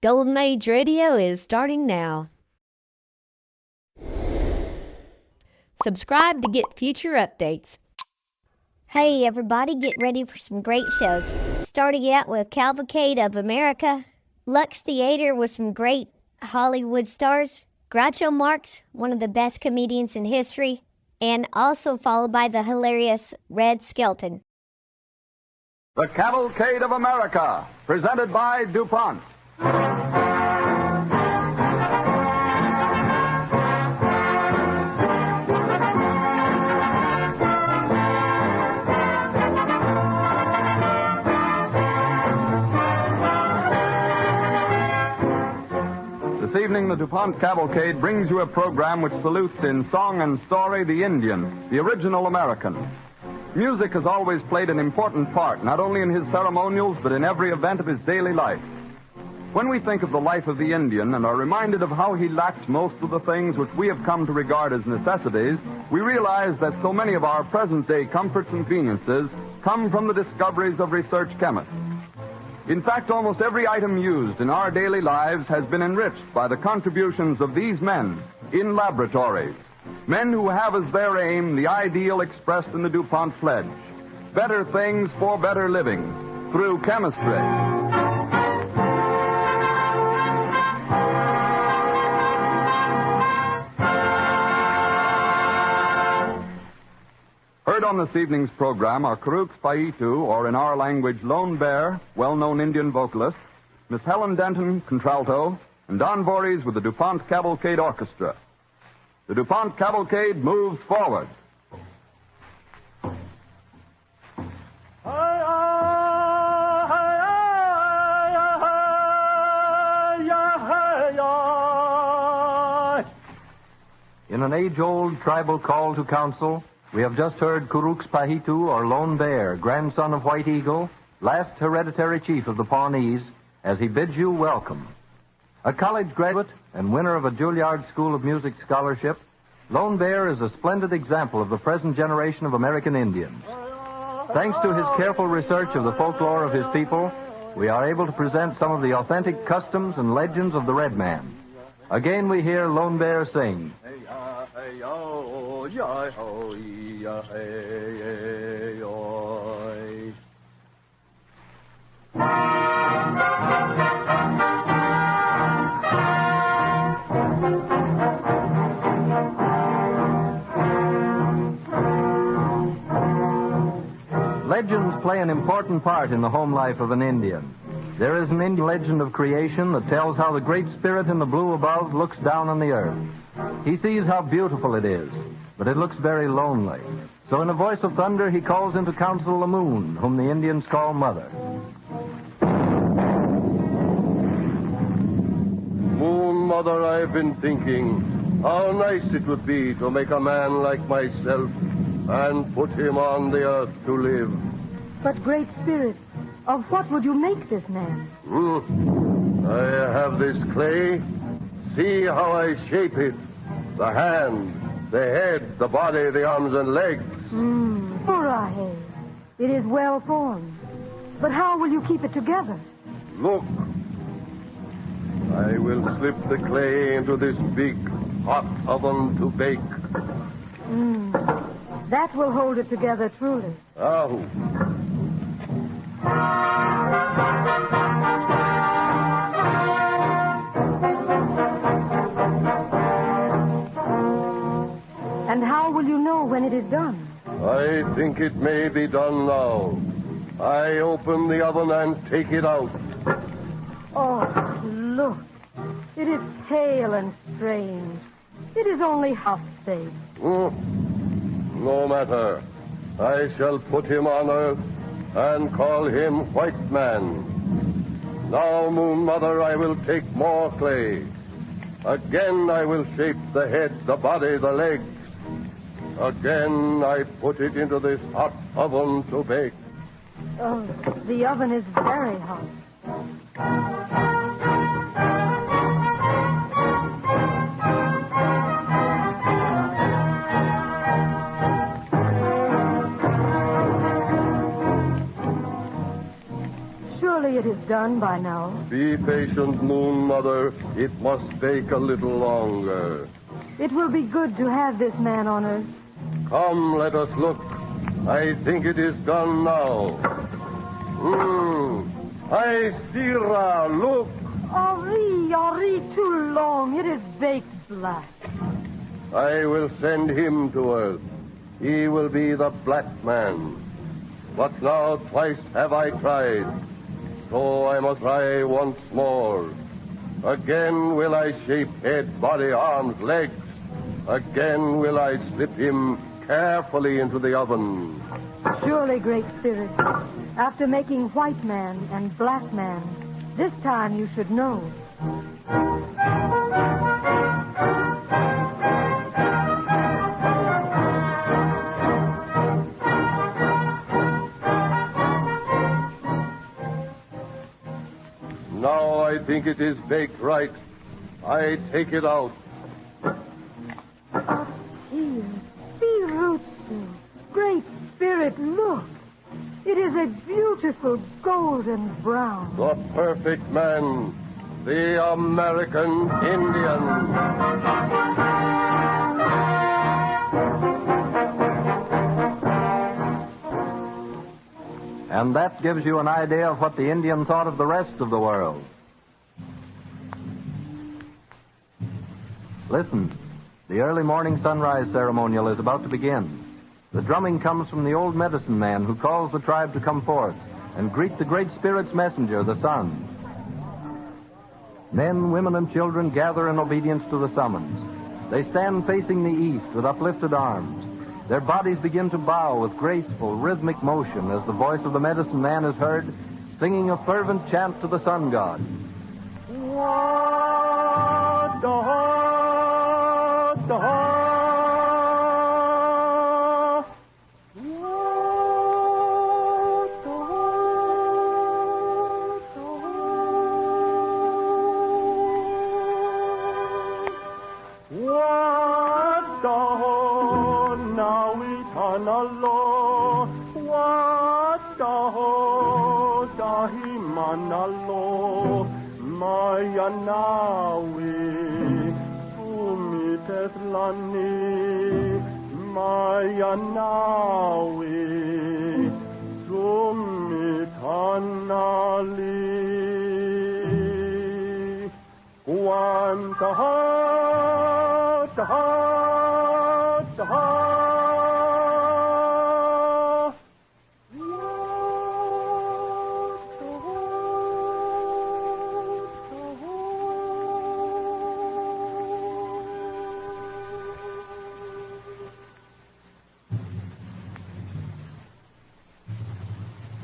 Golden Age Radio is starting now. Subscribe to get future updates. Hey everybody, get ready for some great shows. Starting out with Cavalcade of America, Lux Theater with some great Hollywood stars, Groucho Marx, one of the best comedians in history, and also followed by the hilarious Red Skelton. The Cavalcade of America, presented by DuPont. This evening, the DuPont Cavalcade brings you a program which salutes in song and story the Indian, the original American. Music has always played an important part, not only in his ceremonials, but in every event of his daily life. When we think of the life of the Indian and are reminded of how he lacked most of the things which we have come to regard as necessities, we realize that so many of our present-day comforts and conveniences come from the discoveries of research chemists. In fact, almost every item used in our daily lives has been enriched by the contributions of these men in laboratories. Men who have as their aim the ideal expressed in the DuPont pledge. Better things for better living through chemistry. Heard on this evening's program are Karuk Paitu, or in our language, Lone Bear, well-known Indian vocalist, Miss Helen Denton, contralto, and Don Voorhees with the DuPont Cavalcade Orchestra. The DuPont Cavalcade moves forward. In an age-old tribal call to council, we have just heard Kuruks Pahitu, or Lone Bear, grandson of White Eagle, last hereditary chief of the Pawnees, as he bids you welcome. A college graduate and winner of a Juilliard School of Music scholarship, Lone Bear is a splendid example of the present generation of American Indians. Thanks to his careful research of the folklore of his people, we are able to present some of the authentic customs and legends of the Red Man. Again we hear Lone Bear sing. Legends play an important part in the home life of an Indian. There is an Indian legend of creation that tells how the Great Spirit in the blue above looks down on the earth. He sees how beautiful it is, but it looks very lonely. So in a voice of thunder, he calls into council the moon, whom the Indians call Mother. Moon Mother, I've been thinking how nice it would be to make a man like myself and put him on the earth to live. But, Great Spirit, of what would you make this man? I have this clay. See how I shape it. The hand, the head, the body, the arms and legs. Hooray. It is well formed. But how will you keep it together? Look. I will slip the clay into this big hot oven to bake. That will hold it together truly. How? And how will you know when it is done? I think it may be done now. I open the oven and take it out. Oh, look. It is pale and strange. It is only half baked. No matter. I shall put him on earth and call him White Man. Now, Moon Mother, I will take more clay. Again I will shape the head, the body, the legs. Again I put it into this hot oven to bake. Oh, the oven is very hot. Surely it is done by now. Be patient, Moon Mother. It must take a little longer. It will be good to have this man on Earth. Come, let us look. I think it is done now. I see, look. Henri, too long. It is baked black. I will send him to Earth. He will be the black man. But now twice have I tried, so I must try once more. Again will I shape head, body, arms, legs. Again will I slip him carefully into the oven. Surely, Great Spirit, after making white man and black man, this time you should know. Now I think it is baked right. I take it out. Here, see roots. Great Spirit, look. It is a beautiful golden brown. The perfect man. The American Indian. And that gives you an idea of what the Indian thought of the rest of the world. Listen, the early morning sunrise ceremonial is about to begin. The drumming comes from the old medicine man who calls the tribe to come forth and greet the Great Spirit's messenger, the sun. Men, women, and children gather in obedience to the summons. They stand facing the east with uplifted arms. Their bodies begin to bow with graceful, rhythmic motion as the voice of the medicine man is heard singing a fervent chant to the sun god.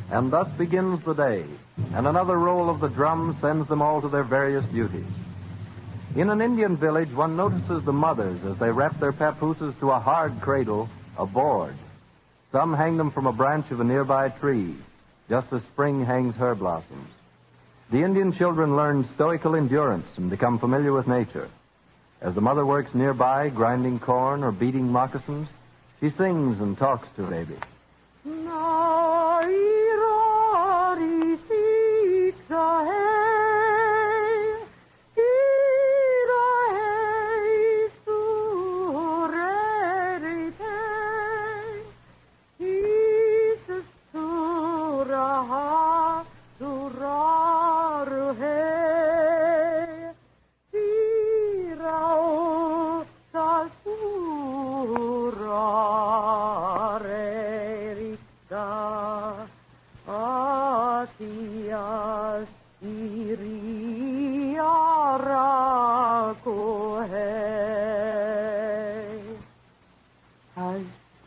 And thus begins the day, and another roll of the drum sends them all to their various duties. In an Indian village, one notices the mothers as they wrap their papooses to a hard cradle, a board. Some hang them from a branch of a nearby tree, just as spring hangs her blossoms. The Indian children learn stoical endurance and become familiar with nature. As the mother works nearby, grinding corn or beating moccasins, she sings and talks to baby.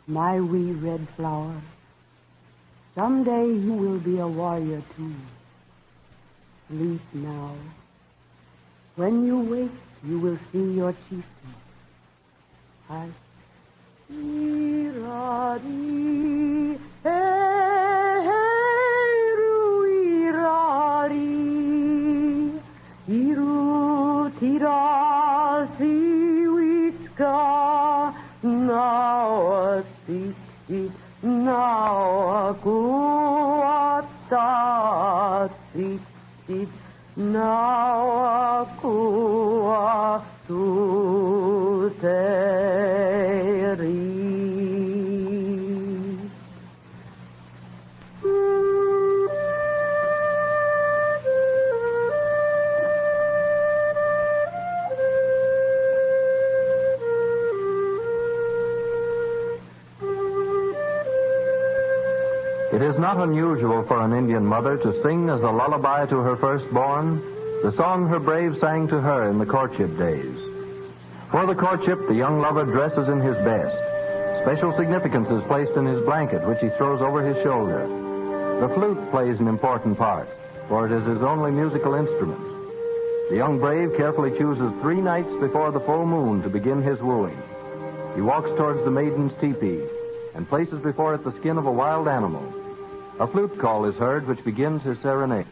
My wee red flower, someday you will be a warrior too. Sleep now. When you wake, you will see your chieftain. Now, tsit, tsit, now aku tu teri. It is not unusual for an Indian mother to sing as a lullaby to her firstborn the song her brave sang to her in the courtship days. For the courtship, the young lover dresses in his best. Special significance is placed in his blanket, which he throws over his shoulder. The flute plays an important part, for it is his only musical instrument. The young brave carefully chooses 3 nights before the full moon to begin his wooing. He walks towards the maiden's tepee and places before it the skin of a wild animal. A flute call is heard, which begins his serenade.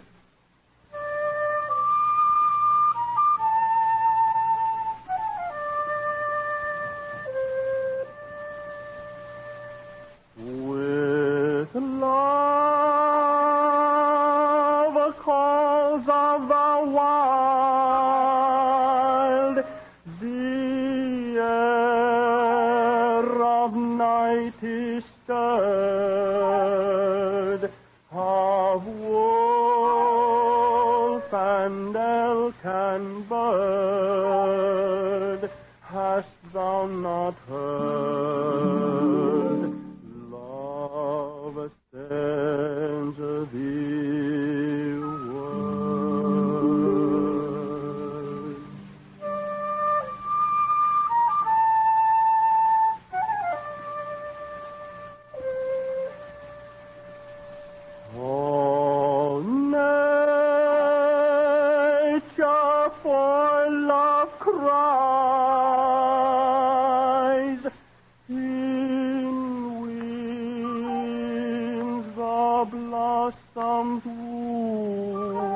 With love calls of the wild, the air of night is stirred of wolf and elk and bird. Hast thou not heard? Love sends thee word. Oh, nature for love cries. In winds the blossoms woo,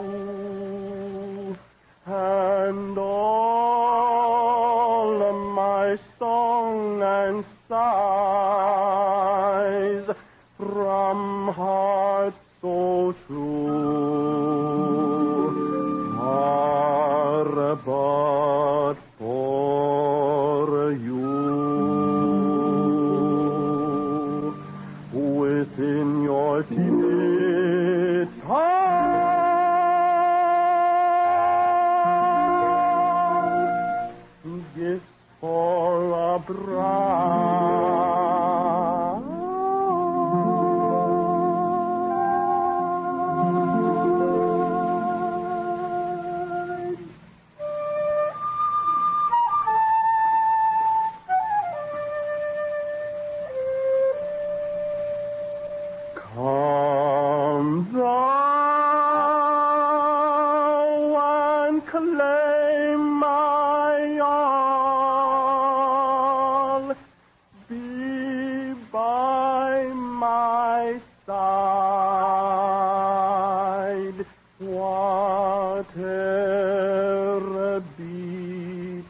and all my song and sighs from heart so true are but for you. Within your timid heart, gifts for a bride. Come thou and claim my all. Be by my side, whatever betide.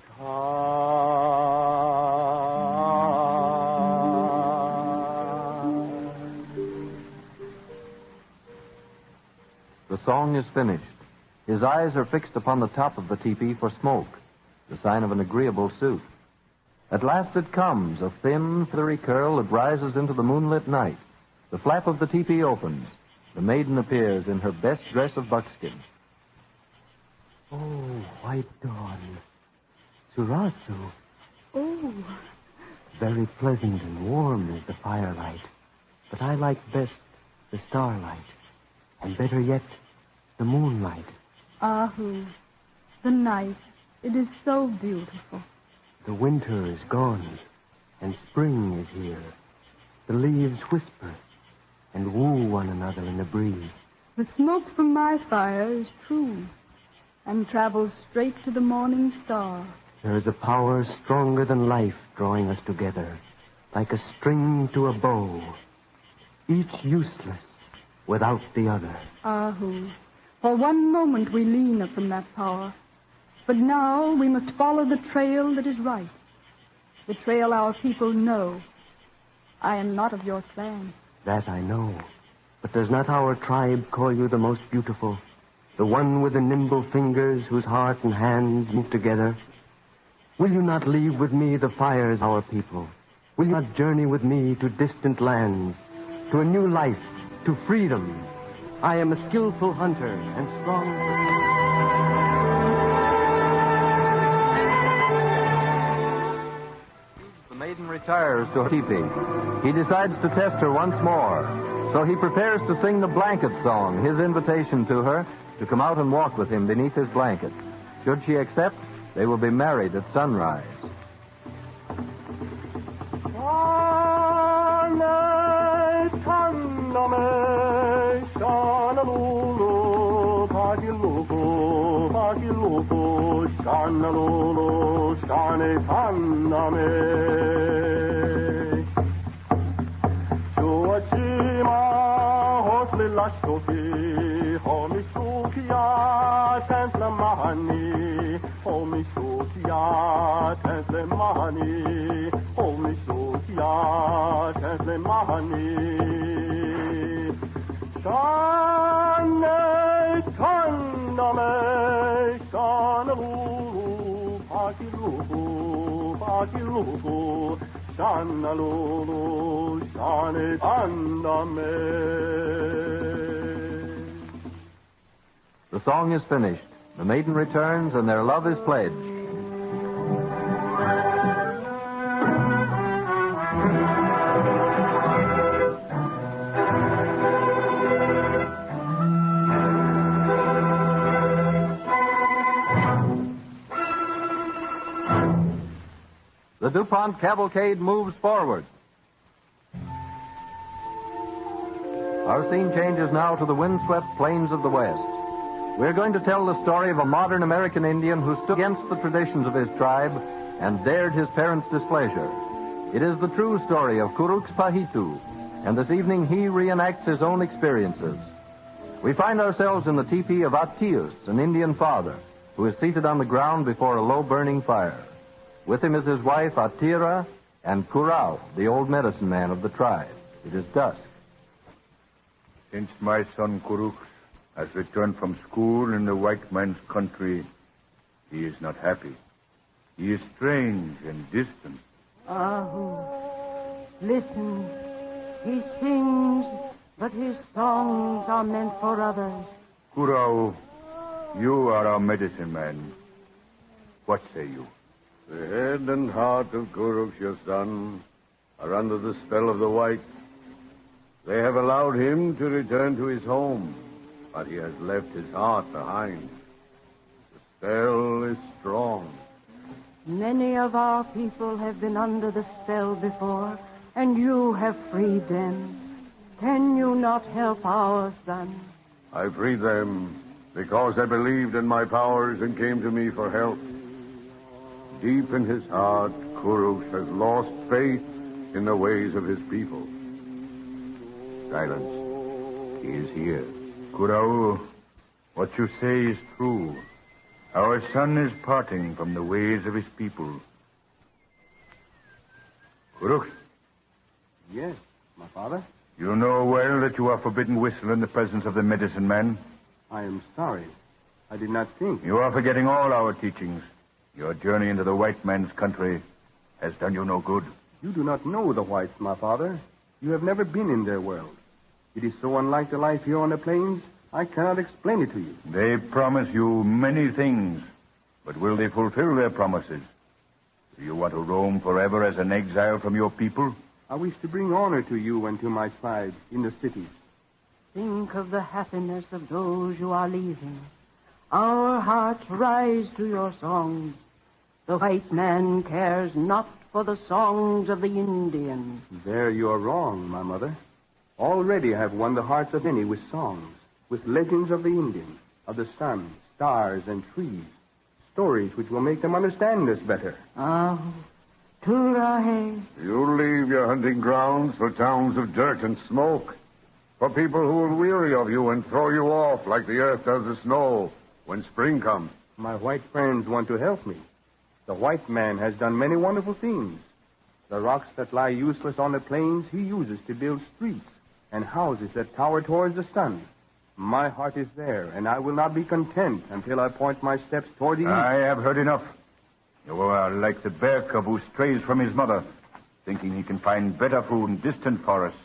The song is finished. His eyes are fixed upon the top of the tepee for smoke, the sign of an agreeable suit. At last it comes, a thin, fleery curl that rises into the moonlit night. The flap of the tepee opens. The maiden appears in her best dress of buckskin. Oh, white dawn. Surasu. Oh. Very pleasant and warm is the firelight. But I like best the starlight. And better yet, the moonlight. Ahu, the night, it is so beautiful. The winter is gone, and spring is here. The leaves whisper and woo one another in the breeze. The smoke from my fire is true, and travels straight to the morning star. There is a power stronger than life drawing us together, like a string to a bow, each useless without the other. Ahu, for one moment we lean from that power, but now we must follow the trail that is right, the trail our people know. I am not of your clan. That I know. But does not our tribe call you the most beautiful? The one with the nimble fingers whose heart and hands move together? Will you not leave with me the fires of our people? Will you not journey with me to distant lands, to a new life, to freedom? I am a skillful hunter and strong. The maiden retires to her teepee. He decides to test her once more. So he prepares to sing the blanket song, his invitation to her to come out and walk with him beneath his blanket. Should she accept, they will be married at sunrise. The song is finished. The maiden returns, and their love is pledged. The DuPont cavalcade moves forward. Our scene changes now to the windswept plains of the West. We're going to tell the story of a modern American Indian who stood against the traditions of his tribe and dared his parents' displeasure. It is the true story of Kuruks Pahitu, and this evening he reenacts his own experiences. We find ourselves in the teepee of Atius, an Indian father, who is seated on the ground before a low-burning fire. With him is his wife, Atira, and Kurau, the old medicine man of the tribe. It is dusk. Since my son Kuruks has returned from school in the white man's country, he is not happy. He is strange and distant. Ahu, listen. He sings, but his songs are meant for others. Kurau, you are our medicine man. What say you? The head and heart of Kuruks, your son, are under the spell of the whites. They have allowed him to return to his home, but he has left his heart behind. The spell is strong. Many of our people have been under the spell before, and you have freed them. Can you not help our son? I freed them because they believed in my powers and came to me for help. Deep in his heart, Kuruks has lost faith in the ways of his people. Silence. He is here. Kurau, what you say is true. Our son is parting from the ways of his people. Kuruks. Yes, my father. You know well that you are forbidden whistle in the presence of the medicine man. I am sorry. I did not think. You are forgetting all our teachings. Your journey into the white man's country has done you no good. You do not know the whites, my father. You have never been in their world. It is so unlike the life here on the plains, I cannot explain it to you. They promise you many things, but will they fulfill their promises? Do you want to roam forever as an exile from your people? I wish to bring honor to you and to my tribe in the cities. Think of the happiness of those you are leaving. Our hearts rise to your songs. The white man cares not for the songs of the Indian. There you are wrong, my mother. Already I have won the hearts of many with songs, with legends of the Indian, of the sun, stars, and trees. Stories which will make them understand us better. Ah, Turahe. You leave your hunting grounds for towns of dirt and smoke, for people who will weary of you and throw you off like the earth does the snow when spring comes. My white friends want to help me. The white man has done many wonderful things. The rocks that lie useless on the plains he uses to build streets and houses that tower towards the sun. My heart is there, and I will not be content until I point my steps toward the east. I have heard enough. You are like the bear cub who strays from his mother, thinking he can find better food in distant forests.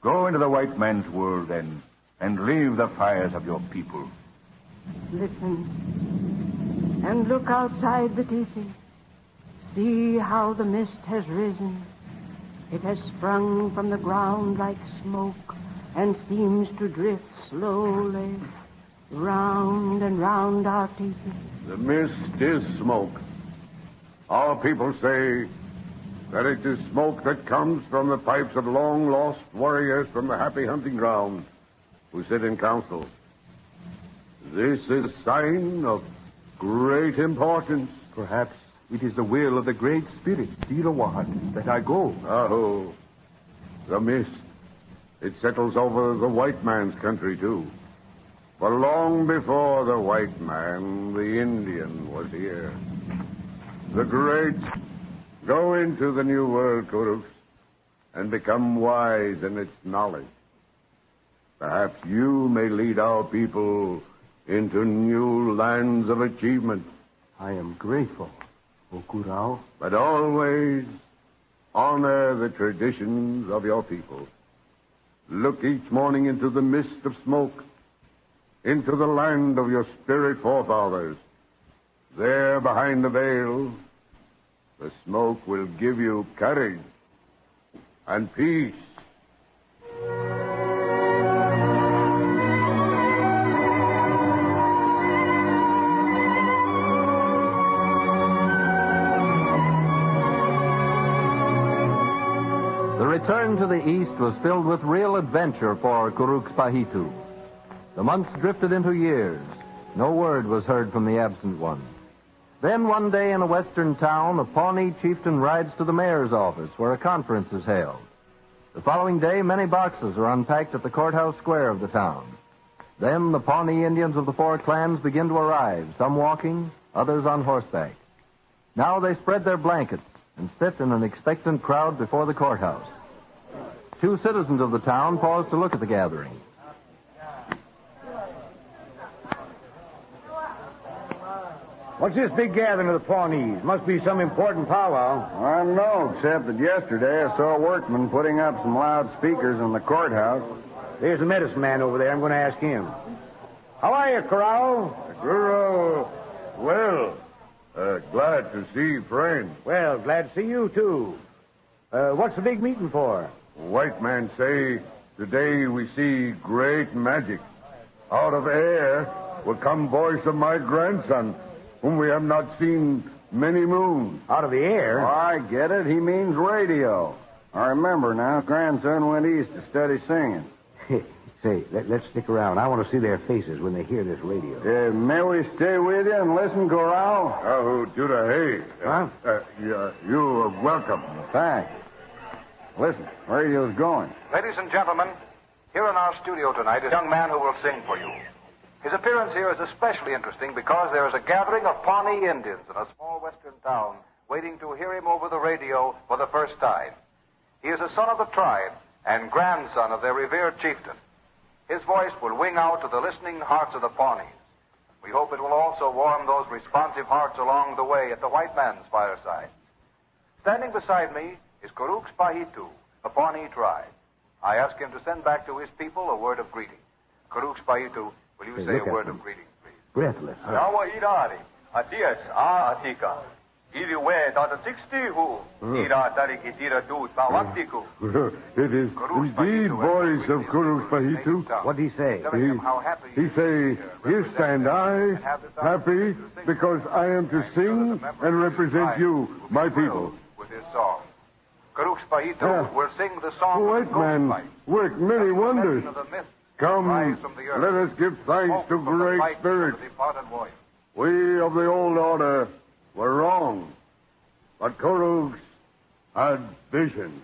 Go into the white man's world, then, and leave the fires of your people. Listen, and look outside the tepee. See how the mist has risen. It has sprung from the ground like smoke and seems to drift slowly round and round our tepee. The mist is smoke. Our people say that it is smoke that comes from the pipes of long-lost warriors from the happy hunting ground who sit in council. This is a sign of great importance. Perhaps it is the will of the Great Spirit, Dilawad, that I go. Oh, the mist. It settles over the white man's country, too. For long before the white man, the Indian was here. The great go into the new world, Kuruks, and become wise in its knowledge. Perhaps you may lead our people into new lands of achievement. I am grateful, O Kurao. But always honor the traditions of your people. Look each morning into the mist of smoke, into the land of your spirit forefathers. There, behind the veil, the smoke will give you courage and peace. The return to the east was filled with real adventure for Kuruks Pahitu. The months drifted into years. No word was heard from the absent one. Then one day in a western town, a Pawnee chieftain rides to the mayor's office where a conference is held. The following day, many boxes are unpacked at the courthouse square of the town. Then the Pawnee Indians of the four clans begin to arrive, some walking, others on horseback. Now they spread their blankets and sit in an expectant crowd before the courthouse. 2 citizens of the town pause to look at the gathering. What's this big gathering of the Pawnees? Must be some important powwow. I don't know, except that yesterday I saw a workman putting up some loudspeakers in the courthouse. There's a medicine man over there. I'm going to ask him. How are you, Corral? Guru, well, glad to see friends. Well, glad to see you, too. What's the big meeting for? White man say today we see great magic. Out of air will come voice of my grandson, whom we have not seen many moons. Out of the air? Oh, I get it. He means radio. I remember now. Grandson went east to study singing. Say, let's stick around. I want to see their faces when they hear this radio. May we stay with you and listen, Corral? Oh, Judah, hey. Huh? You're welcome. Thanks. Listen, radio's going. Ladies and gentlemen, here in our studio tonight is a young man who will sing for you. His appearance here is especially interesting because there is a gathering of Pawnee Indians in a small western town waiting to hear him over the radio for the first time. He is a son of the tribe and grandson of their revered chieftain. His voice will wing out to the listening hearts of the Pawnees. We hope it will also warm those responsive hearts along the way at the white man's fireside. Standing beside me is Kuruks Pahitu, a Pawnee tribe. I ask him to send back to his people a word of greeting. Kuruks Pahitu, will you say a word of greeting, please? Breathless. Nawa irari, adias a atika. Iri we tata 60 hu. Ira tariki tira du tawaktiku. It is indeed voice of Kuruks Pahitu. What'd he say? He say, here stand I, happy because I am to sing and represent you, my people. With his song. Kuruks Pahitu will sing the song The of white man worked many wonders. Come, let us give thanks to Great Spirit. We of the old order were wrong, but Kuruks had vision.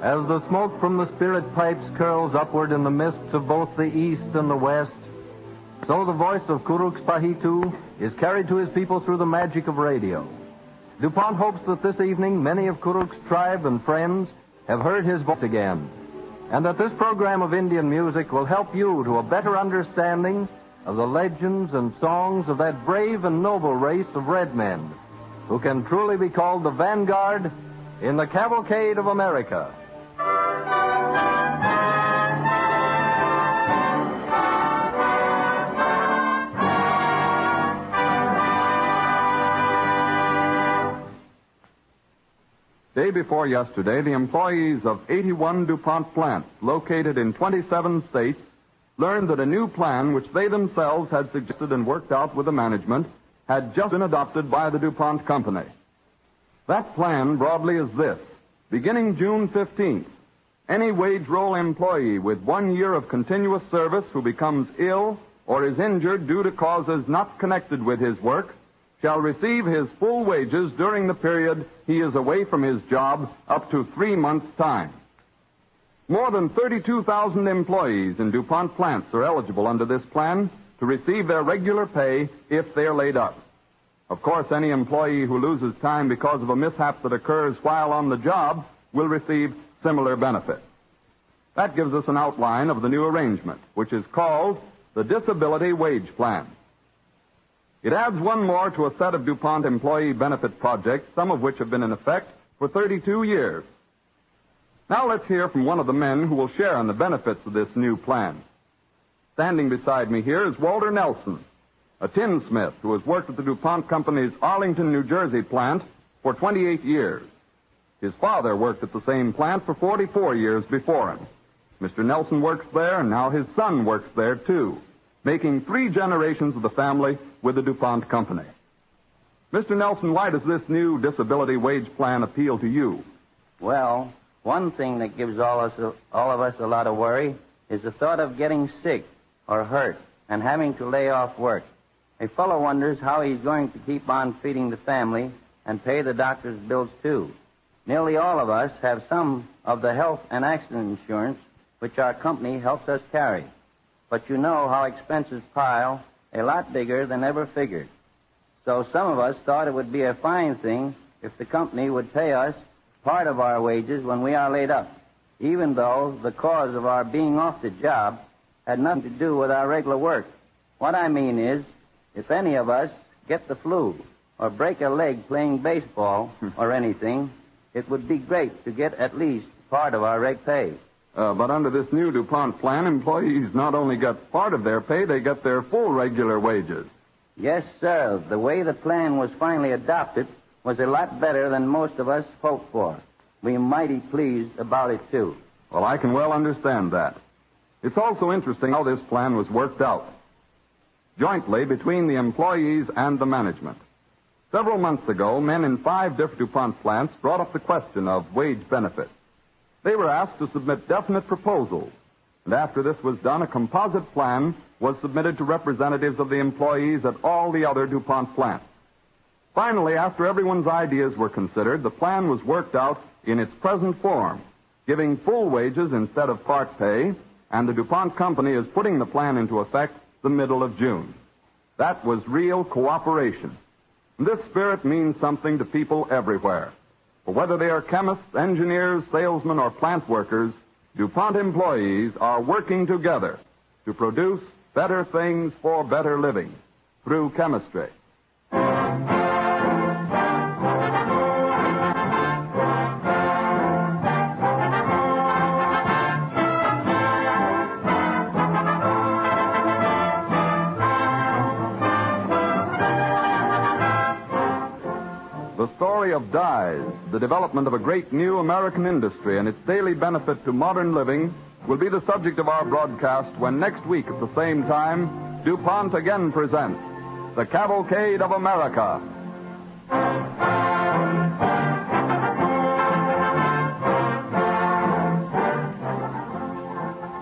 As As the smoke from the spirit pipes curls upward in the mists of both the east and the west, so the voice of Kuruks Pahitu is carried to his people through the magic of radio. DuPont hopes that this evening many of Kuruk's tribe and friends have heard his voice again, and that this program of Indian music will help you to a better understanding of the legends and songs of that brave and noble race of red men who can truly be called the vanguard in the cavalcade of America. Day before yesterday, the employees of 81 DuPont plants located in 27 states learned that a new plan which they themselves had suggested and worked out with the management had just been adopted by the DuPont company. That plan broadly is this. Beginning June 15th, any wage roll employee with 1 year of continuous service who becomes ill or is injured due to causes not connected with his work shall receive his full wages during the period he is away from his job up to 3 months' time. More than 32,000 employees in DuPont plants are eligible under this plan to receive their regular pay if they're laid up. Of course, any employee who loses time because of a mishap that occurs while on the job will receive similar benefits. That gives us an outline of the new arrangement, which is called the Disability Wage Plan. It adds one more to a set of DuPont employee benefit projects, some of which have been in effect for 32 years. Now let's hear from one of the men who will share in the benefits of this new plan. Standing beside me here is Walter Nelson, a tinsmith who has worked at the DuPont Company's Arlington, New Jersey plant for 28 years. His father worked at the same plant for 44 years before him. Mr. Nelson works there, and now his son works there, too, making 3 generations of the family with the DuPont Company. Mr. Nelson, why does this new disability wage plan appeal to you? Well, one thing that gives all of us a lot of worry is the thought of getting sick or hurt and having to lay off work. A fellow wonders how he's going to keep on feeding the family and pay the doctor's bills, too. Nearly all of us have some of the health and accident insurance which our company helps us carry. But you know how expenses pile a lot bigger than ever figured. So some of us thought it would be a fine thing if the company would pay us part of our wages when we are laid up, even though the cause of our being off the job had nothing to do with our regular work. What I mean is, if any of us get the flu or break a leg playing baseball or anything, it would be great to get at least part of our reg pay. But under this new DuPont plan, employees not only get part of their pay, they get their full regular wages. Yes, sir. The way the plan was finally adopted was a lot better than most of us hoped for. We're mighty pleased about it, too. Well, I can well understand that. It's also interesting how this plan was worked out jointly between the employees and the management. Several months ago, men in 5 different DuPont plants brought up the question of wage benefits. They were asked to submit definite proposals, and after this was done, a composite plan was submitted to representatives of the employees at all the other DuPont plants. Finally, after everyone's ideas were considered, the plan was worked out in its present form, giving full wages instead of part pay, and the DuPont Company is putting the plan into effect the middle of June. That was real cooperation. And this spirit means something to people everywhere. For whether they are chemists, engineers, salesmen, or plant workers, DuPont employees are working together to produce better things for better living through chemistry. The story of dyes, the development of a great new American industry and its daily benefit to modern living, will be the subject of our broadcast when next week at the same time, DuPont again presents The Cavalcade of America.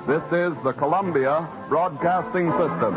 This is the Columbia Broadcasting System.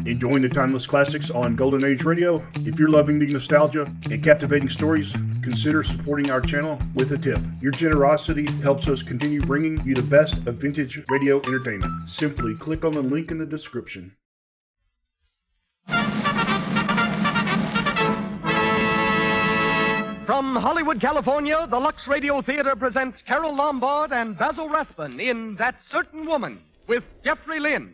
Enjoying the timeless classics on Golden Age Radio? If you're loving the nostalgia and captivating stories, consider supporting our channel with a tip. Your generosity helps us continue bringing you the best of vintage radio entertainment. Simply click on the link in the description. From Hollywood, California, the Lux Radio Theater presents Carol Lombard and Basil Rathbun in That Certain Woman with Jeffrey Lynn.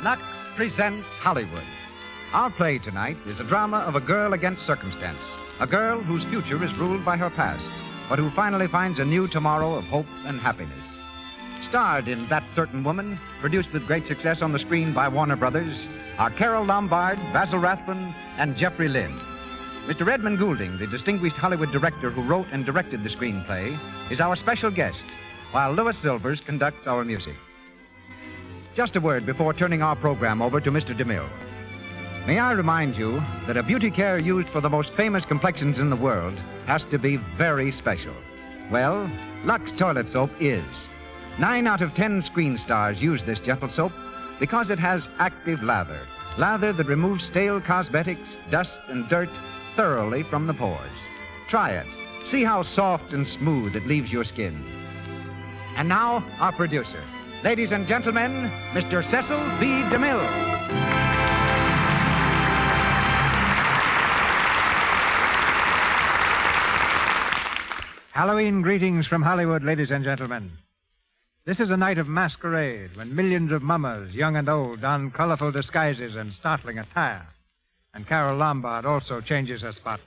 Lux presents Hollywood. Our play tonight is a drama of a girl against circumstance. A girl whose future is ruled by her past, but who finally finds a new tomorrow of hope and happiness. Starred in That Certain Woman, produced with great success on the screen by Warner Brothers, are Carol Lombard, Basil Rathbun, and Jeffrey Lynn. Mr. Edmund Goulding, the distinguished Hollywood director who wrote and directed the screenplay, is our special guest, while Louis Silvers conducts our music. Just a word before turning our program over to Mr. DeMille. May I remind you that a beauty care used for the most famous complexions in the world has to be very special. Well, Lux Toilet Soap is. 9 out of 10 screen stars use this gentle soap because it has active lather. Lather that removes stale cosmetics, dust, and dirt thoroughly from the pores. Try it. See how soft and smooth it leaves your skin. And now, our producer. Ladies and gentlemen, Mr. Cecil B. DeMille. Halloween greetings from Hollywood, ladies and gentlemen. This is a night of masquerade when millions of mummers, young and old, don colorful disguises and startling attire. And Carol Lombard also changes her spots.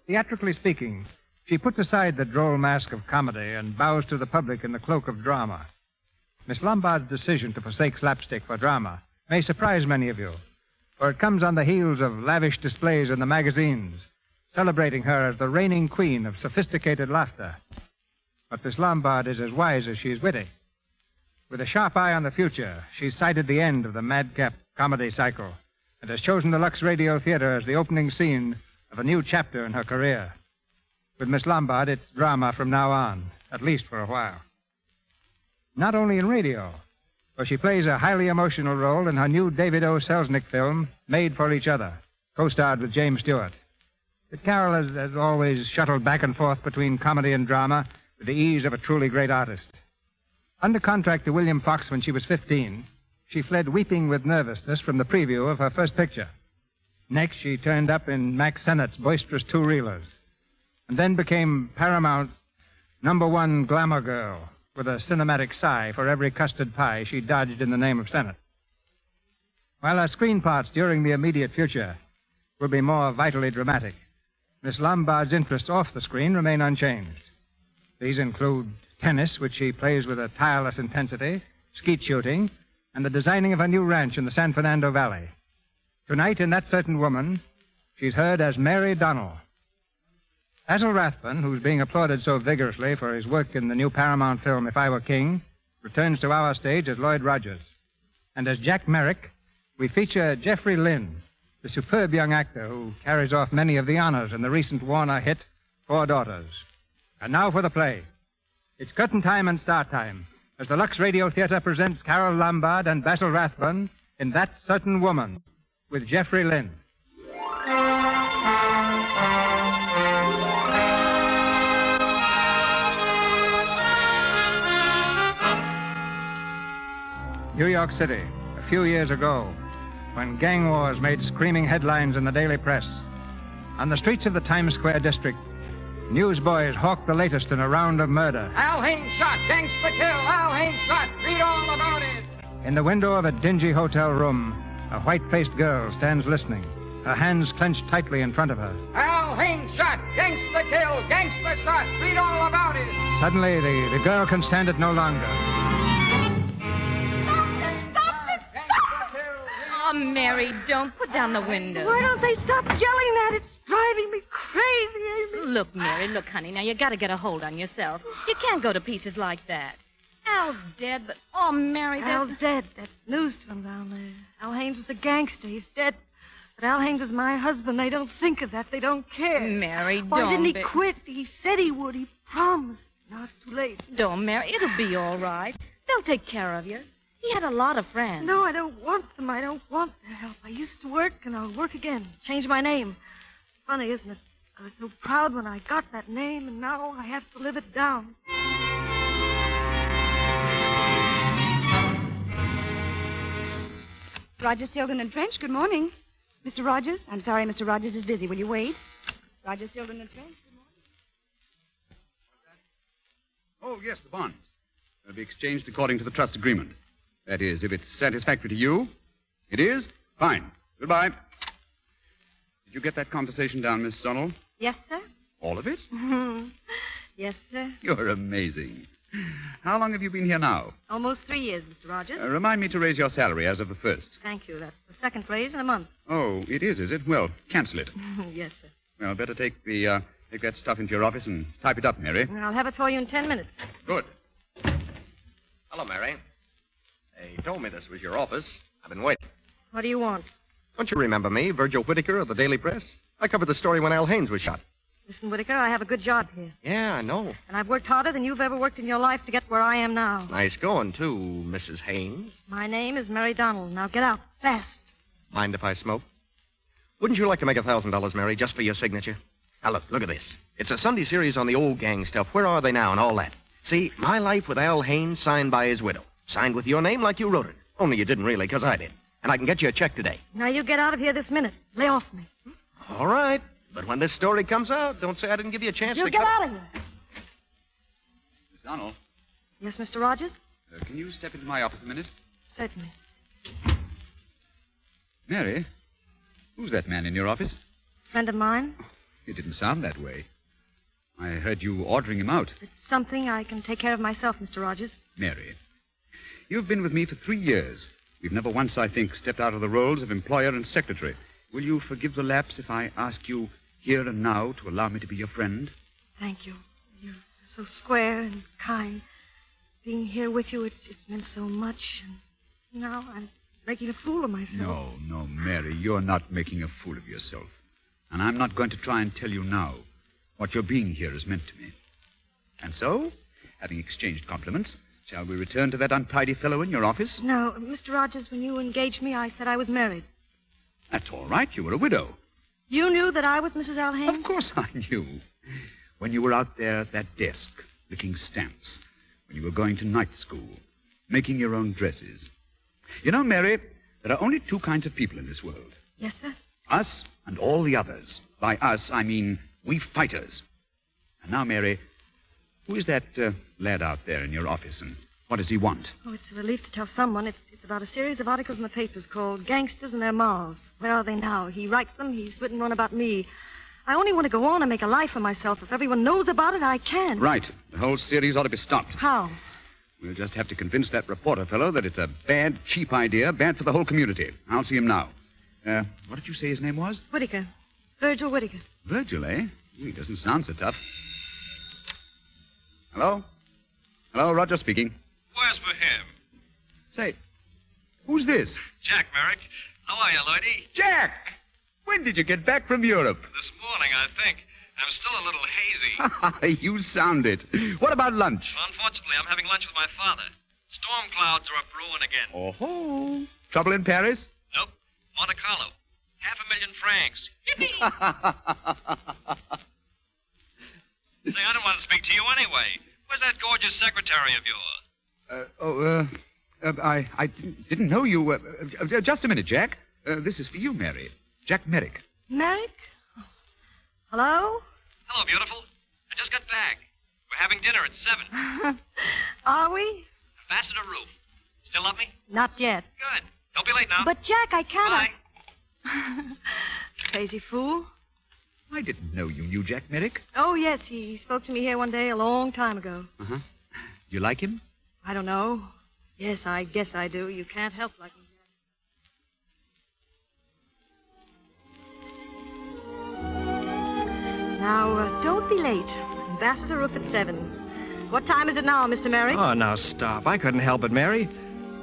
Theatrically speaking, she puts aside the droll mask of comedy and bows to the public in the cloak of drama. Miss Lombard's decision to forsake slapstick for drama may surprise many of you, for it comes on the heels of lavish displays in the magazines, celebrating her as the reigning queen of sophisticated laughter. But Miss Lombard is as wise as she is witty. With a sharp eye on the future, she's sighted the end of the madcap comedy cycle and has chosen the Lux Radio Theater as the opening scene of a new chapter in her career. With Miss Lombard, it's drama from now on, at least for a while. Not only in radio, for she plays a highly emotional role in her new David O. Selznick film, Made for Each Other, co-starred with James Stewart. But Carol has always shuttled back and forth between comedy and drama with the ease of a truly great artist. Under contract to William Fox when she was 15, she fled weeping with nervousness from the preview of her first picture. Next, she turned up in Mack Sennett's boisterous two-reelers, and then became Paramount's #1 glamour girl, with a cinematic sigh for every custard pie she dodged in the name of Senate. While her screen parts during the immediate future will be more vitally dramatic, Miss Lombard's interests off the screen remain unchanged. These include tennis, which she plays with a tireless intensity, skeet shooting, and the designing of a new ranch in the San Fernando Valley. Tonight, in That Certain Woman, she's heard as Mary Donnell. Basil Rathbun, who's being applauded so vigorously for his work in the new Paramount film If I Were King, returns to our stage as Lloyd Rogers. And as Jack Merrick, we feature Jeffrey Lynn, the superb young actor who carries off many of the honors in the recent Warner hit, 4 Daughters. And now for the play. It's curtain time and start time as the Lux Radio Theater presents Carol Lombard and Basil Rathbun in That Certain Woman with Jeffrey Lynn. New York City, a few years ago, when gang wars made screaming headlines in the daily press. On the streets of the Times Square district, newsboys hawked the latest in a round of murder. Al Haines shot, gangsta kill, Al Haines shot, read all about it. In the window of a dingy hotel room, a white-faced girl stands listening, her hands clenched tightly in front of her. Al Haines shot, gangsta kill, gangsta shot, read all about it. Suddenly, the girl can stand it no longer. Oh, Mary, don't put down the window. Why don't they stop yelling that? It's driving me crazy, Amy. Look, Mary, look, honey, now you gotta get a hold on yourself. You can't go to pieces like that. Al's dead, but, oh, Mary, Al's dead. That's news to them down there. Al Haines was a gangster. He's dead. But Al Haynes is my husband. They don't think of that. They don't care. Mary, Why don't didn't he be- quit? He said he would. He promised. Now it's too late. Don't, Mary. It'll be all right. They'll take care of you. He had a lot of friends. No, I don't want them. I don't want their help. I used to work, and I'll work again. Change my name. Funny, isn't it? I was so proud when I got that name, and now I have to live it down. Rogers, Tilden, and Trench, good morning. Mr. Rogers? I'm sorry, Mr. Rogers is busy. Will you wait? Rogers, Tilden, and Trench, good morning. Oh, yes, the bonds. They'll be exchanged according to the trust agreement. That is, if it's satisfactory to you. It is? Fine. Goodbye. Did you get that conversation down, Miss Donald? Yes, sir? All of it? Yes, sir. You're amazing. How long have you been here now? Almost 3 years, Mr. Rogers. Remind me to raise your salary as of the 1st. Thank you. That's the second raise in a month. Oh, it is it? Well, cancel it. Yes, sir. Well, better take that stuff into your office and type it up, Mary. I'll have it for you in 10 minutes. Good. Hello, Mary. They told me this was your office. I've been waiting. What do you want? Don't you remember me, Virgil Whitaker of the Daily Press? I covered the story when Al Haynes was shot. Listen, Whitaker, I have a good job here. Yeah, I know. And I've worked harder than you've ever worked in your life to get where I am now. Nice going, too, Mrs. Haynes. My name is Mary Donald. Now get out, fast. Mind if I smoke? Wouldn't you like to make $1,000, Mary, just for your signature? Now, look at this. It's a Sunday series on the old gang stuff. Where are they now and all that? See, My Life with Al Haynes, signed by his widow. Signed with your name like you wrote it. Only you didn't really, because I did. And I can get you a check today. Now you get out of here this minute. Lay off me. All right. But when this story comes out, don't say I didn't give you a chance You to get cut- out of here. Miss Donald, Yes, Mr. Rogers? can you step into my office a minute? Certainly. Mary, who's that man in your office? Friend of mine. It didn't sound that way. I heard you ordering him out. It's something I can take care of myself, Mr. Rogers. Mary, you've been with me for 3 years. We've never once, I think, stepped out of the roles of employer and secretary. Will you forgive the lapse if I ask you here and now to allow me to be your friend? Thank you. You're so square and kind. Being here with you, it's meant so much. And now I'm making a fool of myself. No, Mary, you're not making a fool of yourself. And I'm not going to try and tell you now what your being here has meant to me. And so, having exchanged compliments, shall we return to that untidy fellow in your office? No, Mr. Rogers, when you engaged me, I said I was married. That's all right. You were a widow. You knew that I was Mrs. Al Haynes? Of course I knew. When you were out there at that desk, licking stamps, when you were going to night school, making your own dresses. You know, Mary, there are only 2 kinds of people in this world. Yes, sir? Us and all the others. By us, I mean we fighters. And now, Mary, who is that lad out there in your office, and what does he want? Oh, it's a relief to tell someone. It's about a series of articles in the papers called Gangsters and Their Morals. Where are they now? He writes them. He's written one about me. I only want to go on and make a life for myself. If everyone knows about it, I can. Right. The whole series ought to be stopped. How? We'll just have to convince that reporter fellow that it's a bad, cheap idea, bad for the whole community. I'll see him now. What did you say his name was? Whitaker. Virgil Whitaker. Virgil, eh? He doesn't sound so tough. Hello? Hello, Roger speaking. Where's for him? Say, who's this? Jack Merrick. How are you, lady? Jack! When did you get back from Europe? This morning, I think. I'm still a little hazy. You sound it. What about lunch? Unfortunately, I'm having lunch with my father. Storm clouds are brewing again. Oh-ho. Trouble in Paris? Nope. Monte Carlo. 500,000 francs. Say, I don't want to speak to you anyway. Where's that gorgeous secretary of yours? I didn't know you. Just a minute, Jack. This is for you, Mary. Jack Merrick. Merrick? Hello? Hello, beautiful. I just got back. We're having dinner at 7. Are we? Ambassador Roof. Still love me? Not yet. Good. Don't be late now. But, Jack, I can't. Bye. Crazy fool. I didn't know you knew Jack Merrick. Oh, yes. He spoke to me here one day a long time ago. Uh-huh. You like him? I don't know. Yes, I guess I do. You can't help liking him. Now, don't be late. Ambassador Roof at 7. What time is it now, Mr. Merrick? Oh, now stop. I couldn't help it, Mary.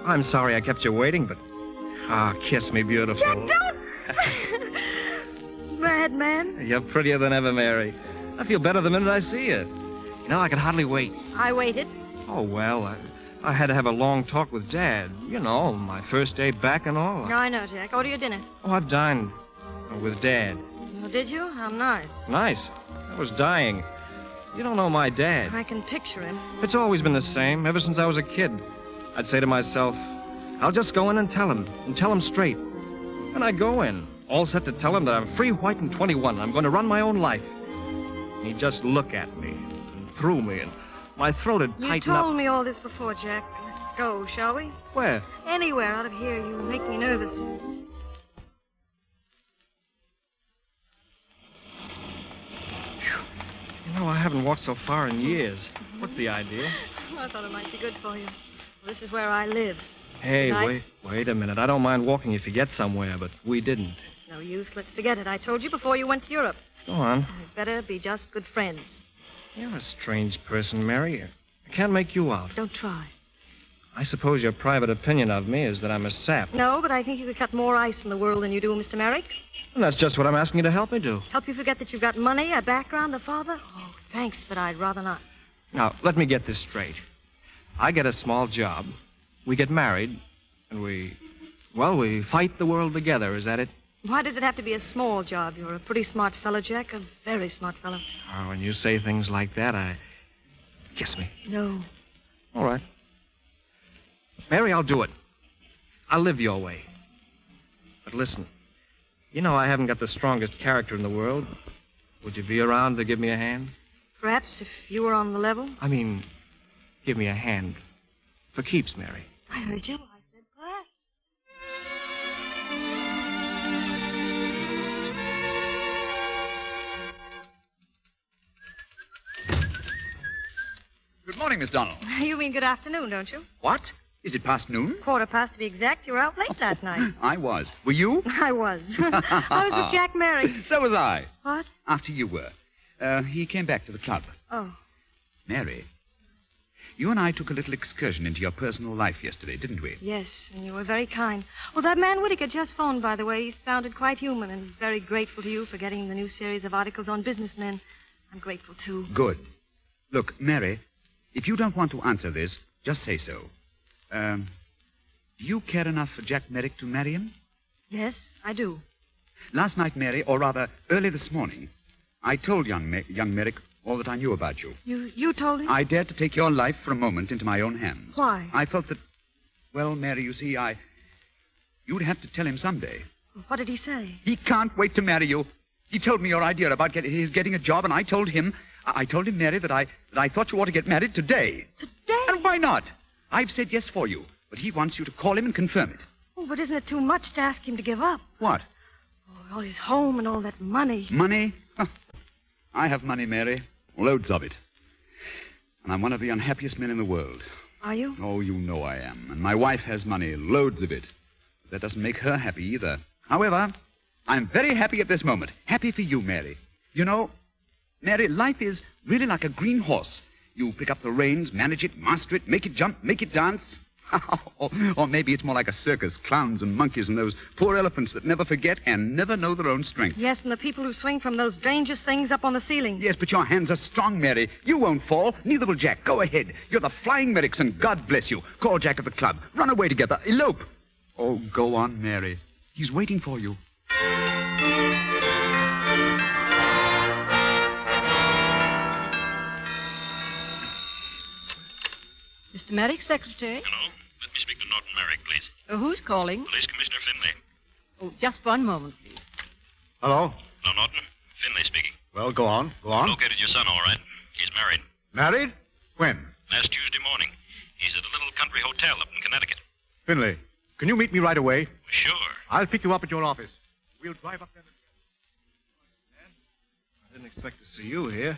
I'm sorry I kept you waiting, but... Ah, kiss me, beautiful. Jack, don't! bad man? You're prettier than ever, Mary. I feel better the minute I see you. You know, I could hardly wait. I waited. Oh, well, I had to have a long talk with Dad. You know, my first day back and all. No, I know, Jack. Order your dinner. Oh, I dined with Dad. Oh, did you? How nice. Nice. I was dying. You don't know my dad. I can picture him. It's always been the same, ever since I was a kid. I'd say to myself, I'll just go in and tell him straight. And I go in, all set to tell him that I'm free, white, and 21, and I'm going to run my own life. And he'd just look at me, and through me, and my throat would tighten up. You told me all this before, Jack. Let's go, shall we? Where? Anywhere out of here. You make me nervous. You know, I haven't walked so far in years. What's the idea? I thought it might be good for you. Well, this is where I live. Hey, wait a minute. I don't mind walking if you get somewhere, but we didn't. It's no use. Let's forget it. I told you before you went to Europe. Go on. We'd better be just good friends. You're a strange person, Mary. I can't make you out. Don't try. I suppose your private opinion of me is that I'm a sap. No, but I think you could cut more ice in the world than you do, Mr. Merrick. And that's just what I'm asking you to help me do. Help you forget that you've got money, a background, a father? Oh, thanks, but I'd rather not. Now, let me get this straight. I get a small job, we get married, and we fight the world together. Is that it? Why does it have to be a small job? You're a pretty smart fellow, Jack, a very smart fellow. Oh, when you say things like that, Kiss me. No. All right. Mary, I'll do it. I'll live your way. But listen, you know I haven't got the strongest character in the world. Would you be around to give me a hand? Perhaps if you were on the level. I mean, give me a hand. For keeps, Mary. I heard you. I said perhaps. Good morning, Miss Donald. You mean good afternoon, don't you? What? Is it past noon? 1:15 to be exact. You were out late that night. I was. Were you? I was. I was with Jack Merrick. So was I. What? After you were. He came back to the club. Oh. Mary, you and I took a little excursion into your personal life yesterday, didn't we? Yes, and you were very kind. Well, that man Whittaker just phoned, by the way. He sounded quite human and very grateful to you for getting the new series of articles on businessmen. I'm grateful, too. Good. Look, Mary, if you don't want to answer this, just say so. Do you care enough for Jack Merrick to marry him? Yes, I do. Last night, Mary, or rather, early this morning, I told young Merrick all that I knew about you. You told him? I dared to take your life for a moment into my own hands. Why? I felt that, well, Mary, you see, you'd have to tell him someday. What did he say? He can't wait to marry you. He told me your idea about his getting a job, and I told him, Mary, that I thought you ought to get married today. Today? And why not? I've said yes for you, but he wants you to call him and confirm it. Oh, but isn't it too much to ask him to give up? What? Oh, all his home and all that money. Money? Huh. I have money, Mary. Loads of it. And I'm one of the unhappiest men in the world. Are you? Oh, you know I am. And my wife has money, loads of it. But that doesn't make her happy either. However, I'm very happy at this moment. Happy for you, Mary. You know, Mary, life is really like a green horse. You pick up the reins, manage it, master it, make it jump, make it dance. Or maybe it's more like a circus, clowns and monkeys and those poor elephants that never forget and never know their own strength. Yes, and the people who swing from those strangest things up on the ceiling. Yes, but your hands are strong, Mary. You won't fall. Neither will Jack. Go ahead. You're the Flying Merricks, and God bless you. Call Jack at the club. Run away together. Elope. Oh, go on, Mary. He's waiting for you. Mr. Merrick, secretary. Hello. Let me speak to Norton Merrick, please. Who's calling? Police Commissioner Finley. Oh, just one moment, please. Hello? Hello, Norton. Finley speaking. Well, go on. Go on. Located your son, all right. He's married. Married? When? Last Tuesday morning. He's at a little country hotel up in Connecticut. Finley, can you meet me right away? Sure. I'll pick you up at your office. We'll drive up there. I didn't expect to see you here.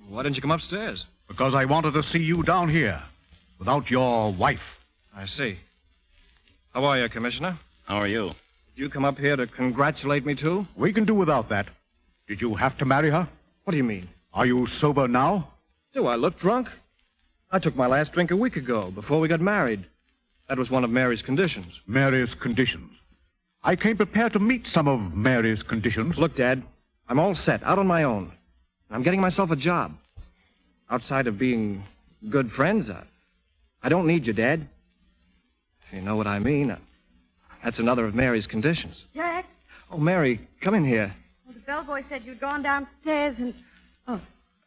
Why didn't you come upstairs? Because I wanted to see you down here. Without your wife. I see. How are you, Commissioner? How are you? Did you come up here to congratulate me, too? We can do without that. Did you have to marry her? What do you mean? Are you sober now? Do I look drunk? I took my last drink a week ago, before we got married. That was one of Mary's conditions. Mary's conditions. I came prepared to meet some of Mary's conditions. Look, Dad, I'm all set, out on my own. I'm getting myself a job. Outside of being good friends, I don't need you, Dad. If you know what I mean. That's another of Mary's conditions. Jack? Oh, Mary, come in here. Well, the bellboy said you'd gone downstairs and... Oh.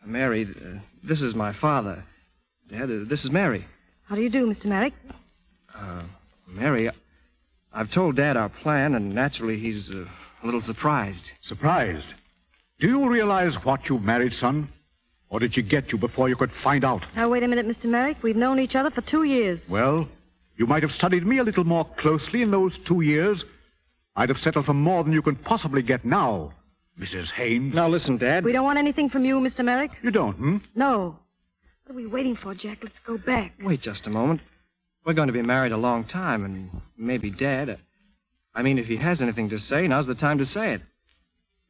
Mary, this is my father. Dad, this is Mary. How do you do, Mr. Merrick? Mary, I've told Dad our plan, and naturally he's a little surprised. Surprised? Do you realize what you've married, son? Or did she get you before you could find out? Now, wait a minute, Mr. Merrick. We've known each other for 2 years. Well, you might have studied me a little more closely in those 2 years. I'd have settled for more than you can possibly get now, Mrs. Haynes. Now, listen, Dad. We don't want anything from you, Mr. Merrick. You don't, hmm? No. What are we waiting for, Jack? Let's go back. Wait just a moment. We're going to be married a long time, and maybe Dad... I mean, if he has anything to say, now's the time to say it.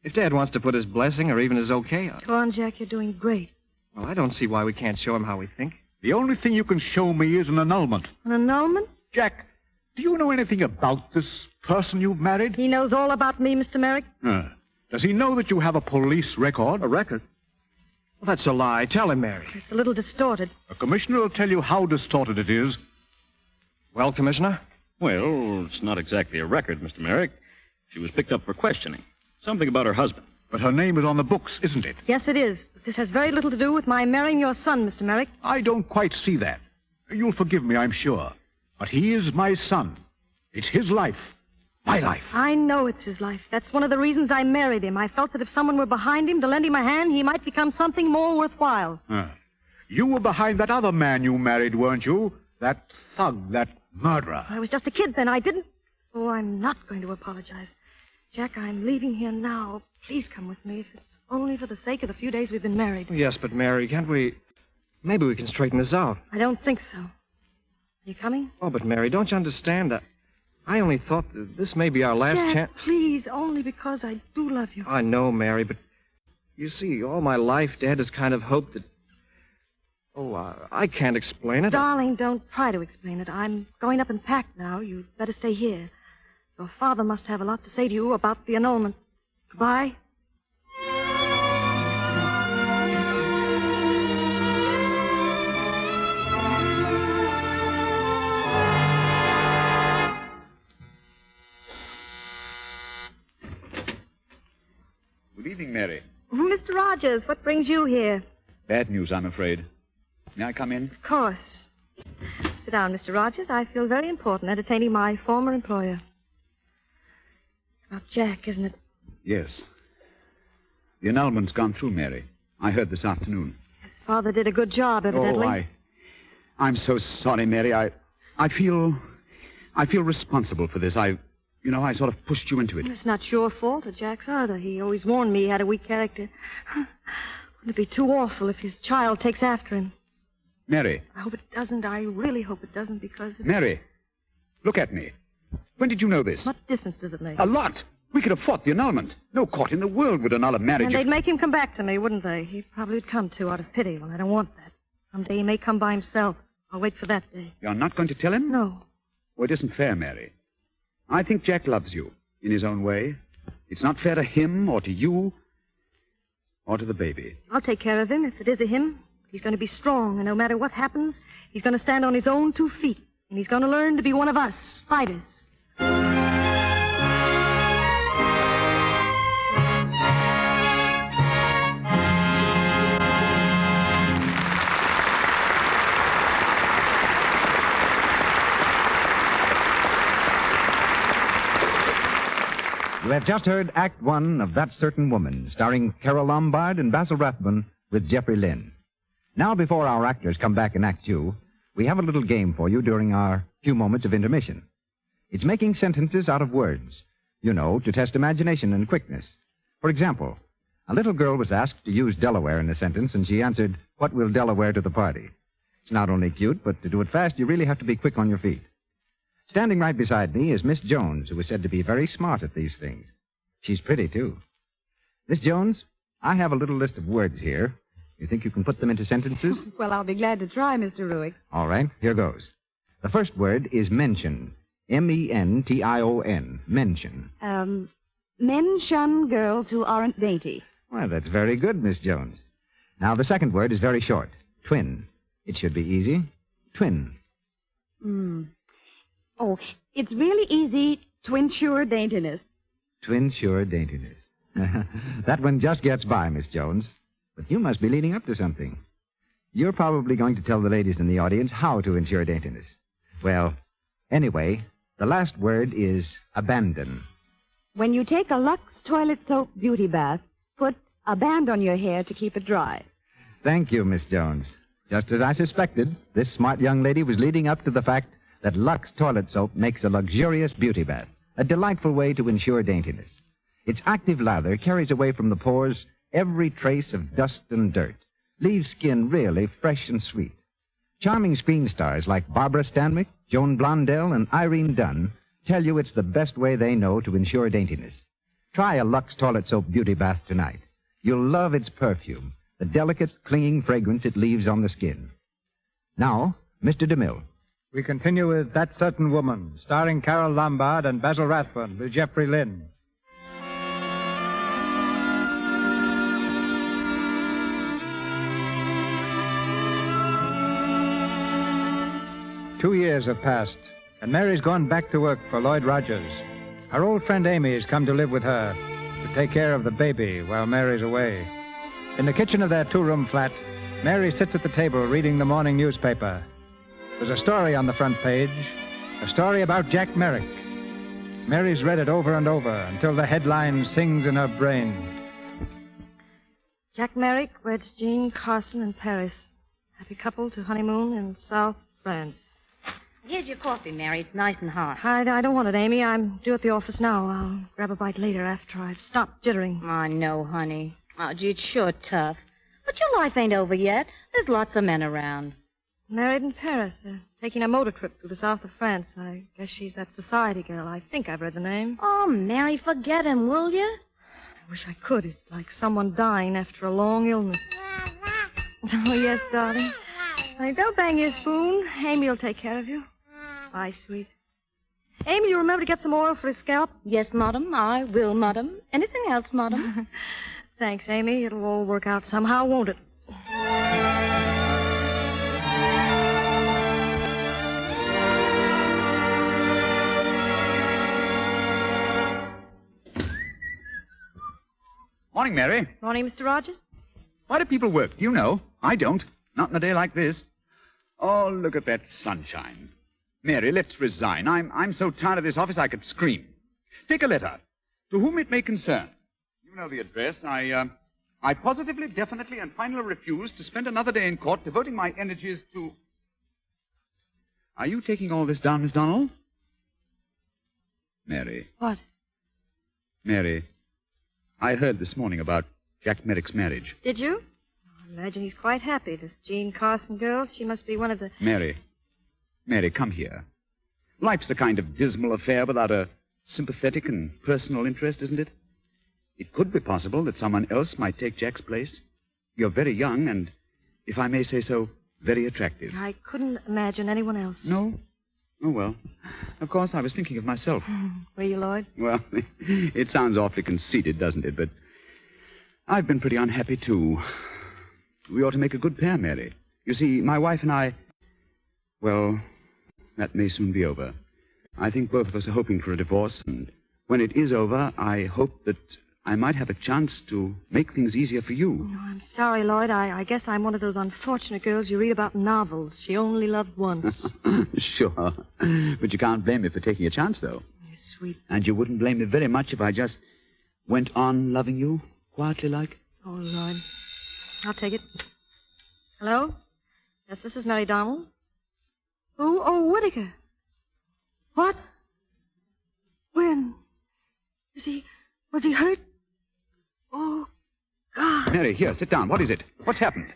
If Dad wants to put his blessing or even his okay on it. Go on, Jack. You're doing great. Well, I don't see why we can't show him how we think. The only thing you can show me is an annulment. An annulment? Jack, do you know anything about this person you've married? He knows all about me, Mr. Merrick. Does he know that you have a police record? A record? Well, that's a lie. Tell him, Mary. It's a little distorted. A commissioner will tell you how distorted it is. Well, Commissioner? Well, it's not exactly a record, Mr. Merrick. She was picked up for questioning. Something about her husband. But her name is on the books, isn't it? Yes, it is. But this has very little to do with my marrying your son, Mr. Merrick. I don't quite see that. You'll forgive me, I'm sure. But he is my son. It's his life. My life. I know it's his life. That's one of the reasons I married him. I felt that if someone were behind him to lend him a hand, he might become something more worthwhile. You were behind that other man you married, weren't you? That thug, that murderer. I was just a kid then. I didn't... Oh, I'm not going to apologize. Jack, I'm leaving here now. Please come with me, if it's only for the sake of the few days we've been married. Yes, but Mary, can't we... Maybe we can straighten this out. I don't think so. Are you coming? Oh, but Mary, don't you understand that... I only thought that this may be our last Jack, chance... please, only because I do love you. I know, Mary, but... You see, all my life, Dad has kind of hoped that... Oh, I can't explain it. Darling, don't try to explain it. I'm going up and pack now. You'd better stay here. Your father must have a lot to say to you about the annulment. Goodbye. Good evening, Mary. Mr. Rogers, what brings you here? Bad news, I'm afraid. May I come in? Of course. Sit down, Mr. Rogers. I feel very important entertaining my former employer. It's about Jack, isn't it? Yes. The annulment's gone through, Mary. I heard this afternoon. His father did a good job, evidently. Oh, I'm so sorry, Mary. I feel responsible for this. I sort of pushed you into it. It's not your fault or Jack's either. He always warned me he had a weak character. Wouldn't it be too awful if his child takes after him? Mary. I hope it doesn't. I really hope it doesn't, because... Mary, look at me. When did you know this? What difference does it make? A lot. We could have fought the annulment. No court in the world would annul a marriage. And they'd make him come back to me, wouldn't they? He probably would come to out of pity. Well, I don't want that. Someday he may come by himself. I'll wait for that day. You're not going to tell him? No. Well, it isn't fair, Mary. I think Jack loves you in his own way. It's not fair to him or to you or to the baby. I'll take care of him if it is a him. He's going to be strong, and no matter what happens, he's going to stand on his own 2 feet. And he's going to learn to be one of us, fighters. You have just heard Act One of That Certain Woman, starring Carol Lombard and Basil Rathbone with Jeffrey Lynn. Now, before our actors come back in Act Two, we have a little game for you during our few moments of intermission. It's making sentences out of words, to test imagination and quickness. For example, a little girl was asked to use Delaware in a sentence, and she answered, "What will Delaware to the party?" It's not only cute, but to do it fast, you really have to be quick on your feet. Standing right beside me is Miss Jones, who is said to be very smart at these things. She's pretty, too. Miss Jones, I have a little list of words here. You think you can put them into sentences? Well, I'll be glad to try, Mr. Ruick. All right, here goes. The first word is mention. M-E-N-T-I-O-N. Mention. Men shun girls who aren't dainty. Well, that's very good, Miss Jones. Now, the second word is very short. Twin. It should be easy. Twin. Oh, it's really easy to ensure daintiness. Twin sure daintiness. That one just gets by, Miss Jones. But you must be leading up to something. You're probably going to tell the ladies in the audience how to ensure daintiness. Well, anyway, the last word is abandon. When you take a Lux toilet soap beauty bath, put a band on your hair to keep it dry. Thank you, Miss Jones. Just as I suspected, this smart young lady was leading up to the fact that Lux toilet soap makes a luxurious beauty bath, a delightful way to ensure daintiness. Its active lather carries away from the pores every trace of dust and dirt, leaves skin really fresh and sweet. Charming screen stars like Barbara Stanwyck, Joan Blondell, and Irene Dunn tell you it's the best way they know to ensure daintiness. Try a Lux toilet soap beauty bath tonight. You'll love its perfume, the delicate, clinging fragrance it leaves on the skin. Now, Mr. DeMille. We continue with That Certain Woman, starring Carol Lombard and Basil Rathbone with Jeffrey Lynn. Two years have passed, and Mary's gone back to work for Lloyd Rogers. Her old friend Amy has come to live with her to take care of the baby while Mary's away. In the kitchen of their two-room flat, Mary sits at the table reading the morning newspaper. There's a story on the front page, a story about Jack Merrick. Mary's read it over and over until the headline sings in her brain. Jack Merrick weds Jean Carson in Paris. Happy couple to honeymoon in South France. Here's your coffee, Mary. It's nice and hot. I don't want it, Amy. I'm due at the office now. I'll grab a bite later after I've stopped jittering. I know, honey. Oh, gee, it's sure tough. But your life ain't over yet. There's lots of men around. Married in Paris. Taking a motor trip through the south of France. I guess she's that society girl. I think I've read the name. Oh, Mary, forget him, will you? I wish I could. It's like someone dying after a long illness. Oh, yes, darling. Honey, don't bang your spoon. Amy will take care of you. Bye, sweet. Amy, you remember to get some oil for his scalp? Yes, madam. I will, madam. Anything else, madam? Thanks, Amy. It'll all work out somehow, won't it? Morning, Mary. Morning, Mr. Rogers. Why do people work? You know. I don't. Not on a day like this. Oh, look at that sunshine. Mary, let's resign. I'm so tired of this office I could scream. Take a letter. To whom it may concern. You know the address. I positively, definitely, and finally refuse to spend another day in court devoting my energies to... Are you taking all this down, Miss Donnell? Mary. What? Mary, I heard this morning about Jack Merrick's marriage. Did you? I imagine he's quite happy. This Jean Carson girl, she must be one of the... Mary, come here. Life's a kind of dismal affair without a sympathetic and personal interest, isn't it? It could be possible that someone else might take Jack's place. You're very young and, if I may say so, very attractive. I couldn't imagine anyone else. No? Oh, well. Of course, I was thinking of myself. Were you, Lloyd? Well, it sounds awfully conceited, doesn't it? But I've been pretty unhappy, too. We ought to make a good pair, Mary. You see, my wife and I... Well, that may soon be over. I think both of us are hoping for a divorce, and when it is over, I hope that I might have a chance to make things easier for you. Oh, I'm sorry, Lloyd. I guess I'm one of those unfortunate girls you read about in novels. She only loved once. Sure. But you can't blame me for taking a chance, though. You're sweet. And you wouldn't blame me very much if I just went on loving you, quietly like? Oh, Lloyd. I'll take it. Hello? Yes, this is Mary Donnell. Who? Oh, Whittaker. What? When? Was he hurt? Oh, God. Mary, here, sit down. What is it? What's happened?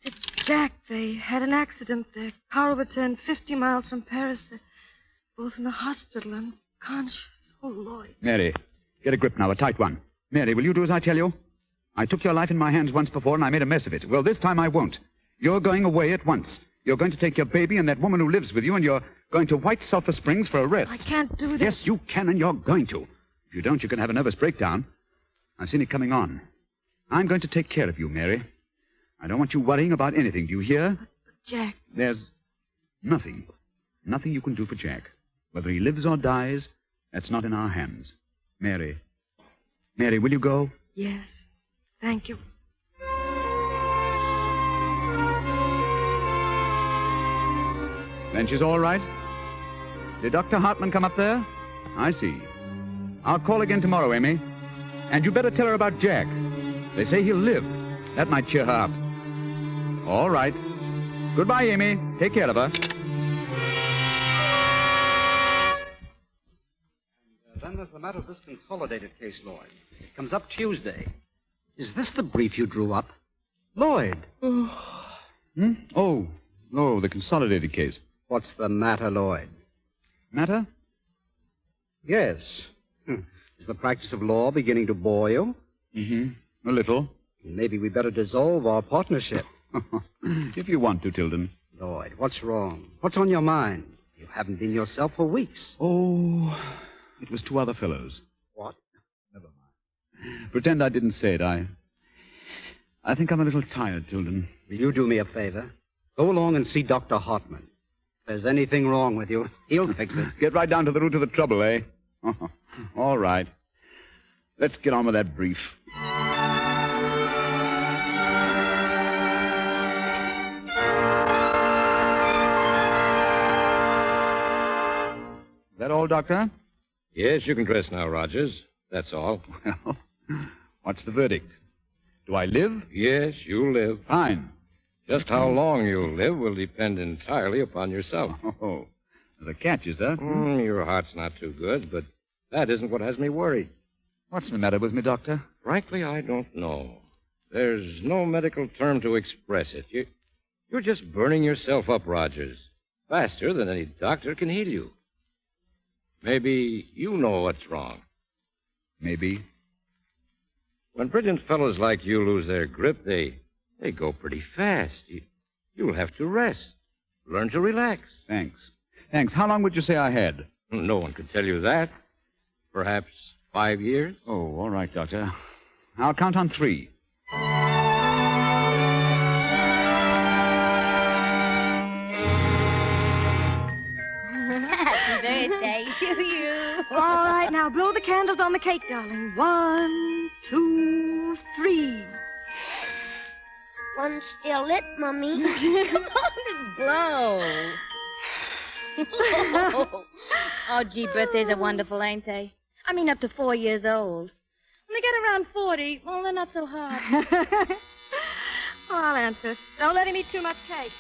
It's Jack. They had an accident. Their car overturned 50 miles from Paris. They're both in the hospital, unconscious. Oh, Lloyd. Mary, get a grip now, a tight one. Mary, will you do as I tell you? I took your life in my hands once before, and I made a mess of it. Well, this time I won't. You're going away at once. You're going to take your baby and that woman who lives with you, and you're going to White Sulphur Springs for a rest. I can't do that. Yes, you can, and you're going to. If you don't, you can have a nervous breakdown. I've seen it coming on. I'm going to take care of you, Mary. I don't want you worrying about anything. Do you hear? Jack. There's nothing you can do for Jack. Whether he lives or dies, that's not in our hands. Mary, will you go? Yes. Thank you. Then she's all right? Did Dr. Hartman come up there? I see. I'll call again tomorrow, Amy. And you better tell her about Jack. They say he'll live. That might cheer her up. All right. Goodbye, Amy. Take care of her. Then there's the matter of this consolidated case, Lloyd. It comes up Tuesday. Is this the brief you drew up? Lloyd. Oh, no, the consolidated case. What's the matter, Lloyd? Matter? Yes. Is the practice of law beginning to bore you? Mm-hmm. A little. Maybe we better dissolve our partnership. If you want to, Tilden. Lloyd, what's wrong? What's on your mind? You haven't been yourself for weeks. Oh, it was two other fellows. What? Never mind. Pretend I didn't say it. I think I'm a little tired, Tilden. Will you do me a favor? Go along and see Dr. Hartman. If there's anything wrong with you, he'll fix it. Get right down to the root of the trouble, eh? All right. Let's get on with that brief. Is that all, Doctor? Yes, you can dress now, Rogers. That's all. Well, what's the verdict? Do I live? Yes, you'll live. Fine. Just how long you'll live will depend entirely upon yourself. Oh, there's a catch, is there? Your heart's not too good, but that isn't what has me worried. What's the matter with me, Doctor? Frankly, I don't know. There's no medical term to express it. You're just burning yourself up, Rogers, faster than any doctor can heal you. Maybe you know what's wrong. Maybe. When brilliant fellows like you lose their grip, they go pretty fast. You'll have to rest. Learn to relax. Thanks. How long would you say I had? No one could tell you that. Perhaps 5 years? Oh, all right, Doctor. I'll count on 3. Happy birthday to you. All right, now blow the candles on the cake, darling. 1, 2, 3. One's still lit, Mummy. Come on, blow. Oh, gee, birthdays are wonderful, ain't they? I mean, up to 4 years old. When they get around 40, well, they're not so hard. Oh, I'll answer. Don't let him eat too much cake.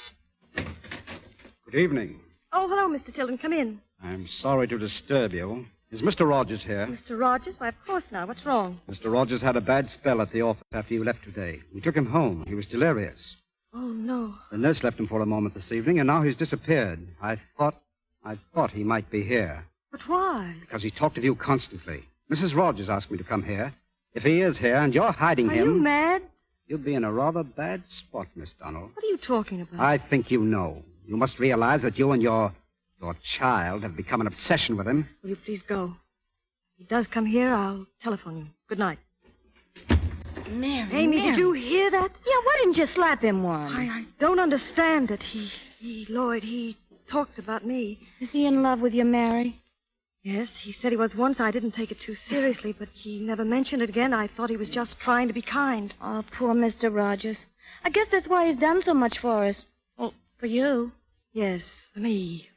Good evening. Oh, hello, Mr. Tilden. Come in. I'm sorry to disturb you. Is Mr. Rogers here? Mr. Rogers? Why, of course not. What's wrong? Mr. Rogers had a bad spell at the office after you left today. We took him home. He was delirious. Oh, no. The nurse left him for a moment this evening, and now he's disappeared. I thought he might be here. But why? Because he talked of you constantly. Mrs. Rogers asked me to come here. If he is here and you're hiding him... Are you mad? You'll be in a rather bad spot, Miss Donald. What are you talking about? I think you know. You must realize that you and your child have become an obsession with him. Will you please go? If he does come here, I'll telephone you. Good night. Mary, Amy, Mary. did you hear that? Yeah, why didn't you slap him one? I don't understand it. Lloyd, he talked about me. Is he in love with you, Mary? Yes, he said he was once. I didn't take it too seriously, but he never mentioned it again. I thought he was just trying to be kind. Oh, poor Mr. Rogers. I guess that's why he's done so much for us. Well, for you. Yes, for me.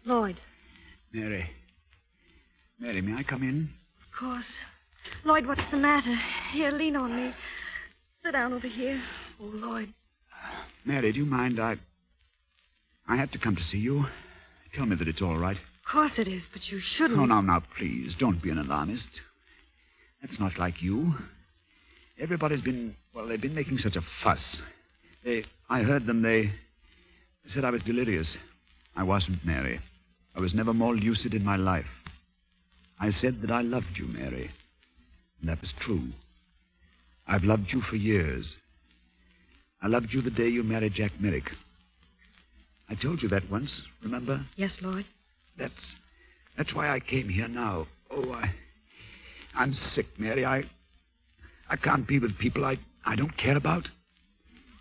Lloyd. Mary, may I come in? Of course. Lloyd, what's the matter? Here, lean on me. Sit down over here. Oh, Lloyd. Mary, do you mind? I had to come to see you. Tell me that it's all right. Of course it is, but you shouldn't. Oh, now, please, don't be an alarmist. That's not like you. Everybody's been, they've been making such a fuss. I heard them, they said I was delirious. I wasn't, Mary. I was never more lucid in my life. I said that I loved you, Mary. And that was true. I've loved you for years. I loved you the day you married Jack Merrick. I told you that once, remember? Yes, Lloyd. That's why I came here now. Oh, I'm sick, Mary. I can't be with people I don't care about.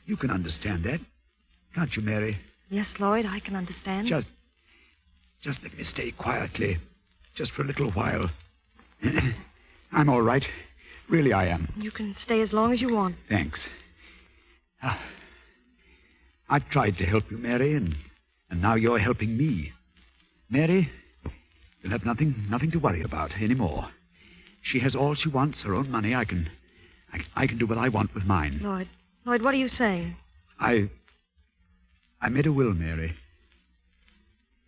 You can understand that, can't you, Mary? Yes, Lloyd, I can understand. Just let me stay quietly, just for a little while. I'm all right. Really, I am. You can stay as long as you want. Thanks. I've tried to help you, Mary, and now you're helping me. Mary, you'll have nothing to worry about anymore. She has all she wants, her own money. I can do what I want with mine. Lloyd, what are you saying? I made a will, Mary.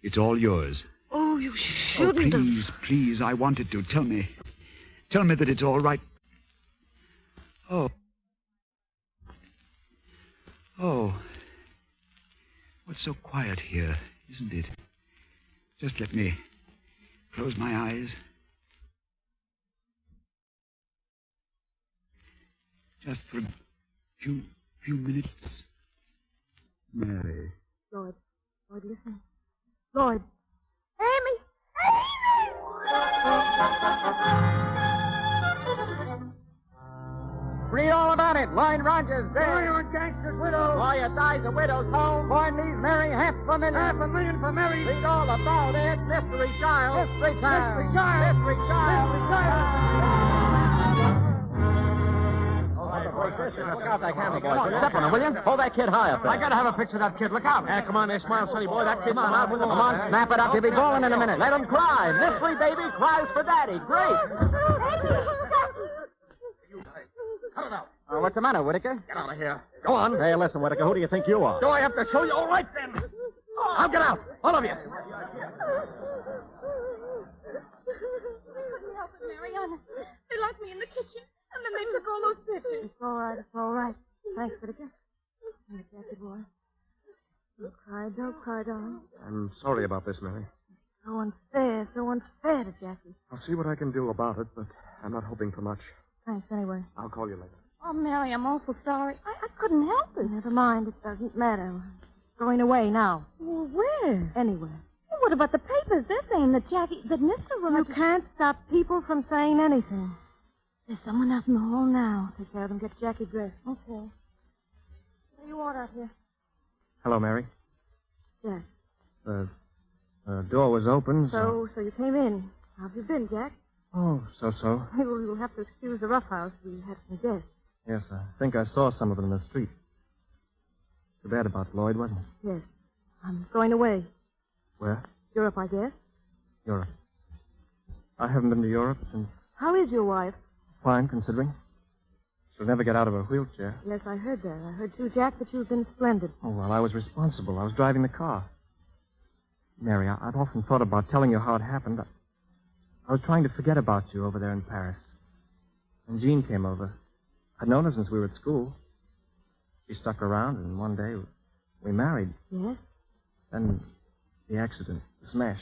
It's all yours. Oh, you shouldn't have. Please, I wanted to. Tell me that it's all right. Oh. What's so quiet here, isn't it? Just let me close my eyes. Just for a few minutes. Mary. Lloyd, listen. Lloyd. Amy! Read all about it. Lloyd Rogers dead. Lawyer gangster's widow. Lawyer dies a widow's home. Boy needs Mary $500,000. $500,000 for Mary. Read all about it. Mystery child. Mystery child. Mystery child. Mystery child. Mystery child. Look out that camera, boy. Step on him, will you? Hold that kid high up there. I gotta have a picture of that kid. Look out. Yeah, come on there, smile, sonny boy. That kid's come out with the come on, snap it up. He'll be bawling in a minute. Let him cry. Mystery baby cries for daddy. Great. Cut it out. What's the matter, Whitaker? Get out of here. Go on. Hey, listen, Whitaker, who do you think you are? Do I have to show you? All right, then. I'll get out. All of you. Couldn't help it, Mariana. They locked me in the kitchen, and then they took all those pictures. It's all right. Thanks, Whitaker. Here, Jackie, boy. Don't cry, darling. I'm sorry about this, Mary. So unfair to Jackie. I'll see what I can do about it, but I'm not hoping for much. Thanks, anyway. I'll call you later. Oh, Mary, I'm awful sorry. I couldn't help it. Never mind. It doesn't matter. Going away now. Well, where? Anywhere. Well, what about the papers? They're saying that Mr. Rogers... You can't stop people from saying anything. There's someone out in the hall now. Take care of them. Get Jackie dressed. Okay. What do you want out here? Hello, Mary. Jack. The door was open, So you came in. How have you been, Jack? Oh, so. You'll have to excuse the roughhouse. We had some guests. Yes, I think I saw some of them in the street. Too bad about Lloyd, wasn't it? Yes. I'm going away. Where? Europe, I guess. Europe. I haven't been to Europe since... How is your wife? Fine, considering. She'll never get out of her wheelchair. Yes, I heard that. I heard, too, Jack, that you've been splendid. Oh, well, I was responsible. I was driving the car. Mary, I've often thought about telling you how it happened. I was trying to forget about you over there in Paris. And Jean came over. I'd known her since we were at school. She stuck around, and one day we married. Yes? Then the accident, the smash.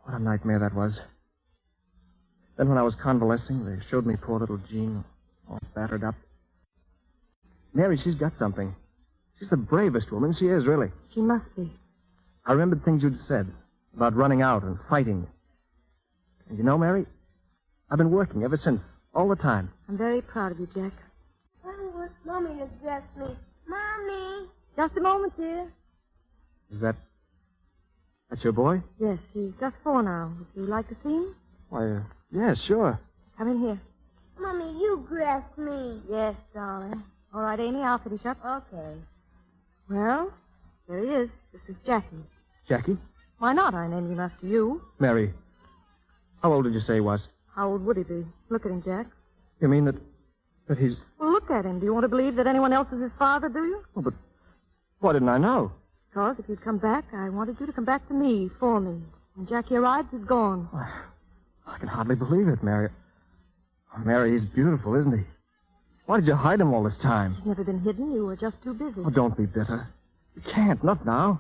What a nightmare that was. Then when I was convalescing, they showed me poor little Jean, all battered up. Mary, she's got something. She's the bravest woman she is, really. She must be. I remembered things you'd said about running out and fighting. And you know, Mary, I've been working ever since, all the time. I'm very proud of you, Jack. Oh, Mommy has dressed me. Mommy. Just a moment, dear. Is that your boy? Yes, he's just 4 now. Would you like to see him? Why, yeah, sure. Come in here. Mommy, you dressed me. Yes, darling. All right, Amy, I'll finish up. Okay. Well, there he is. This is Jackie. Jackie? Why not? I named him after you. Mary, how old did you say he was? How old would he be? Look at him, Jack. You mean that he's... Well, look at him. Do you want to believe that anyone else is his father, do you? Oh, but why didn't I know? Because if you'd come back, I wanted you to come back to me, for me. When Jackie arrives, he's gone. I can hardly believe it, Mary. Oh, Mary, he's beautiful, isn't he? Why did you hide him all this time? He's never been hidden. You were just too busy. Oh, don't be bitter. You can't, not now.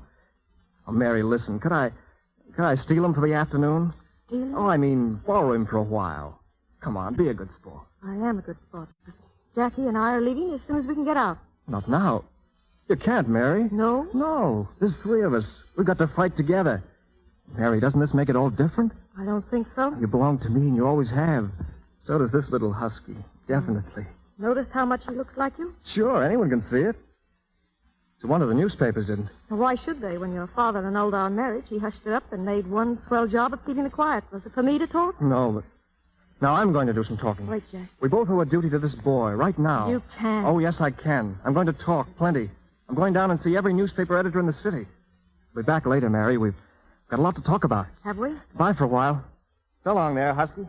Oh, Mary, listen, could I Can I steal him for the afternoon? Steal him? Oh, I mean, borrow him for a while. Come on, be a good sport. I am a good sport. But Jackie and I are leaving as soon as we can get out. Not now. You can't, Mary. No? No. There's three of us. We've got to fight together. Mary, doesn't this make it all different? I don't think so. You belong to me, and you always have. So does this little husky. Definitely. Notice how much he looks like you? Sure, anyone can see it. So one of the newspapers didn't. Well, why should they? When your father annulled our marriage, he hushed it up and made one swell job of keeping it quiet. Was it for me to talk? No, but... Now I'm going to do some talking. Wait, Jack. We both owe a duty to this boy, right now. You can't. Oh, yes, I can. I'm going to talk, plenty. I'm going down and see every newspaper editor in the city. We'll be back later, Mary. We've got a lot to talk about. Have we? Bye for a while. So long there, Husky.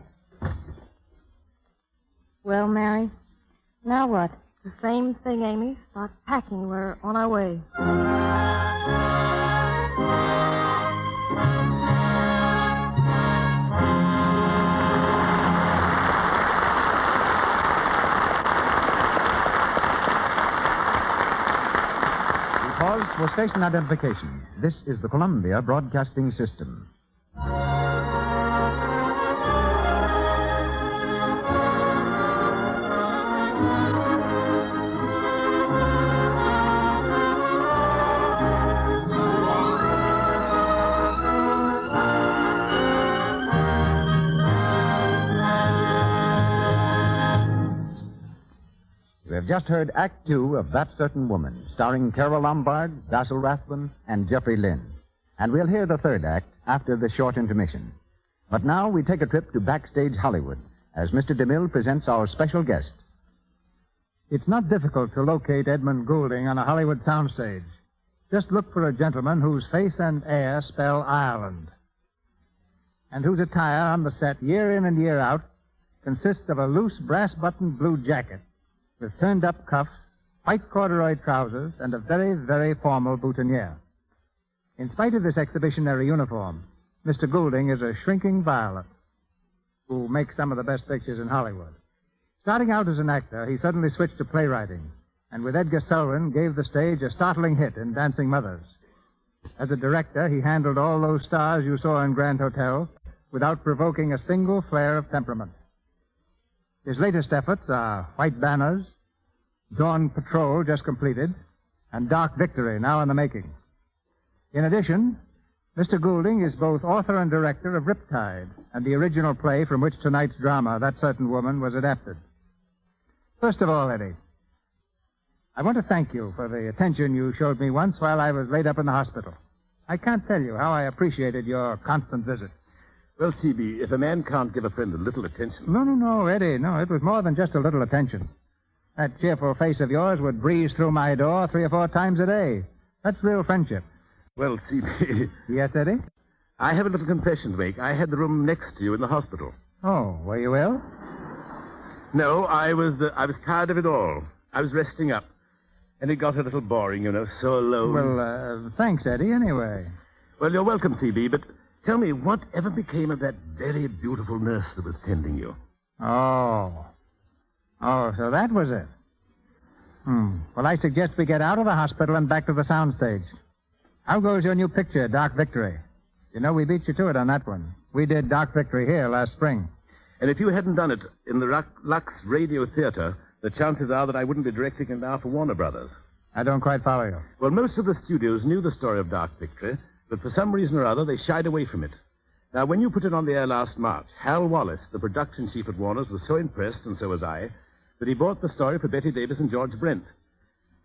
Well, Mary, now what? The same thing, Amy. Start packing. We're on our way. Pause for station identification. This is the Columbia Broadcasting System. We have just heard Act Two of That Certain Woman, starring Carol Lombard, Basil Rathbun, and Jeffrey Lynn. And we'll hear the third act after the short intermission. But now we take a trip to Backstage Hollywood as Mr. DeMille presents our special guest. It's not difficult to locate Edmund Goulding on a Hollywood soundstage. Just look for a gentleman whose face and air spell Ireland, and whose attire on the set year in and year out consists of a loose brass-buttoned blue jacket with turned-up cuffs, white corduroy trousers, and a very, very formal boutonniere. In spite of this exhibitionary uniform, Mr. Goulding is a shrinking violet who makes some of the best pictures in Hollywood. Starting out as an actor, he suddenly switched to playwriting, and with Edgar Selwyn gave the stage a startling hit in Dancing Mothers. As a director, he handled all those stars you saw in Grand Hotel without provoking a single flare of temperament. His latest efforts are White Banners, Dawn Patrol, just completed, and Dark Victory, now in the making. In addition, Mr. Goulding is both author and director of Riptide, and the original play from which tonight's drama, That Certain Woman, was adapted. First of all, Eddie, I want to thank you for the attention you showed me once while I was laid up in the hospital. I can't tell you how I appreciated your constant visit. Well, C.B., if a man can't give a friend a little attention... No, Eddie, no. It was more than just a little attention. That cheerful face of yours would breeze through my door 3 or 4 times a day. That's real friendship. Well, C.B. Yes, Eddie? I have a little confession to make. I had the room next to you in the hospital. Oh, were you ill? No, I was tired of it all. I was resting up. And it got a little boring, you know, so alone. Well, thanks, Eddie, anyway. Well, you're welcome, C.B., but tell me, what ever became of that very beautiful nurse that was tending you? Oh, so that was it. Well, I suggest we get out of the hospital and back to the soundstage. How goes your new picture, Dark Victory? You know, we beat you to it on that one. We did Dark Victory here last spring. And if you hadn't done it in the Lux Radio Theater, the chances are that I wouldn't be directing it now for Warner Brothers. I don't quite follow you. Well, most of the studios knew the story of Dark Victory, but for some reason or other, they shied away from it. Now, when you put it on the air last March, Hal Wallace, the production chief at Warner's, was so impressed, and so was I, that he bought the story for Betty Davis and George Brent.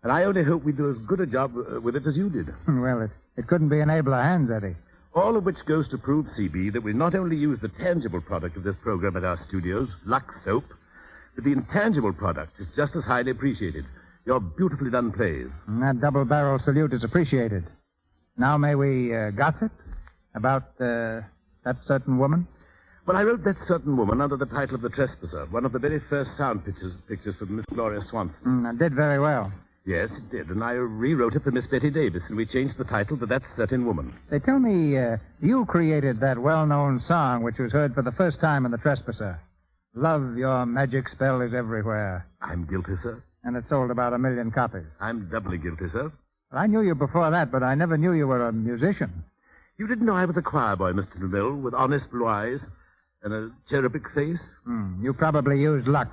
And I only hope we do as good a job with it as you did. Well, it couldn't be in abler hands, Eddie. All of which goes to prove, C.B., that we not only use the tangible product of this program at our studios, Lux Soap, but the intangible product is just as highly appreciated. Your beautifully done plays. And that double-barrel salute is appreciated. Now may we gossip about That Certain Woman? Well, I wrote That Certain Woman under the title of The Trespasser, one of the very first sound pictures from Miss Gloria Swanson. It did very well. Yes, it did, and I rewrote it for Miss Betty Davis, and we changed the title to That Certain Woman. They tell me you created that well-known song which was heard for the first time in The Trespasser. Love, your magic spell is everywhere. I'm guilty, sir. And it sold about 1 million copies. I'm doubly guilty, sir. Well, I knew you before that, but I never knew you were a musician. You didn't know I was a choir boy, Mr. DeMille, with honest blue eyes and a cherubic face? You probably used Lux.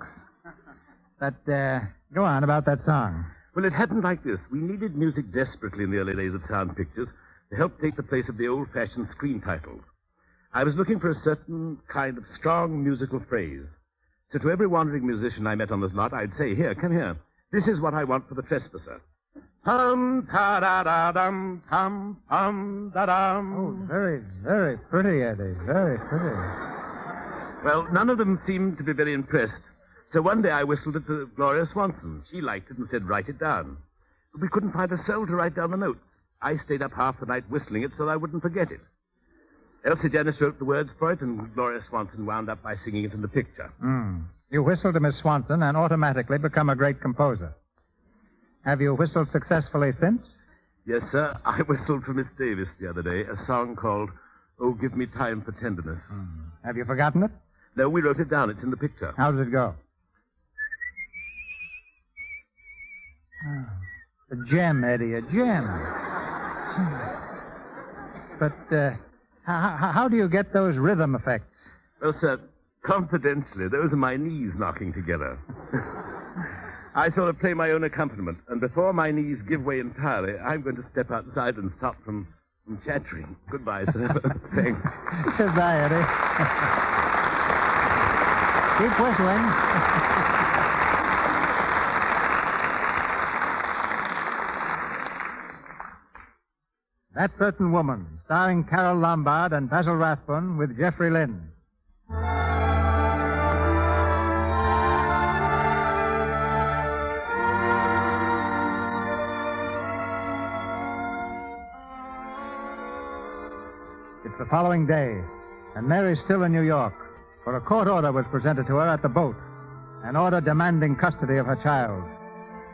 But, go on about that song. Well, it happened like this. We needed music desperately in the early days of sound pictures to help take the place of the old-fashioned screen titles. I was looking for a certain kind of strong musical phrase. So to every wandering musician I met on this lot, I'd say, here, come here. This is what I want for the trespasser. Hum-ta-da-da-dum, hum-da-dum. Oh, very, very pretty, Eddie. Very pretty. Well, none of them seemed to be very impressed. So one day I whistled it to Gloria Swanson. She liked it and said, write it down. But we couldn't find a soul to write down the notes. I stayed up half the night whistling it so I wouldn't forget it. Elsie Janis wrote the words for it, and Gloria Swanson wound up by singing it in the picture. You whistle to Miss Swanson and automatically become a great composer. Have you whistled successfully since? Yes, sir. I whistled for Miss Davis the other day, a song called Oh, Give Me Time for Tenderness. Have you forgotten it? No, we wrote it down. It's in the picture. How does it go? A gem, Eddie, a gem. But, how do you get those rhythm effects? Well, sir, confidentially, those are my knees knocking together. I sort of play my own accompaniment, and before my knees give way entirely, I'm going to step outside and stop from chattering. Goodbye, sir. Thanks. Goodbye, Eddie. Keep whistling. That Certain Woman, starring Carol Lombard and Basil Rathbone with Jeffrey Lynn. It's the following day, and Mary's still in New York, for a court order was presented to her at the boat, an order demanding custody of her child.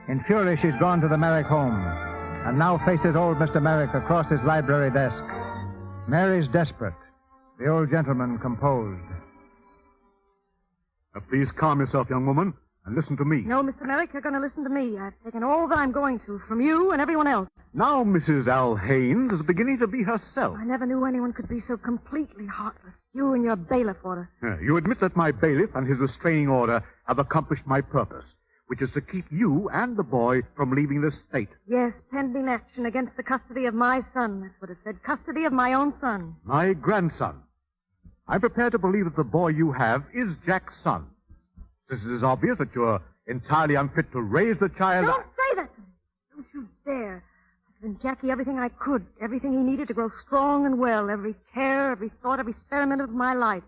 In fury, she's gone to the Merrick home, and now faces old Mr. Merrick across his library desk. Mary's desperate, the old gentleman composed. Please calm yourself, young woman, and listen to me. No, Mr. Merrick, you're going to listen to me. I've taken all that I'm going to from you and everyone else. Now Mrs. Al Haynes is beginning to be herself. I never knew anyone could be so completely heartless. You and your bailiff order. You admit that my bailiff and his restraining order have accomplished my purpose, which is to keep you and the boy from leaving this state. Yes, pending action against the custody of my son. That's what it said. Custody of my own son. My grandson. I'm prepared to believe that the boy you have is Jack's son. Since it is obvious that you're entirely unfit to raise the child... Don't say that to me. Don't you dare. I've given Jackie everything I could, everything he needed to grow strong and well, every care, every thought, every experiment of my life.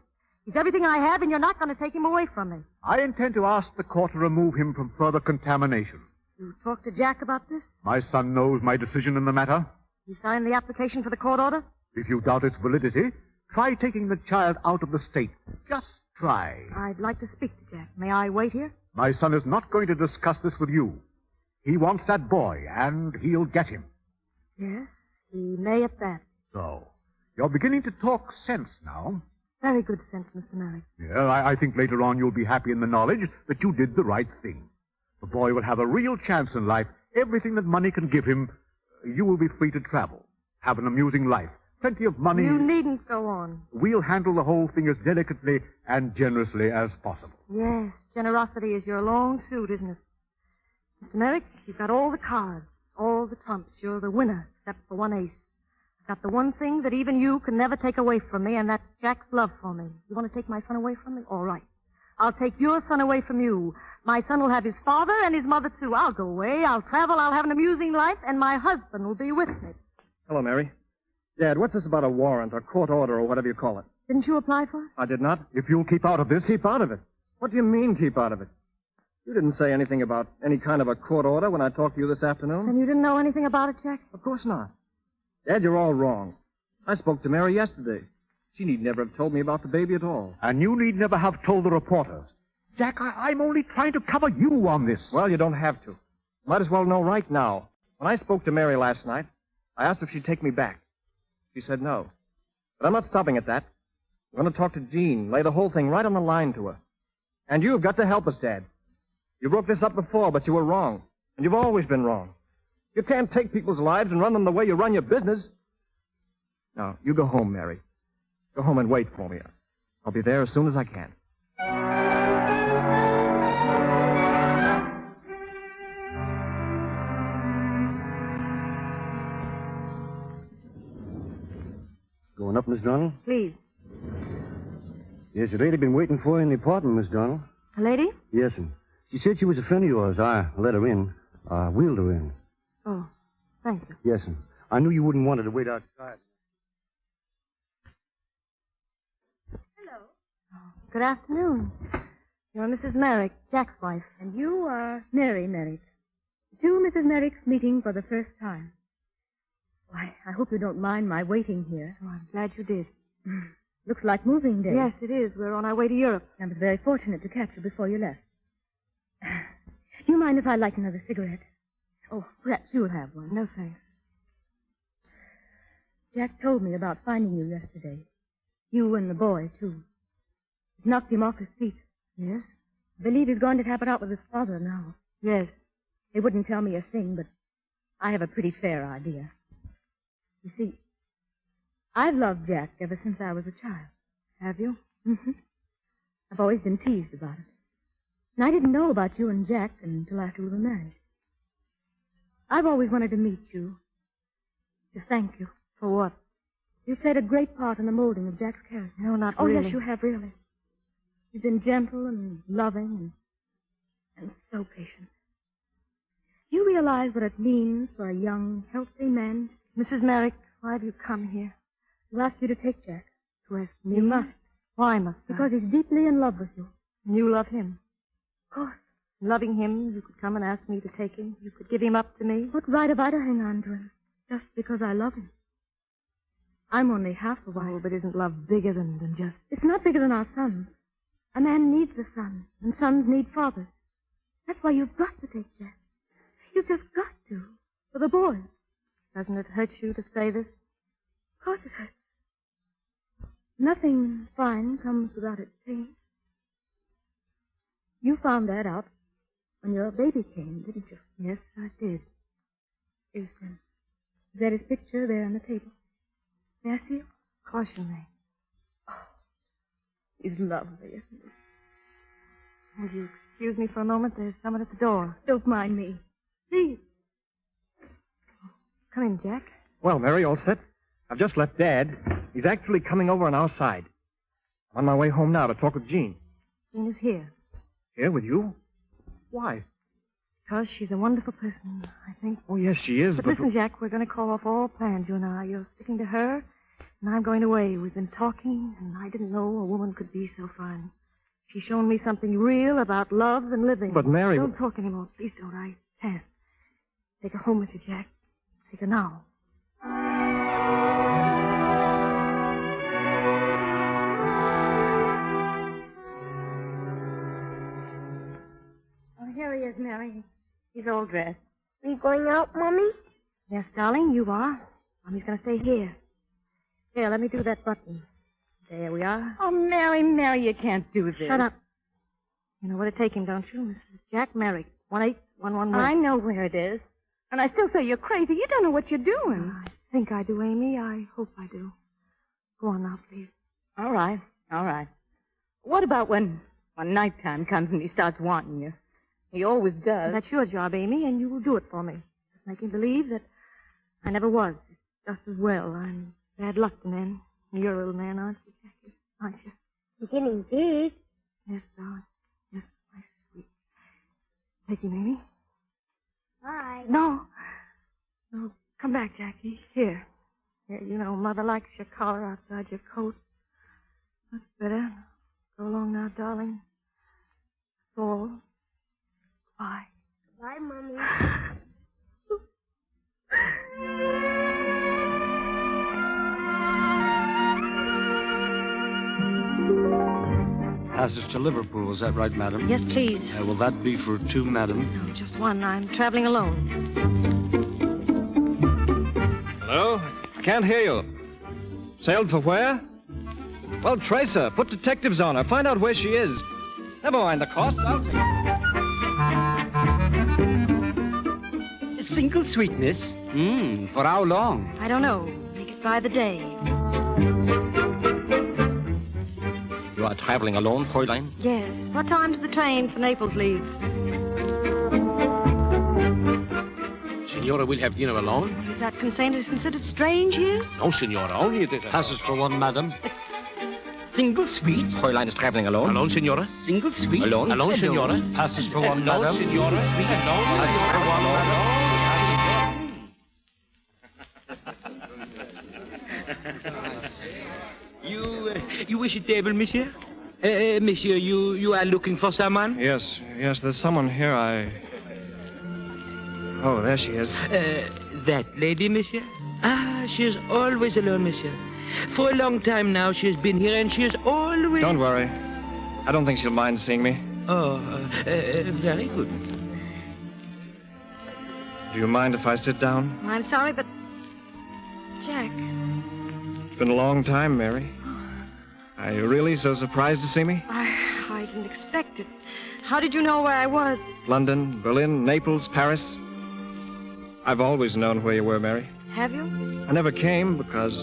He's everything I have, and you're not going to take him away from me. I intend to ask the court to remove him from further contamination. You talked to Jack about this? My son knows my decision in the matter. You signed the application for the court order? If you doubt its validity, try taking the child out of the state. Just try. I'd like to speak to Jack. May I wait here? My son is not going to discuss this with you. He wants that boy, and he'll get him. Yes, he may at that. So, you're beginning to talk sense now. Very good sense, Mr. Merrick. Yeah, I think later on you'll be happy in the knowledge that you did the right thing. The boy will have a real chance in life. Everything that money can give him, you will be free to travel, have an amusing life, plenty of money. You needn't go on. We'll handle the whole thing as delicately and generously as possible. Yes, generosity is your long suit, isn't it? Mr. Merrick, you've got all the cards, all the trumps. You're the winner, except for one ace. I've got the one thing that even you can never take away from me, and that's Jack's love for me. You want to take my son away from me? All right. I'll take your son away from you. My son will have his father and his mother, too. I'll go away, I'll travel, I'll have an amusing life, and my husband will be with me. Hello, Mary. Dad, what's this about a warrant or court order or whatever you call it? Didn't you apply for it? I did not. If you'll keep out of this... Keep out of it? What do you mean, keep out of it? You didn't say anything about any kind of a court order when I talked to you this afternoon. And you didn't know anything about it, Jack? Of course not. Dad, you're all wrong. I spoke to Mary yesterday. She need never have told me about the baby at all. And you need never have told the reporters. Jack, I'm only trying to cover you on this. Well, you don't have to. Might as well know right now. When I spoke to Mary last night, I asked if she'd take me back. She said no. But I'm not stopping at that. I'm going to talk to Jean, lay the whole thing right on the line to her. And you've got to help us, Dad. You broke this up before, but you were wrong. And you've always been wrong. You can't take people's lives and run them the way you run your business. Now, you go home, Mary. Go home and wait for me. I'll be there as soon as I can. Going up, Miss Donald? Please. Yes, a lady been waiting for you in the apartment, Miss Donald. A lady? Yes, and she said she was a friend of yours. I let her in. I wheeled her in. Oh, thank you. Yes, and I knew you wouldn't want her to wait outside. Good afternoon. You're Mrs. Merrick, Jack's wife. And you are Mary Merrick. Two Mrs. Merricks meeting for the first time. Why, I hope you don't mind my waiting here. Oh, I'm glad you did. Looks like moving day. Yes, it is. We're on our way to Europe. I was very fortunate to catch you before you left. Do you mind if I light another cigarette? Oh, perhaps you'll have one. No, thanks. Jack told me about finding you yesterday. You and the boy, too. It knocked him off his feet. Yes? I believe he's going to tap it out with his father now. Yes. They wouldn't tell me a thing, but I have a pretty fair idea. You see, I've loved Jack ever since I was a child. Have you? Mm-hmm. I've always been teased about it. And I didn't know about you and Jack until after we were married. I've always wanted to meet you. To thank you. For what? You played a great part in the molding of Jack's character. No, not really. Oh, really. yes, you have, really. You've been gentle and loving and so patient. You realize what it means for a young, healthy man. Mrs. Merrick, why do you come here? To ask you to take Jack. To ask me? You must. Why must I? Because he's deeply in love with you. And you love him? Of course. Loving him, you could come and ask me to take him. You could give him up to me. What right have I to hang on to him? Just because I love him. I'm only half a wife. Oh, but isn't love bigger than just... It's not bigger than our sons. A man needs a son, and sons need fathers. That's why you've got to take Jack. You've just got to. For the boy. Doesn't it hurt you to say this? Of course it hurts. Nothing fine comes without its pain. You found that out when your baby came, didn't you? Yes, I did. Is that his picture there on the table? May I see it? Of course you may. He's lovely, isn't he? Will you excuse me for a moment? There's someone at the door. Don't mind me. Please. Come in, Jack. Well, Mary, all set? I've just left Dad. He's actually coming over on our side. I'm on my way home now to talk with Jean. Jean is here. Here with you? Why? Because she's a wonderful person, I think. Oh, yes, she is, but... listen, Jack, we're going to call off all plans, you and I. You're sticking to her, and I'm going away. We've been talking, and I didn't know a woman could be so fine. She's shown me something real about love and living. But, Mary... Don't talk anymore. Please don't. I can't. Take her home with you, Jack. Take her now. Oh, here he is, Mary. He's all dressed. Are you going out, Mommy? Yes, darling, you are. Mommy's going to stay here. Here, let me do that button. There we are. Oh, Mary, you can't do this. Shut up. You know where to take him, don't you? Mrs. Jack Merrick, 18111. I know where it is. And I still say you're crazy. You don't know what you're doing. I think I do, Amy. I hope I do. Go on now, please. All right. What about when nighttime comes and he starts wanting you? He always does. That's your job, Amy, and you will do it for me. Just make him believe that I never was. Just as well. I'm bad luck to men. You're a little man, aren't you, Jackie? Aren't you? You're getting big. Yes, darling. Yes, my sweet. Take him, Amy. Bye. No, come back, Jackie. Here, you know, Mother likes your collar outside your coat. That's better. Go along now, darling. Fall. Bye. Bye, Mommy. Passage to Liverpool, is that right, madam? Yes, please. Will that be for two, madam? No, just one. I'm traveling alone. Hello? I can't hear you. Sailed for where? Well, trace her. Put detectives on her. Find out where she is. Never mind the cost. I'll take it. Single sweetness? For how long? I don't know. Make it by the day. You are traveling alone, Fräulein? Yes. What time does the train for Naples leave? Signora will have dinner alone? Is that considered strange here? No, Signora. Only the passes for one, madam. Single suite? Fräulein is traveling alone? Alone, Signora? Single suite? Alone? Alone, Signora? Passes for one, madam. Signora? Suite? Alone? Passes for one, madam. You wish a table, monsieur? Monsieur, you are looking for someone? Yes, there's someone here. Oh, there she is. That lady, monsieur? Ah, she is always alone, monsieur. For a long time now, she has been here, and she is always... Don't worry. I don't think she'll mind seeing me. Oh, very good. Do you mind if I sit down? I'm sorry, but... Jack. It's been a long time, Mary. Are you really so surprised to see me? I didn't expect it. How did you know where I was? London, Berlin, Naples, Paris. I've always known where you were, Mary. Have you? I never came because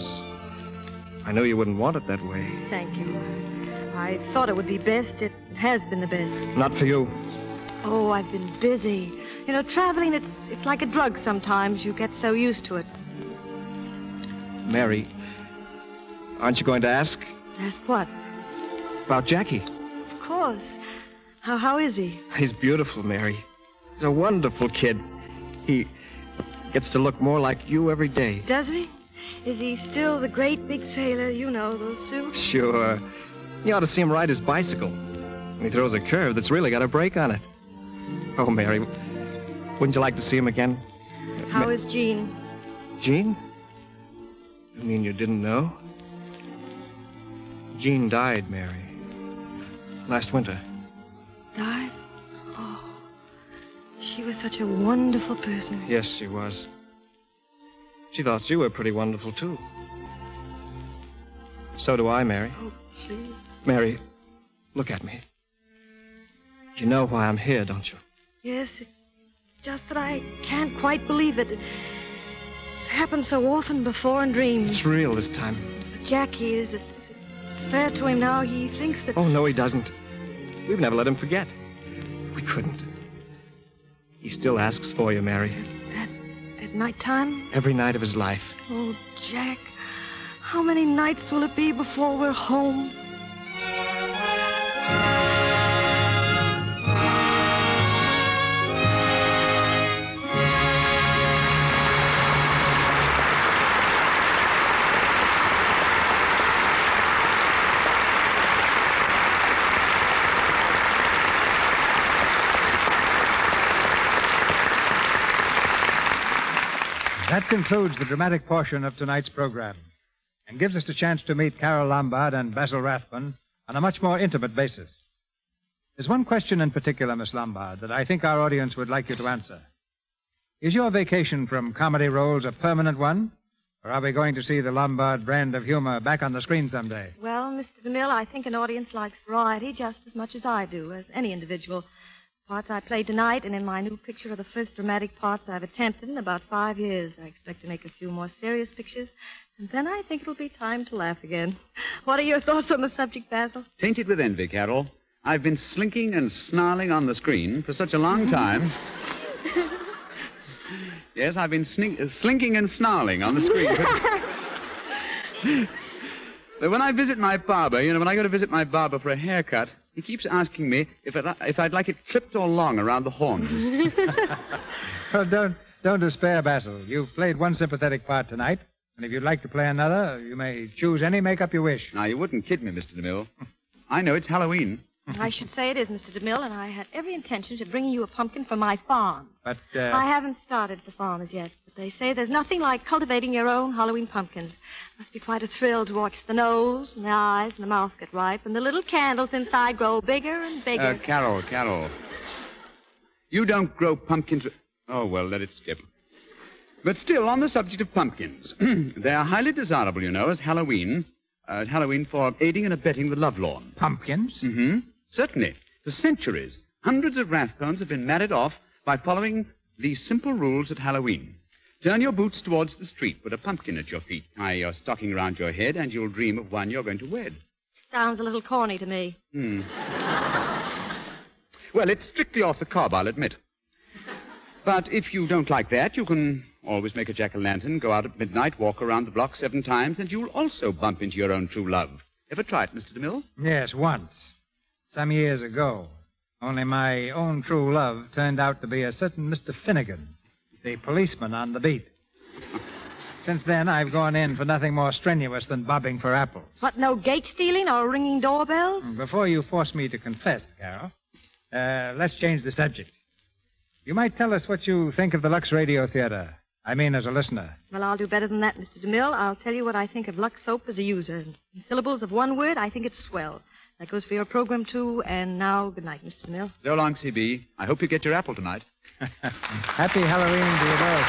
I knew you wouldn't want it that way. Thank you. I thought it would be best. It has been the best. Not for you. Oh, I've been busy. You know, traveling, it's like a drug sometimes. You get so used to it. Mary, aren't you going to ask? Ask what? About Jackie. Of course. How is he? He's beautiful, Mary. He's a wonderful kid. He gets to look more like you every day. Does he? Is he still the great big sailor? You know, those suits? Sure. You ought to see him ride his bicycle. When he throws a curve that's really got a brake on it. Oh, Mary, wouldn't you like to see him again? How is Jean? Jean? You mean you didn't know? Jean died, Mary. Last winter. Died? Oh. She was such a wonderful person. Yes, she was. She thought you were pretty wonderful, too. So do I, Mary. Oh, please. Mary, look at me. You know why I'm here, don't you? Yes, it's just that I can't quite believe it. It's happened so often before in dreams. It's real this time. But Jackie, is it fair to him now? He thinks that... Oh, no, he doesn't. We've never let him forget. We couldn't. He still asks for you, Mary. At nighttime? Every night of his life. Oh, Jack, how many nights will it be before we're home? That concludes the dramatic portion of tonight's program and gives us a chance to meet Carol Lombard and Basil Rathbun on a much more intimate basis. There's one question in particular, Miss Lombard, that I think our audience would like you to answer. Is your vacation from comedy roles a permanent one, or are we going to see the Lombard brand of humor back on the screen someday? Well, Mr. DeMille, I think an audience likes variety just as much as I do, as any individual. Parts I played tonight and in my new picture are the first dramatic parts I've attempted in about 5 years. I expect to make a few more serious pictures, and then I think it'll be time to laugh again. What are your thoughts on the subject, Basil? Tainted with envy, Carol. I've been slinking and snarling on the screen for such a long time. Yes, I've been slinking and snarling on the screen. But when I visit my barber, when I go to visit my barber for a haircut, he keeps asking me if I'd like it clipped or long around the horns. Well, don't despair, Basil. You've played one sympathetic part tonight, and if you'd like to play another, you may choose any makeup you wish. Now, you wouldn't kid me, Mr. DeMille. I know it's Halloween. I should say it is, Mr. DeMille, and I had every intention of bringing you a pumpkin for my farm. But, I haven't started the farm as yet, but they say there's nothing like cultivating your own Halloween pumpkins. Must be quite a thrill to watch the nose and the eyes and the mouth get ripe and the little candles inside grow bigger and bigger. Carol. You don't grow pumpkins... Oh, well, let it skip. But still, on the subject of pumpkins, they are highly desirable, as Halloween. Halloween for aiding and abetting the lovelorn. Pumpkins? Mm-hmm. Certainly. For centuries, hundreds of Rathbones have been married off by following these simple rules at Halloween. Turn your boots towards the street. Put a pumpkin at your feet. Tie your stocking around your head, and you'll dream of one you're going to wed. Sounds a little corny to me. Well, it's strictly off the cob, I'll admit. But if you don't like that, you can always make a jack-o'-lantern, go out at midnight, walk around the block 7 times, and you'll also bump into your own true love. Ever try it, Mr. DeMille? Yes, once. Some years ago. Only my own true love turned out to be a certain Mr. Finnegan, the policeman on the beat. Since then, I've gone in for nothing more strenuous than bobbing for apples. What, no gate stealing or ringing doorbells? Before you force me to confess, Carol, let's change the subject. You might tell us what you think of the Lux Radio Theater. I mean, as a listener. Well, I'll do better than that, Mr. DeMille. I'll tell you what I think of Lux Soap as a user. In syllables of one word, I think it's swell. That goes for your program, too. And now, good night, Mr. DeMille. So long, CB. I hope you get your apple tonight. Happy Halloween to you both.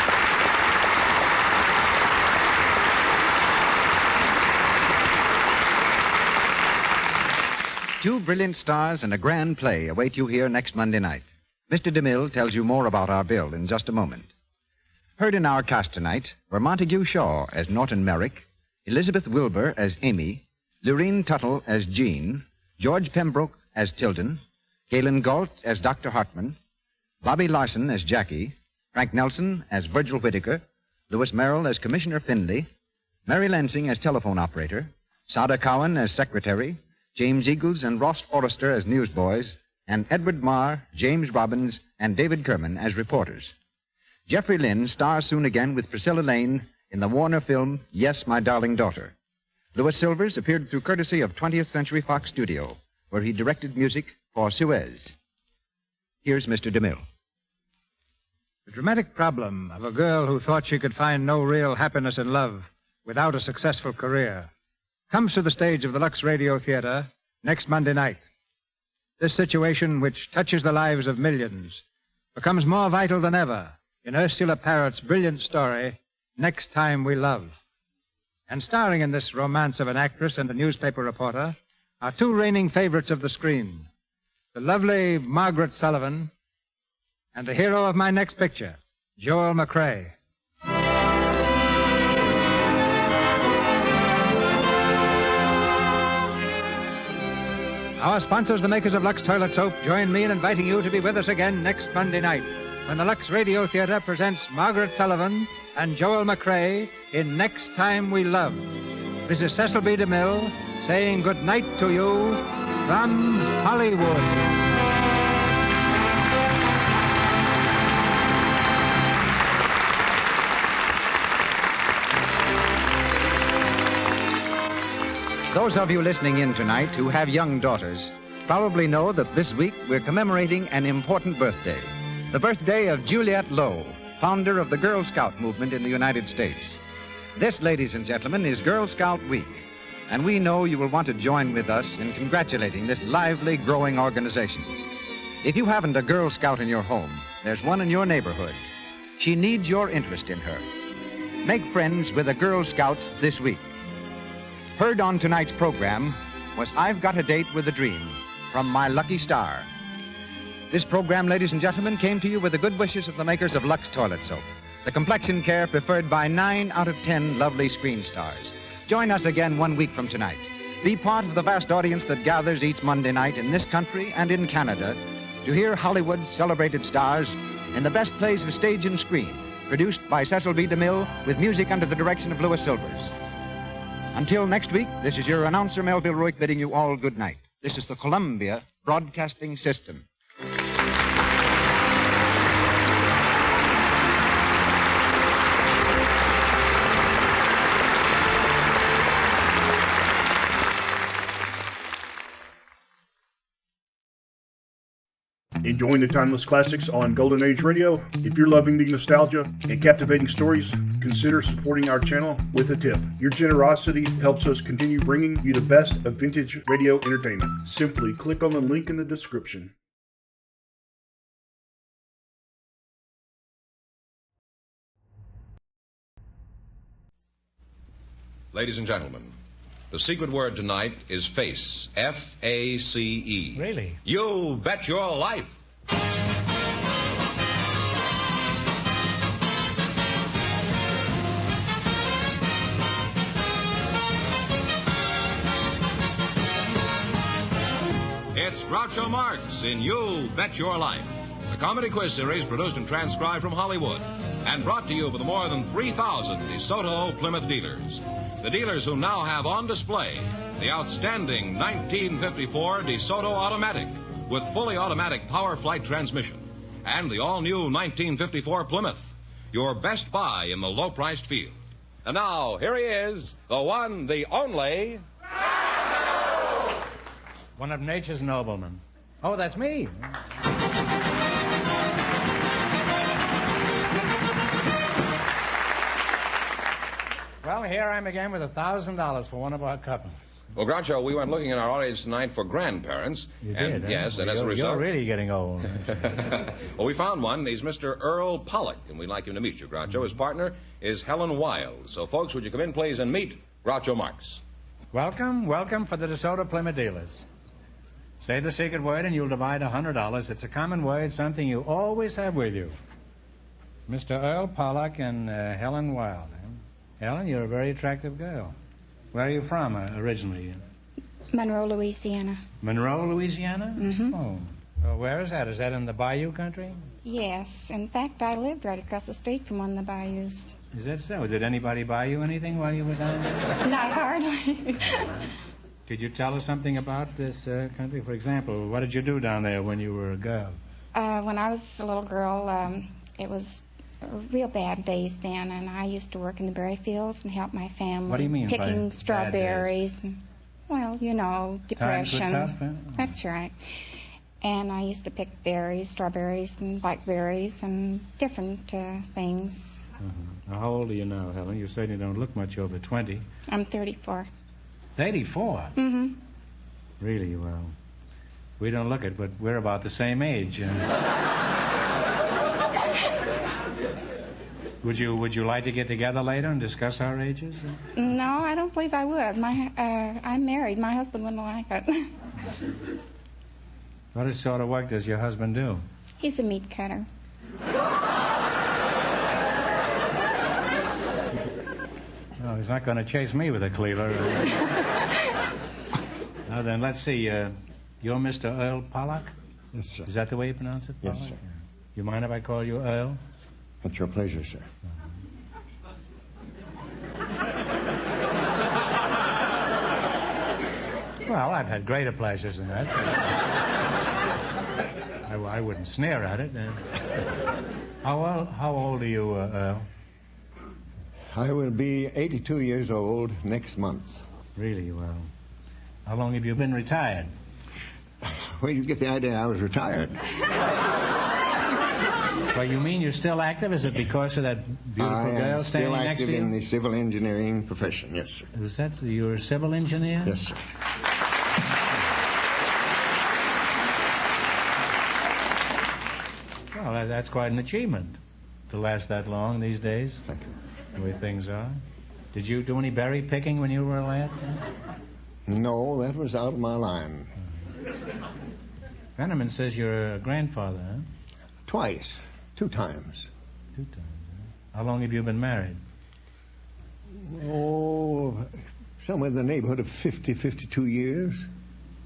Two brilliant stars and a grand play await you here next Monday night. Mr. DeMille tells you more about our bill in just a moment. Heard in our cast tonight were Montague Shaw as Norton Merrick, Elizabeth Wilbur as Amy, Lurene Tuttle as Jean, George Pembroke as Tilden, Galen Galt as Dr. Hartman, Bobby Larson as Jackie, Frank Nelson as Virgil Whittaker, Louis Merrill as Commissioner Findlay, Mary Lansing as telephone operator, Sada Cowan as secretary, James Eagles and Ross Forrester as newsboys, and Edward Marr, James Robbins, and David Kerman as reporters. Jeffrey Lynn stars soon again with Priscilla Lane in the Warner film Yes, My Darling Daughter. Louis Silvers appeared through courtesy of 20th Century Fox Studio, where he directed music for Suez. Here's Mr. DeMille. The dramatic problem of a girl who thought she could find no real happiness in love without a successful career comes to the stage of the Lux Radio Theater next Monday night. This situation, which touches the lives of millions, becomes more vital than ever in Ursula Parrott's brilliant story, Next Time We Love. And starring in this romance of an actress and a newspaper reporter are two reigning favorites of the screen, the lovely Margaret Sullivan and the hero of my next picture, Joel McCrea. Our sponsors, the makers of Lux Toilet Soap, join me in inviting you to be with us again next Monday night when the Lux Radio Theater presents Margaret Sullivan and Joel McCrea in Next Time We Love. This is Cecil B. DeMille saying good night to you from Hollywood. Those of you listening in tonight who have young daughters probably know that this week we're commemorating an important birthday. The birthday of Juliette Lowe, founder of the Girl Scout movement in the United States. This, ladies and gentlemen, is Girl Scout Week, and we know you will want to join with us in congratulating this lively, growing organization. If you haven't a Girl Scout in your home, there's one in your neighborhood. She needs your interest in her. Make friends with a Girl Scout this week. Heard on tonight's program was I've Got a Date with a Dream from My Lucky Star. This program, ladies and gentlemen, came to you with the good wishes of the makers of Lux Toilet Soap, the complexion care preferred by 9 out of 10 lovely screen stars. Join us again 1 week from tonight. Be part of the vast audience that gathers each Monday night in this country and in Canada to hear Hollywood's celebrated stars in the best plays of stage and screen, produced by Cecil B. DeMille with music under the direction of Louis Silvers. Until next week, this is your announcer, Melville Ruick, bidding you all good night. This is the Columbia Broadcasting System. Enjoying the timeless classics on Golden Age Radio? If you're loving the nostalgia and captivating stories, consider supporting our channel with a tip. Your generosity helps us continue bringing you the best of vintage radio entertainment. Simply click on the link in the description. Ladies and gentlemen, the secret word tonight is FACE. F-A-C-E. Really? You bet your life. It's Groucho Marx in You Bet Your Life, the comedy quiz series produced and transcribed from Hollywood and brought to you by the more than 3,000 DeSoto Plymouth dealers. The dealers who now have on display the outstanding 1954 DeSoto Automatic with fully automatic power flight transmission and the all-new 1954 Plymouth, your best buy in the low-priced field. And now, here he is, the one, the only... One of nature's noblemen. Oh, that's me. Well, here I am again with $1,000 for one of our couples. Well, Groucho, we went looking in our audience tonight for grandparents. You and, did, yes, huh? and as a result... You're really getting old. Well, we found one. He's Mr. Earl Pollock, and we'd like him to meet you, Groucho. His partner is Helen Wilde. So, folks, would you come in, please, and meet Groucho Marx. Welcome for the DeSoto Plymouth dealers. Say the secret word and you'll divide $100. It's a common word, something you always have with you. Mr. Earl Pollock and Helen Wilde. Helen, you're a very attractive girl. Where are you from originally? Monroe, Louisiana. Monroe, Louisiana? Mm-hmm. Oh. Well, where is that? Is that in the Bayou country? Yes. In fact, I lived right across the street from one of the bayous. Is that so? Did anybody buy you anything while you were down there? Not hardly. Could you tell us something about this country? For example, what did you do down there when you were a girl? When I was a little girl, it was real bad days then, and I used to work in the berry fields and help my family. What do you mean by picking bad strawberries? And, well, you know, depression. Times were tough, huh? That's right. And I used to pick berries, strawberries, and blackberries, and different things. Now, how old are you now, Helen? You certainly don't look much over 20. I'm 34. 34? Mm-hmm. Really? Well, we don't look it, but we're about the same age. Would you like to get together later and discuss our ages? No, I don't believe I would. I'm married. My husband wouldn't like it. What sort of work does your husband do? He's a meat cutter. Oh, he's not going to chase me with a cleaver. Now then, let's see. You're Mr. Earl Pollock? Yes, sir. Is that the way you pronounce it? Yes, Pollock? sir. You mind if I call you Earl? At your pleasure, sir. Well, I've had greater pleasures than that. I wouldn't sneer at it. How old are you, Earl? I will be 82 years old next month. Really? Well, how long have you been retired? Where did you get the idea I was retired? Well, you mean you're still active? Is it because of that beautiful girl standing next to you? I am still active in the civil engineering profession, yes, sir. Is that so? You're a civil engineer? Yes, sir. Well, that's quite an achievement to last that long these days. Thank you. The way things are. Did you do any berry picking when you were a lad? No, that was out of my line. Veneman says you're a grandfather, huh? Twice. 2 times. 2 times, huh? How long have you been married? Oh, somewhere in the neighborhood of 52 years.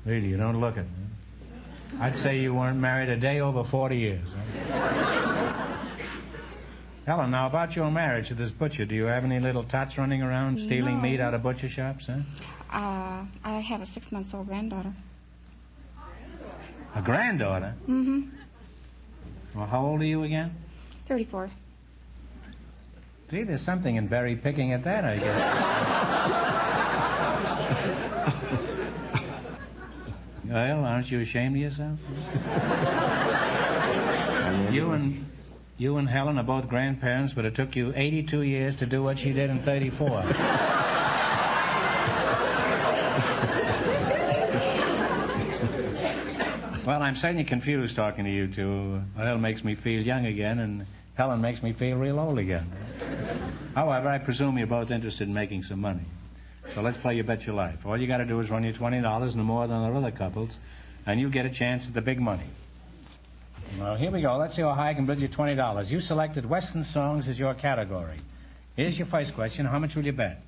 Really, you don't look it, huh? I'd say you weren't married a day over 40 years. Huh? Helen, now about your marriage to this butcher, do you have any little tots running around stealing meat out of butcher shops, huh? I have a 6-month-old granddaughter. A granddaughter? Mm-hmm. Well, how old are you again? 34. See, there's something in berry picking at that, I guess. Well, aren't you ashamed of yourself? You and Helen are both grandparents, but it took you 82 years to do what she did in 34. Well, I'm certainly confused talking to you two. Earl makes me feel young again, and Helen makes me feel real old again. However, I presume you're both interested in making some money. So let's play You Bet Your Life. All you got to do is run your $20 no more than the other couples, and you get a chance at the big money. Well, here we go. Let's see how high I can bid you $20. You selected Western songs as your category. Here's your first question. How much will you bet?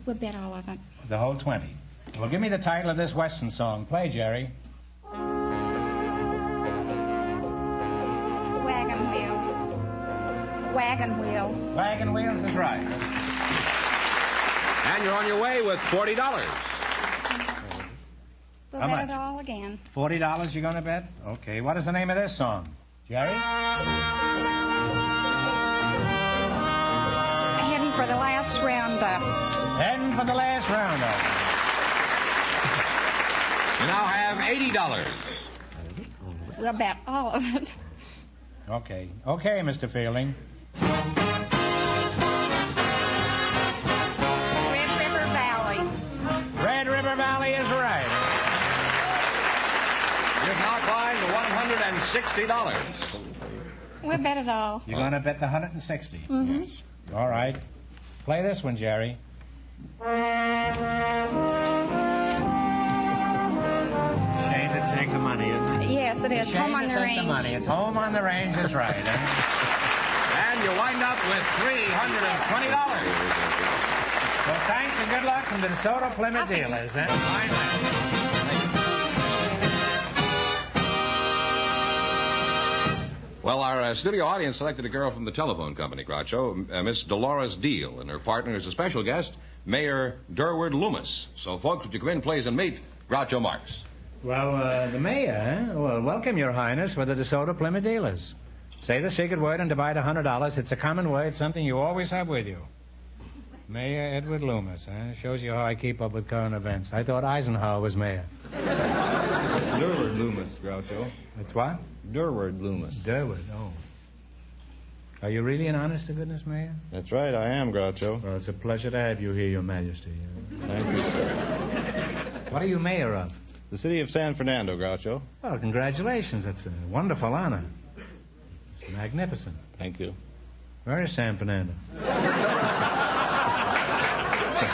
We'll bet all of it. The whole 20. Well, give me the title of this Western song. Play, Jerry. Wagon wheels. Wagon wheels. Wagon wheels is right. And you're on your way with $40. We'll How bet much? it all again. $40 you're going to bet? Okay. What is the name of this song? Jerry? Heading for the last roundup. Heading for the last roundup. You now have $80. We'll bet all of it. Okay. Okay, Mr. Fielding. Red River Valley. Red River Valley is right. You've now climbed to $160. We'll bet it all. You're going to bet the 160? Mm-hmm. Yes. All right. Play this one, Jerry. Shame to take the money, isn't it? Yes, it is. It's a shame Home on to the take range. the money. It's home on the range is right. And you wind up with $320. Well, thanks and good luck from the DeSoto Plymouth dealers. Fine man. Well, our studio audience selected a girl from the telephone company, Groucho, Miss Dolores Deal, and her partner is a special guest, Mayor Durward Loomis. So, folks, would you come in, please, and meet Groucho Marx. Well, the mayor, eh? Well, welcome, Your Highness, with the DeSoto Plymouth dealers. Say the secret word and divide $100. It's a common word, something you always have with you. Mayor Edward Loomis, eh? Shows you how I keep up with current events. I thought Eisenhower was mayor. It's Durward Loomis, Groucho. It's what? Durward Loomis. Durward, oh. Are you really an honest-to-goodness mayor? That's right, I am, Groucho. Well, it's a pleasure to have you here, Your Majesty. Thank you, sir. What are you mayor of? The city of San Fernando, Groucho. Well, congratulations. That's a wonderful honor. It's magnificent. Thank you. Where is San Fernando? Is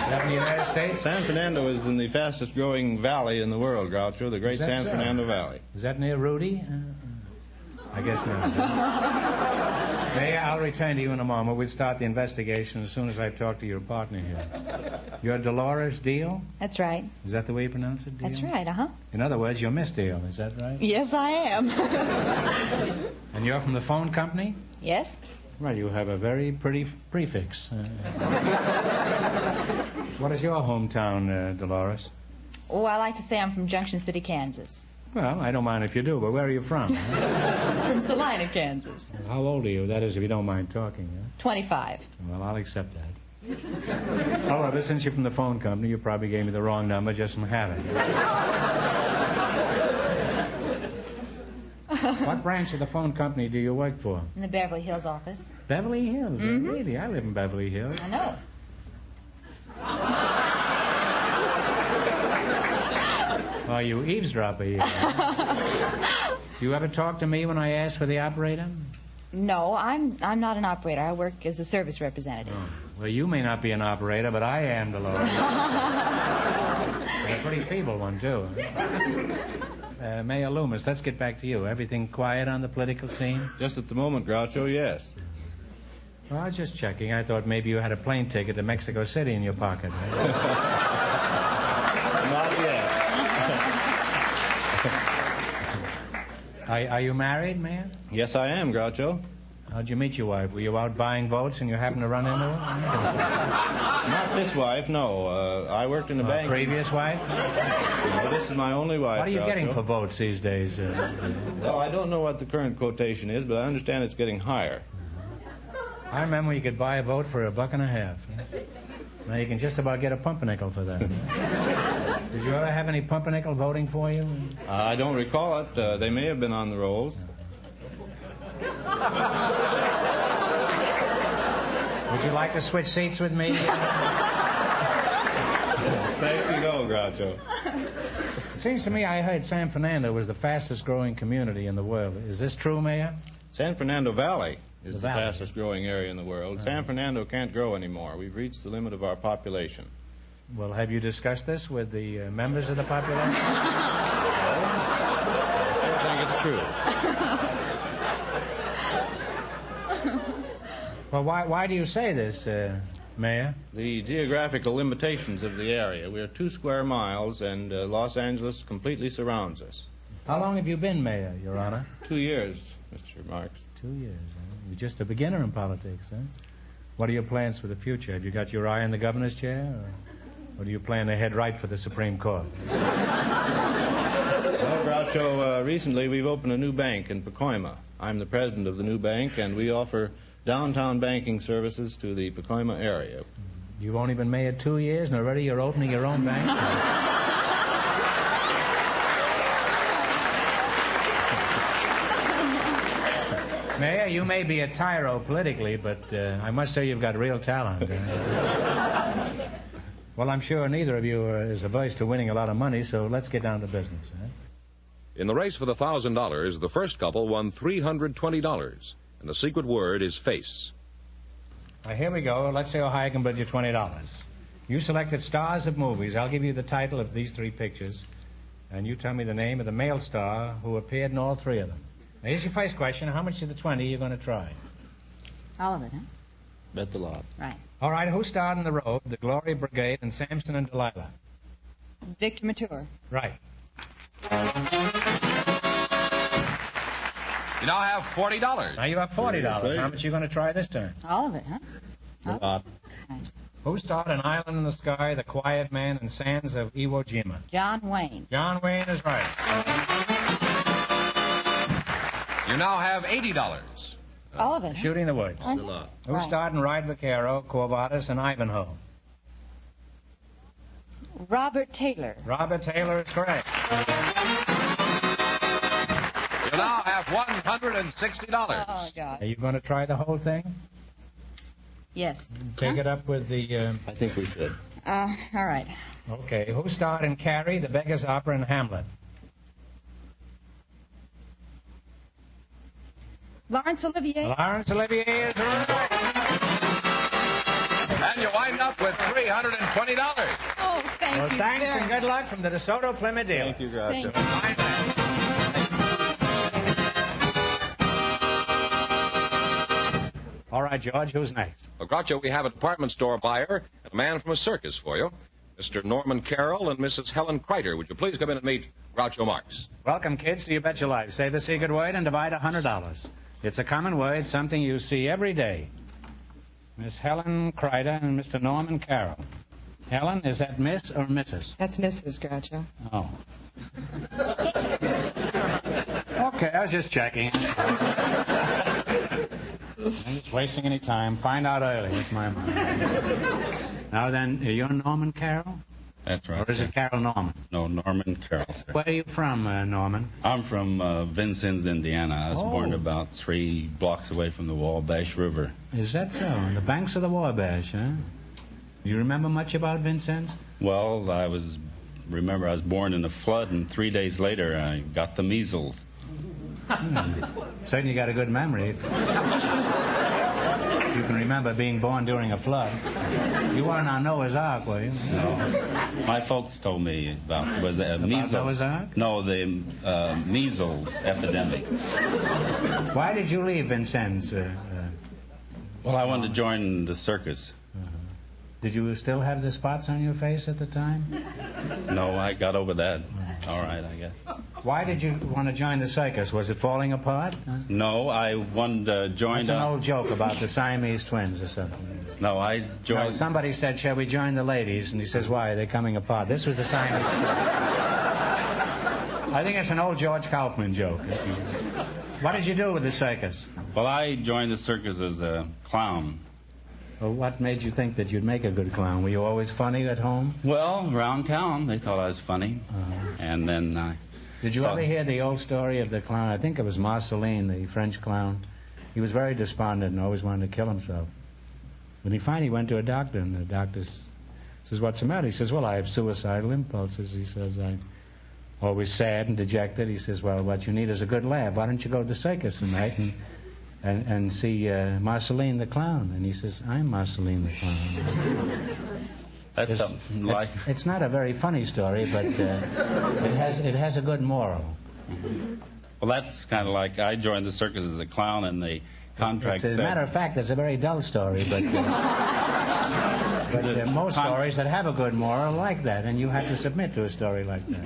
that in the United States? San Fernando is in the fastest growing valley in the world, Groucho, the great San Fernando Valley. Is that near Rudy? I guess not. Mayor, I'll return to you in a moment. We'll start the investigation as soon as I've talked to your partner here. You're Dolores Deal? That's right. Is that the way you pronounce it, Deal? That's right, uh-huh. In other words, you're Miss Deal, is that right? Yes, I am. And you're from the phone company? Yes. Well, you have a very pretty prefix. What is your hometown, Dolores? Oh, I like to say I'm from Junction City, Kansas. Well, I don't mind if you do, but where are you from? From Salina, Kansas. How old are you? That is, if you don't mind talking. 25. Well, I'll accept that. However, since you're from the phone company, you probably gave me the wrong number just from habit. What branch of the phone company do you work for? In the Beverly Hills office. Beverly Hills? Mm-hmm. Really? I live in Beverly Hills. I know. Oh, you eavesdropper here. You ever talk to me when I ask for the operator? No, I'm not an operator. I work as a service representative. Oh. Well, you may not be an operator, but I am, Dolores. And a pretty feeble one, too. Mayor Loomis, let's get back to you. Everything quiet on the political scene? Just at the moment, Groucho, yes. Well, I was just checking. I thought maybe you had a plane ticket to Mexico City in your pocket. Not yet. Are you married, Mayor? Yes, I am, Groucho. How'd you meet your wife? Were you out buying votes and you happened to run into her? Not this wife, no. I worked in a bank. Previous wife? No, this is my only wife. What are you Groucho. getting for votes these days? Well, I don't know what the current quotation is, but I understand it's getting higher. I remember when you could buy a vote for $1.50. Now you can just about get a pumpernickel for that. Did you ever have any pumpernickel voting for you? I don't recall it. They may have been on the rolls. Would you like to switch seats with me? Thank you, no, Groucho. It seems to me I heard San Fernando was the fastest growing community in the world. Is this true, Mayor? San Fernando Valley is the valley. fastest growing area in the world. San Fernando can't grow anymore. We've reached the limit of our population. Well, have you discussed this with the members of the population? I think it's true. Well, why do you say this? Mayor? The geographical limitations of the area. We are 2 square miles, and Los Angeles completely surrounds us. How long have you been mayor, Your Honor? 2 years, Mr. Marks. 2 years, huh? You're just a beginner in politics, huh? What are your plans for the future? Have you got your eye on the governor's chair, or do you plan to head right for the Supreme Court? Well, Groucho, recently we've opened a new bank in Pacoima. I'm the president of the new bank, and we offer downtown banking services to the Pacoima area. You've only been mayor 2 years, and already you're opening your own bank? Mayor, you may be a tyro politically, but I must say you've got real talent. Well, I'm sure neither of you is averse to winning a lot of money, so let's get down to business. Huh? In the race for the $1,000, the first couple won $320, and the secret word is face. Well, here we go. Let's see how high I can bid you $20. You selected stars of movies. I'll give you the title of these 3 pictures, and you tell me the name of the male star who appeared in all 3 of them. Now, here's your first question. How much of the 20 are you going to try? All of it, huh? Bet the lot. Right. All right, who starred in The Road, The Glory Brigade, and Samson and Delilah? Victor Mature. Right. You now have $40. Now you have $40. How much are you going to try this time? All of it, huh? A lot. Who starred in Island in the Sky, The Quiet Man, and Sands of Iwo Jima? John Wayne. John Wayne is right. You now have $80. All of it, huh? Shooting the Woods. A lot. Who starred in Ride Vaquero, Quo Vadis, and Ivanhoe? Robert Taylor. Robert Taylor is correct. You now have $160. Oh, God. Are you going to try the whole thing? Yes. Take it up with the... I think we should. All right. Okay. Who starred in Carrie, The Beggar's Opera, and Hamlet? Laurence Olivier. Laurence Olivier is right. And you wind up with $320. Oh, thank Well, you. thanks very and good much. luck from the DeSoto Plymouth dealers. Thank you, Groucho. Thank you. All right, George, who's next? Well, Groucho, we have a department store buyer and a man from a circus for you. Mr. Norman Carroll and Mrs. Helen Kreiter. Would you please come in and meet Groucho Marx? Welcome, kids, to You Bet Your Life. Say the secret word and divide $100. It's a common word, something you see every day. Miss Helen Kreiter and Mr. Norman Carroll. Helen, is that Miss or Mrs.? That's Mrs. Groucho. Oh. Okay, I was just checking. I'm just wasting any time. Find out early. That's my mind. Now then, are you Norman Carroll? That's right. Or is it Carroll Norman? No, Norman Carroll, sir. Where are you from, Norman? I'm from Vincennes, Indiana. I was born about 3 blocks away from the Wabash River. Is that so? On the banks of the Wabash, huh? Do you remember much about Vincennes? Well, I was born in a flood, and 3 days later I got the measles. Certainly got a good memory. If you can remember being born during a flood. You weren't on Noah's Ark, were you? No. My folks told me about measles. Noah's Ark? No, the measles epidemic. Why did you leave Vincennes? Well, I wanted to join the circus. Did you still have the spots on your face at the time? No, I got over that. All right, I guess. Why did you want to join the circus? Was it falling apart? No, I wanted to join... That's an old joke about the Siamese twins or something. No, I joined... No, somebody said, shall we join the ladies? And he says, why? Are they coming apart? This was the Siamese twins. I think it's an old George Kaufman joke. What did you do with the circus? Well, I joined the circus as a clown. Well, what made you think that you'd make a good clown? Were you always funny at home? Well, around town, they thought I was funny. And then I... Did you ever hear the old story of the clown? I think it was Marceline, the French clown. He was very despondent and always wanted to kill himself. When he finally went to a doctor, and the doctor says, what's the matter? He says, well, I have suicidal impulses. He says, I'm always sad and dejected. He says, well, what you need is a good laugh. Why don't you go to the circus tonight and see Marceline the clown? And he says, I'm Marceline the clown. That's something like... It's not a very funny story, but it has a good moral. Well, that's kind of like I joined the circus as a clown, and the contract As a matter of fact, it's a very dull story, but... But most stories that have a good moral are like that, and you have to submit to a story like that.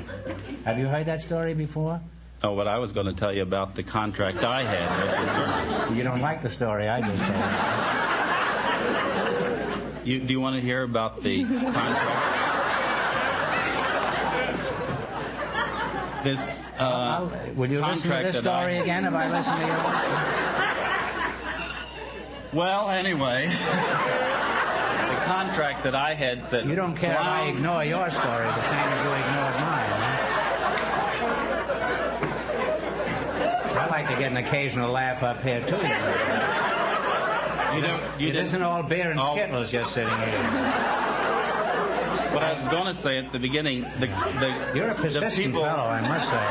Have you heard that story before? Oh, but I was going to tell you about the contract I had with the circus. You don't like the story I just told. Do you want to hear about the contract? This Will you listen to this story again if I listen to yours? Well, anyway, the contract that I had said... You don't care if I ignore your story the same as you ignored mine, huh? I like to get an occasional laugh up here, too. It isn't all beer and Skittles just sitting here. What I was going to say at the beginning, You're a persistent fellow, I must say.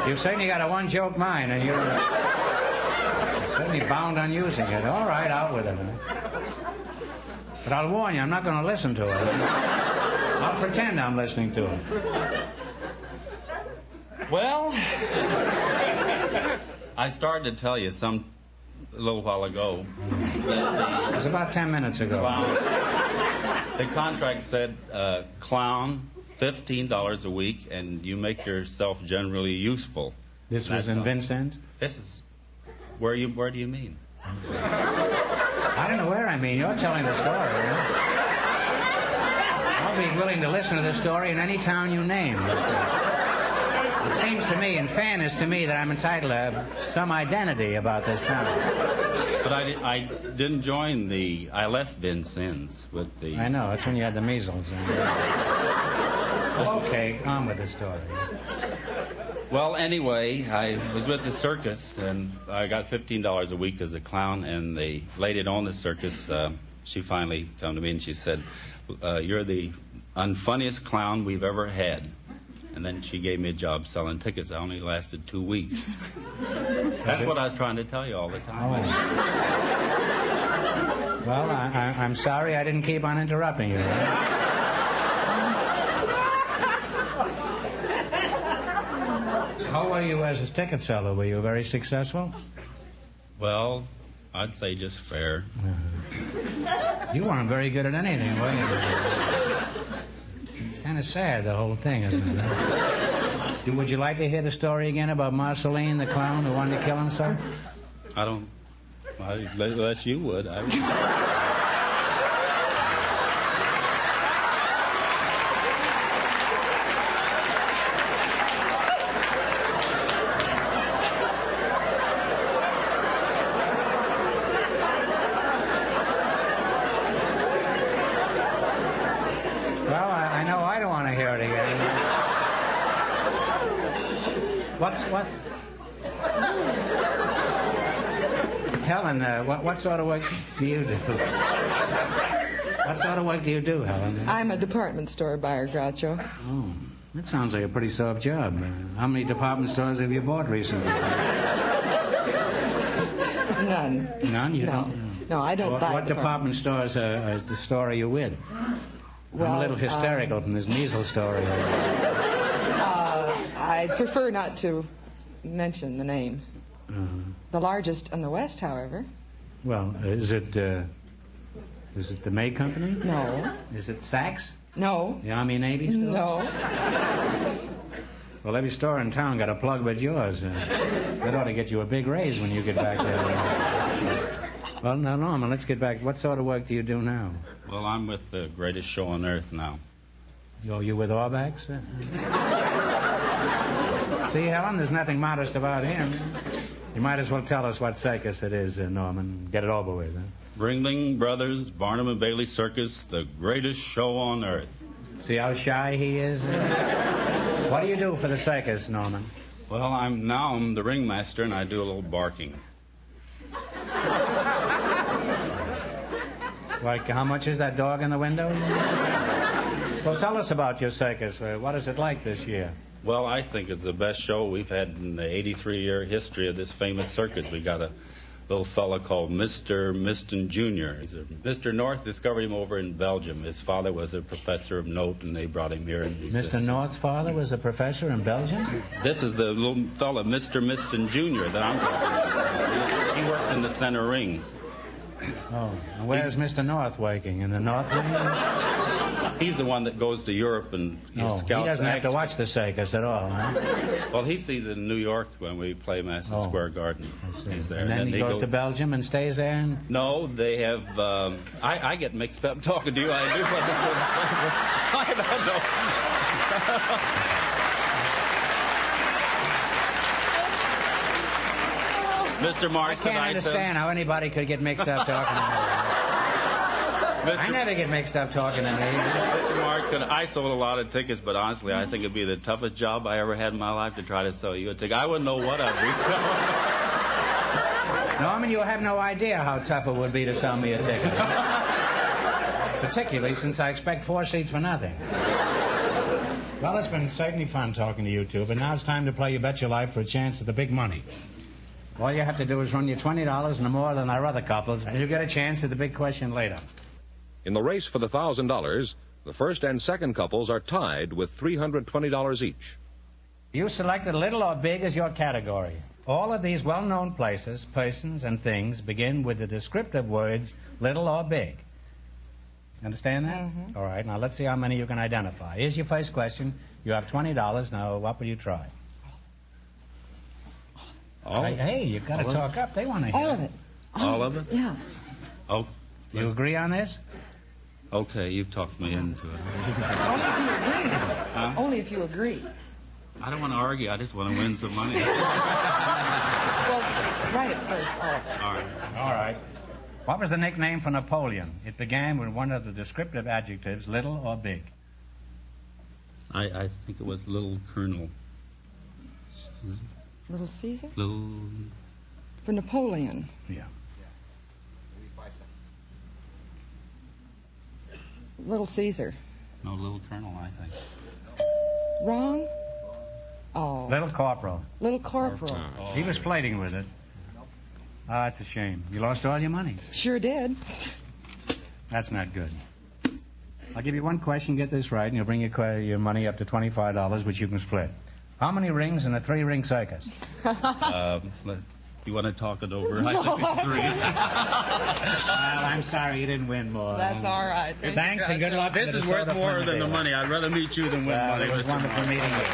You've certainly got a one-joke mind, and you're certainly bound on using it. All right, out with it. But I'll warn you, I'm not going to listen to it. I'll pretend I'm listening to it. Well, I started to tell you a little while ago. It was about 10 minutes ago. The contract said, clown, $15 a week, and you make yourself generally useful. This was in Vincent? This is... Where do you mean? I don't know where I mean. You're telling the story. I'll be willing to listen to the story in any town you name. It seems to me, in fairness to me, that I'm entitled to some identity about this town. But I didn't join I left Vincennes with the... I know, that's when you had the measles. Okay, on with the story. Well, anyway, I was with the circus, and I got $15 a week as a clown, and the lady that owned the circus, she finally came to me and she said, you're the unfunniest clown we've ever had. And then she gave me a job selling tickets. I only lasted 2 weeks. That's what I was trying to tell you all the time. Oh. Well, I'm sorry I didn't keep on interrupting you. How were you as a ticket seller? Were you very successful? Well, I'd say just fair. You weren't very good at anything, were you? It's kind of sad, the whole thing, isn't it? Would you like to hear the story again about Marceline, the clown who wanted to kill himself? I don't... Unless you would. Helen, what sort of work do you do? What sort of work do you do, Helen? I'm a department store buyer, Groucho. Oh, that sounds like a pretty soft job. How many department stores have you bought recently? None. None? You don't? No, I don't buy. What department stores the store are you with? Well, I'm a little hysterical from this measles story. I prefer not to mention the name. The largest in the West, however. Well, is it the May Company? No. Is it Saks? No. The Army Navy store? No. Well, every store in town got a plug but yours. That ought to get you a big raise when you get back there. Well, now, Norman, let's get back. What sort of work do you do now? Well, I'm with the greatest show on earth now. You with Orbax? See, Helen, there's nothing modest about him. You might as well tell us what circus it is, Norman. Get it over with, huh? Ringling Brothers, Barnum and Bailey Circus, the greatest show on earth. See how shy he is? What do you do for the circus, Norman? Well, I'm the ringmaster, and I do a little barking. Like, how much is that dog in the window? Well, tell us about your circus. What is it like this year? Well, I think it's the best show we've had in the 83-year history of this famous circus. We got a little fella called Mr. Miston Jr. Mr. North discovered him over in Belgium. His father was a professor of note, and they brought him here. And Mr. North's father was a professor in Belgium? This is the little fella, Mr. Miston Jr., that I'm talking about. He works in the center ring. Oh, and where's Mr. North working? In the North Wing? He's the one that goes to Europe and Oh, scouts. he doesn't have to acts. watch the circus at all, huh? Well, he sees it in New York when we play Madison Square Garden. He's there. And then he goes to Belgium and stays there? And... No, they have... I get mixed up talking to you. I do, but I've had no... Mr. Marks, I can't understand how anybody could get mixed up talking to me. I never get mixed up talking to me. Mr. Marks, I sold a lot of tickets, but honestly, I think it'd be the toughest job I ever had in my life to try to sell you a ticket. I wouldn't know what I'd be selling. Norman, you have no idea how tough it would be to sell me a ticket. Particularly since I expect 4 seats for nothing. Well, it's been certainly fun talking to you two, but now it's time to play You Bet Your Life for a chance at the big money. All you have to do is run your $20 no more than our other couples, and you'll get a chance at the big question later. In the race for the $1,000, the first and second couples are tied with $320 each. You selected little or big as your category. All of these well-known places, persons, and things begin with the descriptive words little or big. Understand that? Mm-hmm. All right, now let's see how many you can identify. Here's your first question. You have $20. Now, what will you try? Hey, you've got to talk up. They want to hear. All of it. All of it? Yeah. Oh, you agree on this? Okay, you've talked me into it. Only if you agree. Huh? Only if you agree. I don't want to argue. I just want to win some money. Well, write it first, all of it. All right. All right. What was the nickname for Napoleon? It began with one of the descriptive adjectives, little or big. I think it was Little Colonel. Little Caesar? Little... For Napoleon. Yeah. Little Caesar. No, Little Colonel, I think. Wrong? Oh. Little Corporal. Little Corporal. He was flirting with it. Oh, that's a shame. You lost all your money. Sure did. That's not good. I'll give you one question, get this right, and you'll bring your money up to $25, which you can split. How many rings in a 3-ring circus? You want to talk it over? I think it's 3. Well, I'm sorry you didn't win more. That's all right. Thanks and good luck. This is worth more than the money. I'd rather meet you than win money. It was wonderful meeting you.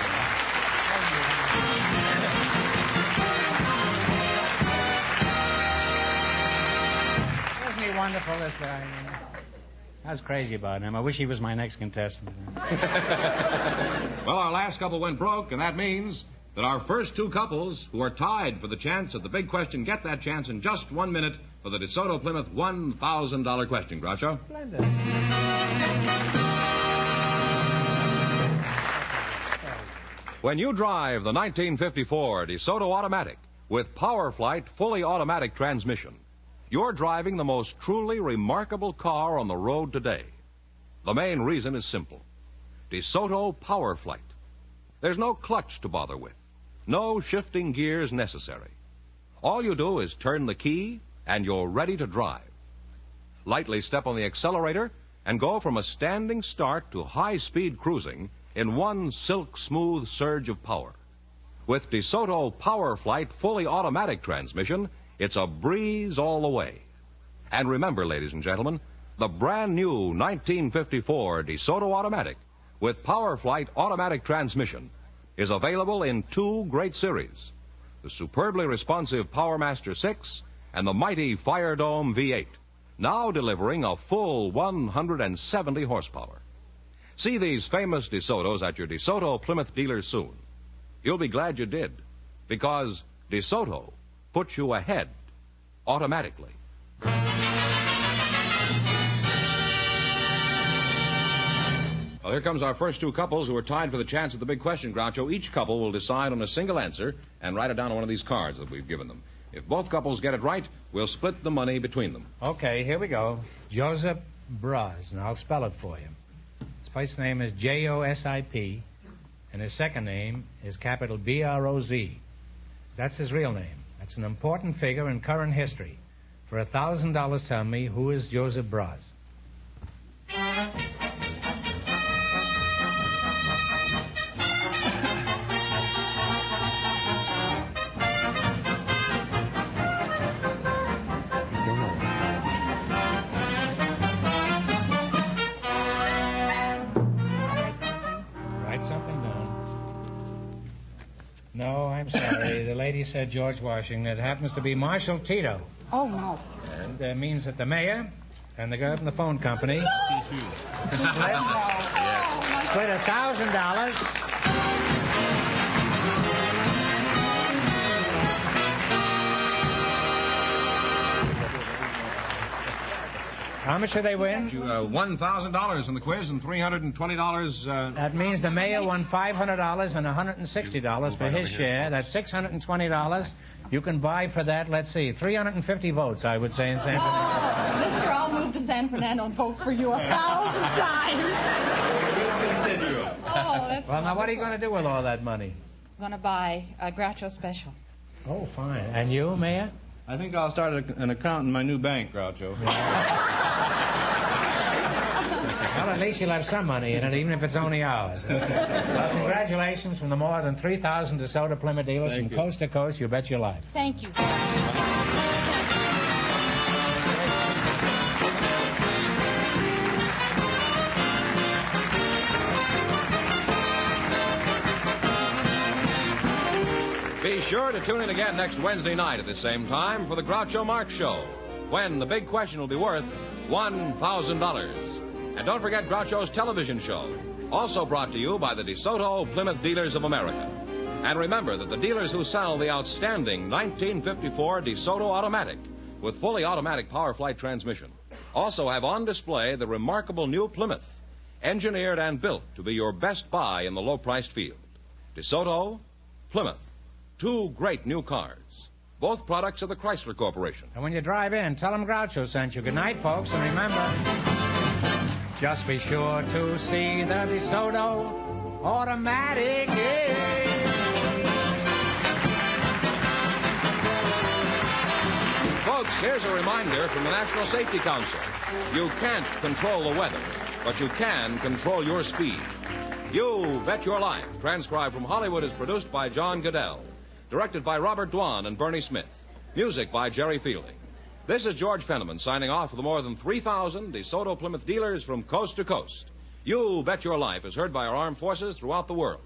Isn't he wonderful, this guy? I was crazy about him. I wish he was my next contestant. Well, our last couple went broke, and that means that our first 2 couples who are tied for the chance at the big question get that chance in just 1 minute for the DeSoto Plymouth $1,000 question. Groucho? Splendid. When you drive the 1954 DeSoto Automatic with Power Flight fully automatic transmission, you're driving the most truly remarkable car on the road today. The main reason is simple. DeSoto Power Flight. There's no clutch to bother with. No shifting gears necessary. All you do is turn the key and you're ready to drive. Lightly step on the accelerator and go from a standing start to high-speed cruising in one silk-smooth surge of power. With DeSoto Power Flight fully automatic transmission, it's a breeze all the way. And remember, ladies and gentlemen, the brand new 1954 DeSoto Automatic with Power Flight automatic transmission is available in 2 great series, the superbly responsive PowerMaster 6 and the mighty Fire Dome V8, now delivering a full 170 horsepower. See these famous DeSotos at your DeSoto Plymouth dealers soon. You'll be glad you did, because DeSoto puts you ahead automatically. Well, here comes our first 2 couples who are tied for the chance at the big question, Groucho. Each couple will decide on a single answer and write it down on one of these cards that we've given them. If both couples get it right, we'll split the money between them. Okay, here we go. Joseph Broz, and I'll spell it for you. His first name is Josip, and his second name is capital B-R-O-Z. That's his real name. That's an important figure in current history. For $1,000, tell me, who is Joseph Broz? No, I'm sorry. The lady said George Washington. It happens to be Marshal Tito. Oh, no. And that means that the mayor and the girl from the phone company split $1,000. How much did they win? $1,000 in the quiz and $320. That means the mayor won $500 and $160 for his share. That's $620. You can buy for that, let's see, 350 votes, I would say, in San Fernando. Mister, I'll move to San Fernando and vote for you 1,000 times. Oh, that's well, now, what are you going to do with all that money? I'm going to buy a Groucho special. Oh, fine. And you, Mayor? I think I'll start an account in my new bank, Groucho. Well, at least you'll have some money in it, even if it's only ours. Well, congratulations from the more than 3,000 DeSoto Plymouth dealers from coast to coast. You bet your life. Thank you. Be sure to tune in again next Wednesday night at the same time for the Groucho Marx Show, when the big question will be worth $1,000. And don't forget Groucho's television show, also brought to you by the DeSoto Plymouth Dealers of America. And remember that the dealers who sell the outstanding 1954 DeSoto Automatic with fully automatic power flight transmission also have on display the remarkable new Plymouth, engineered and built to be your best buy in the low-priced field. DeSoto, Plymouth. Two great new cars, both products of the Chrysler Corporation. And when you drive in, tell them Groucho sent you. Good night, folks, and remember, just be sure to see the DeSoto Automatic. Folks, here's a reminder from the National Safety Council. You can't control the weather, but you can control your speed. You Bet Your Life, transcribed from Hollywood, is produced by John Goodell. Directed by Robert Dwan and Bernie Smith. Music by Jerry Fielding. This is George Fenneman signing off for the more than 3,000 DeSoto Plymouth dealers from coast to coast. You Bet Your Life is heard by our armed forces throughout the world.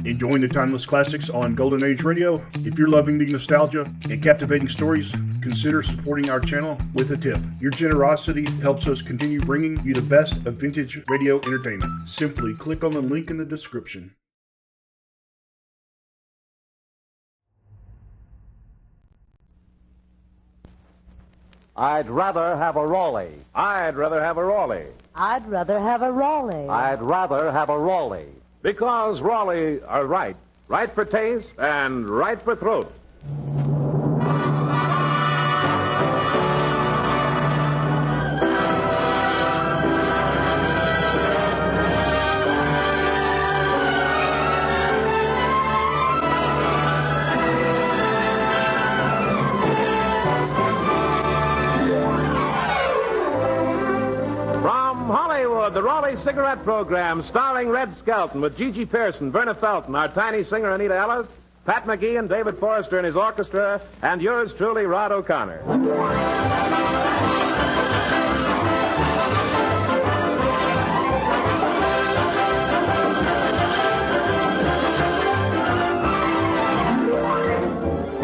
Enjoying the timeless classics on Golden Age Radio? If you're loving the nostalgia and captivating stories, consider supporting our channel with a tip. Your generosity helps us continue bringing you the best of vintage radio entertainment. Simply click on the link in the description. I'd rather have a Raleigh. I'd rather have a Raleigh. I'd rather have a Raleigh. I'd rather have a Raleigh. Because Raleigh are right. Right for taste and right for throat. From Hollywood, the Raleigh 6 Cigarette Program, starring Red Skelton with Gigi Pearson, Verna Felton, our tiny singer Anita Ellis, Pat McGee and David Forrester and his orchestra, and yours truly, Rod O'Connor.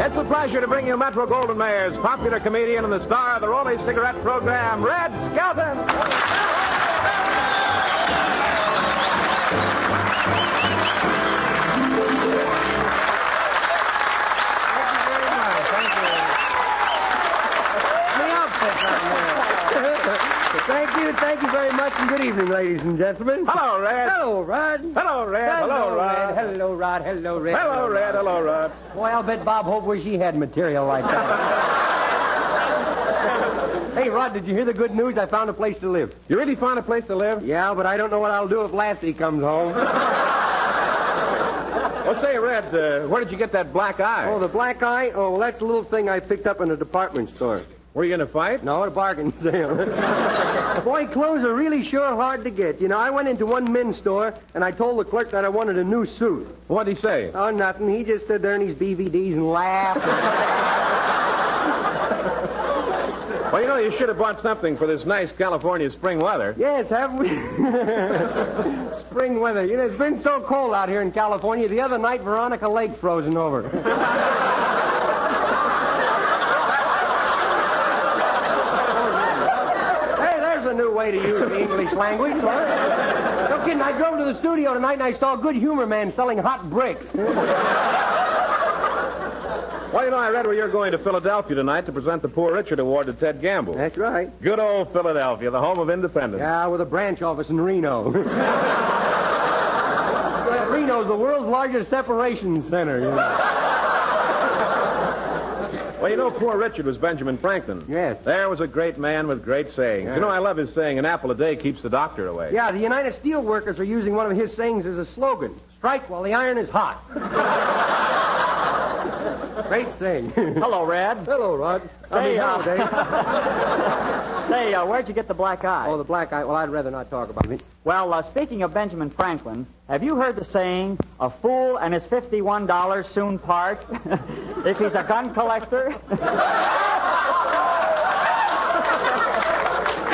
It's a pleasure to bring you Metro Goldwyn Mayer's popular comedian and the star of the Rolly Cigarette Program, Red Skelton. Thank you very much, and good evening, ladies and gentlemen. Hello, Red. Hello, Rod. Hello, Red. Hello, Rod. Hello, Rod. Hello, Red. Hello, Red. Hello, Rod. Boy, I'll bet Bob Hope wished he had material like that. Hey, Rod, did you hear the good news? I found a place to live. You really found a place to live? Yeah, but I don't know what I'll do if Lassie comes home. Well, say, Red, where did you get that black eye? Oh, the black eye? Oh, well, that's a little thing I picked up in a department store. Were you in a fight? No, a bargain sale. Boy, clothes are really sure hard to get. You know, I went into one men's store, and I told the clerk that I wanted a new suit. What'd he say? Oh, nothing. He just stood there in his BVDs and laughed. Well, you know, you should have bought something for this nice California spring weather. Yes, have we? Spring weather. You know, it's been so cold out here in California. The other night, Veronica Lake frozen over. A new way to use the English language. No kidding, I drove to the studio tonight and I saw a good humor man selling hot bricks. Well, you know, I read where you're going to Philadelphia tonight to present the Poor Richard Award to Ted Gamble. That's right. Good old Philadelphia, the home of independence. Yeah, with a branch office in Reno. Reno's the world's largest separation center, you know. Well, you know, Poor Richard was Benjamin Franklin. Yes. There was a great man with great sayings. Yeah. You know, I love his saying, an apple a day keeps the doctor away. Yeah, the United Steelworkers are using one of his sayings as a slogan. Strike while the iron is hot. Great saying. Hello, Red. Hello, Rod. Say, hello, Dave. Say, where'd you get the black eye? Oh, the black eye. Well, I'd rather not talk about it. Well, speaking of Benjamin Franklin, have you heard the saying, a fool and his $51 soon part if he's a gun collector?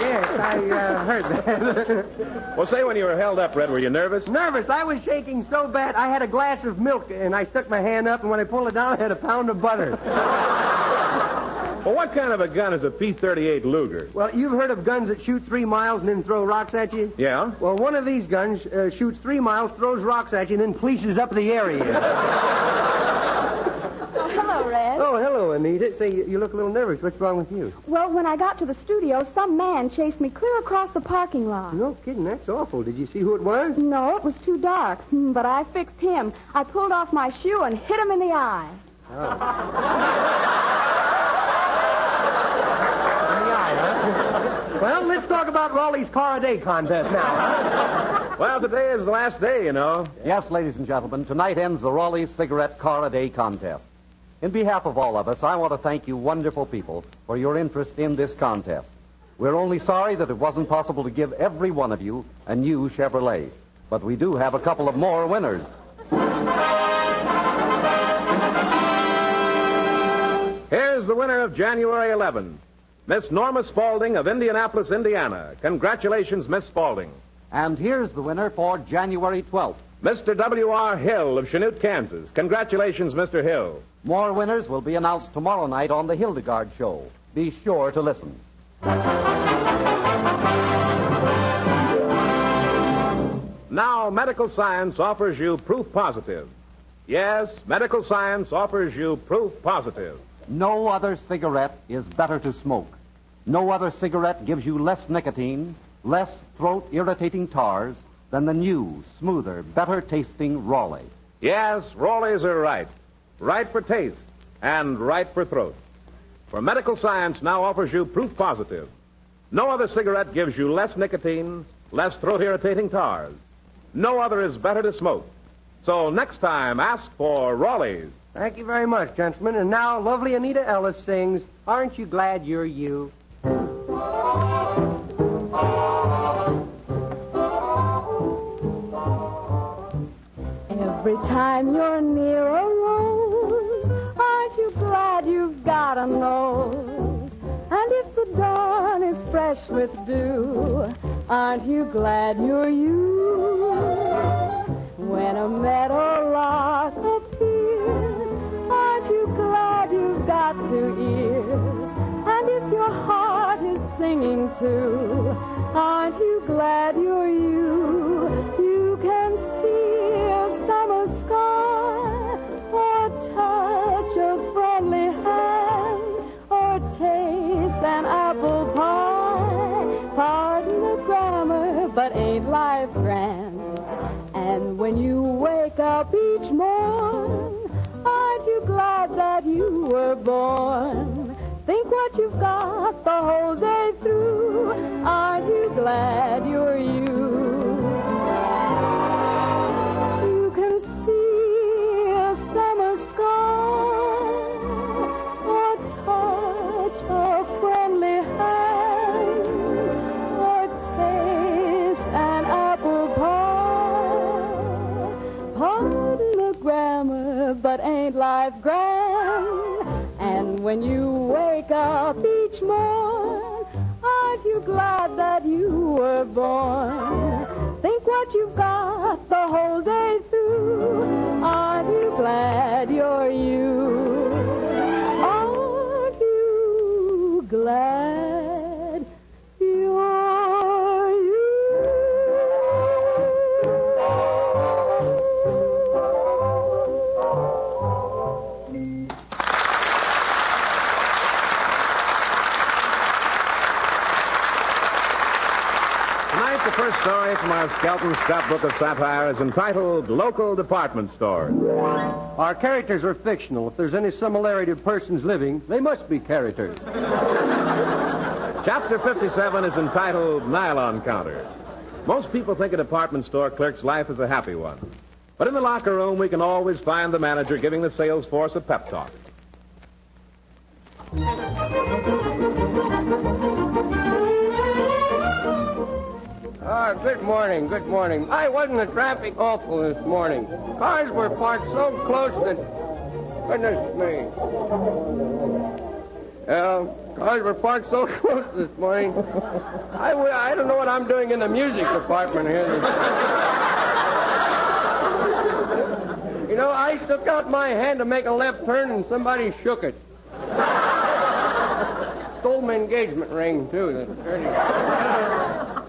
Yes, I heard that. Well, say, when you were held up, Red, were you nervous? Nervous. I was shaking so bad. I had a glass of milk, and I stuck my hand up, and when I pulled it down, I had a pound of butter. Well, what kind of a gun is a P-38 Luger? Well, you've heard of guns that shoot 3 miles and then throw rocks at you? Yeah. Well, one of these guns shoots 3 miles, throws rocks at you, and then polices up the area. Oh, hello, Red. Oh, hello, Anita. Say, you look a little nervous. What's wrong with you? Well, when I got to the studio, some man chased me clear across the parking lot. No kidding. That's awful. Did you see who it was? No, it was too dark. But I fixed him. I pulled off my shoe and hit him in the eye. Oh. Well, let's talk about Raleigh's Car a Day contest now. Well, today is the last day, you know. Yes, ladies and gentlemen, tonight ends the Raleigh Cigarette Car a Day contest. In behalf of all of us, I want to thank you wonderful people for your interest in this contest. We're only sorry that it wasn't possible to give every one of you a new Chevrolet. But we do have a couple of more winners. Here's the winner of January 11th. Miss Norma Spaulding of Indianapolis, Indiana. Congratulations, Miss Spaulding. And here's the winner for January 12th. Mr. W.R. Hill of Chanute, Kansas. Congratulations, Mr. Hill. More winners will be announced tomorrow night on the Hildegard Show. Be sure to listen. Now, medical science offers you proof positive. Yes, medical science offers you proof positive. No other cigarette is better to smoke. No other cigarette gives you less nicotine, less throat-irritating tars than the new, smoother, better-tasting Raleigh. Yes, Raleighs are right. Right for taste and right for throat. For medical science now offers you proof positive. No other cigarette gives you less nicotine, less throat-irritating tars. No other is better to smoke. So next time, ask for Raleighs. Thank you very much, gentlemen. And now, lovely Anita Ellis sings, Aren't You Glad You're You? Every time you're near a rose, aren't you glad you've got a nose? And if the dawn is fresh with dew, aren't you glad you're you? When a meadowlark appears, aren't you glad you've got two ears? And if your heart is singing too, aren't you glad you're you? You can see a summer sky, or touch a friendly hand, or taste an apple pie. Pardon the grammar, but ain't life grand? And when you wake up each morn, aren't you glad that you were born? Think what you've got the whole day through. Aren't you glad you're you? You can see a summer sky, or touch a friendly hand, or taste an apple pie. Pardon the grammar, but ain't life grand? And when you wake up each morn, aren't you glad that you were born? Think what you've got the whole day through. Aren't you glad you're you? Aren't you glad you're you? Tonight, the first story from our Skelton scrapbook of satire is entitled Local Department Stores. Our characters are fictional. If there's any similarity to persons living, they must be characters. Chapter 57 is entitled Nylon Counter. Most people think a department store clerk's life is a happy one. But in the locker room, we can always find the manager giving the sales force a pep talk. Good morning, good morning. Why wasn't the traffic awful this morning? Cars were parked so close that... Goodness me. Cars were parked so close this morning. I don't know what I'm doing in the music department here. You know, I stuck out my hand to make a left turn and somebody shook it. Stole my engagement ring, too.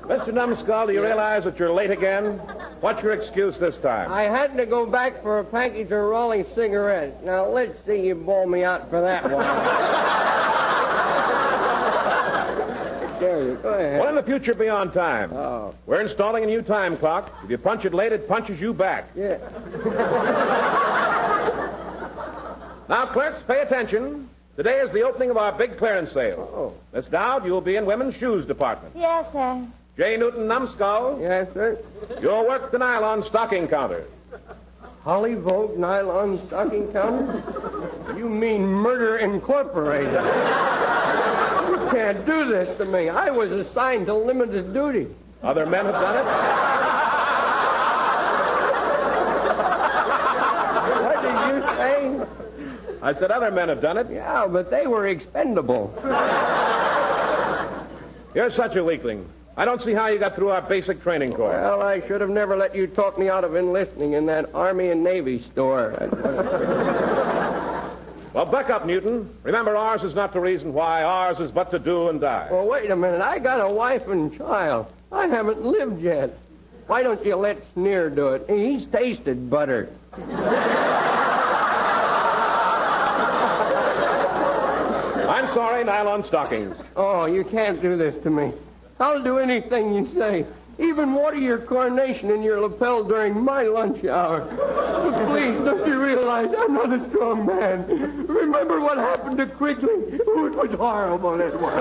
Mr. Numbskull, do you realize that you're late again? What's your excuse this time? I had to go back for a package of Raleigh cigarettes. Now, let's see you bawl me out for that one. There you go ahead. Well, in the future, be on time. Oh. We're installing a new time clock. If you punch it late, it punches you back. Yeah. Now, clerks, pay attention. Today is the opening of our big clearance sale. Oh. Miss Dowd, you'll be in women's shoes department. Yes, sir. J. Newton Numbskull. Yes, sir. You'll work the nylon stocking counter. Holly Vogue nylon stocking counter? You mean Murder Incorporated. You can't do this to me. I was assigned to limited duty. Other men have done it? What did you say? I said other men have done it. Yeah, but they were expendable. You're such a weakling. I don't see how you got through our basic training course. Well, I should have never let you talk me out of enlisting in that Army and Navy store. Well, back up, Newton. Remember, ours is not to reason why. Ours is but to do and die. Well, wait a minute. I got a wife and child. I haven't lived yet. Why don't you let Sneer do it? He's tasted butter. I'm sorry, nylon stockings. Oh, you can't do this to me. I'll do anything you say. Even water your carnation in your lapel during my lunch hour. But please, don't you realize I'm not a strong man? Remember what happened to Quigley? Oh, it was horrible, it was.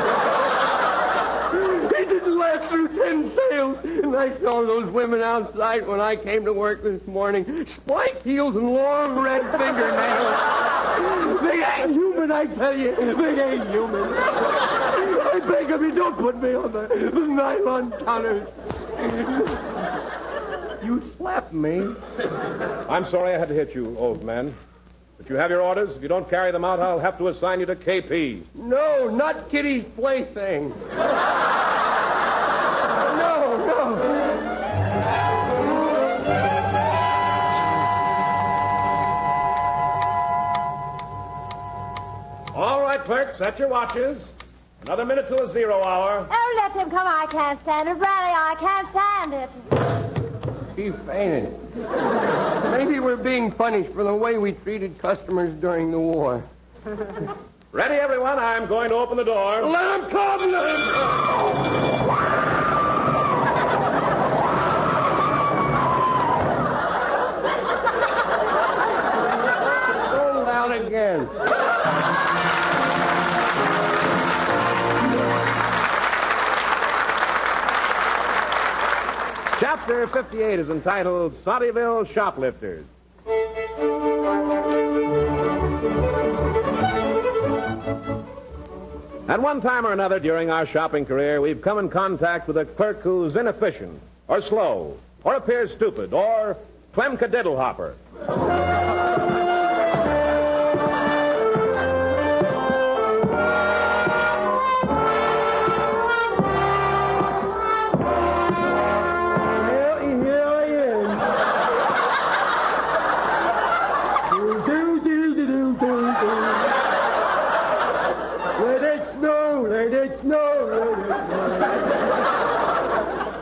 He didn't last through 10 sales. And I saw those women outside when I came to work this morning. Spiked heels and long red fingernails. They ain't human, I tell you. They ain't human. I beg of you, don't put me on the nylon counters. You slapped me. I'm sorry I had to hit you, old man. But you have your orders. If you don't carry them out, I'll have to assign you to KP. No, not Kitty's plaything. No. All right, clerks, set your watches. Another minute to a 0 hour. Oh, let him come. I can't stand it. Really, I can't stand it. He fainted. Maybe we're being punished for the way we treated customers during the war. Ready, everyone? I'm going to open the door. Let him come! Let him come! Roll down again. Chapter 58 is entitled Soddyville Shoplifters. At one time or another during our shopping career, we've come in contact with a clerk who's inefficient, or slow, or appears stupid, or Clemka-diddle-hopper.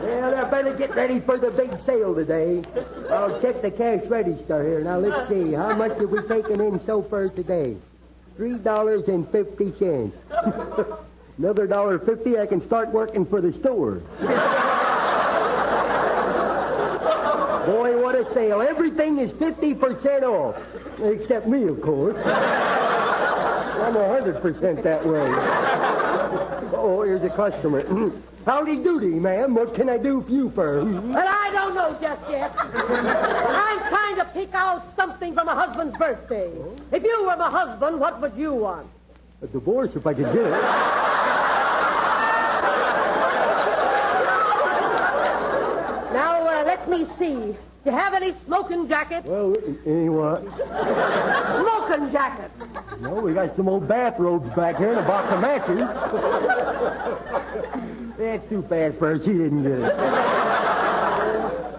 Well, I better get ready for the big sale today. I'll check the cash register here. Now, let's see. How much have we taken in so far today? $3.50. Another $1.50, I can start working for the store. Boy, what a sale. Everything is 50% off. Except me, of course. I'm 100% that way. Oh, here's a customer. Howdy doody, ma'am. What can I do for you, for? Well, I don't know just yet. I'm trying to pick out something for my husband's birthday. If you were my husband, what would you want? A divorce, if I could get it. Now, let me see. Do you have any smoking jackets? Well, any what? Smoking jackets. No, we got some old bathrobes back here and a box of matches. That's too fast for her. She didn't get it.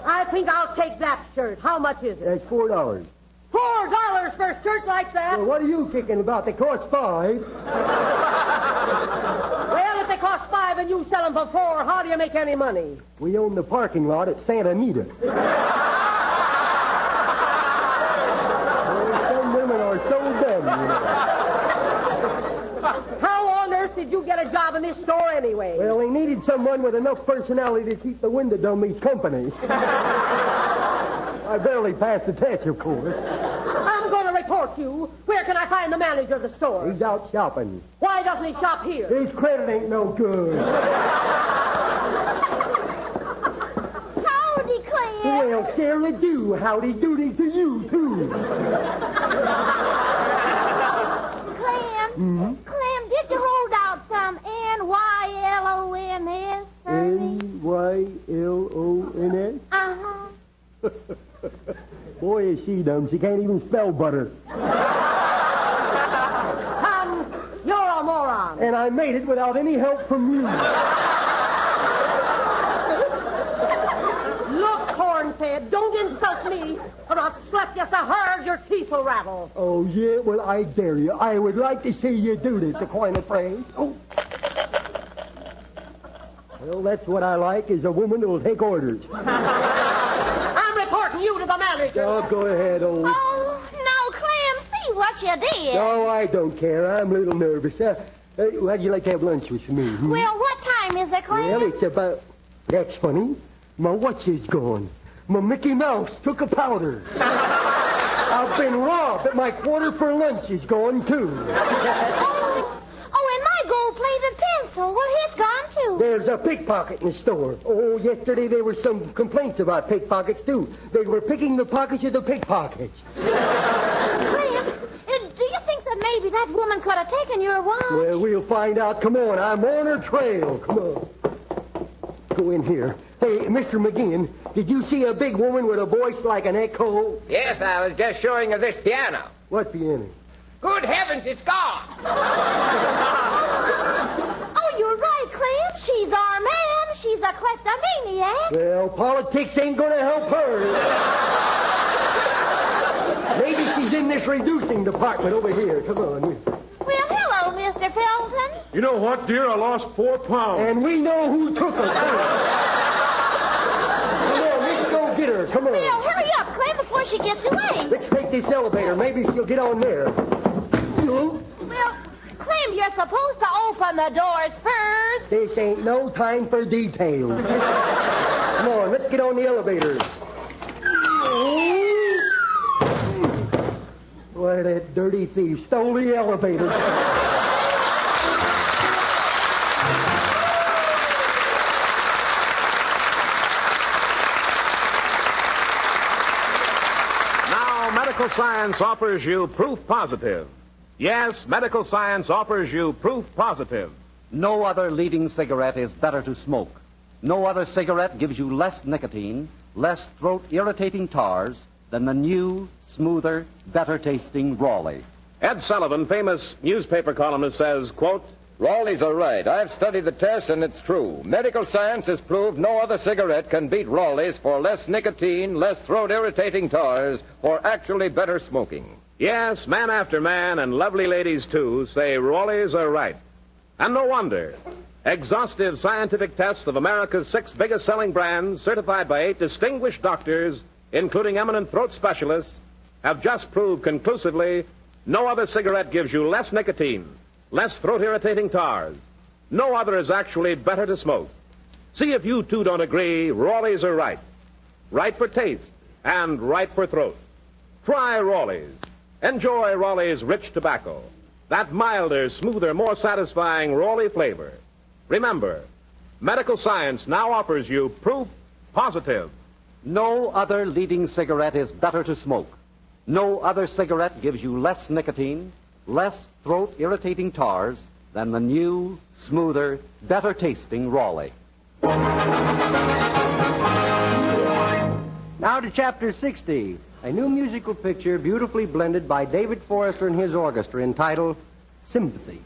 I think I'll take that shirt. How much is it? That's $4. $4 for a shirt like that? Well, what are you kicking about? They cost $5. Well, if they cost $5 and you sell them for $4, how do you make any money? We own the parking lot at Santa Anita. Some women are so dumb, you know. How on earth did you get a job in this store anyway? Well, they needed someone with enough personality to keep the window dummies company. I barely passed the test, of course. I'm going to report you. Where can I find the manager of the store? He's out shopping. Why doesn't he shop here? His credit ain't no good. Howdy, Clem. Well, Sarah, do howdy doody to you, too. Clem. Mm-hmm. Clem, did you hold out some Nylons for me? Nylons? Uh-huh. Boy, is she dumb. She can't even spell butter. Son, you're a moron. And I made it without any help from you. Look, corn-fed, don't insult me, or I'll slap you so hard your teeth will rattle. Oh, yeah? Well, I dare you. I would like to see you do this, to coin a phrase. Oh. Well, that's what I like, is a woman who'll take orders. I'm reporting you to the manager. Oh, go ahead, old... Oh, no, Clem, see what you did. No, I don't care. I'm a little nervous. How'd you like to have lunch with me? Hmm? Well, what time is it, Clem? Well, it's about... That's funny. My watch is gone. My Mickey Mouse took a powder. I've been robbed, but my quarter for lunch is gone, too. Oh, and my gold-plated pencil. Well, it's gone, too. There's a pickpocket in the store. Oh, yesterday there were some complaints about pickpockets, too. They were picking the pockets of the pickpockets. Clem, do you think that maybe that woman could have taken your watch? Well, we'll find out. Come on, I'm on her trail. Come on. Go in here. Hey, Mr. McGinn, did you see a big woman with a voice like an echo? Yes, I was just showing her this piano. What piano? Good heavens, it's gone. Oh, you're right, Clem. She's our man. She's a kleptomaniac. Well, politics ain't gonna help her. Maybe she's in this reducing department over here. Come on. Well, hello, Mr. Felton. You know what, dear? I lost 4 pounds. And we know who took her. Come on, let's go get her. Come on. Well, hurry up, Clem, before she gets away. Let's take this elevator. Maybe she'll get on there. Well, Clem, you're supposed to open the doors first. This ain't no time for details. Come on, let's get on the elevator. Why, that dirty thief stole the elevator. Now, medical science offers you proof positive. Yes, medical science offers you proof positive. No other leading cigarette is better to smoke. No other cigarette gives you less nicotine, less throat-irritating tars than the new, smoother, better-tasting Raleigh. Ed Sullivan, famous newspaper columnist, says, quote, Raleigh's are right. I've studied the test, and it's true. Medical science has proved no other cigarette can beat Raleigh's for less nicotine, less throat-irritating tars, for actually better smoking. Yes, man after man, and lovely ladies, too, say Raleigh's are right. And no wonder. Exhaustive scientific tests of America's 6 biggest-selling brands, certified by 8 distinguished doctors, including eminent throat specialists, have just proved conclusively no other cigarette gives you less nicotine, less throat-irritating tars. No other is actually better to smoke. See if you, too, don't agree. Raleigh's are right. Right for taste and right for throat. Try Raleigh's. Enjoy Raleigh's rich tobacco. That milder, smoother, more satisfying Raleigh flavor. Remember, medical science now offers you proof positive. No other leading cigarette is better to smoke. No other cigarette gives you less nicotine, less throat-irritating tars than the new, smoother, better-tasting Raleigh. Now to Chapter 60, a new musical picture beautifully blended by David Forrester and his orchestra entitled Sympathy.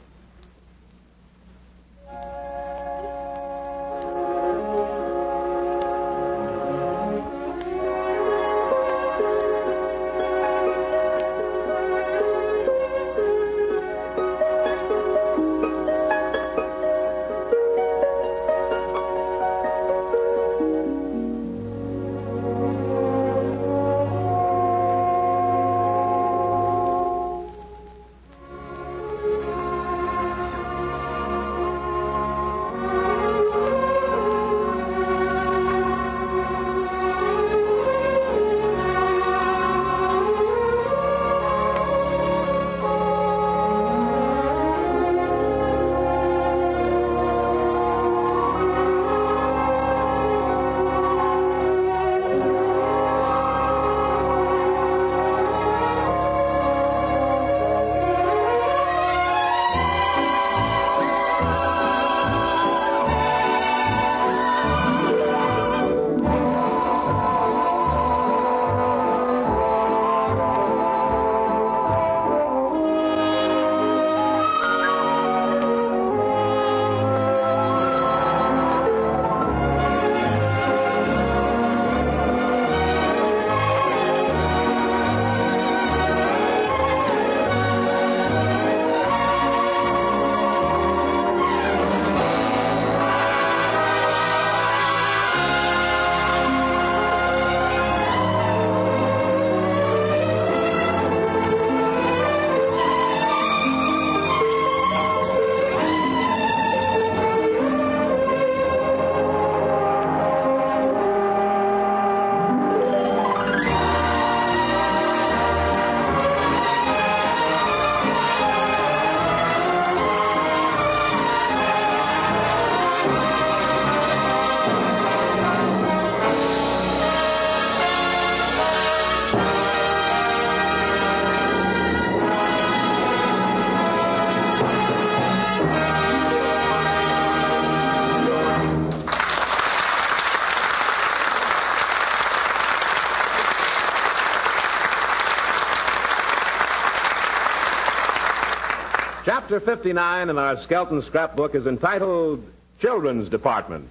Chapter 59 in our Skelton scrapbook is entitled Children's Department.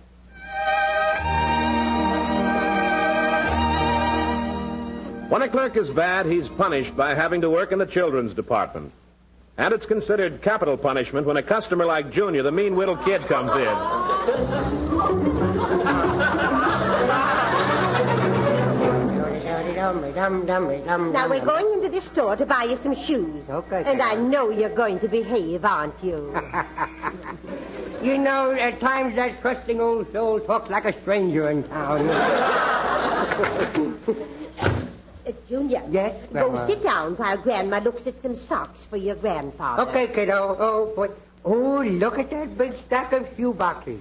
When a clerk is bad, he's punished by having to work in the children's department. And it's considered capital punishment when a customer like Junior, the mean little kid, comes in. Now, we're going into the store to buy you some shoes. Okay. And I know you're going to behave, aren't you? You know, at times that trusting old soul talks like a stranger in town. Junior. Yes, Go Grandma. sit down while Grandma looks at some socks for your grandfather. Okay, kiddo. Oh, boy. Oh, look at that big stack of shoe boxes.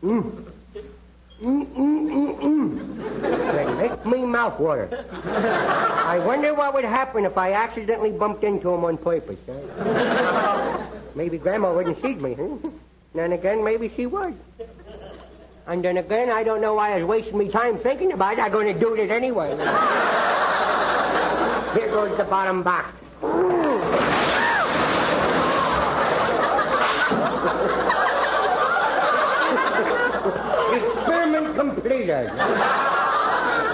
They make me mouth water. I wonder what would happen if I accidentally bumped into them on purpose. Huh? Maybe Grandma wouldn't feed me. Huh? Then again, maybe she would. And then again, I don't know why I was wasting my time thinking about it. I'm going to do it anyway. Here goes the bottom box. Experiment completed.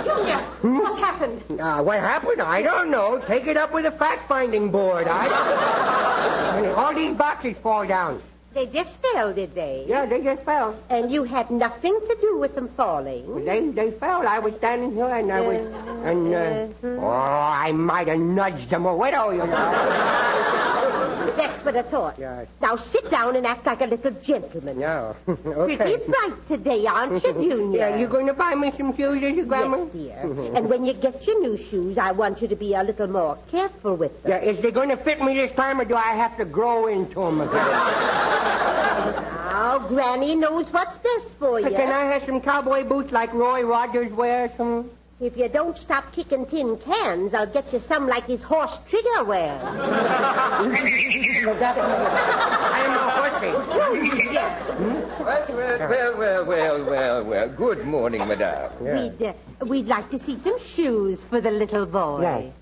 Junior, what happened? What happened? I don't know. Take it up with a fact-finding board. And all these boxes fall down. They just fell, did they? Yeah, they just fell. And you had nothing to do with them falling? They fell. I was standing here and I was... I might have nudged them a widow, you know. That's what I thought. Yeah. Now sit down and act like a little gentleman. No. Okay. Pretty bright today, aren't you, Junior? Yeah, you going to buy me some shoes, is you, Grandma? Yes, dear. And when you get your new shoes, I want you to be a little more careful with them. Yeah, is they going to fit me this time, or do I have to grow into them again? Now, Granny knows what's best for you. Can I have some cowboy boots like Roy Rogers wears? If you don't stop kicking tin cans, I'll get you some like his horse Trigger wears. I am a horsey. Well. Good morning, madame. Yeah. We'd like to see some shoes for the little boy. Yes.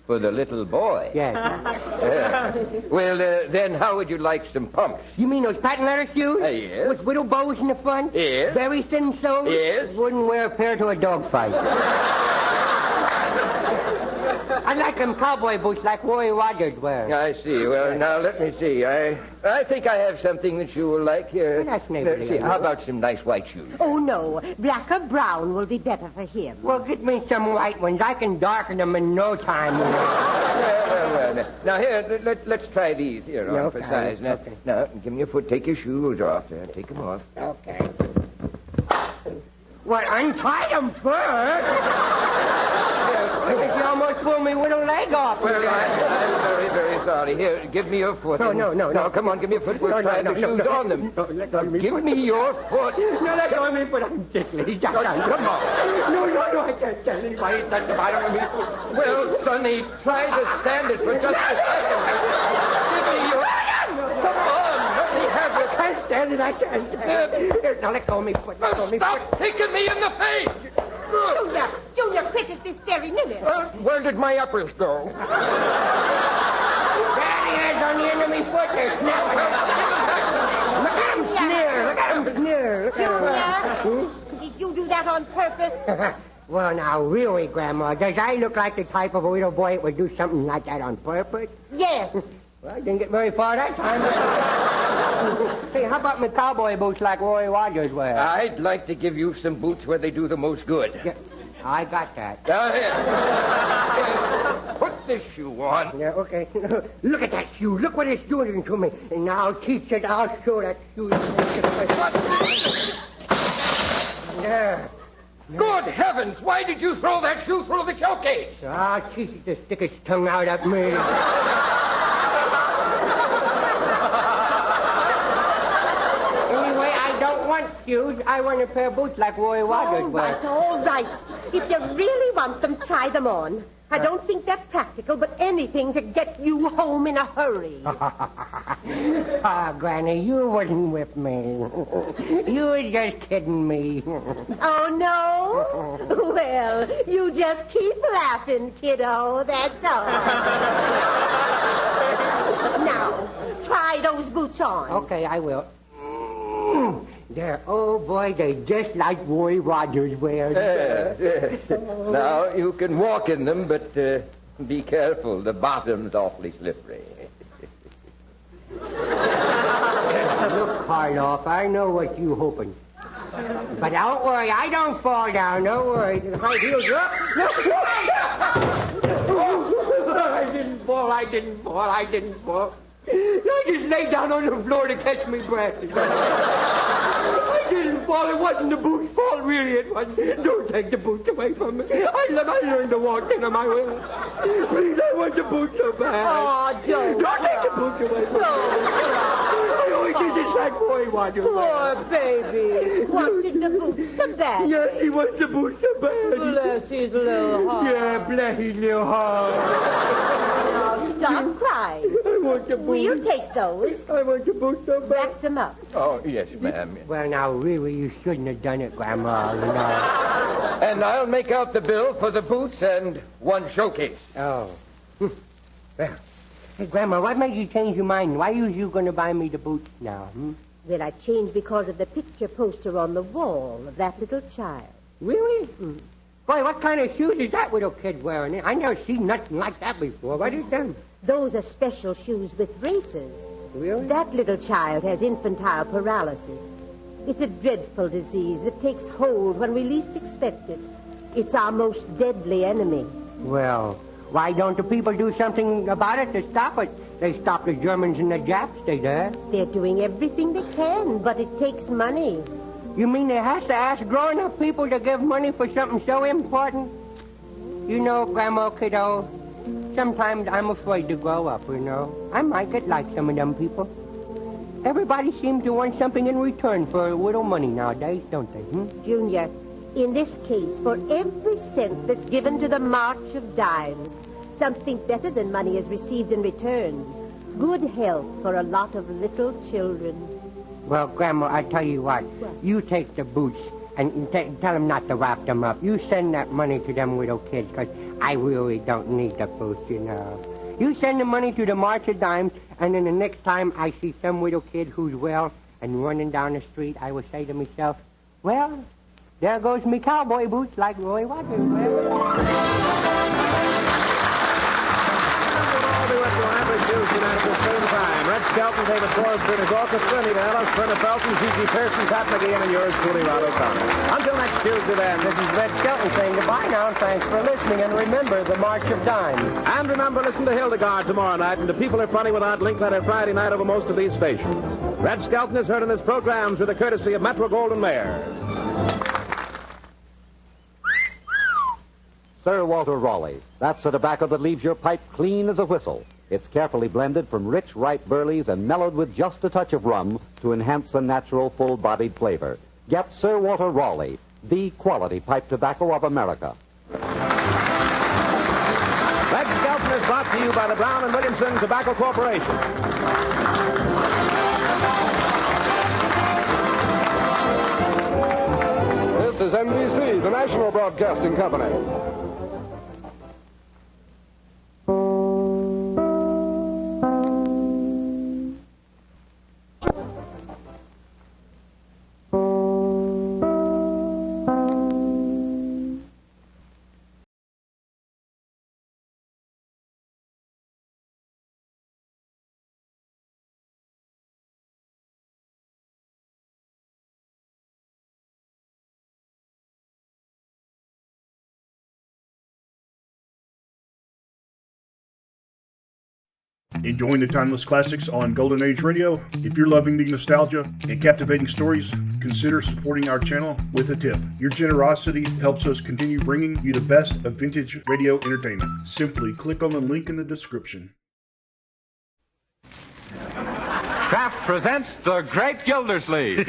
For the little boy? Yes. Well, then how would you like some pumps? You mean those patent leather shoes? Yes. With little bows in the front? Yes. Very thin soles? Yes. Wouldn't wear a pair to a dog fight. I like them cowboy boots like Roy Rogers wears. I see. Well, now, let me see. I think I have something that you will like here. Well, that's neighborly. Let's see. How about some nice white shoes? Oh, no. Black or brown will be better for him. Well, get me some white ones. I can darken them in no time. Well. Now, here, let's try these here on for size. Now, give me your foot. Take your shoes off there. Take them off. Okay. Well, untie them first. You almost pulled me with a leg off. Well, I'm very, very sorry. Here, give me your foot. No. No, come on, give me your foot. We'll try the shoes on them. Give me your foot. No, let go of me, but I'm ticklish. Come on. No, I can't stand anybody touch the bottom of me. Well, Sonny, try to stand it for just a second. Give me your... Come on, let me have your... I can't stand it. Here, now let go of me, foot. Stop kicking me in the face! Junior, quit at this very minute. Where did my uppers go? There he is on the end of me foot. They're snapping. Look at him sneer. Junior, did you do that on purpose? Well, now, really, Grandma, does I look like the type of a little boy that would do something like that on purpose? Yes. Well, I didn't get very far that time. Hey, how about my cowboy boots like Roy Rogers wears? I'd like to give you some boots where they do the most good. Yeah, I got that. Now, here. Put this shoe on. Yeah, okay. Look at that shoe. Look what it's doing to me. And now I'll teach it. I'll show that shoe. Yeah. Good heavens! Why did you throw that shoe through the showcase? I'll teach it to stick its tongue out at me. Anyway, I don't want shoes. I want a pair of boots like Roy Rogers wears. All right. If you really want them, try them on. I don't think they're practical, but anything to get you home in a hurry. Granny, you wasn't with me. You were just kidding me. Oh, no? Well, you just keep laughing, kiddo. That's all. Now, try those boots on. Okay, I will. There, oh boy, they're just like Roy Rogers wears. Now, you can walk in them, but be careful. The bottom's awfully slippery. Look, Karloff, I know what you're hoping. But don't worry, I don't fall down. Don't worry. The high heels are up. I didn't fall. I just laid down on the floor to catch my breath. I didn't fall. It wasn't the boots' fault, really. It wasn't. Don't take the boots away from me. I learned to walk in them, I will. Please, I want the boots so bad. Oh, don't. Don't take the boots away from me. I always did this like Roy Rogers. Poor baby. Wanted the boots so bad. Yes, he wants the boots so bad. Bless his little heart. Yeah, bless his little heart. Now, stop crying. I want the boots. Will you take those? I want the boots so bad. Wrap them up. Oh, yes, ma'am. Well, now, really, you shouldn't have done it, Grandma. You know. And I'll make out the bill for the boots and one showcase. Oh. Well, hey, Grandma, what made you change your mind? Why was you going to buy me the boots now? Well, I changed because of the picture poster on the wall of that little child. Really? Boy, what kind of shoes is that little kid wearing? I never seen nothing like that before. What is them? Those are special shoes with braces. Really? That little child has infantile paralysis. It's a dreadful disease that takes hold when we least expect it. It's our most deadly enemy. Well, why don't the people do something about it to stop it? They stop the Germans and the Japs, they do. They're doing everything they can, but it takes money. You mean they have to ask grown-up people to give money for something so important? You know, Grandma Kiddo, sometimes I'm afraid to grow up, you know. I might get like some of them people. Everybody seems to want something in return for a little money nowadays, don't they? Junior, in this case, for every cent that's given to the March of Dimes, something better than money is received in return. Good health for a lot of little children. Well, Grandma, I tell you what. You take the boots and tell them not to wrap them up. You send that money to them little kids, because I really don't need the boots, you know. You send the money to the March of Dimes, and then the next time I see some little kid who's well and running down the street, I will say to myself, well, there goes me cowboy boots like Roy Rogers. Tuesday night at the same time. Red Skelton, David Forrester, and his orchestra, Nita Ellis, Brenda Felton, Gigi Pearson, Pat McGee, and yours truly, Rod O'Connor. Until next Tuesday, then, This is Red Skelton saying goodbye now, and thanks for listening, and remember the March of Dimes. And remember, listen to Hildegard tomorrow night, and The People Are Funny with Art Linkletter Friday night over most of these stations. Red Skelton is heard in this program through the courtesy of Metro Goldwyn Mayer. Sir Walter Raleigh. That's the tobacco that leaves your pipe clean as a whistle. It's carefully blended from rich, ripe burleys and mellowed with just a touch of rum to enhance the natural, full-bodied flavor. Get Sir Walter Raleigh, the quality pipe tobacco of America. Red Skelton is brought to you by the Brown and Williamson Tobacco Corporation. This is NBC, the National Broadcasting Company. Enjoying the timeless classics on Golden Age Radio? If you're loving the nostalgia and captivating stories, consider supporting our channel with a tip. Your generosity helps us continue bringing you the best of vintage radio entertainment. Simply click on the link in the description. Kraft presents The Great Gildersleeve.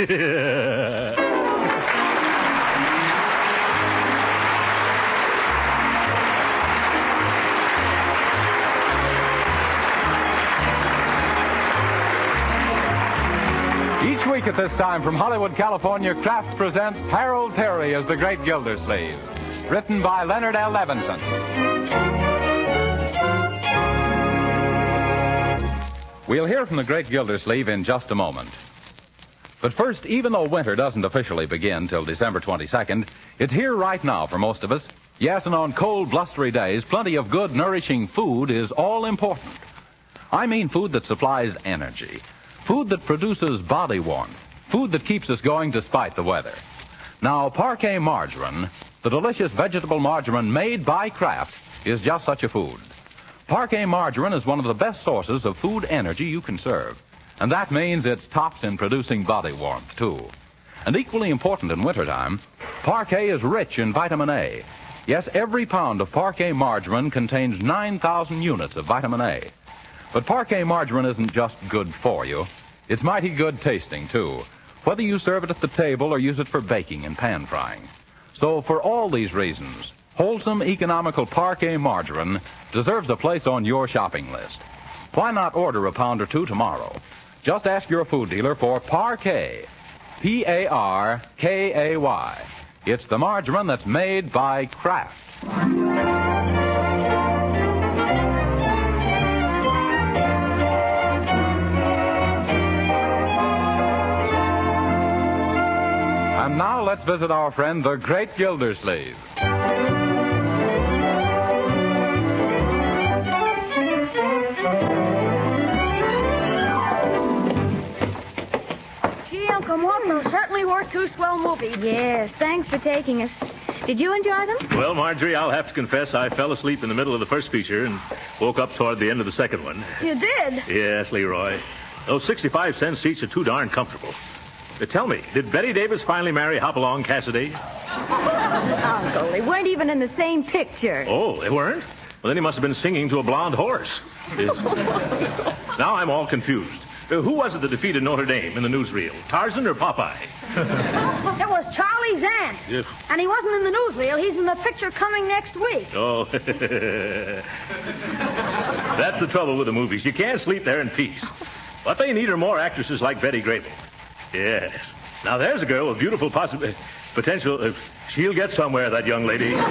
Each week at this time from Hollywood, California, Kraft presents Harold Terry as the Great Gildersleeve. Written by Leonard L. Levinson. We'll hear from the great Gildersleeve in just a moment. But first, even though winter doesn't officially begin till December 22nd, it's here right now for most of us. Yes, and on cold, blustery days, plenty of good, nourishing food is all important. I mean food that supplies energy, food that produces body warmth, food that keeps us going despite the weather. Now, Parquet margarine, the delicious vegetable margarine made by Kraft, is just such a food. Parquet margarine is one of the best sources of food energy you can serve. And that means it's tops in producing body warmth, too. And equally important in wintertime, Parquet is rich in vitamin A. Yes, every pound of Parquet margarine contains 9,000 units of vitamin A. But Parquet margarine isn't just good for you. It's mighty good tasting, too, whether you serve it at the table or use it for baking and pan frying. So for all these reasons, wholesome, economical Parquet margarine deserves a place on your shopping list. Why not order a pound or two tomorrow? Just ask your food dealer for Parquet, P-A-R-K-A-Y. It's the margarine that's made by Kraft. And now let's visit our friend, the great Gildersleeve. Gee, Uncle Mort, those certainly were two swell movies. Yes, thanks for taking us. Did you enjoy them? Well, Marjorie, I'll have to confess I fell asleep in the middle of the first feature and woke up toward the end of the second one. You did? Yes, Leroy. Those 65-cent seats are too darn comfortable. Tell me, did Betty Davis finally marry Hopalong Cassidy? Uncle, they weren't even in the same picture. Oh, they weren't? Well, then he must have been singing to a blonde horse. Now I'm all confused. Who was it that defeated Notre Dame in the newsreel? Tarzan or Popeye? It was Charlie's aunt. Yes. And he wasn't in the newsreel. He's in the picture coming next week. Oh. That's the trouble with the movies. You can't sleep there in peace. What they need are more actresses like Betty Grable. Yes. Now, there's a girl with beautiful potential. She'll get somewhere, that young lady. Well,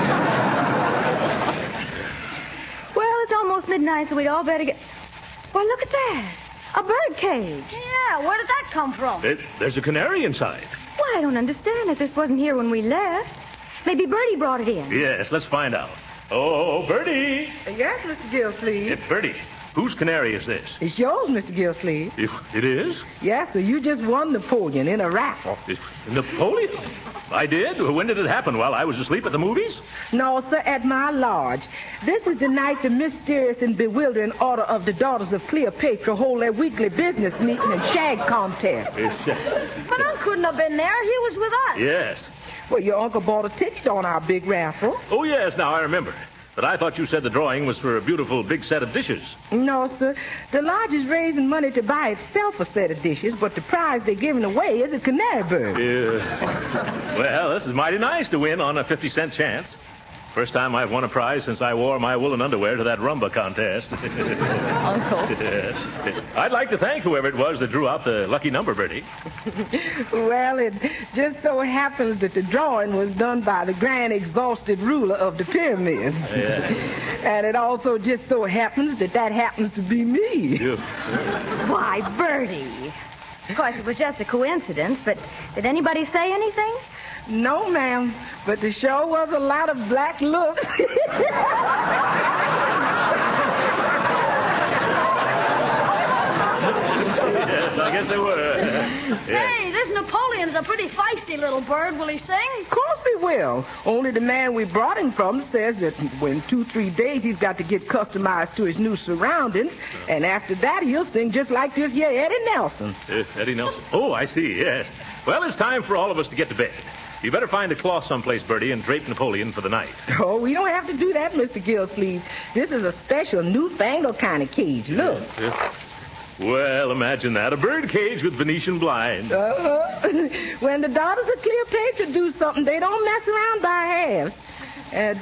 it's almost midnight, so we'd all better get... Why, look at that. A bird cage. Yeah, where did that come from? There's a canary inside. Why, I don't understand it. This wasn't here when we left. Maybe Bertie brought it in. Yes, let's find out. Oh, Bertie. Yes, Mr. Gilsleeve. Bertie, whose canary is this? It's yours, Mr. Gilsleeve. It is? Yes, sir. You just won Napoleon in a raffle. Napoleon? I did? When did it happen? While I was asleep at the movies? No, sir, at my lodge. This is the night the mysterious and bewildering order of the Daughters of Cleopatra hold their weekly business meeting and shag contest. But Unc couldn't have been there. He was with us. Yes. Well, your uncle bought a ticket on our big raffle. Oh, yes, now I remember. But I thought you said the drawing was for a beautiful big set of dishes. No, sir. The lodge is raising money to buy itself a set of dishes, but the prize they're giving away is a canary bird. Well, this is mighty nice to win on a 50-cent chance. First time I've won a prize since I wore my woolen underwear to that rumba contest. Uncle. I'd like to thank whoever it was that drew out the lucky number, Bertie. Well, it just so happens that the drawing was done by the grand exhausted ruler of the pyramids. And it also just so happens that happens to be me. Why, Bertie. Of course, it was just a coincidence, but did anybody say anything? No, ma'am, but the show was a lot of black looks. Yes, I guess they were. Say, this Napoleon's a pretty feisty little bird. Will he sing? Of course he will. Only the man we brought him from says that in 2-3 days he's got to get customized to his new surroundings, and after that he'll sing just like this here Eddie Nelson. Eddie Nelson? Oh, I see, yes. Well, it's time for all of us to get to bed. You better find a cloth someplace, Bertie, and drape Napoleon for the night. Oh, we don't have to do that, Mr. Gilsleeve. This is a special newfangled kind of cage. Look. Well, imagine that. A bird cage with Venetian blinds. When the Daughters of Cleopatra do something, they don't mess around by halves.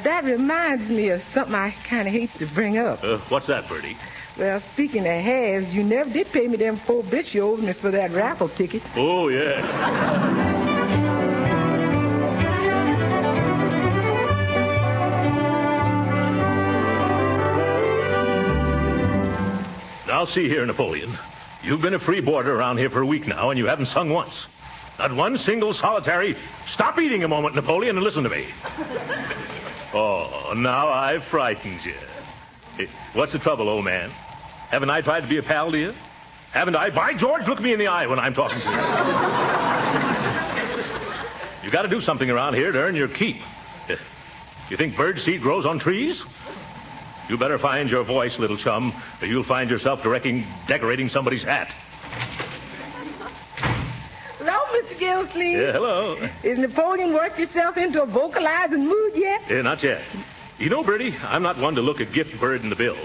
That reminds me of something I kind of hate to bring up. What's that, Bertie? Well, speaking of halves, you never did pay me them 4 bits you owed me for that raffle ticket. Oh, yes. Now, Now, see here, Napoleon. You've been a free boarder around here for a week now, and you haven't sung once. Not one single solitary... Stop eating a moment, Napoleon, and listen to me. Oh, now I've frightened you. What's the trouble, old man? Haven't I tried to be a pal to you? Haven't I? By George, look me in the eye when I'm talking to you. You got to do something around here to earn your keep. You think bird seed grows on trees? You better find your voice, little chum, or you'll find yourself decorating somebody's hat. Hello, Mr. Gillsleeve. Yeah, hello. Is Napoleon worked himself into a vocalizing mood yet? Yeah, not yet. You know, Bertie, I'm not one to look a gift bird in the bill.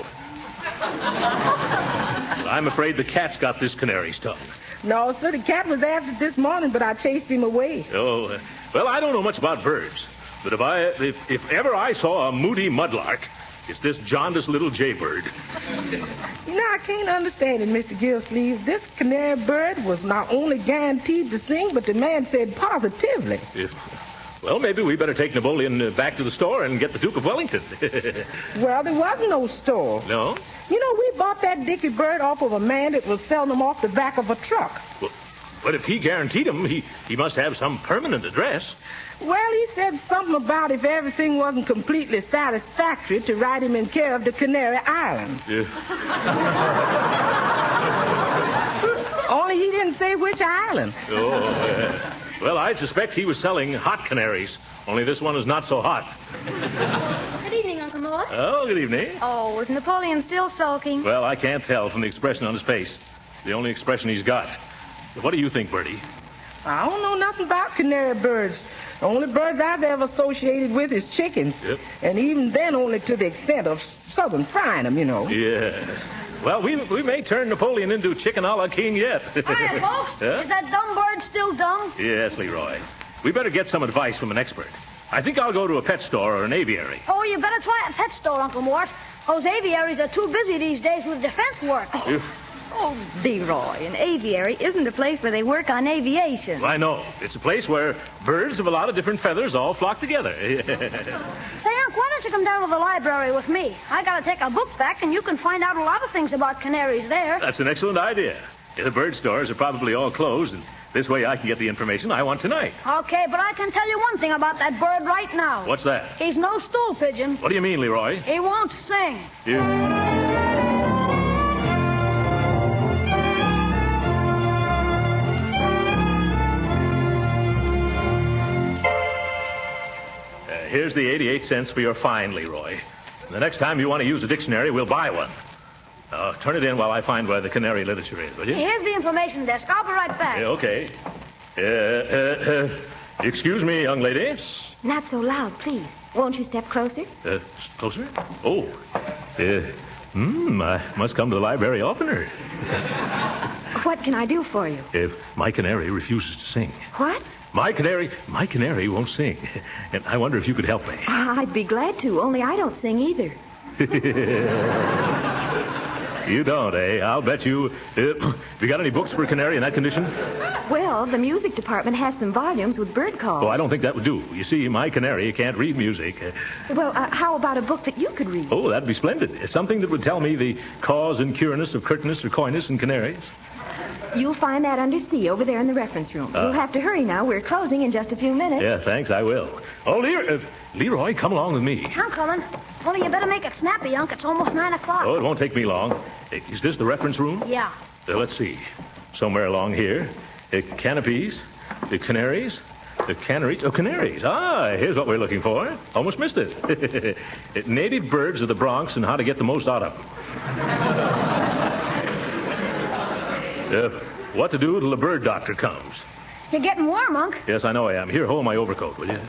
I'm afraid the cat's got this canary stung. No, sir, the cat was after it this morning, but I chased him away. Oh, well, I don't know much about birds, but if ever I saw a moody mudlark, it's this jaundiced little jaybird. You know, I can't understand it, Mr. Gillsleeve. This canary bird was not only guaranteed to sing, but the man said positively. Well, maybe we better take Napoleon back to the store and get the Duke of Wellington. Well, there was no store. No? You know, we bought that dicky bird off of a man that was selling them off the back of a truck. Well, but if he guaranteed them, he must have some permanent address. Well, he said something about if everything wasn't completely satisfactory to write him in care of the Canary Islands. Yeah. Only he didn't say which island. Oh, well, I suspect he was selling hot canaries, only this one is not so hot. Good evening, Uncle Mort. Oh, good evening. Oh, is Napoleon still sulking? Well, I can't tell from the expression on his face. The only expression he's got. What do you think, Bertie? I don't know nothing about canary birds. The only birds I've ever associated with is chickens. Yep. And even then only to the extent of southern frying them, you know. Yes. Well, we may turn Napoleon into chicken a la king yet. Hiya, folks. Huh? Is that dumb bird still dumb? Yes, Leroy. We better get some advice from an expert. I think I'll go to a pet store or an aviary. Oh, you better try a pet store, Uncle Mort. Those aviaries are too busy these days with defense work. Oh, Leroy, an aviary isn't a place where they work on aviation. I know. It's a place where birds of a lot of different feathers all flock together. Say, Unc, why don't you come down to the library with me? I gotta take a book back, and you can find out a lot of things about canaries there. That's an excellent idea. The bird stores are probably all closed, and this way I can get the information I want tonight. Okay, but I can tell you one thing about that bird right now. What's that? He's no stool pigeon. What do you mean, Leroy? He won't sing. Here's the 88 cents for your fine, Leroy. The next time you want to use a dictionary, we'll buy one. Turn it in while I find where the canary literature is, will you? Here's the information desk. I'll be right back. Okay. Excuse me, young lady. Not so loud, please. Won't you step closer? Closer? Oh. I must come to the library oftener. What can I do for you? If my canary refuses to sing. What? My canary won't sing. And I wonder if you could help me. I'd be glad to, only I don't sing either. You don't, eh? I'll bet you. Have you got any books for a canary in that condition? Well, the music department has some volumes with bird calls. Oh, I don't think that would do. You see, my canary can't read music. Well, how about a book that you could read? Oh, that'd be splendid. Something that would tell me the cause and cureness of curtness or coyness in canaries. You'll find that under C over there in the reference room. You'll have to hurry now. We're closing in just a few minutes. Yeah, thanks, I will. Oh, Leroy, come along with me. I'm coming. Only you better make it snappy, Unc. It's almost 9 o'clock. Oh, it won't take me long. Is this the reference room? Yeah. Let's see. Somewhere along here. Canopies. The canaries. The canaries. Oh, canaries. Ah, here's what we're looking for. Almost missed it. Native birds of the Bronx and how to get the most out of them. What to do till the bird doctor comes. You're getting warm, Unc. Yes, I know I am. Here, hold my overcoat, will you?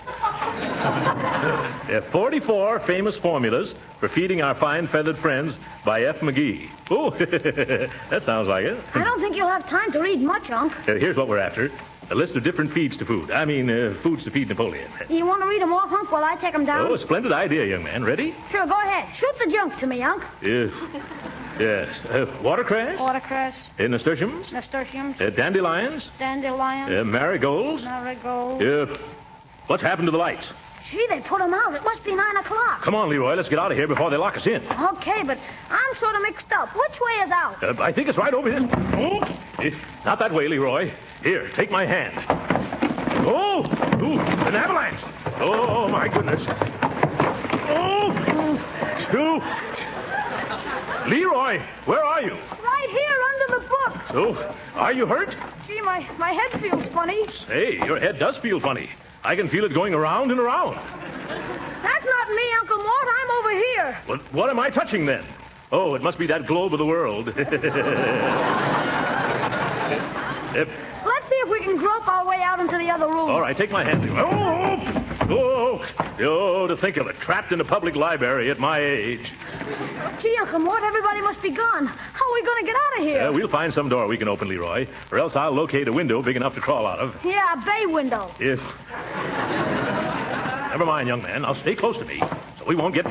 44 famous formulas for feeding our fine feathered friends by F. McGee. Oh, that sounds like it. I don't think you'll have time to read much, Unc. Here's what we're after. A list of different foods to feed Napoleon. You want to read them off, Unc, while I take them down? Oh, splendid idea, young man. Ready? Sure, go ahead. Shoot the junk to me, Unc. Yes. Watercress? Watercress. Nasturtiums? Nasturtiums. Dandelions? Dandelions. Marigolds? Marigolds. What's happened to the lights? Gee, they put him out. It must be 9 o'clock. Come on, Leroy. Let's get out of here before they lock us in. Okay, but I'm sort of mixed up. Which way is out? I think it's right over here. Oh, not that way, Leroy. Here, take my hand. Oh, ooh, an avalanche. Oh, my goodness. Oh, Leroy, where are you? Right here under the book. Oh, are you hurt? Gee, my head feels funny. Say, your head does feel funny. I can feel it going around and around. That's not me, Uncle Mort. I'm over here. Well, what am I touching then? Oh, it must be that globe of the world. Let's see if we can grope our way out into the other room. All right, take my hand. Oh, to think of it, trapped in a public library at my age. Gee, Uncle Mort, everybody must be gone. How are we going to get out of here? We'll find some door we can open, Leroy, or else I'll locate a window big enough to crawl out of. Yeah, a bay window. Never mind, young man. Now stay close to me so we won't get...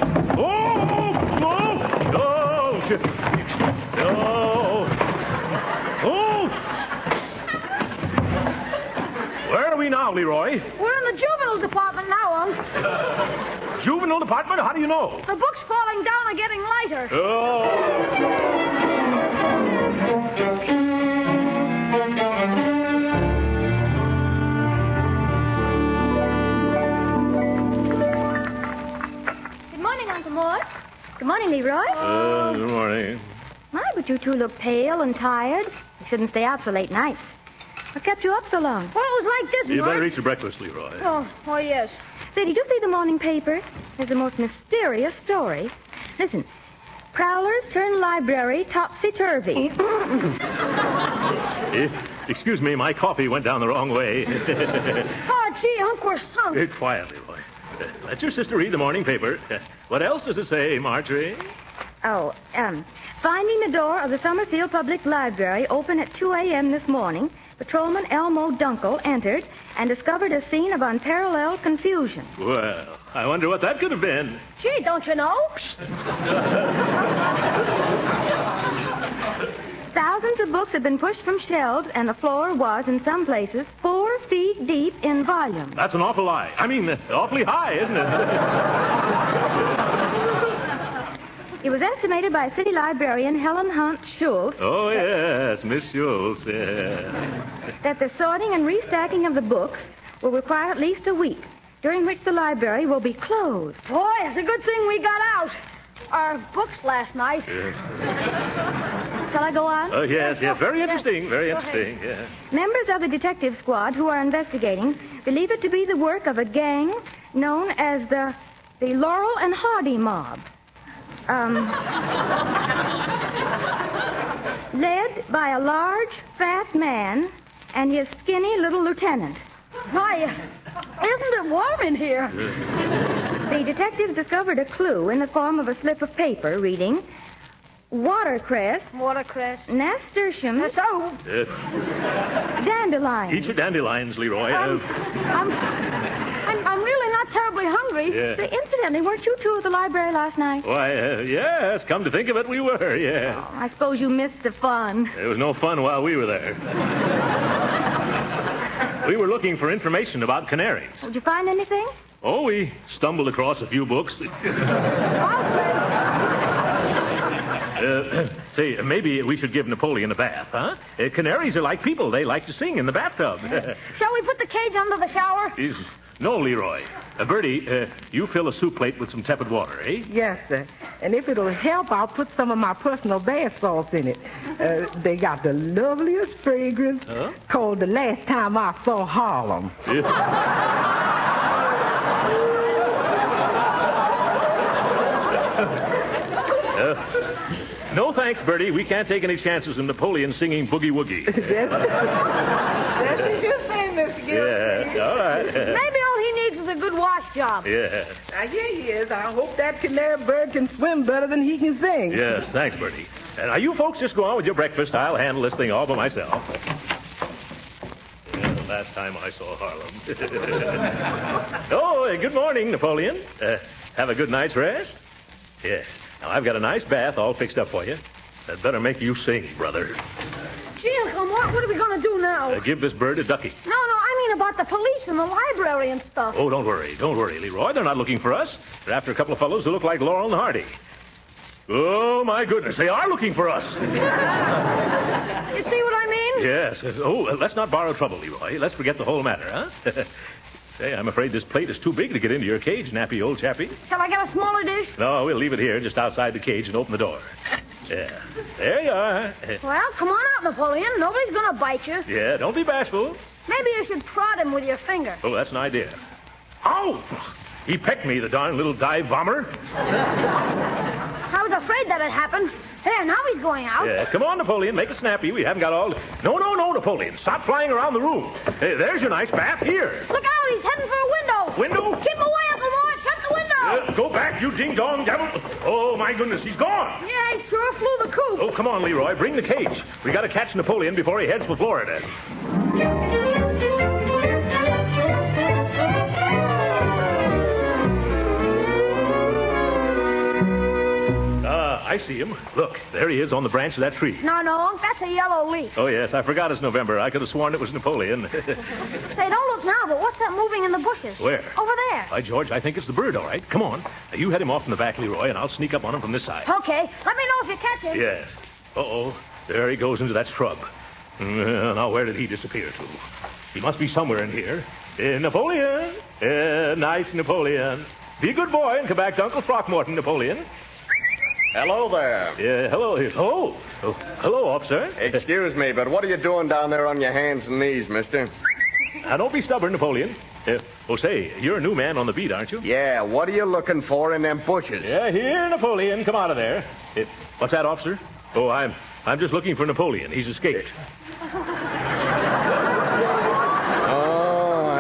Where are we now, Leroy? We're in the juvenile department now, Unc. Juvenile department? How do you know? The books falling down are getting lighter. Good morning, Uncle Mort. Good morning, Leroy. Good morning. My, but you two look pale and tired. You shouldn't stay out so late nights. What kept you up so long? Well, it was like this, You Mort. better eat your breakfast, Leroy. Oh, yes. Say, did you see the morning paper? There's the most mysterious story. Listen. Prowlers turn library topsy-turvy. Excuse me, my coffee went down the wrong way. Oh, gee, Unc, we're sunk. Quiet, Leroy. Let your sister read the morning paper. What else does it say, Marjorie? Oh, finding the door of the Summerfield Public Library open at 2 a.m. this morning, Patrolman Elmo Dunkel entered and discovered a scene of unparalleled confusion. Well, I wonder what that could have been. Gee, don't you know? Thousands of books had been pushed from shelves, and the floor was, in some places, 4 feet deep in volume. That's an awful lie. I mean, awfully high, isn't it? It was estimated by city librarian Helen Hunt Schultz. Oh, yes, Miss Schultz, yeah. That the sorting and restacking of the books will require at least a week, during which the library will be closed. Boy, it's a good thing we got out. Our books last night. Shall I go on? Oh, yes. Very interesting, very interesting, yeah. Members of the detective squad who are investigating believe it to be the work of a gang known as the Laurel and Hardy Mob. Led by a large, fat man and his skinny little lieutenant. Why, isn't it warm in here? The detectives discovered a clue in the form of a slip of paper reading, watercress, nasturtium, dandelions. Eat your dandelions, Leroy. I'm really not terribly hungry. Yeah. Say, incidentally, weren't you two at the library last night? Why, yes, come to think of it, we were, yeah. Oh, I suppose you missed the fun. There was no fun while we were there. We were looking for information about canaries. Did you find anything? Oh, we stumbled across a few books. Say, maybe we should give Napoleon a bath, huh? Canaries are like people. They like to sing in the bathtub. Shall we put the cage under the shower? No, Leroy. Bertie, you fill a soup plate with some tepid water, eh? Yes, sir. And if it'll help, I'll put some of my personal bath salts in it. They got the loveliest fragrance called The Last Time I Saw Harlem. No thanks, Bertie. We can't take any chances in Napoleon singing Boogie Woogie. That's what you say, Mr. Gilbert. Yeah, all right. Maybe all he needs is a good wash job. Yeah. Now, here he is. I hope that canary bird can swim better than he can sing. Yes, thanks, Bertie. Now, you folks just go on with your breakfast. I'll handle this thing all by myself. The last time I saw Harlem. Oh, good morning, Napoleon. Have a good night's rest? Yes. Now, I've got a nice bath all fixed up for you. That better make you sing, brother. Gee, Uncle Mort, what are we going to do now? Give this bird a ducky. No, I mean about the police and the library and stuff. Oh, don't worry, Leroy. They're not looking for us. They're after a couple of fellows who look like Laurel and Hardy. Oh, my goodness, they are looking for us. You see what I mean? Yes. Oh, let's not borrow trouble, Leroy. Let's forget the whole matter, huh? Say, I'm afraid this plate is too big to get into your cage, nappy old chappie. Shall I get a smaller dish? No, we'll leave it here, just outside the cage, and open the door. Yeah. There you are. Well, come on out, Napoleon. Nobody's going to bite you. Yeah, don't be bashful. Maybe you should prod him with your finger. Oh, that's an idea. Ow! He pecked me, the darn little dive bomber. I was afraid that'd happen. There, now he's going out. Yeah, come on, Napoleon, make it snappy. We haven't got all... No, Napoleon. Stop flying around the room. Hey, there's your nice bath. Here. Look out, he's heading for a window. Window? Keep him away, Uncle Mort. Shut the window. Go back, you ding-dong devil. Oh, my goodness, he's gone. Yeah, he sure flew the coop. Oh, come on, Leroy. Bring the cage. We got to catch Napoleon before he heads for Florida. I see him. Look, there he is on the branch of that tree. No, Unc, that's a yellow leaf. Oh, yes, I forgot it's November. I could have sworn it was Napoleon. Say, don't look now, but what's that moving in the bushes? Where? Over there. By George, I think it's the bird, all right. Come on. Now, you head him off in the back, Leroy, and I'll sneak up on him from this side. Okay. Let me know if you catch him. Yes. Uh-oh. There he goes into that scrub. Now, where did he disappear to? He must be somewhere in here. Napoleon. Nice Napoleon. Be a good boy and come back to Uncle Throckmorton, Napoleon. Hello there. Yeah, hello. Oh, hello, officer. Excuse me, but what are you doing down there on your hands and knees, mister? Now, don't be stubborn, Napoleon. Say, you're a new man on the beat, aren't you? Yeah, what are you looking for in them bushes? Yeah, here, Napoleon. Come out of there. What's that, officer? Oh, I'm just looking for Napoleon. He's escaped.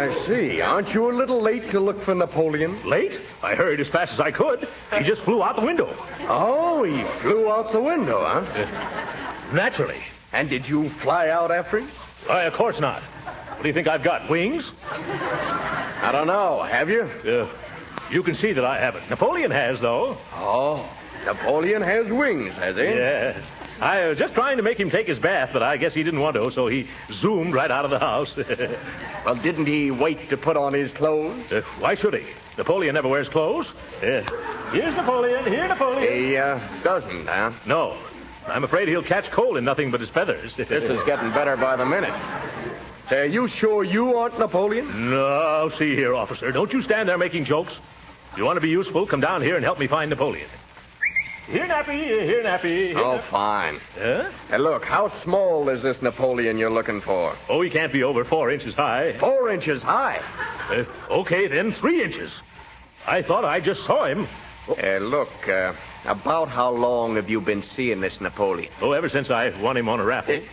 I see. Aren't you a little late to look for Napoleon? Late? I hurried as fast as I could. He just flew out the window. Oh, he flew out the window, huh? Naturally. And did you fly out after him? Why, of course not. What do you think I've got, wings? I don't know. Have you? You can see that I haven't. Napoleon has, though. Oh, Napoleon has wings, has he? Yeah. I was just trying to make him take his bath, but I guess he didn't want to, so he zoomed right out of the house. Well, didn't he wait to put on his clothes? Why should he? Napoleon never wears clothes. Here's Napoleon. Here, Napoleon. He doesn't, huh? No. I'm afraid he'll catch cold in nothing but his feathers. This is getting better by the minute. Say, are you sure you aren't Napoleon? No, see here, officer. Don't you stand there making jokes. If you want to be useful, come down here and help me find Napoleon. Here, Nappy. Here, Nappy. Oh, fine. Huh? Hey, look, how small is this Napoleon you're looking for? Oh, he can't be over 4 inches high. 4 inches high? Okay, then 3 inches. I thought I just saw him. Look, about how long have you been seeing this Napoleon? Oh, ever since I won him on a raffle.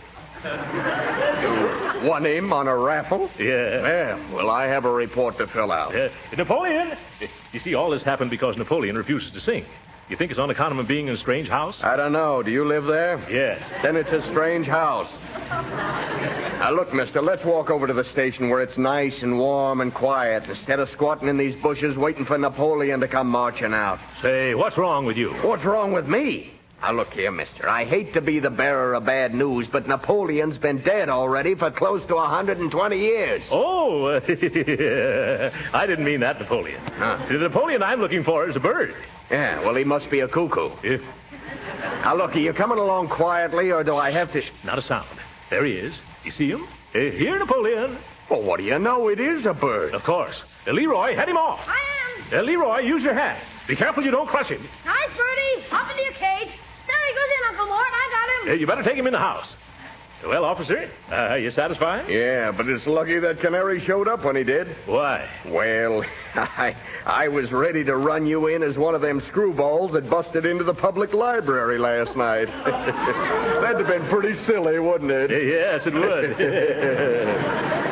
You won him on a raffle? Yeah. Well, I have a report to fill out. Napoleon! You see, all this happened because Napoleon refuses to sing. You think it's on account of him being in a strange house? I don't know. Do you live there? Yes. Then it's a strange house. Now, look, mister, let's walk over to the station where it's nice and warm and quiet instead of squatting in these bushes waiting for Napoleon to come marching out. Say, what's wrong with you? What's wrong with me? Now, look here, mister. I hate to be the bearer of bad news, but Napoleon's been dead already for close to 120 years. Oh, I didn't mean that, Napoleon. The Napoleon I'm looking for is a bird. Yeah, well, he must be a cuckoo. Yeah. Now, look, are you coming along quietly, or do I have to... Not a sound. There he is. You see him? Here, Napoleon. Well, what do you know? It is a bird. Of course. Leroy, head him off. I am. Leroy, use your hat. Be careful you don't crush him. Nice, Birdie. Hop into your cage. There he goes in, Uncle Mort. I got him. You better take him in the house. Well, officer, you satisfied? Yeah, but it's lucky that canary showed up when he did. Why? Well, I was ready to run you in as one of them screwballs that busted into the public library last night. That'd have been pretty silly, wouldn't it? Yes, it would. Yeah.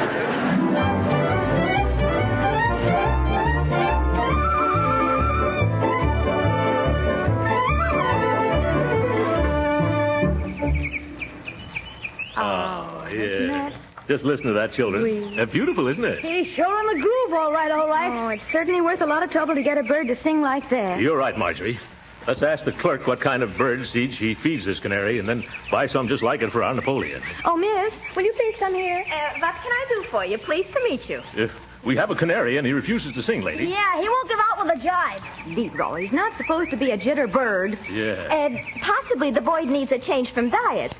Just listen to that, children. Beautiful, isn't it? He's sure in the groove, all right, all right. Oh, it's certainly worth a lot of trouble to get a bird to sing like that. You're right, Marjorie. Let's ask the clerk what kind of bird seed she feeds this canary, and then buy some just like it for our Napoleon. Oh, miss, will you please come here? What can I do for you? Pleased to meet you. We have a canary, and he refuses to sing, lady. Yeah, he won't give out with a jibe. Leroy, he's not supposed to be a jitter bird. Yeah. Possibly the boy needs a change from diet.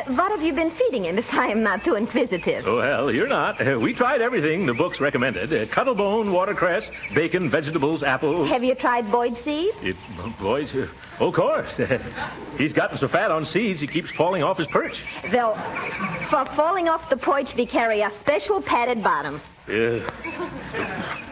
What have you been feeding him, if I am not too inquisitive? Oh, well, you're not. We tried everything the books recommended. Cuttlebone, watercress, bacon, vegetables, apple. Have you tried Boyd's seed? Boyd's? Of course. He's gotten so fat on seeds, he keeps falling off his perch. Though, for falling off the porch, we carry a special padded bottom.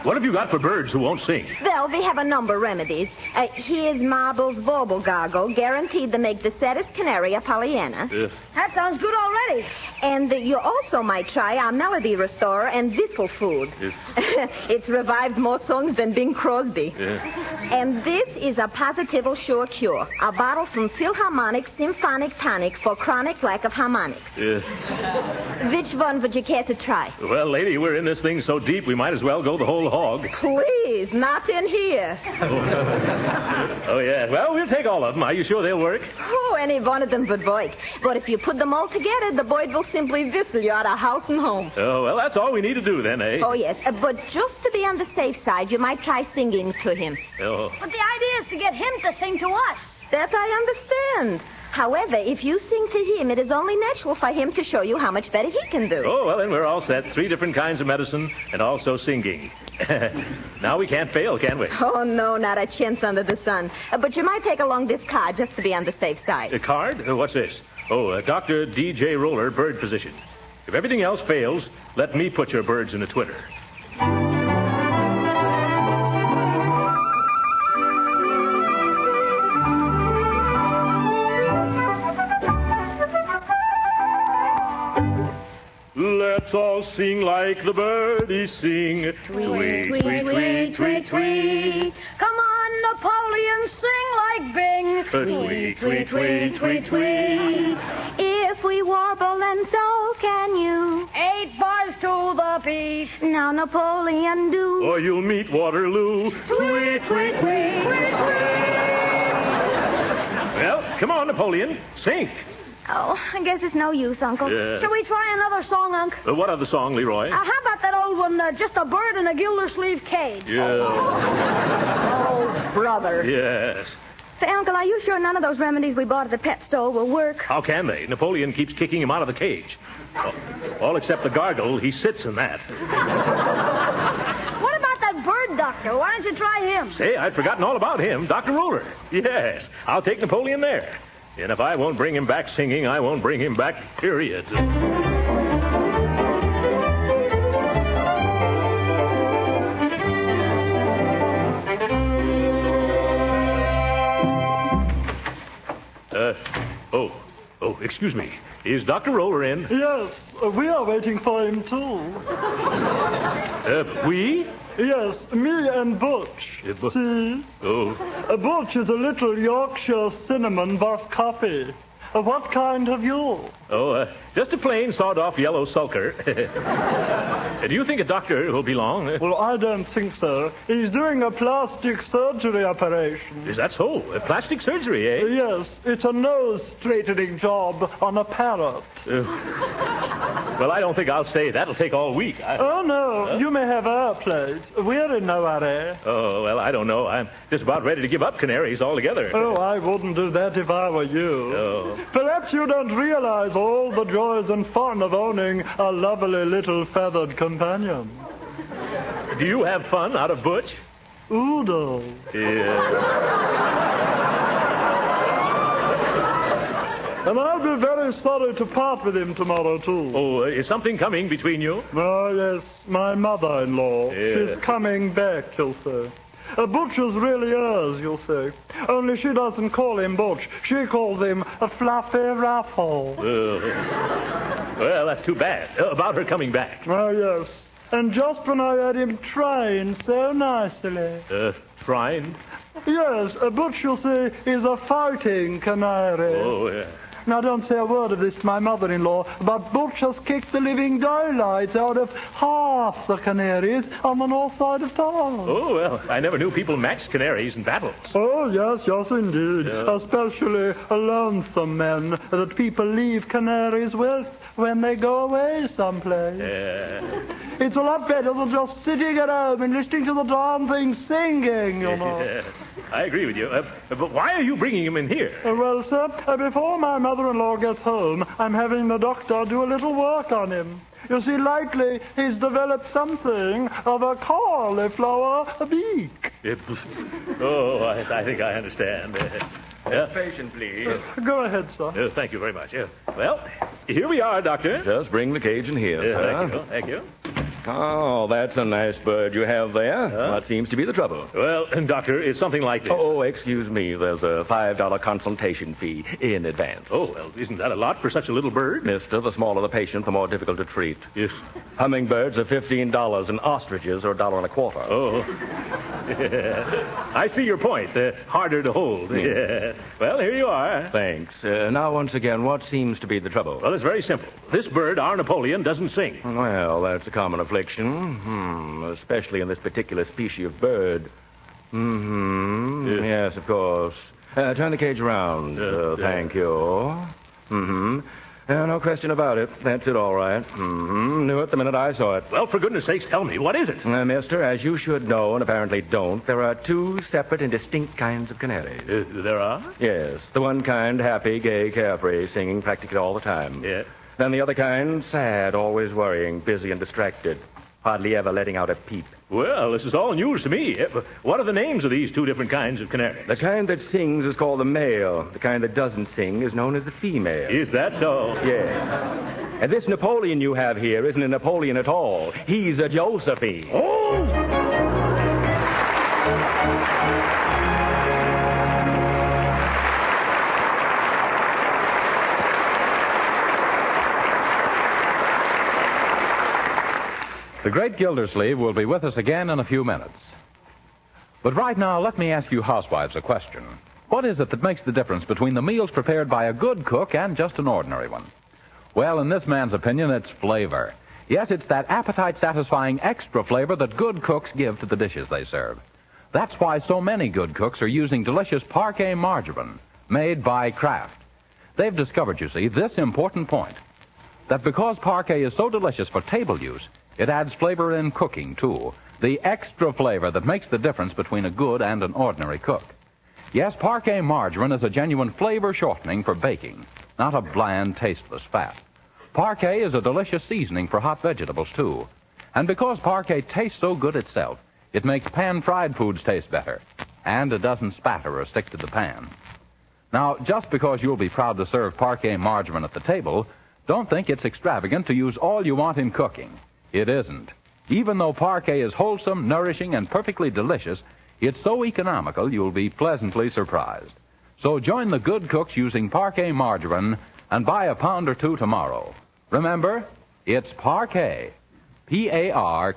What have you got for birds who won't sing? Well, we have a number of remedies. Here's Marble's Vorble Goggle, guaranteed to make the saddest canary a Pollyanna. That sounds good already. And you also might try our Melody Restorer and Whistle Food. It's revived more songs than Bing Crosby. And this is a Positival Sure Cure, a bottle from Philharmonic Symphonic Tonic for chronic lack of harmonics. Which one would you care to try? Well, lady, we're in this thing so deep we might as well go the whole hog. Please, not in here. Oh, yeah. Well, we'll take all of them. Are you sure they'll work? Oh, any one of them would work. But if you put them all together, the Boyd will simply whistle you out of house and home. Oh, well, that's all we need to do then, eh? Oh, yes. But just to be on the safe side, you might try singing to him. Oh. But the idea is to get him to sing to us. That I understand. However, if you sing to him, it is only natural for him to show you how much better he can do. Oh, well, then we're all set. 3 different kinds of medicine and also singing. Now we can't fail, can we? Oh, no, not a chance under the sun. But you might take along this card just to be on the safe side. A card? What's this? Oh, Dr. D.J. Roller, bird physician. If everything else fails, let me put your birds in a twitter. Let's all sing like the birdies sing. Tweet, tweet, tweet, tweet, tweet. Come on, Napoleon, sing like Bing. Tweet, tweet, tweet, tweet, tweet. If we warble and so can you. 8 bars to the piece. Now, Napoleon, do. Or you'll meet Waterloo. Tweet, tweet, tweet, tweet, tweet. Well, come on, Napoleon. Sing. Oh, I guess it's no use, Uncle. Yeah. Shall we try another song, Unc? What other song, Leroy? How about that old one, Just a Bird in a Gildersleeve Cage? Yeah. Oh, brother. Yes. Say, Uncle, are you sure none of those remedies we bought at the pet store will work? How can they? Napoleon keeps kicking him out of the cage. All except the gargle. He sits in that. What about that bird doctor? Why don't you try him? Say, I'd forgotten all about him. Dr. Roller. Yes. I'll take Napoleon there. And if I won't bring him back singing, I won't bring him back, period. Excuse me. Is Dr. Roller in? Yes, we are waiting for him, too. We? Yes, me and Butch. See? Oh. Butch is a little Yorkshire cinnamon buff coffee. What kind have you? Oh, just a plain sawed-off yellow sulker. Do you think a doctor will be long? Well, I don't think so. He's doing a plastic surgery operation. Is that so? A plastic surgery, eh? Yes, it's a nose-straightening job on a parrot. Well, I don't think I'll stay. That'll take all week. Oh, no. You may have our place. We're in no hurry. Oh, well, I don't know. I'm just about ready to give up canaries altogether. Oh, I wouldn't do that if I were you. Oh. Perhaps you don't realize all the joys and fun of owning a lovely little feathered companion. Do you have fun out of Butch? Udo. Yeah. And I'll be very sorry to part with him tomorrow, too. Oh, is something coming between you? Oh, yes. My mother-in-law. Yeah. She's coming back, you'll say. Butch is really hers, you'll say. Only she doesn't call him Butch. She calls him a Fluffy Ruffle. Well, that's too bad. About her coming back. Oh, yes. And just when I had him trying so nicely. Trying? Yes, Butch, you'll see, is a fighting canary. Oh, yeah. Now, don't say a word of this to my mother-in-law, but Butch has kicked the living daylights out of half the canaries on the north side of town. Oh, well, I never knew people matched canaries in battles. Oh, yes, indeed. Especially lonesome men that people leave canaries with when they go away someplace. It's a lot better than just sitting at home and listening to the darn thing singing, you know. I agree with you. But why are you bringing him in here? Well, sir, before my mother-in-law gets home, I'm having the doctor do a little work on him. You see, likely he's developed something of a cauliflower beak. Oh, I think I understand. Patient, please. Go ahead, sir. Thank you very much. Well, here we are, Doctor. Just bring the cage in here, sir. Thank you. Oh, that's a nice bird you have there. What seems to be the trouble? Well, Doctor, it's something like this. Oh, excuse me. There's a $5 consultation fee in advance. Oh, well, isn't that a lot for such a little bird? Mister, the smaller the patient, the more difficult to treat. Yes. Hummingbirds are $15 and ostriches are $1.25. Oh. I see your point. Harder to hold. Well, here you are. Thanks. Now, once again, what seems to be the trouble? Well, it's very simple. This bird, our Napoleon, doesn't sing. Well, that's a common affliction. Especially in this particular species of bird. Yes, of course. Turn the cage around. Thank you. No question about it. That's it, all right. Knew it the minute I saw it. Well, for goodness sakes, tell me, what is it? Mister, as you should know and apparently don't, there are two separate and distinct kinds of canaries. There are? Yes. The one kind, happy, gay, carefree, singing practically all the time. Yes. Then the other kind, sad, always worrying, busy and distracted, hardly ever letting out a peep. Well, this is all news to me. What are the names of these two different kinds of canaries? The kind that sings is called the male. The kind that doesn't sing is known as the female. Is that so? Yes. And this Napoleon you have here isn't a Napoleon at all. He's a Josephine. Oh! The great Gildersleeve will be with us again in a few minutes. But right now, let me ask you housewives a question. What is it that makes the difference between the meals prepared by a good cook and just an ordinary one? Well, in this man's opinion, it's flavor. Yes, it's that appetite-satisfying extra flavor that good cooks give to the dishes they serve. That's why so many good cooks are using delicious Parquet margarine made by Kraft. They've discovered, you see, this important point, that because Parquet is so delicious for table use, it adds flavor in cooking, too. The extra flavor that makes the difference between a good and an ordinary cook. Yes, Parquet margarine is a genuine flavor shortening for baking, not a bland, tasteless fat. Parquet is a delicious seasoning for hot vegetables, too. And because Parquet tastes so good itself, it makes pan-fried foods taste better. And it doesn't spatter or stick to the pan. Now, just because you'll be proud to serve Parquet margarine at the table, don't think it's extravagant to use all you want in cooking. It isn't. Even though Parquet is wholesome, nourishing, and perfectly delicious, it's so economical you'll be pleasantly surprised. So join the good cooks using Parquet margarine and buy a pound or two tomorrow. Remember, it's Parquet. P-A-R-K-A-Y.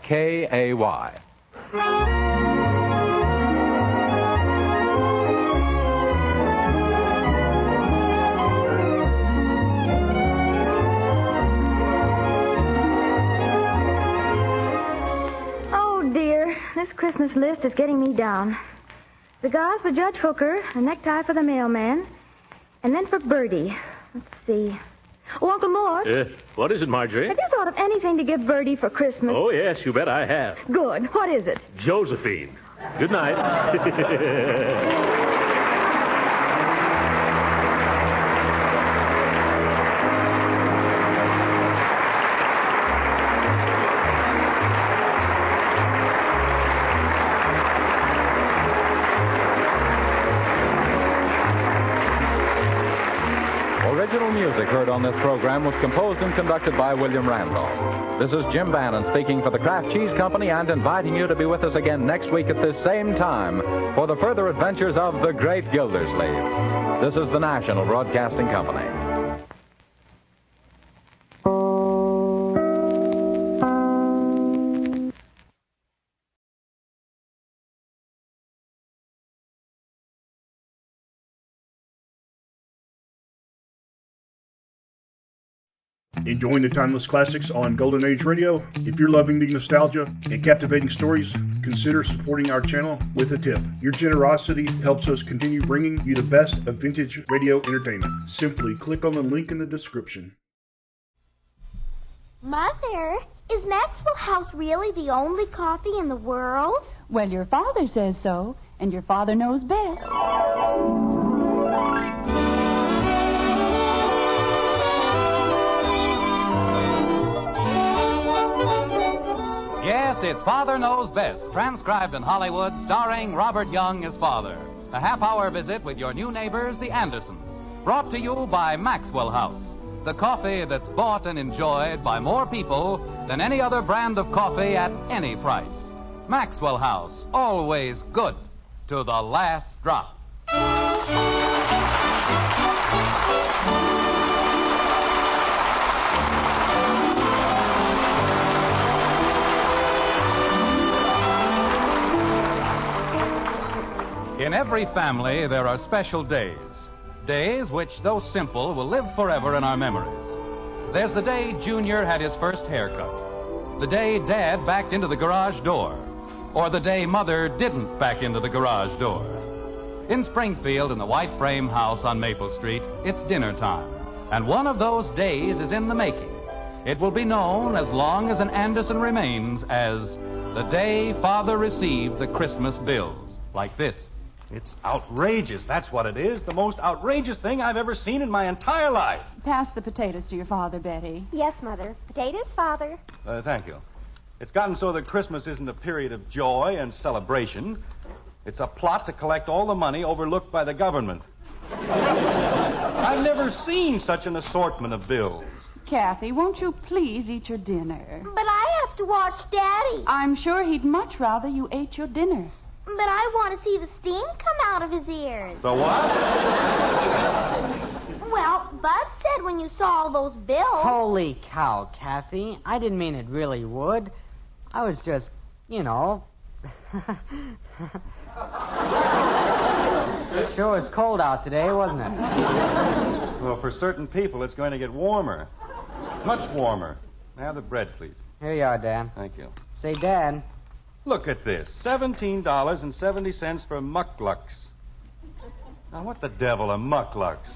This Christmas list is getting me down. Cigars for Judge Hooker, a necktie for the mailman, and then for Bertie. Let's see. Oh, Uncle Mort. What is it, Marjorie? Have you thought of anything to give Bertie for Christmas? Oh, yes, you bet I have. Good. What is it? Josephine. Good night. Original music heard on this program was composed and conducted by William Randolph. This is Jim Bannon speaking for the Kraft Cheese Company and inviting you to be with us again next week at this same time for the further adventures of the great Gildersleeve. This is the National Broadcasting Company. Enjoying the timeless classics on Golden Age Radio? If you're loving the nostalgia and captivating stories, consider supporting our channel with a tip. Your generosity helps us continue bringing you the best of vintage radio entertainment. Simply click on the link in the description. Mother, is Maxwell House really the only coffee in the world? Well, your father says so, and your father knows best. Yes, it's Father Knows Best, transcribed in Hollywood, starring Robert Young as father. A half-hour visit with your new neighbors, the Andersons. Brought to you by Maxwell House, the coffee that's bought and enjoyed by more people than any other brand of coffee at any price. Maxwell House, always good to the last drop. In every family, there are special days. Days which, though simple, will live forever in our memories. There's the day Junior had his first haircut. The day Dad backed into the garage door. Or the day Mother didn't back into the garage door. In Springfield, in the white frame house on Maple Street, it's dinner time. And one of those days is in the making. It will be known, as long as an Anderson remains, as the day Father received the Christmas bills. Like this. It's outrageous, that's what it is. The most outrageous thing I've ever seen in my entire life. Pass the potatoes to your father, Betty. Yes, Mother. Potatoes, Father. Thank you. It's gotten so that Christmas isn't a period of joy and celebration. It's a plot to collect all the money overlooked by the government. I've never seen such an assortment of bills. Kathy, won't you please eat your dinner? But I have to watch Daddy. I'm sure he'd much rather you ate your dinner. But I want to see the steam come out of his ears. The what? Well, Bud said when you saw all those bills. Holy cow, Kathy. I didn't mean it really would. I was just, you know. It sure was cold out today, wasn't it? Well, for certain people, it's going to get warmer. Much warmer. Have the bread, please. Here you are, Dad. Thank you. Say, Dad. Look at this. $17.70 for mucklucks. Now, what the devil are mucklucks?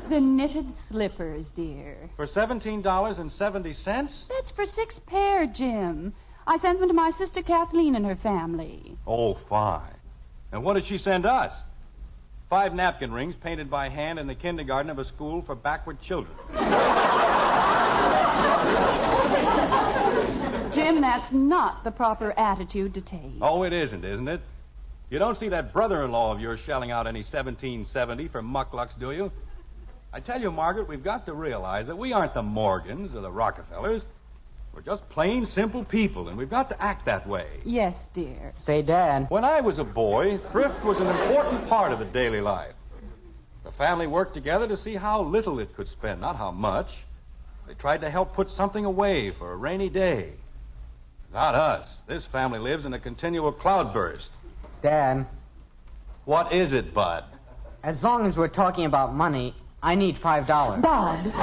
The knitted slippers, dear. For $17.70? That's for 6 pair, Jim. I sent them to my sister Kathleen and her family. Oh, fine. And what did she send us? 5 napkin rings painted by hand in the kindergarten of a school for backward children. Jim, that's not the proper attitude to take. Oh, it isn't it? You don't see that brother-in-law of yours shelling out any $17.70 for mucklucks, do you? I tell you, Margaret, we've got to realize that we aren't the Morgans or the Rockefellers. We're just plain, simple people, and we've got to act that way. Yes, dear. Say, Dad. When I was a boy, thrift was an important part of the daily life. The family worked together to see how little it could spend, not how much. They tried to help put something away for a rainy day. Not us. This family lives in a continual cloudburst. Dad. What is it, Bud? As long as we're talking about money, I need $5. Bud.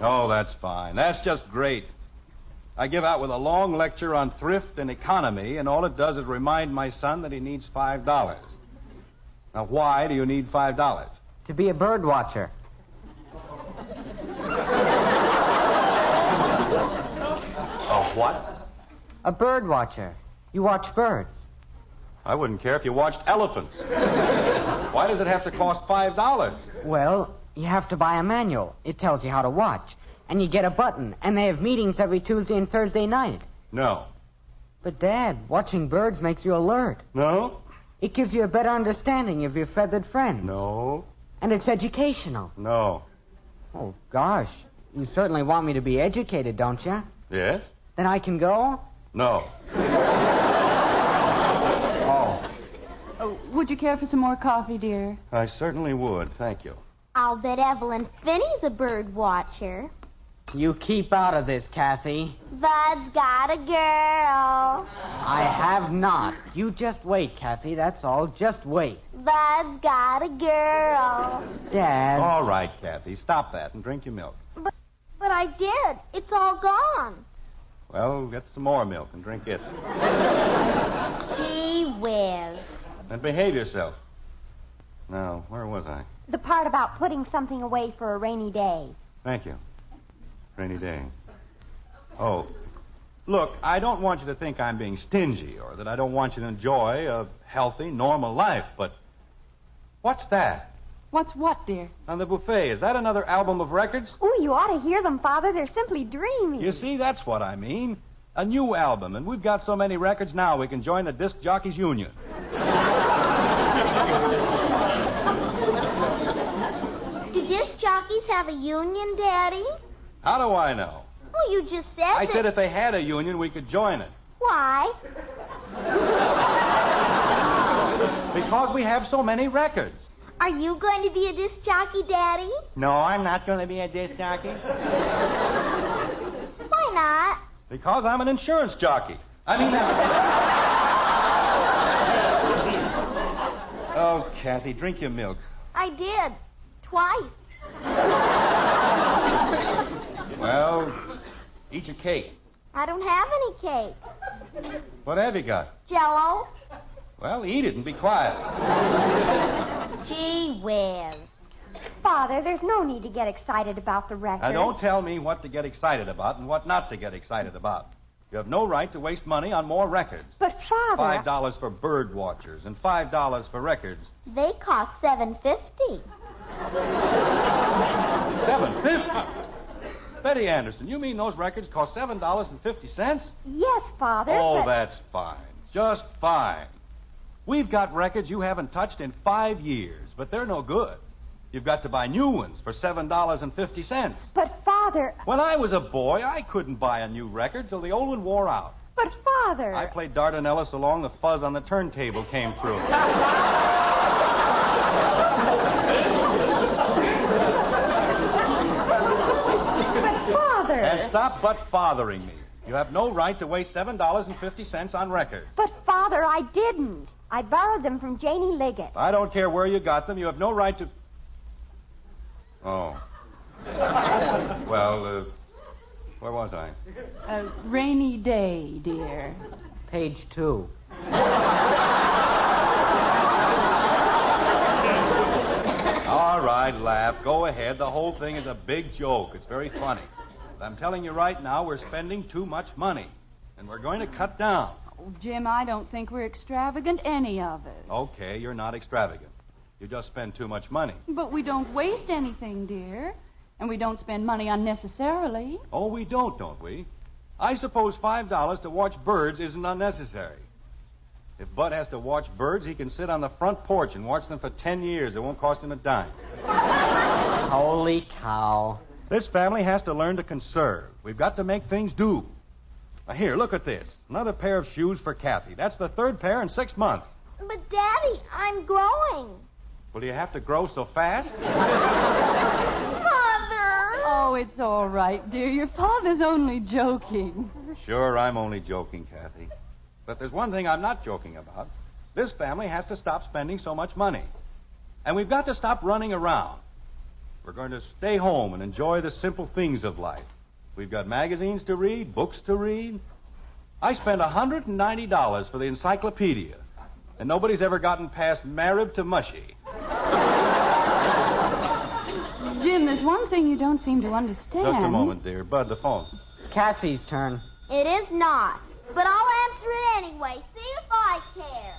Oh, that's fine. That's just great. I give out with a long lecture on thrift and economy, and all it does is remind my son that he needs $5. Now, why do you need $5? To be a bird watcher. A what? A bird watcher. You watch birds. I wouldn't care if you watched elephants. Why does it have to cost $5? Well, you have to buy a manual. It tells you how to watch. And you get a button. And they have meetings every Tuesday and Thursday night. No. But, Dad, watching birds makes you alert. No? It gives you a better understanding of your feathered friends. No. And it's educational. No. Oh, gosh. You certainly want me to be educated, don't you? Yes? Then I can go? No. Oh, would you care for some more coffee, dear? I certainly would. Thank you. I'll bet Evelyn Finney's a bird watcher. You keep out of this, Kathy. Bud's got a girl. I have not. You just wait, Kathy. That's all. Just wait. Bud's got a girl. Dad. All right, Kathy, stop that and drink your milk. But I did. It's all gone. Well, get some more milk and drink it. Gee whiz. And behave yourself. Now, where was I? The part about putting something away for a rainy day. Thank you. Rainy day. Oh, look, I don't want you to think I'm being stingy or that I don't want you to enjoy a healthy, normal life, but what's that? What's what, dear? On the buffet, is that another album of records? Oh, you ought to hear them, Father. They're simply dreamy. You see, that's what I mean. A new album, and we've got so many records now we can join the Disc Jockeys Union. Do disc jockeys have a union, Daddy? How do I know? Well, you just said I that... said if they had a union, we could join it. Why? Because we have so many records. Are you going to be a disc jockey, Daddy? No, I'm not going to be a disc jockey. Why not? Because I'm an insurance jockey. Oh, Kathy, drink your milk. I did. Twice. Well, eat your cake. I don't have any cake. What have you got? Jell-O? Well, eat it and be quiet. Gee whiz. Father, there's no need to get excited about the record. Now, don't tell me what to get excited about and what not to get excited about. You have no right to waste money on more records. But, Father... $5 for bird watchers and $5 for records. They cost $7.50. $7.50? Betty Anderson, you mean those records cost $7.50? Yes, Father. Oh, that's fine. Just fine. We've got records you haven't touched in 5 years, but they're no good. You've got to buy new ones for $7.50. But, Father... When I was a boy, I couldn't buy a new record till the old one wore out. But, Father... I played Dardanella so long the fuzz on the turntable came through. Father! And stop but-fathering me. You have no right to waste $7.50 on records. But, Father, I didn't. I borrowed them from Janie Liggett. I don't care where you got them. You have no right to... Oh. Well, where was I? A rainy day, dear. Page 2. All right, laugh. Go ahead. The whole thing is a big joke. It's very funny. But I'm telling you right now, we're spending too much money. And we're going to cut down. Oh, Jim, I don't think we're extravagant, any of us. Okay, you're not extravagant. You just spend too much money. But we don't waste anything, dear. And we don't spend money unnecessarily. Oh, we don't we? I suppose $5 to watch birds isn't unnecessary. If Bud has to watch birds, he can sit on the front porch and watch them for 10 years. It won't cost him a dime. Holy cow. This family has to learn to conserve. We've got to make things do. Now, here, look at this. Another pair of shoes for Kathy. That's the third pair in 6 months. But, Daddy, I'm growing. Well, do you have to grow so fast? Father! Oh, it's all right, dear. Your father's only joking. Sure, I'm only joking, Kathy. But there's one thing I'm not joking about. This family has to stop spending so much money. And we've got to stop running around. We're going to stay home and enjoy the simple things of life. We've got magazines to read, books to read. I spent $190 for the encyclopedia, and nobody's ever gotten past Marib to Mushy. Jim, there's one thing you don't seem to understand. Just a moment, dear. Bud, the phone. It's Kathy's turn. It is not. But I'll answer it anyway. See if I care.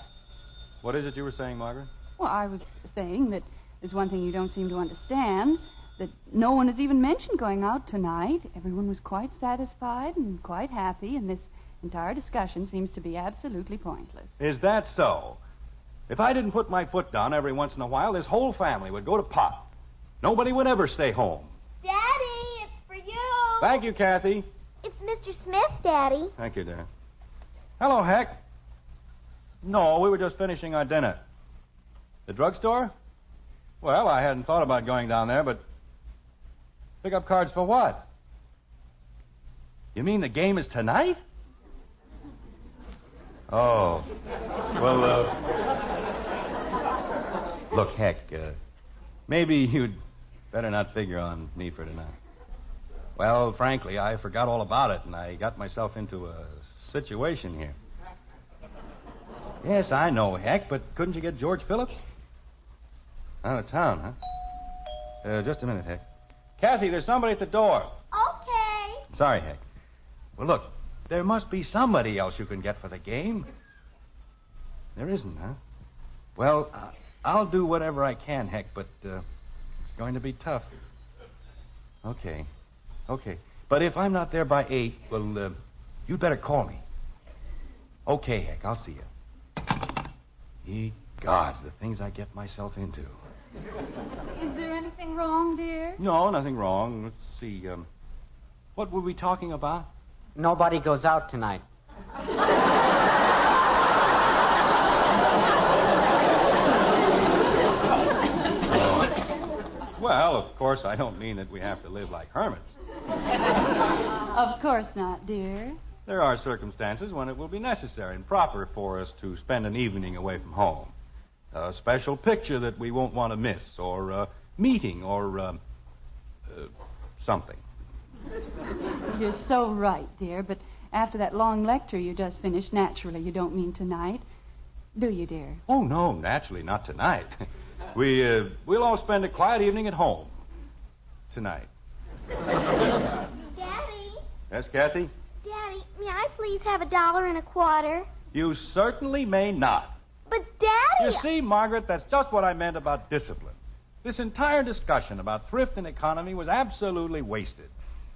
What is it you were saying, Margaret? Well, I was saying that there's one thing you don't seem to understand, that no one has even mentioned going out tonight. Everyone was quite satisfied and quite happy, and this entire discussion seems to be absolutely pointless. Is that so? If I didn't put my foot down every once in a while, this whole family would go to pot. Nobody would ever stay home. Daddy, it's for you. Thank you, Kathy. It's Mr. Smith, Daddy. Thank you, dear. Hello, Heck. No, we were just finishing our dinner. The drugstore? Well, I hadn't thought about going down there, but... Pick up cards for what? You mean the game is tonight? Oh. Well, look, Heck, maybe you'd better not figure on me for tonight. Well, frankly, I forgot all about it, and I got myself into a situation here. Yes, I know, Heck, but couldn't you get George Phillips? Out of town, huh? Just a minute, Heck. Kathy, there's somebody at the door. Okay. Sorry, Heck. Well, look, there must be somebody else you can get for the game. There isn't, huh? Well, I'll do whatever I can, Heck, but it's going to be tough. Okay. But if I'm not there by 8, well, you'd better call me. Okay, Heck, I'll see you. Ye gods, the things I get myself into. Is there anything wrong, dear? No, nothing wrong. Let's see. What were we talking about? Nobody goes out tonight. Well, of course, I don't mean that we have to live like hermits. Of course not, dear. There are circumstances when it will be necessary and proper for us to spend an evening away from home. A special picture that we won't want to miss, or a meeting, or something. You're so right, dear, but after that long lecture you just finished, naturally you don't mean tonight. Do you, dear? Oh, no, naturally, not tonight. We'll all spend a quiet evening at home. Tonight. Daddy. Yes, Kathy? Daddy, may I please have $1.25? You certainly may not. But, Daddy... You see, Margaret, that's just what I meant about discipline. This entire discussion about thrift and economy was absolutely wasted.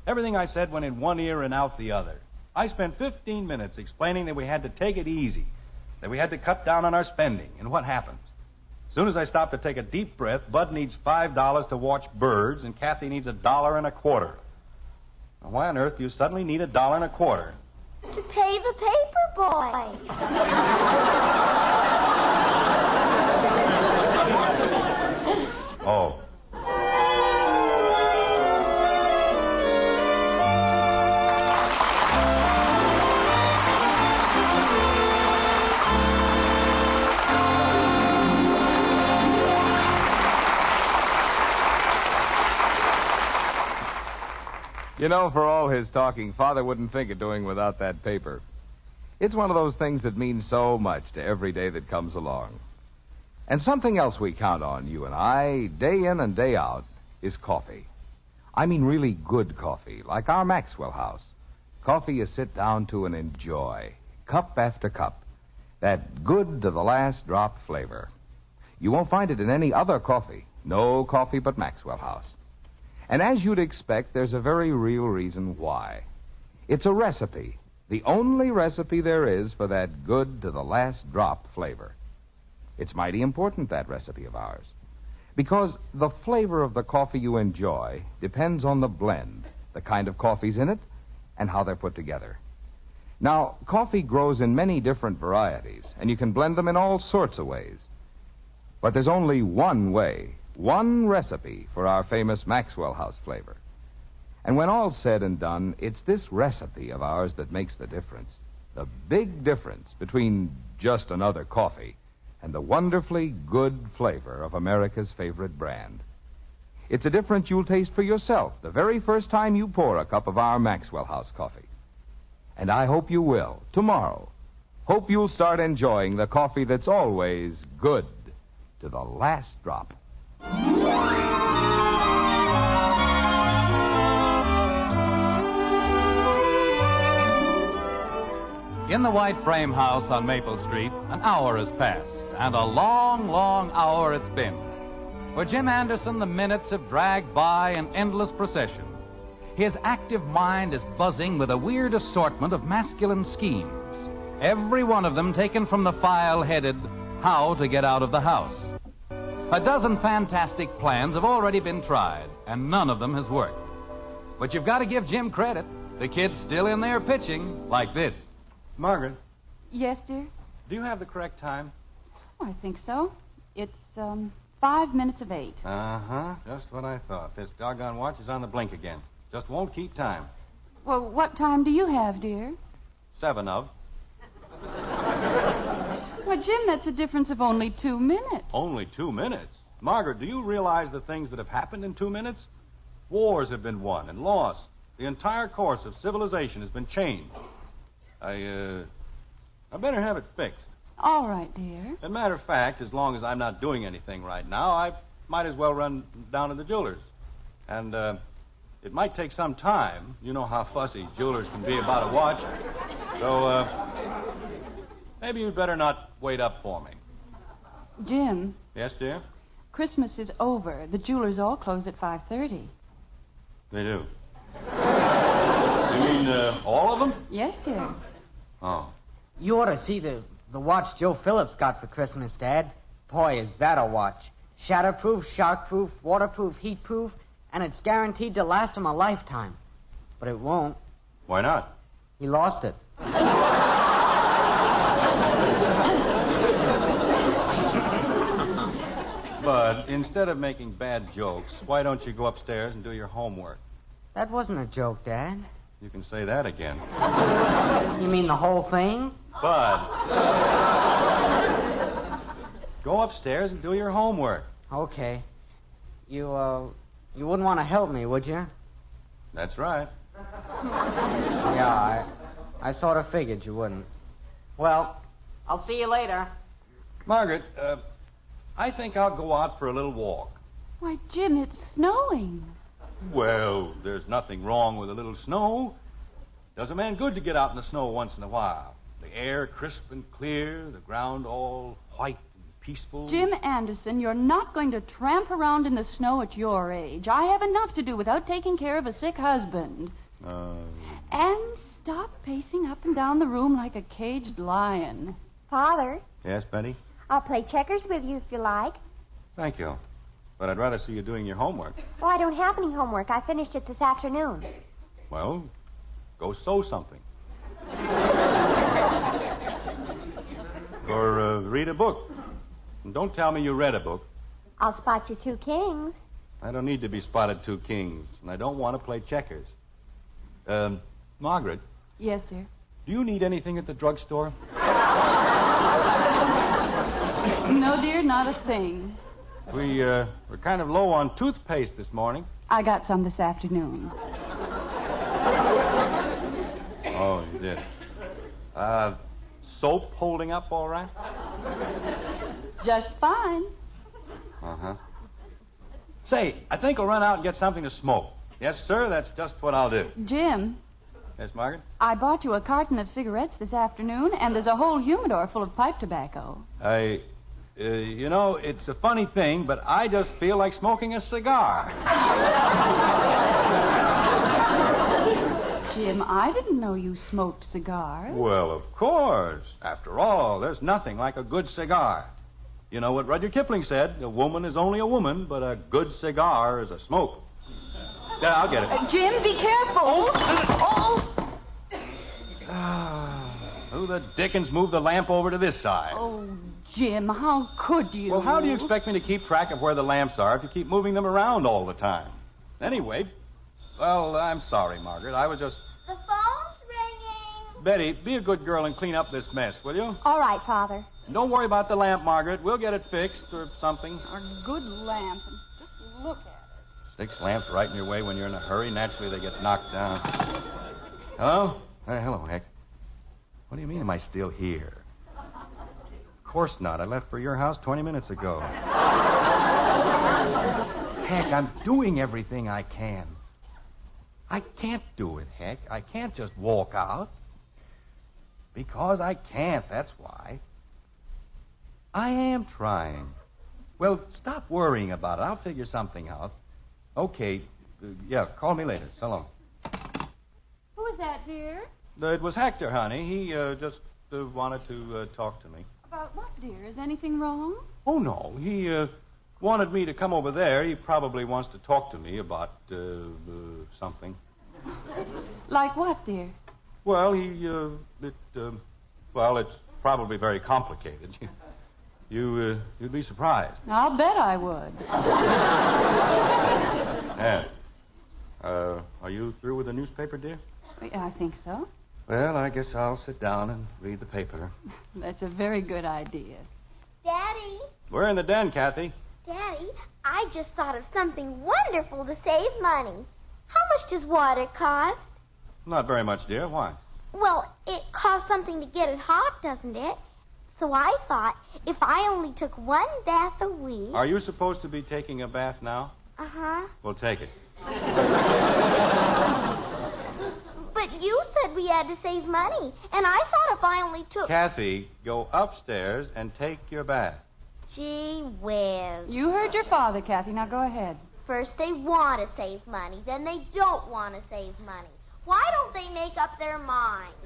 Everything I said went in one ear and out the other. I spent 15 minutes explaining that we had to take it easy, that we had to cut down on our spending, and what happens? As soon as I stop to take a deep breath, Bud needs $5 to watch birds, and Kathy needs $1.25. Now, why on earth do you suddenly need $1.25? To pay the paper boy. Oh. You know, for all his talking, Father wouldn't think of doing without that paper. It's one of those things that means so much to every day that comes along. And something else we count on, you and I, day in and day out, is coffee. I mean really good coffee, like our Maxwell House. Coffee you sit down to and enjoy, cup after cup. That good to the last drop flavor. You won't find it in any other coffee. No coffee but Maxwell House. And as you'd expect, there's a very real reason why. It's a recipe, the only recipe there is for that good to the last drop flavor. It's mighty important, that recipe of ours, because the flavor of the coffee you enjoy depends on the blend, the kind of coffee's in it, and how they're put together. Now, coffee grows in many different varieties, and you can blend them in all sorts of ways. But there's only one way, one recipe for our famous Maxwell House flavor. And when all's said and done, it's this recipe of ours that makes the difference. The big difference between just another coffee and the wonderfully good flavor of America's favorite brand. It's a difference you'll taste for yourself the very first time you pour a cup of our Maxwell House coffee. And I hope you will, tomorrow. Hope you'll start enjoying the coffee that's always good to the last drop. In the white frame house on Maple Street, an hour has passed, and a long, long hour it's been. For Jim Anderson, the minutes have dragged by in endless procession. His active mind is buzzing with a weird assortment of masculine schemes, every one of them taken from the file headed How to Get Out of the House. A dozen fantastic plans have already been tried, and none of them has worked. But you've got to give Jim credit. The kid's still in there pitching like this. Margaret. Yes, dear? Do you have the correct time? Oh, I think so. It's 5 minutes of 8. Uh-huh. Just what I thought. This doggone watch is on the blink again. Just won't keep time. Well, what time do you have, dear? 7 of. Why, Jim, that's a difference of only 2 minutes. Only 2 minutes? Margaret, do you realize the things that have happened in 2 minutes? Wars have been won and lost. The entire course of civilization has been changed. I better have it fixed. All right, dear. As a matter of fact, as long as I'm not doing anything right now, I might as well run down to the jeweler's. And, it might take some time. You know how fussy jewelers can be about a watch. So, maybe you'd better not wait up for me. Jim. Yes, dear? Christmas is over. The jewelers all close at 5:30. They do. You mean, all of them? Yes, dear. Oh. You ought to see the watch Joe Phillips got for Christmas, Dad. Boy, is that a watch. Shatterproof, shockproof, waterproof, heatproof, and it's guaranteed to last him a lifetime. But it won't. Why not? He lost it. But instead of making bad jokes, why don't you go upstairs and do your homework? That wasn't a joke, Dad. You can say that again. You mean the whole thing? Bud. Go upstairs and do your homework. Okay. You wouldn't want to help me, would you? That's right. Yeah, I sort of figured you wouldn't. Well, I'll see you later. Margaret, I think I'll go out for a little walk. Why, Jim, it's snowing. Well, there's nothing wrong with a little snow. Does a man good to get out in the snow once in a while. The air crisp and clear, the ground all white and peaceful. Jim Anderson, you're not going to tramp around in the snow at your age. I have enough to do without taking care of a sick husband. And stop pacing up and down the room like a caged lion. Father, Yes, Betty? I'll play checkers with you if you like. Thank you. But I'd rather see you doing your homework. Oh, I don't have any homework. I finished it this afternoon. Well, go sew something. Or read a book. And don't tell me you read a book. I'll spot you 2 kings. I don't need to be spotted 2 kings, and I don't want to play checkers. Margaret, Yes, dear. do you need anything at the drugstore? No, dear, not a thing. We're kind of low on toothpaste this morning. I got some this afternoon. Oh, you did. Soap holding up all right? Just fine. Uh-huh. Say, I think I'll run out and get something to smoke. Yes, sir, that's just what I'll do. Jim, Yes, Margaret? I bought you a carton of cigarettes this afternoon, and there's a whole humidor full of pipe tobacco. It's a funny thing, but I just feel like smoking a cigar. Jim, I didn't know you smoked cigars. Well, of course. After all, there's nothing like a good cigar. You know what Rudyard Kipling said? A woman is only a woman, but a good cigar is a smoke. Yeah, I'll get it. Jim, be careful. Who the dickens moved the lamp over to this side? Oh, Jim, how could you? Well, how do you expect me to keep track of where the lamps are if you keep moving them around all the time? Anyway, well, I'm sorry, Margaret. I was just... The phone's ringing. Betty, be a good girl and clean up this mess, will you? All right, Father. Don't worry about the lamp, Margaret. We'll get it fixed or something. A good lamp. Just look at it. 6 lamps right in your way when you're in a hurry. Naturally, they get knocked down. Hello? Hello, Heck. What do you mean, am I still here? Of course not. I left for your house 20 minutes ago. Heck, I'm doing everything I can. I can't do it, Heck. I can't just walk out. Because I can't, that's why. I am trying. Well, stop worrying about it. I'll figure something out. Okay. Call me later. So long. Who is that, dear? It was Hector, honey. He just wanted to talk to me. About what, dear? Is anything wrong? Oh, no. He wanted me to come over there. He probably wants to talk to me about something. Like what, dear? Well, it's probably very complicated. You'd be surprised. I'll bet I would. Yeah. Are you through with the newspaper, dear? I think so. Well, I guess I'll sit down and read the paper. That's a very good idea. Daddy, We're in the den, Kathy. Daddy, I just thought of something wonderful to save money. How much does water cost? Not very much, dear. Why? Well, it costs something to get it hot, doesn't it? So I thought if I only took one bath a week... Are you supposed to be taking a bath now? Uh-huh. Well, take it. But you said we had to save money, and I thought if I only took... Kathy, go upstairs and take your bath. Gee whiz. You heard your father, Kathy. Now go ahead. First they want to save money, then they don't want to save money. Why don't they make up their minds?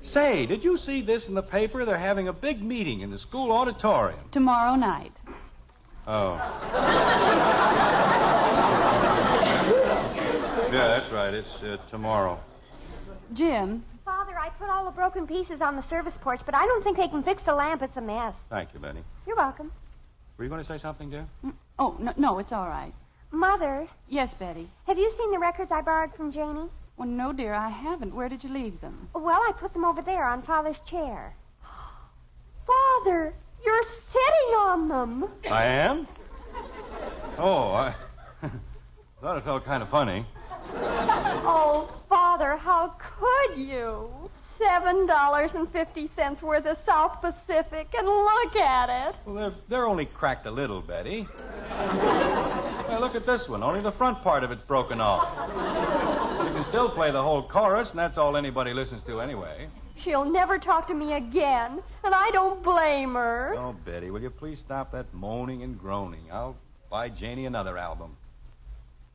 Say, did you see this in the paper? They're having a big meeting in the school auditorium. Tomorrow night. Oh. Yeah, that's right. It's tomorrow. Jim. Father, I put all the broken pieces on the service porch, but I don't think they can fix the lamp. It's a mess. Thank you, Betty. You're welcome. Were you going to say something, dear? Oh, no, it's all right. Mother. Yes, Betty. Have you seen the records I borrowed from Janie? Well, no, dear, I haven't. Where did you leave them? Well, I put them over there on Father's chair. Father, you're sitting on them. I am? Oh, I thought it felt kind of funny. Oh, Father, how could you? $7.50 worth of South Pacific, and look at it. Well, they're only cracked a little, Betty. Well, look at this one. Only the front part of it's broken off. You can still play the whole chorus, and that's all anybody listens to anyway. She'll never talk to me again, and I don't blame her. Oh, Betty, will you please stop that moaning and groaning? I'll buy Janie another album.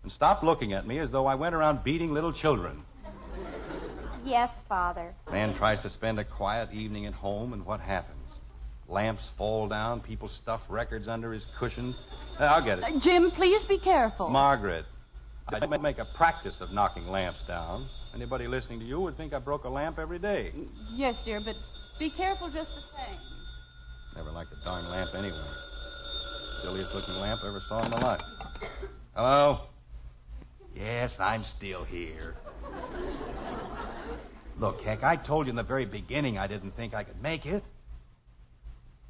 And stop looking at me as though I went around beating little children. Yes, Father. Man tries to spend a quiet evening at home, and what happens? Lamps fall down, people stuff records under his cushion. I'll get it. Jim, please be careful. Margaret, I make a practice of knocking lamps down. Anybody listening to you would think I broke a lamp every day. Yes, dear, but be careful just the same. Never liked a darn lamp anyway. Silliest looking lamp I ever saw in my life. Hello? Yes, I'm still here. Look, Heck, I told you in the very beginning I didn't think I could make it.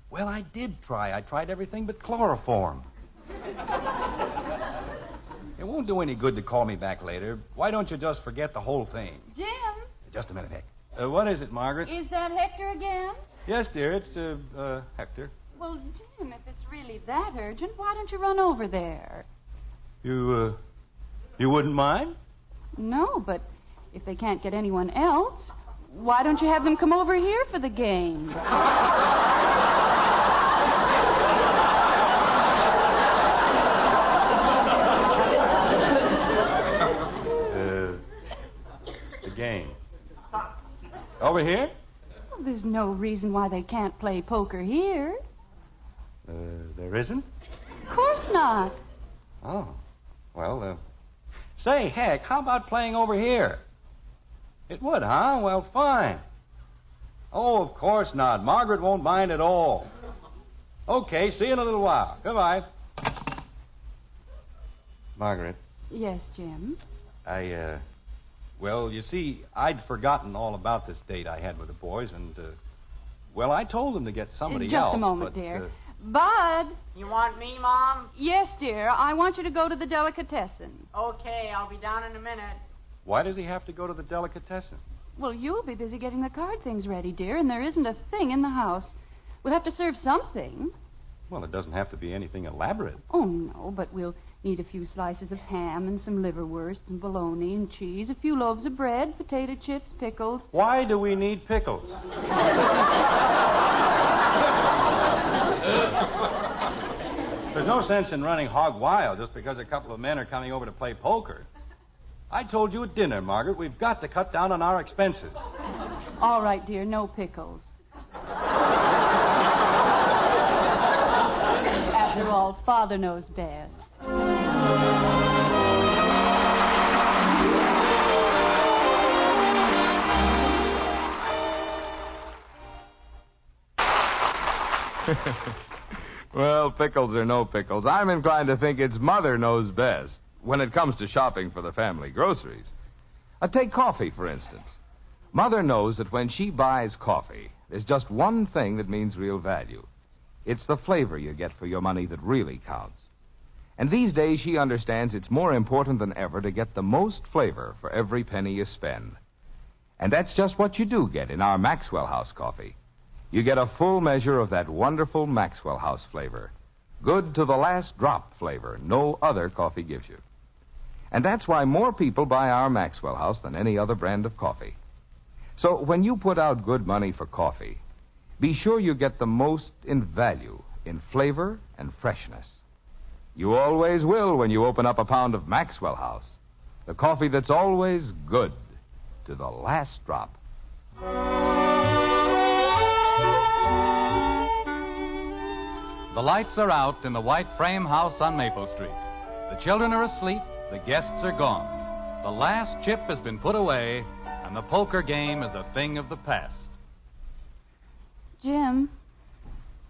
Well, I did try. I tried everything but chloroform. It won't do any good to call me back later. Why don't you just forget the whole thing? Jim? Just a minute, Heck. What is it, Margaret? Is that Hector again? Yes, dear, it's, Hector. Well, Jim, if it's really that urgent, why don't you run over there? You wouldn't mind? No, but if they can't get anyone else, why don't you have them come over here for the game? The game. Over here? Well, there's no reason why they can't play poker here. There isn't? Of course not. Oh. Well, say, Heck, how about playing over here? It would, huh? Well, fine. Oh, of course not. Margaret won't mind at all. Okay, see you in a little while. Goodbye. Margaret. Yes, Jim? Well, you see, I'd forgotten all about this date I had with the boys, and, well, I told them to get somebody else. Just a moment, dear. Bud. You want me, Mom? Yes, dear. I want you to go to the delicatessen. Okay, I'll be down in a minute. Why does he have to go to the delicatessen? Well, you'll be busy getting the card things ready, dear, and there isn't a thing in the house. We'll have to serve something. Well, it doesn't have to be anything elaborate. Oh, no, but we'll need a few slices of ham and some liverwurst and bologna and cheese, a few loaves of bread, potato chips, pickles. Why do we need pickles? There's no sense in running hog wild just because a couple of men are coming over to play poker. I told you at dinner, Margaret, we've got to cut down on our expenses. All right, dear, no pickles. After all, Father knows best. Well, pickles or no pickles, I'm inclined to think it's Mother knows best when it comes to shopping for the family groceries. Take coffee, for instance. Mother knows that when she buys coffee, there's just one thing that means real value. It's the flavor you get for your money that really counts. And these days, she understands it's more important than ever to get the most flavor for every penny you spend. And that's just what you do get in our Maxwell House coffee. You get a full measure of that wonderful Maxwell House flavor. Good to the last drop flavor no other coffee gives you. And that's why more people buy our Maxwell House than any other brand of coffee. So when you put out good money for coffee, be sure you get the most in value, in flavor and freshness. You always will when you open up a pound of Maxwell House, the coffee that's always good to the last drop. The lights are out in the white frame house on Maple Street. The children are asleep, the guests are gone. The last chip has been put away, and the poker game is a thing of the past. Jim.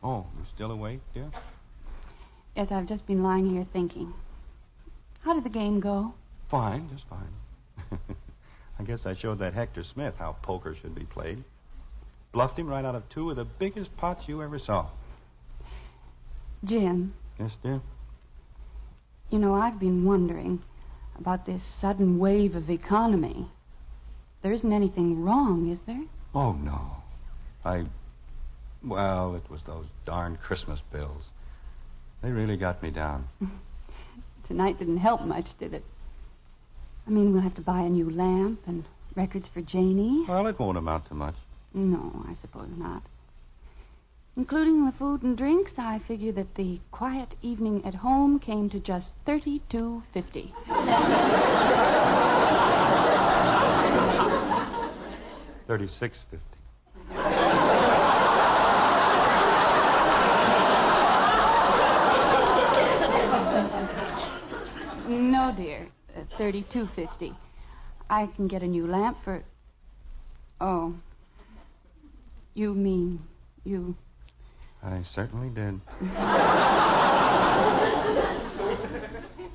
Oh, you're still awake, dear? Yes, I've just been lying here thinking. How did the game go? Fine, just fine. I guess I showed that Hector Smith how poker should be played. Bluffed him right out of two of the biggest pots you ever saw. Jim. Yes, dear? You know, I've been wondering about this sudden wave of economy. There isn't anything wrong, is there? Oh, no. Well, it was those darn Christmas bills. They really got me down. Tonight didn't help much, did it? I mean, we'll have to buy a new lamp and records for Janie. Well, it won't amount to much. No, I suppose not. Including the food and drinks, I figure that the quiet evening at home came to just $32.50. $36.50. No, dear. $32.50. I can get a new lamp for... Oh. You mean you... I certainly did.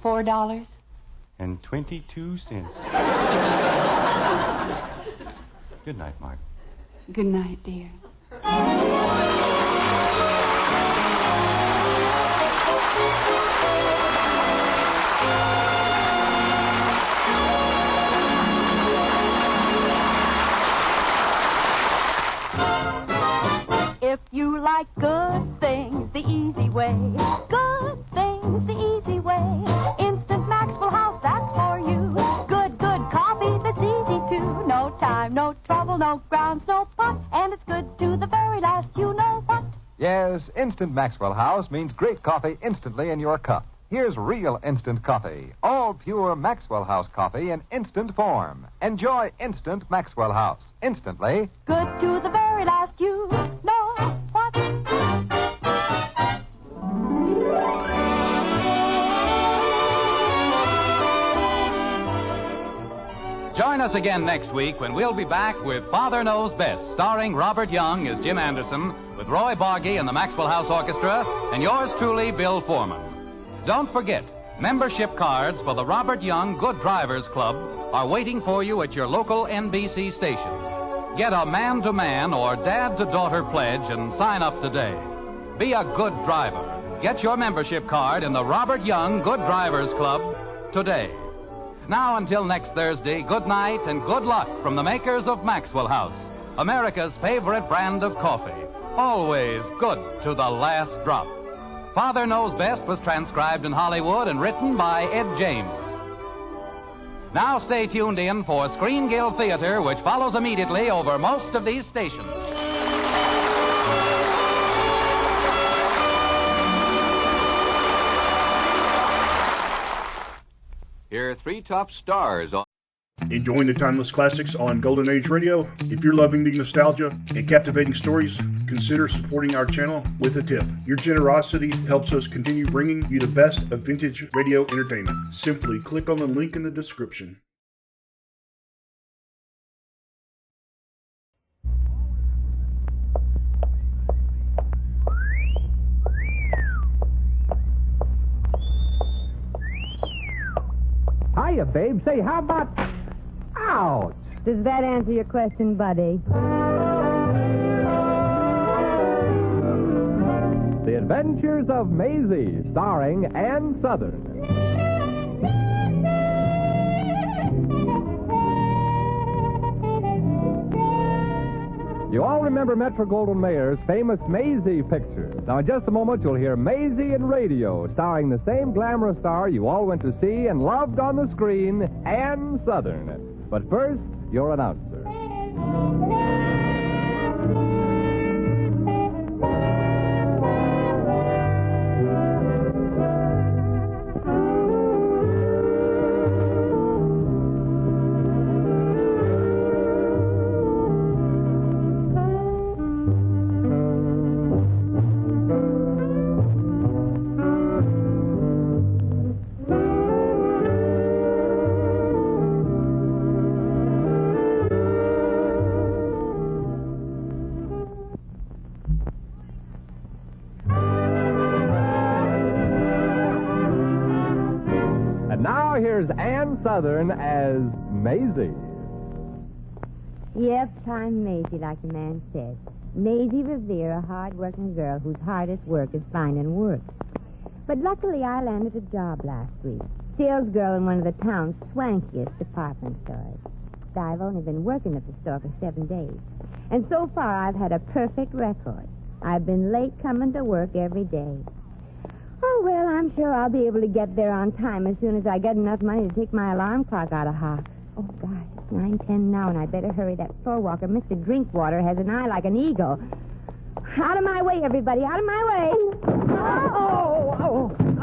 $4? And 22 cents. Good night, Mark. Good night, dear. If you like good things the easy way, good things the easy way, Instant Maxwell House, that's for you. Good coffee that's easy too. No time, no trouble, no grounds, no pot, and it's good to the very last you know what. Yes, Instant Maxwell House means great coffee instantly in your cup. Here's real instant coffee, all pure Maxwell House coffee in instant form. Enjoy instant Maxwell House, instantly. Good to the very last you know what. Join us again next week when we'll be back with Father Knows Best, starring Robert Young as Jim Anderson, with Roy Bargy and the Maxwell House Orchestra, and yours truly, Bill Foreman. Don't forget, membership cards for the Robert Young Good Drivers Club are waiting for you at your local NBC station. Get a man-to-man or dad-to-daughter pledge and sign up today. Be a good driver. Get your membership card in the Robert Young Good Drivers Club today. Now, until next Thursday, good night and good luck from the makers of Maxwell House, America's favorite brand of coffee. Always good to the last drop. Father Knows Best was transcribed in Hollywood and written by Ed James. Now stay tuned in for Screen Guild Theater, which follows immediately over most of these stations. Here are three top stars on... Enjoying the timeless classics on Golden Age Radio? If you're loving the nostalgia and captivating stories, consider supporting our channel with a tip. Your generosity helps us continue bringing you the best of vintage radio entertainment. Simply click on the link in the description. Hiya, babe. Say, how about... Ouch! Does that answer your question, buddy? The Adventures of Maisie, starring Ann Southern. You all remember Metro-Goldwyn-Mayer's famous Maisie pictures. Now, in just a moment, you'll hear Maisie in radio, starring the same glamorous star you all went to see and loved on the screen, Ann Southern. But first, your announcer. Here's Ann Southern as Maisie. Yep, I'm Maisie, like the man said. Maisie Revere, a hard-working girl whose hardest work is finding work. But luckily, I landed a job last week. Sales girl in one of the town's swankiest department stores. I've only been working at the store for 7 days. And so far, I've had a perfect record. I've been late coming to work every day. Oh, well, I'm sure I'll be able to get there on time as soon as I get enough money to take my alarm clock out of hock. Oh, gosh, it's 9:10 now, and I better hurry. That floor walker, Mr. Drinkwater, has an eye like an eagle. Out of my way, everybody, out of my way.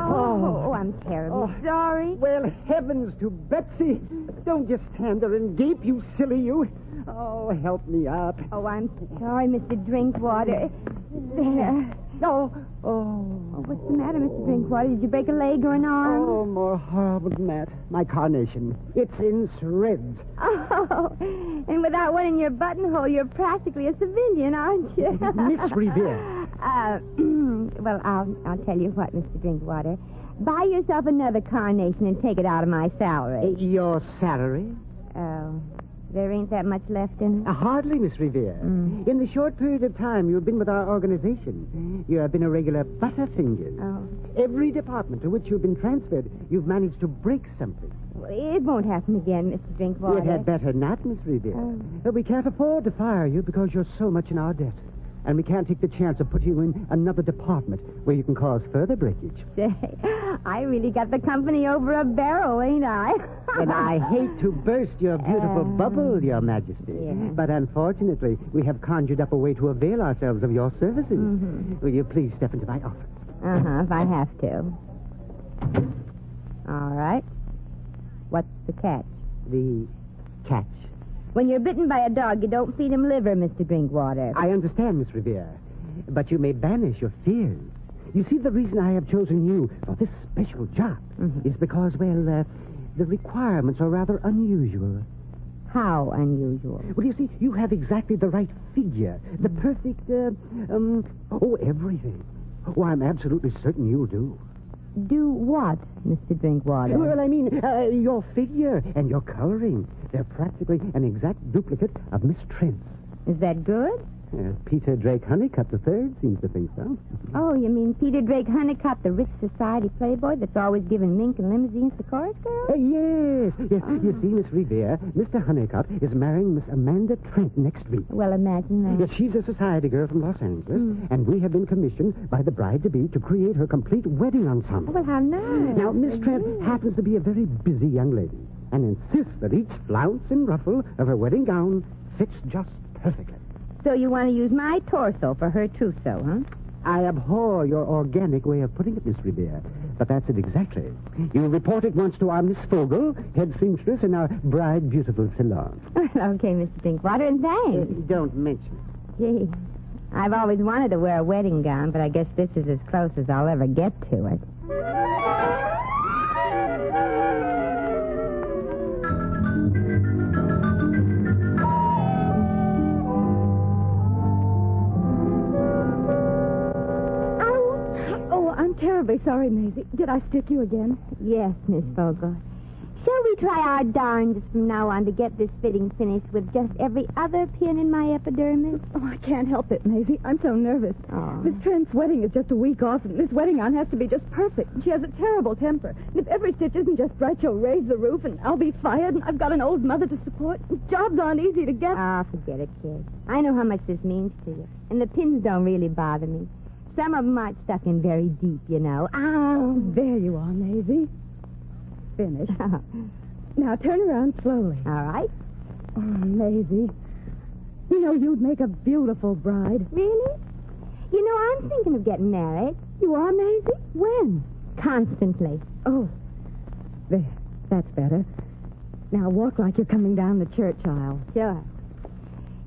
Oh, I'm terribly sorry. Well, heavens to Betsy. Don't just stand there and gape, you silly you. Oh, help me up. Oh, I'm sorry, Mr. Drinkwater. There. What's the matter, Mr. Drinkwater? Did you break a leg or an arm? Oh, more horrible than that. My carnation. It's in shreds. Oh, and without one in your buttonhole, you're practically a civilian, aren't you? Miss Revere. Well, I'll tell you what, Mr. Drinkwater. Buy yourself another carnation and take it out of my salary. Your salary? Oh, there ain't that much left in it? Hardly, Miss Revere. In the short period of time you've been with our organization, you have been a regular butterfingers. Oh. Every department to which you've been transferred, you've managed to break something. Well, it won't happen again, Mr. Drinkwater. It had better not, Miss Revere. But we can't afford to fire you because you're so much in our debt. And we can't take the chance of putting you in another department where you can cause further breakage. Say, I really got the company over a barrel, ain't I? And I hate to burst your beautiful bubble, Your Majesty. Yeah. But unfortunately, we have conjured up a way to avail ourselves of your services. Will you please step into my office? If I have to. All right. What's the catch? The catch. When you're bitten by a dog, you don't feed him liver, Mr. Drinkwater. I understand, Miss Revere. But you may banish your fears. You see, the reason I have chosen you for this special job is because, well, the requirements are rather unusual. How unusual? Well, you see, you have exactly the right figure. The perfect, everything. Oh, I'm absolutely certain you'll do. Do what, Mr. Drinkwater? Well, I mean, your figure and your coloring. They're practically an exact duplicate of Miss Trent's. Is that good? Peter Drake Honeycutt III seems to think so. Oh, you mean Peter Drake Honeycutt, the rich society playboy that's always giving mink and limousines to chorus girls? Yes. You see, Miss Revere, Mr. Honeycutt is marrying Miss Amanda Trent next week. Well, imagine that. Yes, she's a society girl from Los Angeles, and we have been commissioned by the bride-to-be to create her complete wedding ensemble. Well, how nice. Now, Miss Trent happens to be a very busy young lady and insists that each flounce and ruffle of her wedding gown fits just perfectly. So you want to use my torso for her trousseau, huh? I abhor your organic way of putting it, Miss Revere. But that's it exactly. You report at once to our Miss Fogel, head seamstress in our Bride Beautiful salon. Okay, Mr. Drinkwater, and thanks. Don't mention it. Gee, I've always wanted to wear a wedding gown, but I guess this is as close as I'll ever get to it. Terribly sorry, Maisie. Did I stick you again? Yes, Miss Fogel. Shall we try our darndest from now on to get this fitting finished with just every other pin in my epidermis? Oh, I can't help it, Maisie. I'm so nervous. Oh. Miss Trent's wedding is just a week off, and this wedding gown has to be just perfect. She has a terrible temper. And if every stitch isn't just right, she'll raise the roof, and I'll be fired, and I've got an old mother to support. Jobs aren't easy to get. Ah, forget it, kid. I know how much this means to you. And the pins don't really bother me. Some of them aren't stuck in very deep, you know. Oh, there you are, Maisie. Finished. Now turn around slowly. All right. Oh, Maisie. You know, you'd make a beautiful bride. Really? You know, I'm thinking of getting married. You are, Maisie? When? Constantly. Oh. There. That's better. Now walk like you're coming down the church aisle. Sure.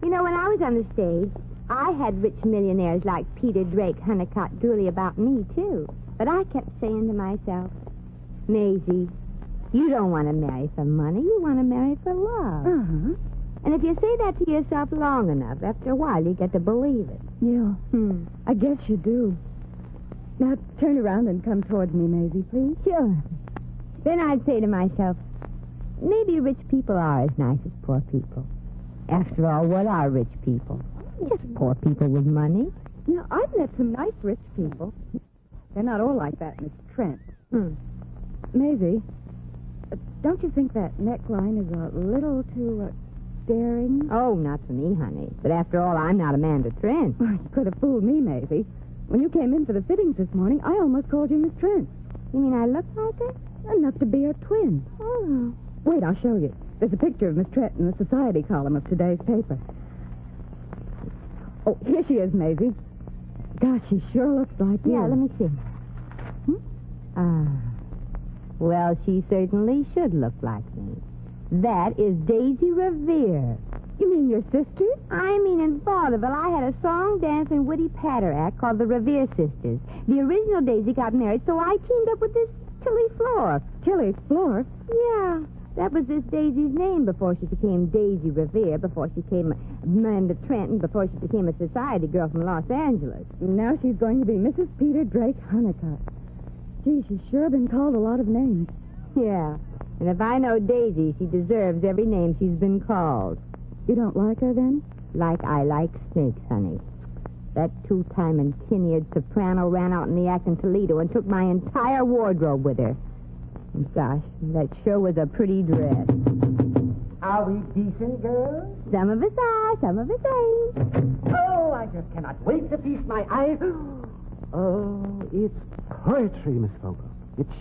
You know, when I was on the stage, I had rich millionaires like Peter Drake, Hickok, drooly about me, too. But I kept saying to myself, Maisie, you don't want to marry for money. You want to marry for love. Uh-huh. And if you say that to yourself long enough, after a while you get to believe it. Yeah. I guess you do. Now turn around and come towards me, Maisie, please. Sure. Then I'd say to myself, maybe rich people are as nice as poor people. After all, what are rich people? Just poor people with money. Yeah, I've met some nice rich people. They're not all like that, Miss Trent. Maisie, don't you think that neckline is a little too daring? Oh, not for me, honey. But after all, I'm not Amanda Trent. Well, you could have fooled me, Maisie. When you came in for the fittings this morning, I almost called you Miss Trent. You mean I look like her? Enough to be her twin. Oh. Wait, I'll show you. There's a picture of Miss Trent in the society column of today's paper. Oh, here she is, Maisie. Gosh, she sure looks like you. Yeah, let me see. Well, she certainly should look like me. That is Daisy Revere. You mean your sister? I mean, in vaudeville, I had a song, dance, and witty patter act called the Revere Sisters. The original Daisy got married, so I teamed up with this Tilly Floor. Tilly Floor? Yeah. That was this Daisy's name before she became Daisy Revere, before she became Amanda Trent, before she became a society girl from Los Angeles. Now she's going to be Mrs. Peter Drake Hickok. Gee, she's sure been called a lot of names. Yeah. And if I know Daisy, she deserves every name she's been called. You don't like her, then? Like I like snakes, honey. That two-time and tenured soprano ran out in the act in Toledo and took my entire wardrobe with her. Gosh, that sure was a pretty dress. Are we decent girls? Some of us are, some of us ain't. Oh, I just cannot wait to feast my eyes. Oh, it's poetry, Miss Vogel. It's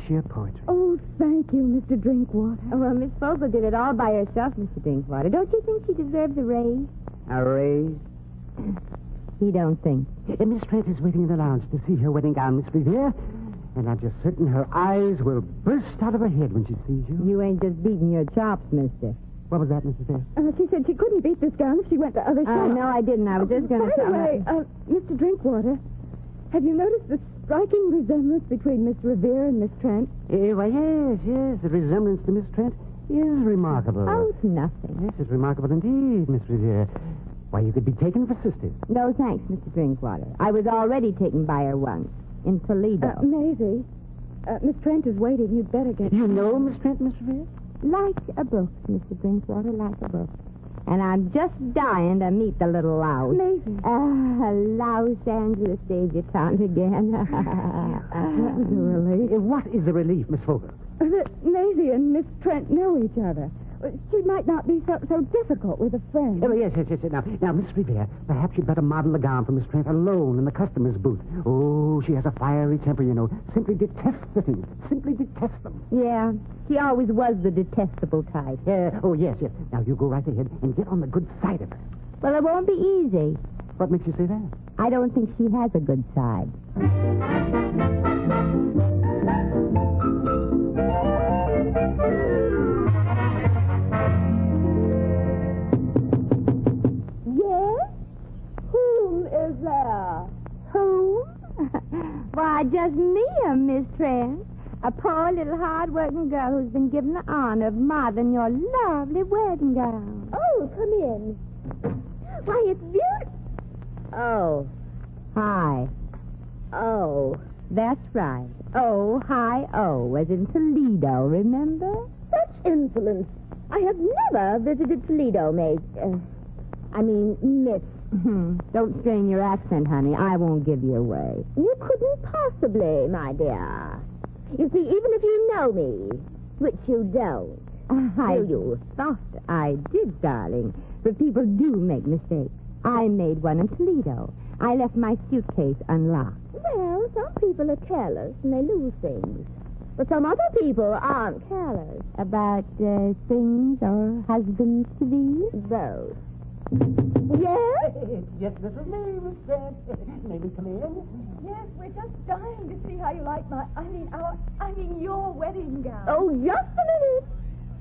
sheer poetry. Oh, thank you, Mr. Drinkwater. Oh, well, Miss Vogel did it all by herself, Mr. Drinkwater. Don't you think she deserves a raise? A raise? He don't think. Miss Trent is waiting in the lounge to see her wedding gown, Miss Revere. And I'm just certain her eyes will burst out of her head when she sees you. You ain't just beating your chops, mister. What was that, Mrs. Fair? She said she couldn't beat this gown if she went to other shops. No, I didn't. I was just going to tell her. By the way, Mr. Drinkwater, have you noticed the striking resemblance between Miss Revere and Miss Trent? Why, yes. The resemblance to Miss Trent is remarkable. Oh, it's nothing. Yes, it's remarkable indeed, Miss Revere. Why, you could be taken for sisters. No, thanks, Mr. Drinkwater. I was already taken by her once. In Toledo. Maisie, Miss Trent is waiting. You'd better get... You know Miss Trent, Miss Revere? Like a book, Mr. Drinkwater, like a book. And I'm just dying to meet the little louse. Maisie. Los Angeles debutante again. That was a relief. What is a relief, Miss Vogel? That Maisie and Miss Trent know each other. She might not be so difficult with a friend. Oh, yes. Now, Miss Revere, perhaps you'd better model the gown for Miss Trent alone in the customer's booth. Oh, she has a fiery temper, you know. Simply detests fittings. Simply detests them. Yeah, she always was the detestable type. Oh, yes. Now, you go right ahead and get on the good side of her. Well, it won't be easy. What makes you say that? I don't think she has a good side. Is there? Who? Why, just me, Miss Trent. A poor little hard-working girl who's been given the honor of modeling your lovely wedding gown. Oh, come in. Why, it's beautiful. Oh. Hi. Oh. That's right. Ohio, as in Toledo, remember? Such insolence. I have never visited Toledo, Miss. Don't strain your accent, honey. I won't give you away. You couldn't possibly, my dear. You see, even if you know me, which you don't, do you? Thought I did, darling. But people do make mistakes. I made one in Toledo. I left my suitcase unlocked. Well, some people are careless and they lose things. But some other people aren't careless. About things or husbands to be? Both. Yes? Yes, this is me, Miss Trent. May we come in? Yes, we're just dying to see how you like your wedding gown. Oh, just a minute.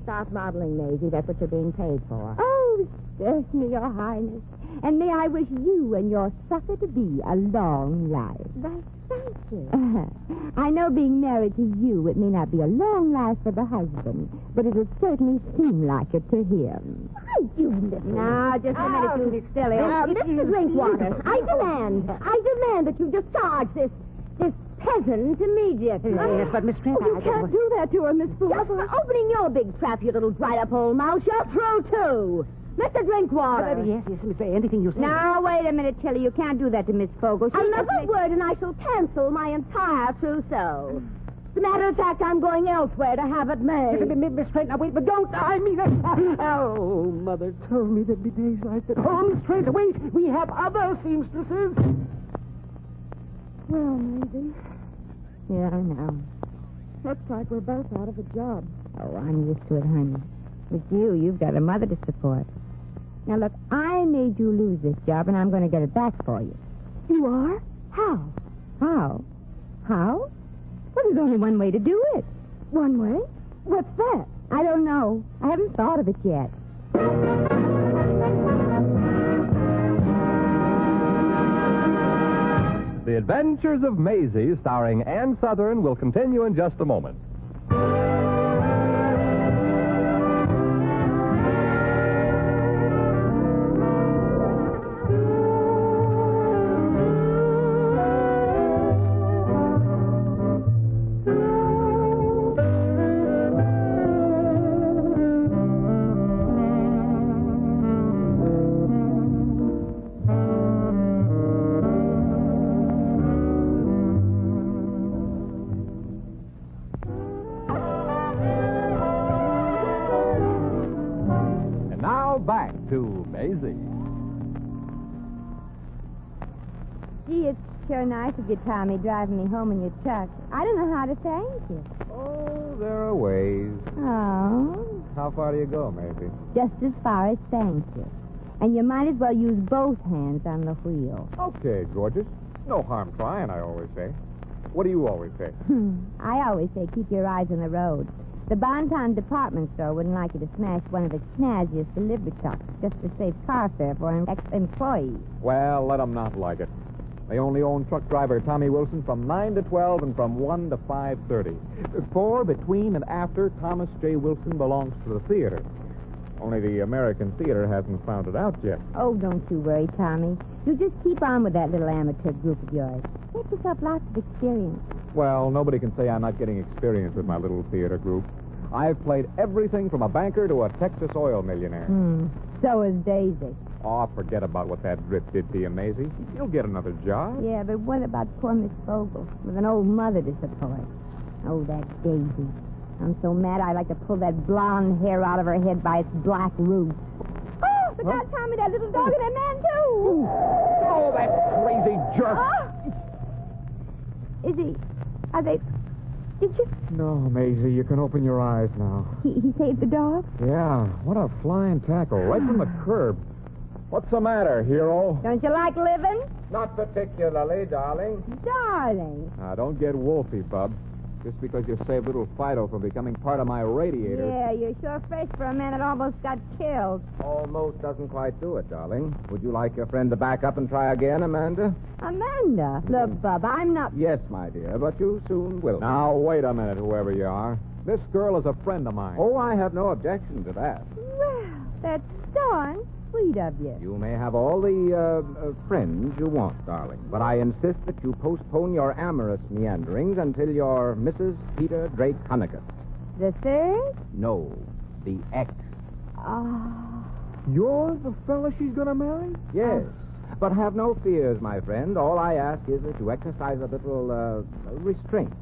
Stop modeling, Maisie. That's what you're being paid for. Oh, certainly, Your Highness. And may I wish you and your sucker to be a long life. Why, thank you. I know being married to you, it may not be a long life for the husband, but it'll certainly seem like it to him. Why, you little... Now, just a minute, Susie, still. Mr. Drinkwater, I demand that you discharge this peasant immediately. Yes, but Miss Trent, you can't do that to her, Miss Ford. Just for opening your big trap, you little dried-up old mouse, you're through, too. Mr. Drinkwater. Yes, Miss, anything you say. Now, wait a minute, Tilly. You can't do that to Miss Fogle. Another word and I shall cancel my entire trousseau. As a matter of fact, I'm going elsewhere to have it made. Miss Trent, now wait, but don't. Oh, Mother told me there'd be days like that. Oh, Miss Trent, wait. We have other seamstresses. Well, Maisie. Yeah, I know. Looks like we're both out of a job. Oh, I'm used to it, honey. With you, you've got a mother to support. Now, look, I made you lose this job, and I'm going to get it back for you. You are? How? How? Well, there's only one way to do it. One way? What's that? I don't know. I haven't thought of it yet. The Adventures of Maisie, starring Ann Sothern, will continue in just a moment. Back to Maisie. Gee, it's sure nice of you, Tommy, driving me home in your truck. I don't know how to thank you. Oh, there are ways. Oh? How far do you go, Maisie? Just as far as thank you. And you might as well use both hands on the wheel. Okay, gorgeous. No harm trying, I always say. What do you always say? I always say keep your eyes on the road. The Bonton department store wouldn't like you to smash one of its snazziest delivery trucks just to save car fare for an ex-employee. Well, let them not like it. They only own truck driver Tommy Wilson from 9 to 12 and from 1 to 5:30. Before, between, and after, Thomas J. Wilson belongs to the theater. Only the American theater hasn't found it out yet. Oh, don't you worry, Tommy. You just keep on with that little amateur group of yours. Get yourself lots of experience. Well, nobody can say I'm not getting experience with my little theater group. I've played everything from a banker to a Texas oil millionaire. So is Daisy. Oh, forget about what that drip did to you, Maisie. You'll get another job. Yeah, but what about poor Miss Fogle with an old mother to support? Oh, that Daisy. I'm so mad I'd like to pull that blonde hair out of her head by its black roots. Oh, but that Tommy, that little dog, and that man, too. Oh, that crazy jerk. Is he... Are they... Did you... No, Maisie, you can open your eyes now. He saved the dog? Yeah, what a flying tackle, right from the curb. What's the matter, hero? Don't you like living? Not particularly, darling. Darling. Now, don't get wolfy, bub. Just because you saved little Fido from becoming part of my radiator. Yeah, you're sure fresh for a man that almost got killed. Almost doesn't quite do it, darling. Would you like your friend to back up and try again, Amanda? Amanda? Look, Bub, I'm not... Yes, my dear, but you soon will. Now, wait a minute, whoever you are. This girl is a friend of mine. Oh, I have no objection to that. Well, that's darn. sweet of you. You may have all the friends you want, darling, but I insist that you postpone your amorous meanderings until you're Mrs. Peter Drake Honeycutt. The third? No, the ex. You're the fella she's going to marry? Yes. But have no fears, my friend. All I ask is that you exercise a little restraint.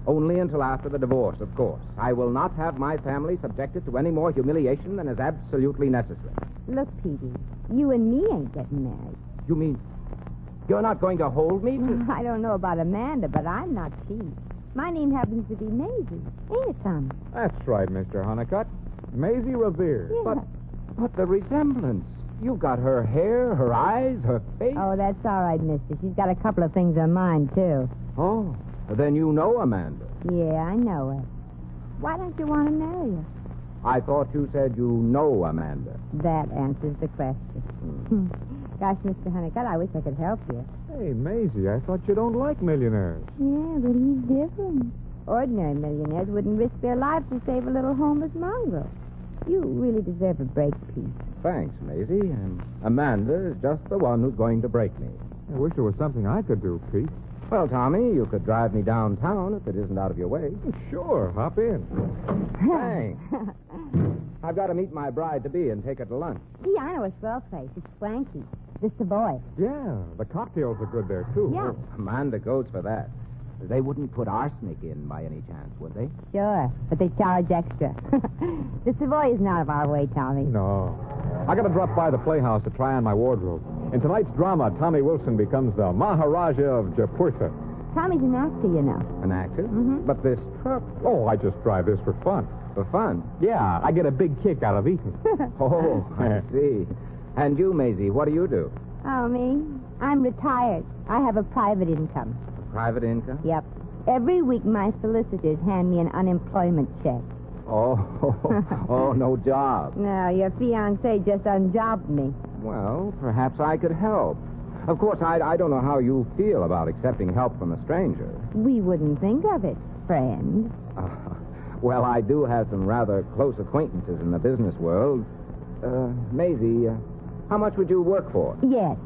Only until after the divorce, of course. I will not have my family subjected to any more humiliation than is absolutely necessary. Look, Petey, you and me ain't getting married. You mean you're not going to hold me? I don't know about Amanda, but I'm not she. My name happens to be Maisie. Ain't it, Tom? That's right, Mr. Honeycutt. Maisie Revere. Yeah. But the resemblance. You've got her hair, her eyes, her face. Oh, that's all right, mister. She's got a couple of things on mine, too. Oh, then you know Amanda. Yeah, I know her. Why don't you want to marry her? I thought you said you know Amanda. That answers the question. Gosh, Mr. Honeycutt, I wish I could help you. Hey, Maisie, I thought you don't like millionaires. Yeah, but he's different. Ordinary millionaires wouldn't risk their lives to save a little homeless mongrel. You really deserve a break, Pete. Thanks, Maisie. And Amanda is just the one who's going to break me. I wish there was something I could do, Pete. Well, Tommy, you could drive me downtown if it isn't out of your way. Sure, hop in. Thanks. I've got to meet my bride-to-be and take her to lunch. Gee, I know a swell place. It's Swanky. The Savoy. Yeah, the cocktails are good there, too. Yeah. Oh, Amanda goes for that. They wouldn't put arsenic in by any chance, would they? Sure, but they charge extra. The Savoy isn't out of our way, Tommy. No. I got to drop by the Playhouse to try on my wardrobe. In tonight's drama, Tommy Wilson becomes the Maharaja of Japurta. Tommy's an actor, you know. An actor? Mm-hmm. But this truck... Oh, I just drive this for fun. For fun? Yeah, I get a big kick out of eating. Oh, I see. And you, Maisie, what do you do? Oh, me? I'm retired. I have a private income. Private income? Yep. Every week, my solicitors hand me an unemployment check. Oh, no job. No, your fiancé just unjobbed me. Well, perhaps I could help. Of course, I don't know how you feel about accepting help from a stranger. We wouldn't think of it, friend. Well, I do have some rather close acquaintances in the business world. Maisie, how much would you work for? Yes.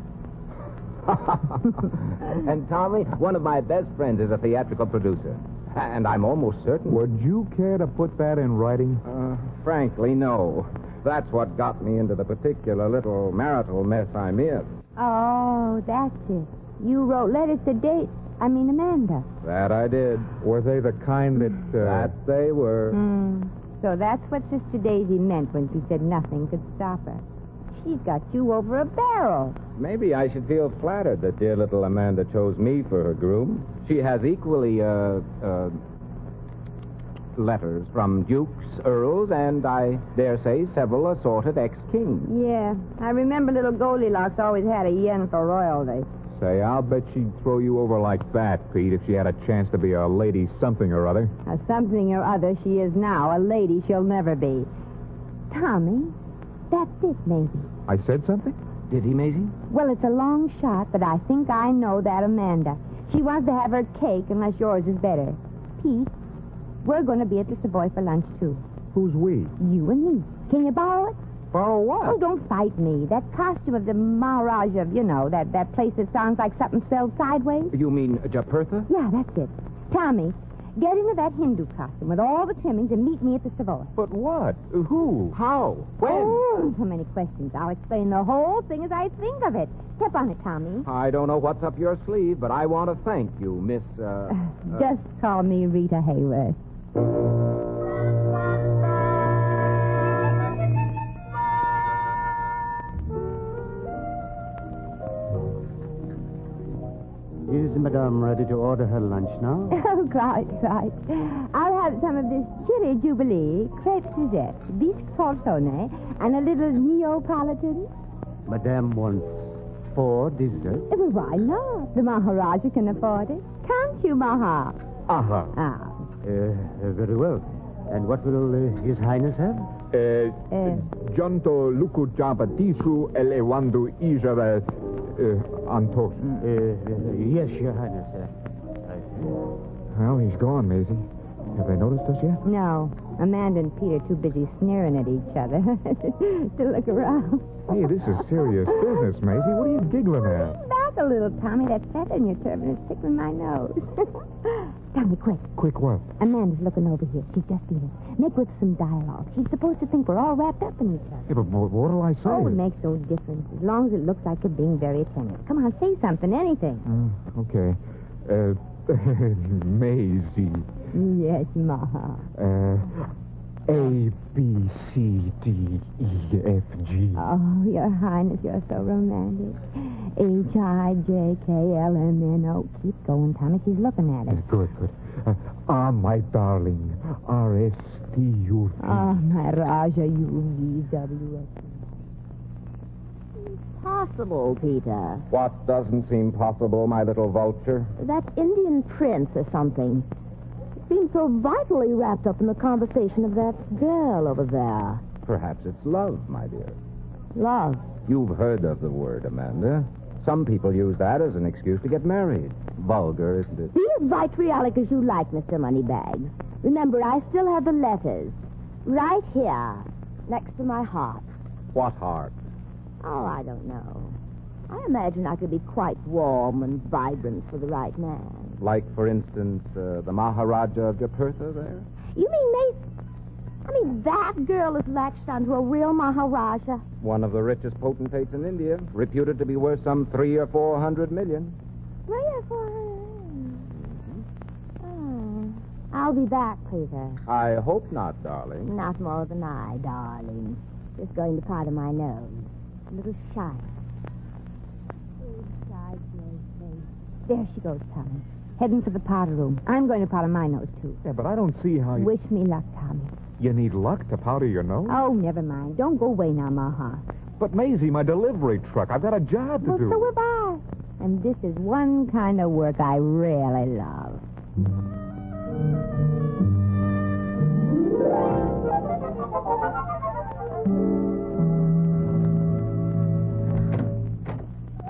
And Tommy, one of my best friends is a theatrical producer. And I'm almost certain... Would you care to put that in writing? Frankly, no. That's what got me into the particular little marital mess I'm in. Oh, that's it. You wrote letters to Amanda. That I did. Were they the kind that... That they were. So that's what Sister Daisy meant when she said nothing could stop her. She's got you over a barrel. Maybe I should feel flattered that dear little Amanda chose me for her groom. She has equally, letters from dukes, earls, and I dare say several assorted ex-kings. Yeah, I remember little Goldilocks always had a yen for royalty. Say, I'll bet she'd throw you over like that, Pete, if she had a chance to be a lady something or other. A something or other she is now. A lady she'll never be. Tommy, that's it, Maisie. I said something? Did he, Maisie? Well, it's a long shot, but I think I know that Amanda. She wants to have her cake unless yours is better. Pete, we're going to be at the Savoy for lunch, too. Who's we? You and me. Can you borrow it? Borrow what? Oh, don't fight me. That costume of the Maharaja of, that place that sounds like something spelled sideways. You mean Japurtha? Yeah, that's it. Tommy, get into that Hindu costume with all the trimmings and meet me at the Savoy. But what? Who? How? When? Oh, so many questions. I'll explain the whole thing as I think of it. Step on it, Tommy. I don't know what's up your sleeve, but I want to thank you, Miss, Just call me Rita Hayworth. Is Madame ready to order her lunch now? Oh, quite right. I'll have some of this chili jubilee, crepe Suzette, bisque fortune, and a little Neapolitan. Madame wants 4 desserts. Well, why not? The Maharaja can afford it. Can't you, Maha? Aha. Ah. Very well. And what will His Highness have? Jonto luku jamba disu elewandu ijava antos. Yes, Your Highness. Well, he's gone, Maisie. Have they noticed us yet? No. Amanda and Peter too busy sneering at each other to look around. Hey, this is serious business, Maisie. What are you giggling at? Back a little, Tommy. That feather in your turban is tickling my nose. Tommy, quick. Quick what? Amanda's looking over here. She's just in. Make with some dialogue. She's supposed to think we're all wrapped up in each other. Yeah, but what'll I say? Oh, it makes no difference. As long as it looks like you're being very attentive. Come on, say something, anything. Okay. Maisie. Yes, Ma. A, B, C, D, E, F, G. Oh, Your Highness, you're so romantic. H-I-J-K-L-M-N-O. Keep going, Tommy. She's looking at us. Good. My darling. R-S-T-U-V. My Raja, U-V-W-S. Possible, Peter. What doesn't seem possible, my little vulture? That Indian prince or something seems so vitally wrapped up in the conversation of that girl over there. Perhaps it's love, my dear. Love. You've heard of the word, Amanda. Some people use that as an excuse to get married. Vulgar, isn't it? Be as vitriolic as you like, Mr. Moneybags. Remember, I still have the letters. Right here, next to my heart. What heart? Oh, I don't know. I imagine I could be quite warm and vibrant for the right man. Like, for instance, the Maharaja of Japurtha there? You mean that girl is latched onto a real Maharaja? One of the richest potentates in India, reputed to be worth some 300 or 400 million. 3 or 400? I'll be back, Peter. I hope not, darling. Not more than I, darling. Just going to part of my nose. A little shy. There she goes, Tommy. Heading for the powder room. I'm going to powder my nose, too. Yeah, but I don't see how you... Wish me luck, Tommy. You need luck to powder your nose? Oh, never mind. Don't go away now, Maha. But, Maisie, my delivery truck. I've got a job to do. So have I. And this is one kind of work I really love.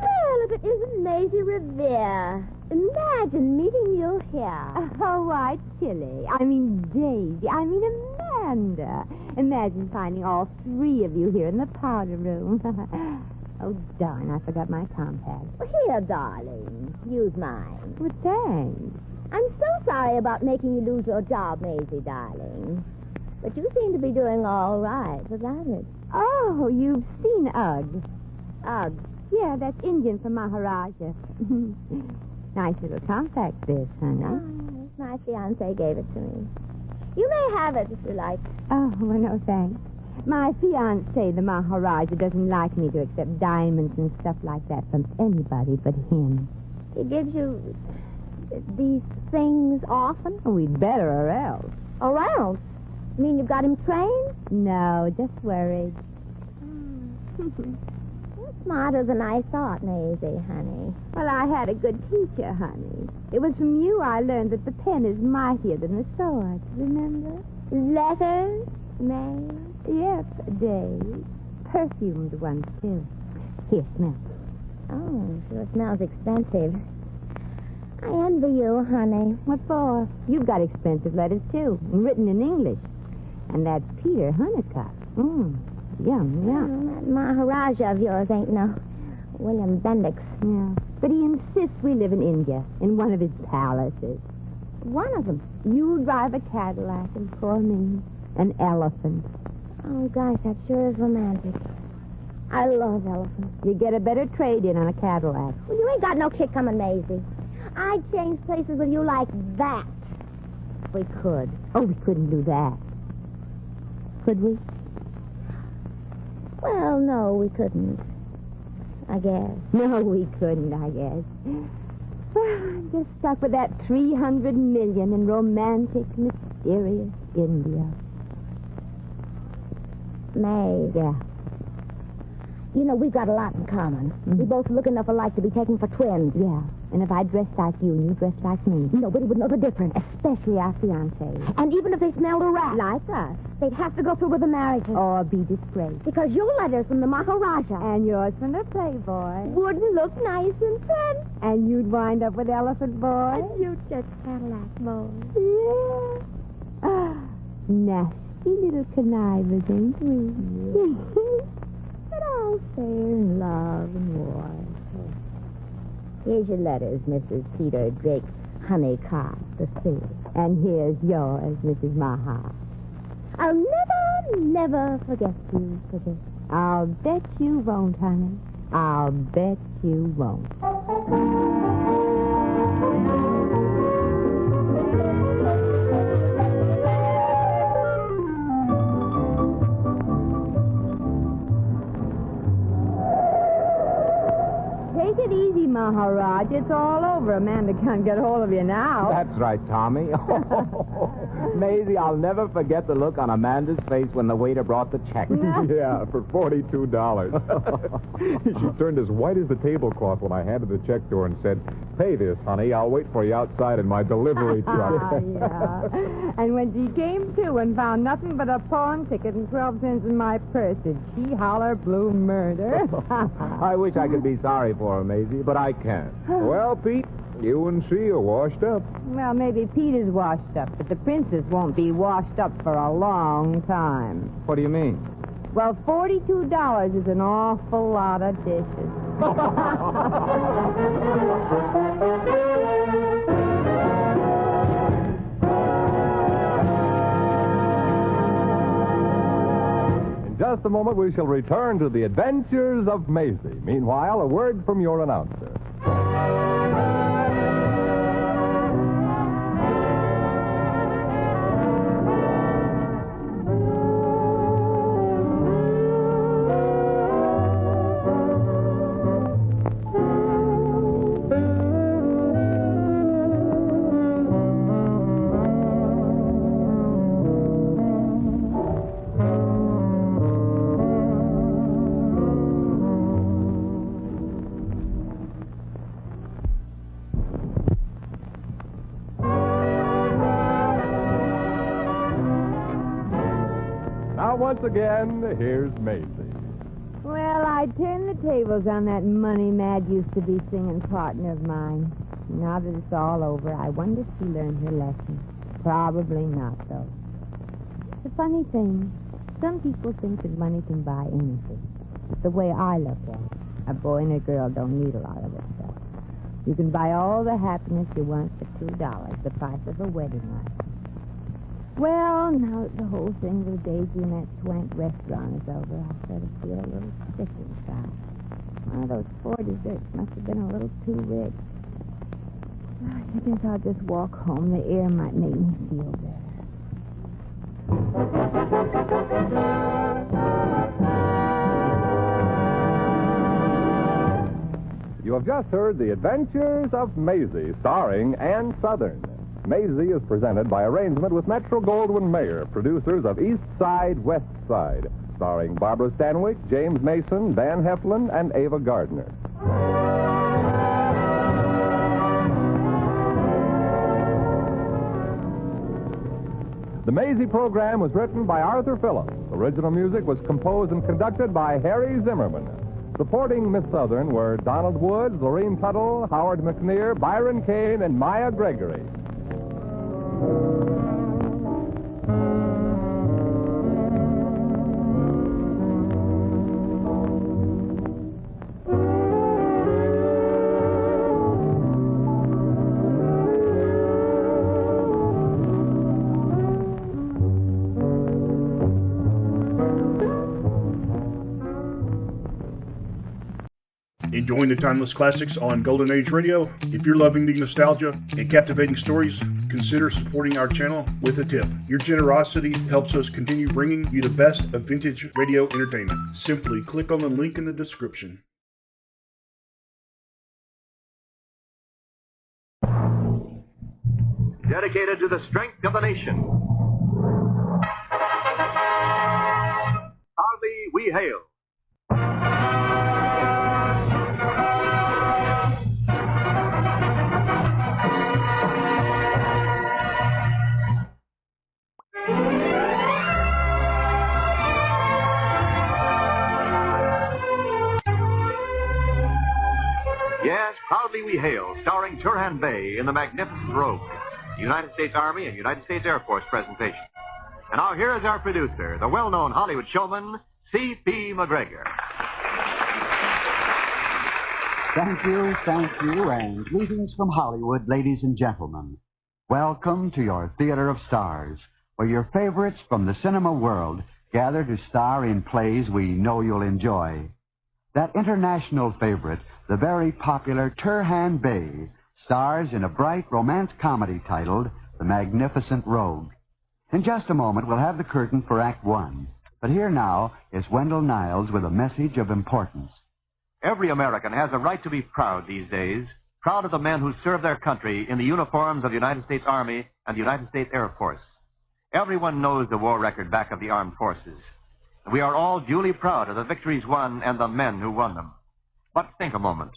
Well, if it isn't Maisie Revere. Imagine meeting you here. Oh, why, Tilly. I mean, Daisy. I mean, Amanda. Imagine finding all 3 of you here in the powder room. Oh, darn, I forgot my compact. Here, darling. Use mine. Well, thanks. I'm so sorry about making you lose your job, Maisie, darling. But you seem to be doing all right without it. Oh, you've seen Ugg. Ugg? Yeah, that's Indian from Maharaja. Nice little compact, this, honey. Oh, my fiancé gave it to me. You may have it if you like. Oh, well, no, thanks. My fiancé, the Maharaja, doesn't like me to accept diamonds and stuff like that from anybody but him. He gives you these things often? Oh, we'd better or else. Or else? You mean you've got him trained? No, just worried. You're smarter than I thought, Maisie, honey. Well, I had a good teacher, honey. It was from you I learned that the pen is mightier than the sword. Remember? Letters, May? Yep, Dave. Perfumed ones, too. Here, smell. Oh, sure smells expensive. I envy you, honey. What for? You've got expensive letters, too, and written in English. And that's Peter Hickok. Yum. That Maharaja of yours ain't no William Bendix. Yeah. But he insists we live in India, in one of his palaces. One of them? You drive a Cadillac, and for me, an elephant. Oh, gosh, that sure is romantic. I love elephants. You get a better trade-in on a Cadillac. Well, you ain't got no kick coming, Maisie. I'd change places with you like that. We could. Oh, we couldn't do that. Could we? Well, no, we couldn't. I guess. No, we couldn't, I guess. Well, I'm just stuck with that 300 million in romantic, mysterious India. May. Yeah. You know, we've got a lot in common. We both look enough alike to be taken for twins. Yeah. And if I dressed like you and you dressed like me, nobody would know the difference. Especially our fiancés. And even if they smelled a rat. Like us. They'd have to go through with the marriage. Or be disgraced. Because your letters from the Maharaja. And yours from the Playboy. Wouldn't look nice in print. And you'd wind up with Elephant Boy. And you'd get Cadillac Boy. Yeah. Nasty little connivers, ain't we? But all fair and love and war. Here's your letters, Mrs. Peter Drake Honeycott III. And here's yours, Mrs. Maha. I'll never forget you for this. I'll bet you won't, honey. I'll bet you won't. Take it easy, Maharaj. It's all over. Amanda can't get hold of you now. That's right, Tommy. Maisie, I'll never forget the look on Amanda's face when the waiter brought the check. Yeah, for $42. She turned as white as the tablecloth when I handed the check to her and said, "Pay this, honey. I'll wait for you outside in my delivery truck." Yeah. And when she came to and found nothing but a pawn ticket and 12 cents in my purse, did she holler blue murder? I wish I could be sorry for her, Maisie, but I can't. Well, Pete, you and she are washed up. Well, maybe Pete is washed up, but the princess won't be washed up for a long time. What do you mean? Well, $42 is an awful lot of dishes. In just a moment, we shall return to the adventures of Maisie. Meanwhile, a word from your announcer. Once again, here's Maisie. Well, I'd turn the tables on that money-mad used-to-be singing partner of mine. Now that it's all over, I wonder if she learned her lesson. Probably not, though. It's a funny thing. Some people think that money can buy anything. It's the way I look at it. A boy and a girl don't need a lot of this stuff. You can buy all the happiness you want for $2, the price of a wedding life. Well, now that the whole thing with Daisy and that swank restaurant is over, I sort of feel a little sick inside. One of those 4 desserts must have been a little too rich. I guess I'll just walk home. The air might make me feel better. You have just heard The Adventures of Maisie, starring Ann Southern. Maisie is presented by arrangement with Metro-Goldwyn-Mayer, producers of East Side, West Side, starring Barbara Stanwyck, James Mason, Dan Heflin, and Ava Gardner. The Maisie program was written by Arthur Phillips. Original music was composed and conducted by Harry Zimmerman. Supporting Miss Southern were Donald Woods, Lorene Tuttle, Howard McNear, Byron Kane, and Maya Gregory. Enjoying the timeless classics on Golden Age Radio? If you're loving the nostalgia and captivating stories, consider supporting our channel with a tip. Your generosity helps us continue bringing you the best of vintage radio entertainment. Simply click on the link in the description. Dedicated to the strength of the nation. Proudly we hail. Yes, Proudly We Hail, starring Turhan Bey in The Magnificent Rogue, United States Army and United States Air Force presentation. And now here is our producer, the well-known Hollywood showman, C.P. McGregor. Thank you, and greetings from Hollywood, ladies and gentlemen. Welcome to your Theater of Stars, where your favorites from the cinema world gather to star in plays we know you'll enjoy. That international favorite, the very popular Turhan Bey, stars in a bright romance comedy titled The Magnificent Rogue. In just a moment, we'll have the curtain for Act One. But here now is Wendell Niles with a message of importance. Every American has a right to be proud these days, proud of the men who serve their country in the uniforms of the United States Army and the United States Air Force. Everyone knows the war record back of the armed forces. And we are all duly proud of the victories won and the men who won them. But think a moment.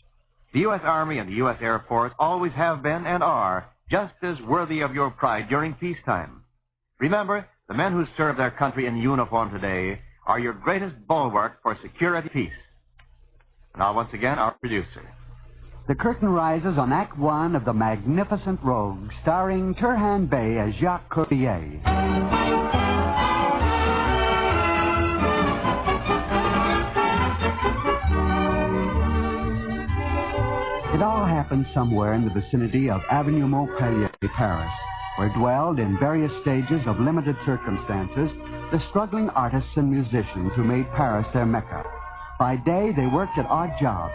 The U.S. Army and the U.S. Air Force always have been and are just as worthy of your pride during peacetime. Remember, the men who serve their country in uniform today are your greatest bulwark for security and peace. Now, once again, our producer. The curtain rises on Act One of The Magnificent Rogue, starring Turhan Bey as Jacques Courrier. It all happened somewhere in the vicinity of Avenue Montpellier, Paris, where dwelled, in various stages of limited circumstances, the struggling artists and musicians who made Paris their Mecca. By day, they worked at odd jobs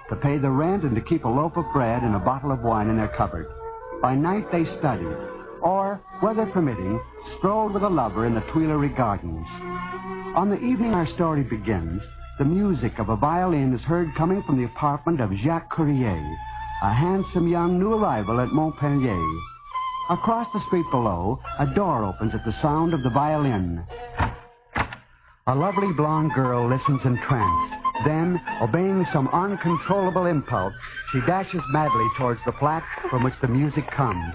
to pay the rent and to keep a loaf of bread and a bottle of wine in their cupboard. By night, they studied, or, weather permitting, strolled with a lover in the Tuileries Gardens. On the evening our story begins, the music of a violin is heard coming from the apartment of Jacques Courrier, a handsome young new arrival at Montpellier. Across the street below, a door opens at the sound of the violin. A lovely blonde girl listens entranced. Then, obeying some uncontrollable impulse, she dashes madly towards the flat from which the music comes.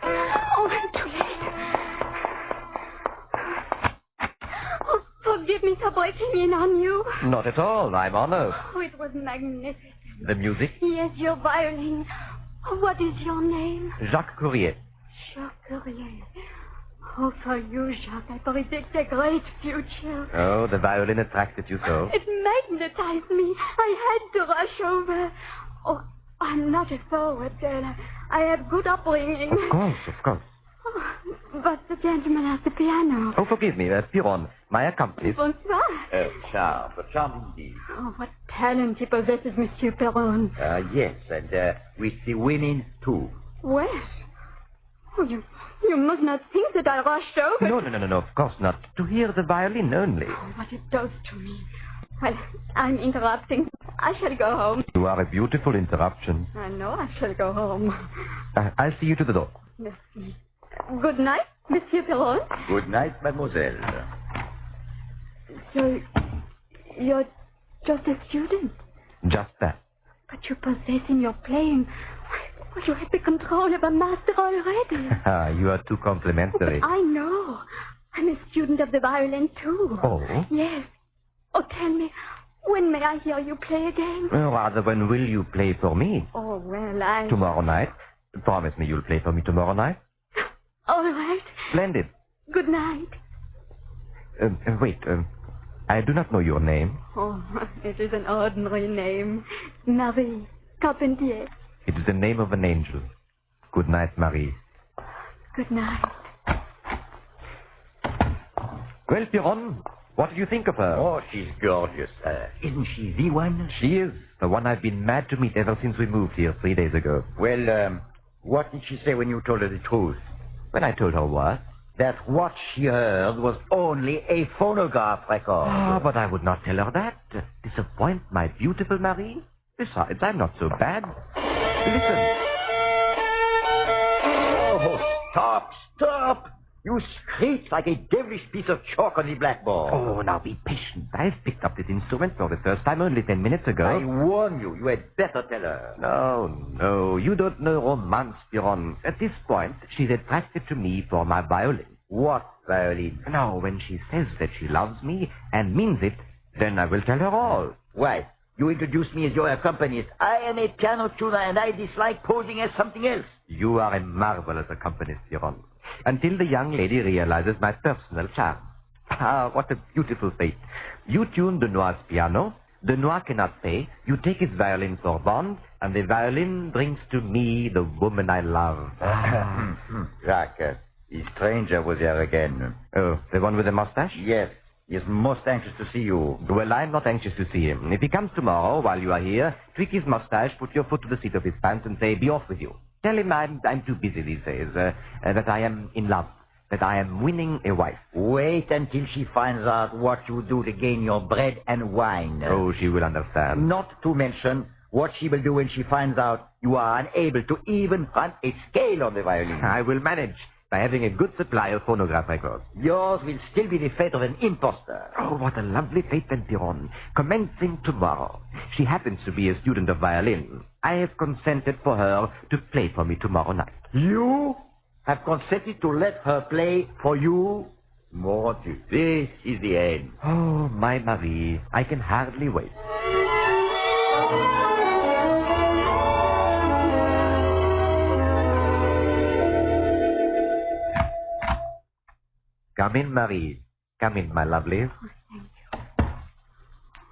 Oh, I'm too late. Oh, forgive me for breaking in on you. Not at all. I'm honored. Oh, it was magnificent. The music? Yes, your violin. What is your name? Jacques Courrier. Jacques Courrier. Oh, for you, Jacques, I predict a great future. Oh, the violin attracted you so? It magnetized me. I had to rush over. Oh, I'm not a forward girl. I have good upbringing. Of course. Oh, but the gentleman at the piano. Oh, forgive me, Piron, my accomplice. Bonsoir. Charm indeed. Oh, what talent he possesses, Monsieur Perron. Yes, and with the women's too. Well, oh, you must not think that I rushed over. No, of course not. To hear the violin only. Oh, what it does to me. Well, I'm interrupting. I shall go home. You are a beautiful interruption. I know I shall go home. I'll see you to the door. Merci. Good night, Monsieur Perron. Good night, mademoiselle. So, you're just a student? Just that. But you possess in your playing... Well, you have the control of a master already. You are too complimentary. But I know. I'm a student of the violin, too. Oh? Yes. Oh, tell me, when may I hear you play again? Well, rather, when will you play for me? Oh, well, Tomorrow night. Promise me you'll play for me tomorrow night. All right. Splendid. Good night. Wait, I do not know your name. Oh, it is an ordinary name. Marie Carpentier. It is the name of an angel. Good night, Marie. Good night. Well, Piron, what do you think of her? Oh, she's gorgeous. Isn't she the one? She is. The one I've been mad to meet ever since we moved here 3 days ago. Well, what did she say when you told her the truth? When I told her what? That what she heard was only a phonograph record. Ah, but I would not tell her that. Disappoint my beautiful Marie. Besides, I'm not so bad. Listen. Oh, stop! You screech like a devilish piece of chalk on the blackboard. Oh, now be patient. I've picked up this instrument for the first time only 10 minutes ago. I warn you. You had better tell her. No. You don't know romance, Piron. At this point, she's attracted to me for my violin. What violin? Now, when she says that she loves me and means it, then I will tell her all. Why? You introduced me as your accompanist. I am a piano tuner, and I dislike posing as something else. You are a marvelous accompanist, Piron. until the young lady realizes my personal charm. Ah, what a beautiful fate. You tune Denoir's piano, Denoir cannot pay, you take his violin for bond, and the violin brings to me the woman I love. Jacques, the stranger was here again. Oh, the one with the mustache? Yes. He is most anxious to see you. Well, I'm not anxious to see him. If he comes tomorrow while you are here, tweak his mustache, put your foot to the seat of his pants, and say, be off with you. Tell him I'm too busy these days, that I am in love, that I am winning a wife. Wait until she finds out what you do to gain your bread and wine. Oh, she will understand. Not to mention what she will do when she finds out you are unable to even run a scale on the violin. I will manage by having a good supply of phonograph records. Yours will still be the fate of an impostor. Oh, what a lovely fate, Piron. Commencing tomorrow. She happens to be a student of violin. I have consented for her to play for me tomorrow night. You have consented to let her play for you? Morty, this is the end. Oh, my Marie, I can hardly wait. Come in, Marie. Come in, my lovely. Oh, thank you.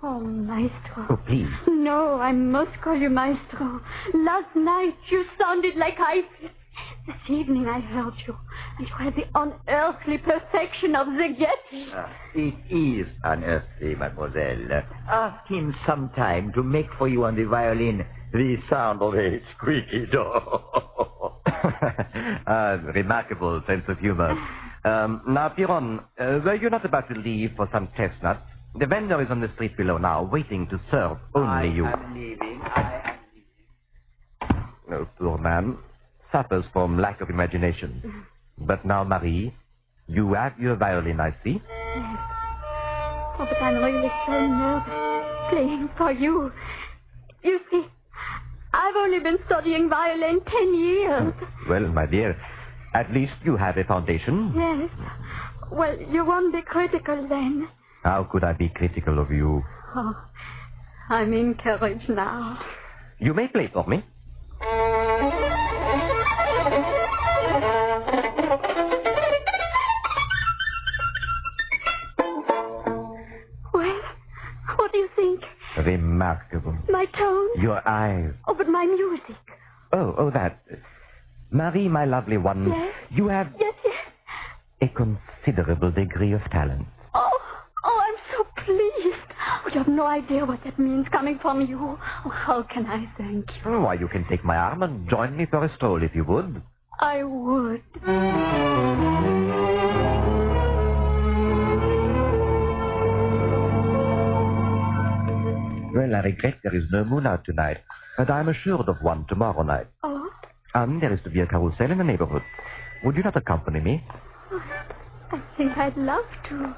Oh, Maestro. Oh, please. No, I must call you Maestro. Last night you sounded like Isis. This evening I heard you, and you had the unearthly perfection of the Yeti. It is unearthly, mademoiselle. Ask him sometime to make for you on the violin the sound of a squeaky door. Remarkable sense of humor. Now, Piron, were you not about to leave for some chestnuts? The vendor is on the street below now, waiting to serve only you. I am leaving. Oh, poor man. Suffers from lack of imagination. But now, Marie, you have your violin, I see. Yes. Oh, but I'm really so nervous playing for you. You see, I've only been studying violin 10 years. Well, my dear, at least you have a foundation. Yes. Well, you won't be critical then. How could I be critical of you? Oh, I'm encouraged now. You may play for me. Well, what do you think? Remarkable. My tone? Your eyes. Oh, but my music. Oh, that. Marie, my lovely one. Yes? You have Yes. a considerable degree of talent. Oh, I'm so pleased. Oh, you have no idea what that means coming from you. Oh, how can I thank you? Why, you can take my arm and join me for a stroll if you would. I would. Well, I regret there is no moon out tonight, but I'm assured of one tomorrow night. Oh? And there is to be a carousel in the neighborhood. Would you not accompany me? Oh, I think I'd love to.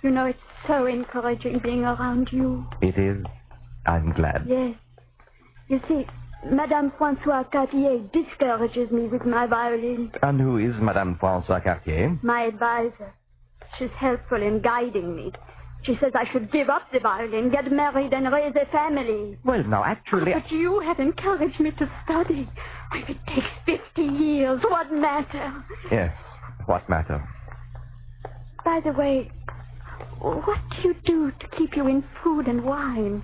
You know, it's so encouraging being around you. It is. I'm glad. Yes. You see, Madame Francois Cartier discourages me with my violin. And who is Madame Francois Cartier? My advisor. She's helpful in guiding me. She says I should give up the violin, get married, and raise a family. Well, now, actually... But you have encouraged me to study. If it takes 50 years, what matter? Yes, what matter? By the way, what do you do to keep you in food and wine?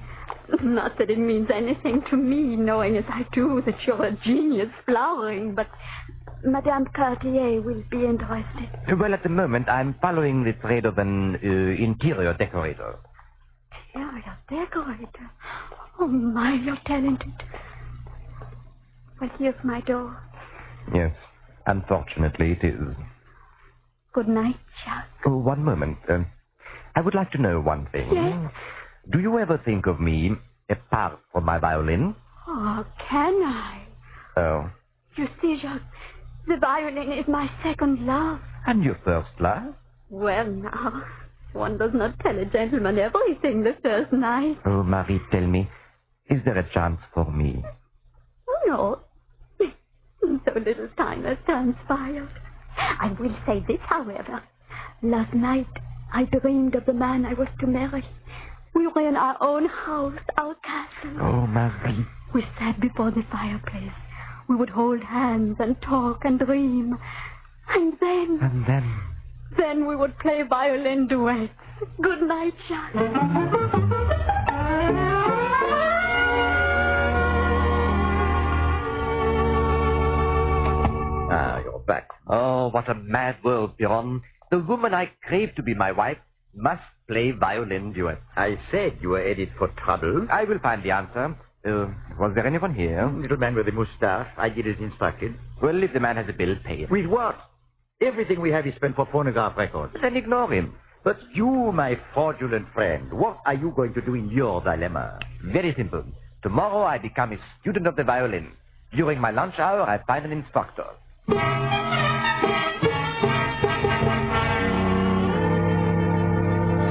Not that it means anything to me, knowing as I do that you're a genius flowering, but Madame Cartier will be interested. Well, at the moment, I'm following the trade of an interior decorator. Interior decorator? Oh, my, you're talented. Well, here's my door. Yes, unfortunately, it is. Good night, Chuck. Oh, one moment. I would like to know one thing. Yes? Do you ever think of me apart from my violin? Oh, can I? Oh. You see, Jacques, the violin is my second love. And your first love? Well, now, one does not tell a gentleman everything the first night. Oh, Marie, tell me, is there a chance for me? Oh, no. So little time has transpired. I will say this, however. Last night, I dreamed of the man I was to marry. We were in our own house, our castle. Oh, Marie. We sat before the fireplace. We would hold hands and talk and dream. And then... And then... Then we would play violin duets. Good night, Jacques. Ah, you're back. Oh, what a mad world, Piron. The woman I crave to be my wife must play violin duets. I said you were headed for trouble. I will find the answer. Was there anyone here? Little man with a mustache. I did as instructed. Well, if the man has a bill, pay it. With what? Everything we have is spent for phonograph records. Then ignore him. But you, my fraudulent friend, what are you going to do in your dilemma? Very simple. Tomorrow I become a student of the violin. During my lunch hour, I find an instructor.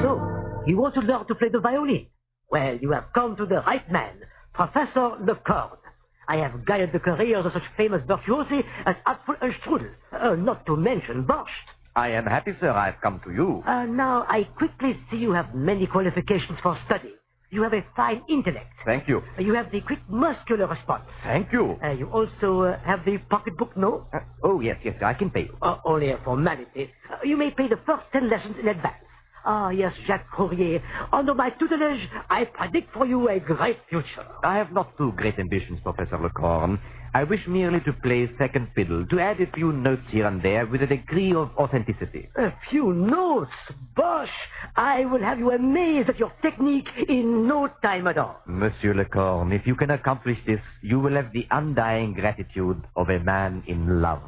So, you want to learn to play the violin? Well, you have come to the right man, Professor Lecorne. I have guided the careers of such famous virtuosi as Apfel and Strudel, not to mention Borscht. I am happy, sir, I've come to you. Now, I quickly see you have many qualifications for study. You have a fine intellect. Thank you. You have the quick muscular response. Thank you. You also have the pocketbook, no? Oh, yes, I can pay you. Only a formality. You may pay the first 10 lessons in advance. Ah, yes, Jacques Courrier. Under my tutelage, I predict for you a great future. I have not too great ambitions, Professor Lecorne. I wish merely to play second fiddle, to add a few notes here and there with a degree of authenticity. A few notes? Bosh! I will have you amazed at your technique in no time at all. Monsieur Lecorne, if you can accomplish this, you will have the undying gratitude of a man in love.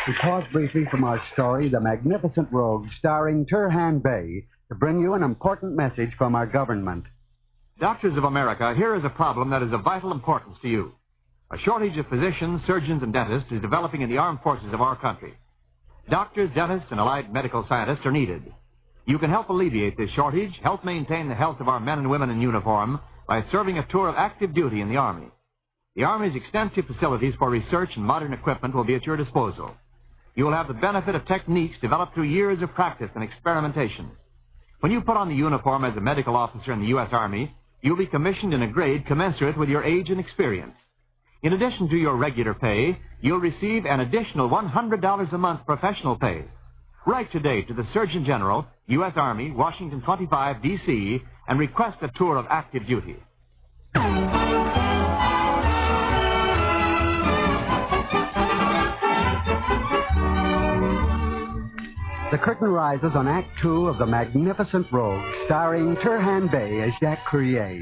We pause briefly from our story, The Magnificent Rogue, starring Turhan Bey, to bring you an important message from our government. Doctors of America, here is a problem that is of vital importance to you. A shortage of physicians, surgeons, and dentists is developing in the armed forces of our country. Doctors, dentists, and allied medical scientists are needed. You can help alleviate this shortage, help maintain the health of our men and women in uniform by serving a tour of active duty in the Army. The Army's extensive facilities for research and modern equipment will be at your disposal. You will have the benefit of techniques developed through years of practice and experimentation. When you put on the uniform as a medical officer in the U.S. Army, you'll be commissioned in a grade commensurate with your age and experience. In addition to your regular pay, you'll receive an additional $100 a month professional pay. Write today to the Surgeon General, U.S. Army, Washington 25, D.C., and request a tour of active duty. The curtain rises on Act Two of The Magnificent Rogue, starring Turhan Bey as Jacques Courrier.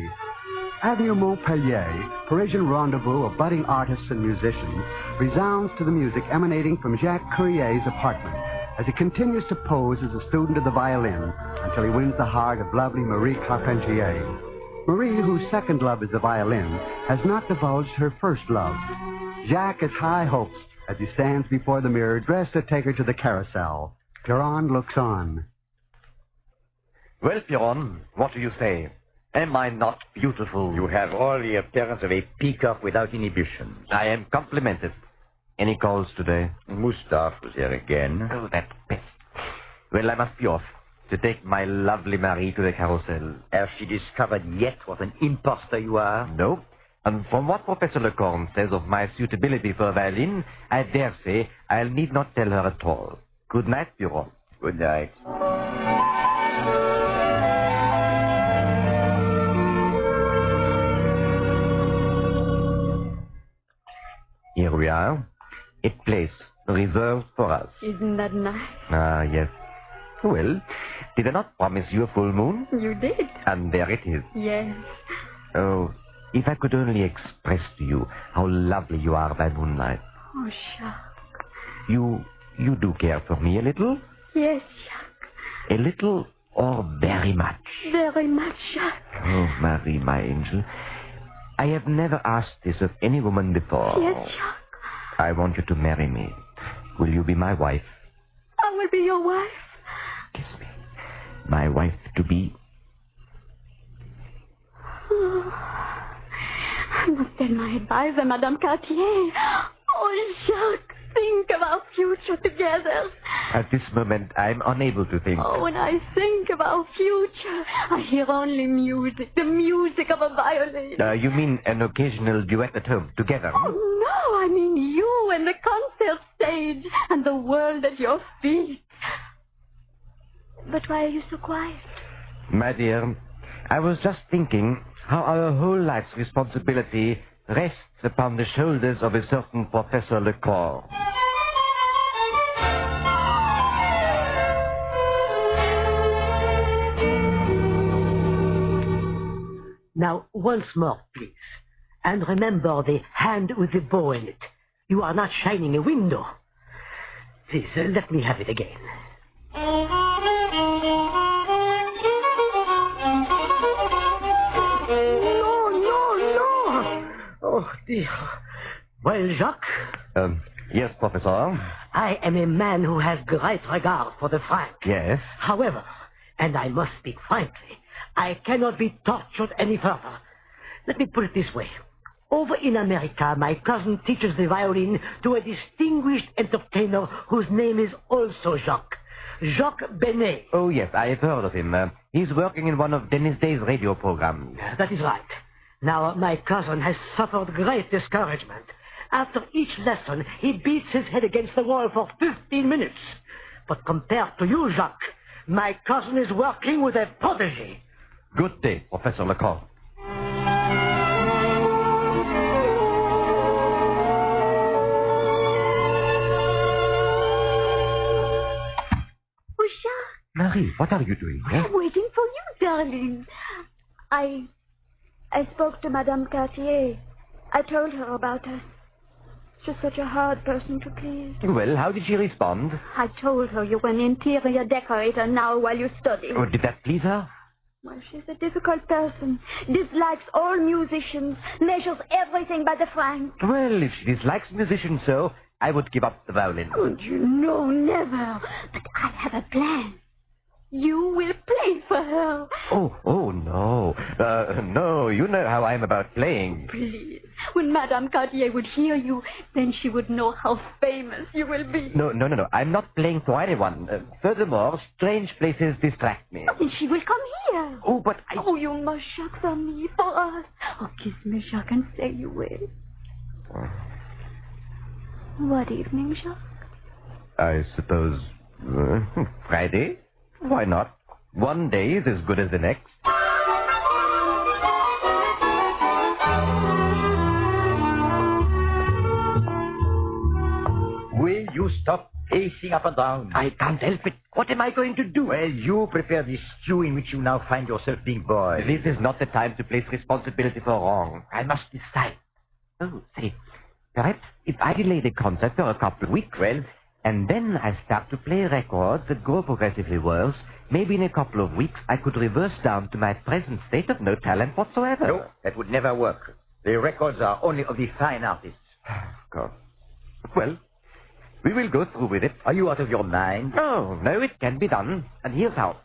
Avenue Montpellier, Parisian rendezvous of budding artists and musicians, resounds to the music emanating from Jacques Courrier's apartment as he continues to pose as a student of the violin until he wins the heart of lovely Marie Carpentier. Marie, whose second love is the violin, has not divulged her first love. Jacques has high hopes as he stands before the mirror dressed to take her to the carousel. Piron looks on. Well, Piron, what do you say? Am I not beautiful? You have all the appearance of a peacock without inhibition. I am complimented. Any calls today? Moustache was here again. Oh, that pest. Well, I must be off to take my lovely Marie to the carousel. Has she discovered yet what an impostor you are? No. And from what Professor Lecorne says of my suitability for violin, I dare say I'll need not tell her at all. Good night, Piron. Good night. Here we are. A place reserved for us. Isn't that nice? Ah, yes. Well, did I not promise you a full moon? You did. And there it is. Yes. Oh, if I could only express to you how lovely you are by moonlight. Oh, Jacques. You do care for me a little? Yes, Jacques. A little or very much? Very much, Jacques. Oh, Marie, my angel. I have never asked this of any woman before. Yes, Jacques. I want you to marry me. Will you be my wife? I will be your wife. Kiss me. My wife to be. Oh, I must tell my advisor, Madame Cartier. Oh, Jacques. think of our future together. At this moment, I'm unable to think. Oh, when I think of our future, I hear only music, the music of a violin. You mean an occasional duet at home, together? Oh, no, I mean you and the concert stage and the world at your feet. But why are you so quiet? My dear, I was just thinking how our whole life's responsibility rests upon the shoulders of a certain Professor Lecor. Now, once more, please. And remember the hand with the bow in it. You are not shining a window. Please, let me have it again. Oh, dear. Well, Jacques? Yes, Professor? I am a man who has great regard for the franc. Yes? However, and I must speak frankly, I cannot be tortured any further. Let me put it this way. Over in America, my cousin teaches the violin to a distinguished entertainer whose name is also Jacques. Jacques Benet. Oh, yes, I have heard of him. He's working in one of Dennis Day's radio programs. That is right. Now, my cousin has suffered great discouragement. After each lesson, he beats his head against the wall for 15 minutes. But compared to you, Jacques, my cousin is working with a protege. Good day, Professor Lecor. Oh, Jacques. Marie, what are you doing here? I'm waiting for you, darling. I spoke to Madame Cartier. I told her about us. She's such a hard person to please. Well, how did she respond? I told her you were an interior decorator now while you study. Oh, did that please her? Well, she's a difficult person. Dislikes all musicians. Measures everything by the franc. Well, if she dislikes musicians so, I would give up the violin. Oh, you know, never. But I have a plan. You will play for her. Oh, no. No, you know how I'm about playing. Please. When Madame Cartier would hear you, then she would know how famous you will be. No. I'm not playing for anyone. Furthermore, strange places distract me. Then she will come here. Oh, but I... Oh, you must, Jacques, for me, for us. Oh, kiss me, Jacques, and say you will. What evening, Jacques? I suppose... Friday? Why not? One day is as good as the next. Will you stop pacing up and down? I can't help it. What am I going to do? Well, you prepare the stew in which you now find yourself being boiled. This is not the time to place responsibility for wrong. I must decide. Oh, say, perhaps if I delay the concert for a couple of weeks, well, and then I start to play records that grow progressively worse, maybe in a couple of weeks I could reverse down to my present state of no talent whatsoever. No, that would never work. The records are only of the fine artists. Of course. Well, we will go through with it. Are you out of your mind? No, it can be done. And here's how.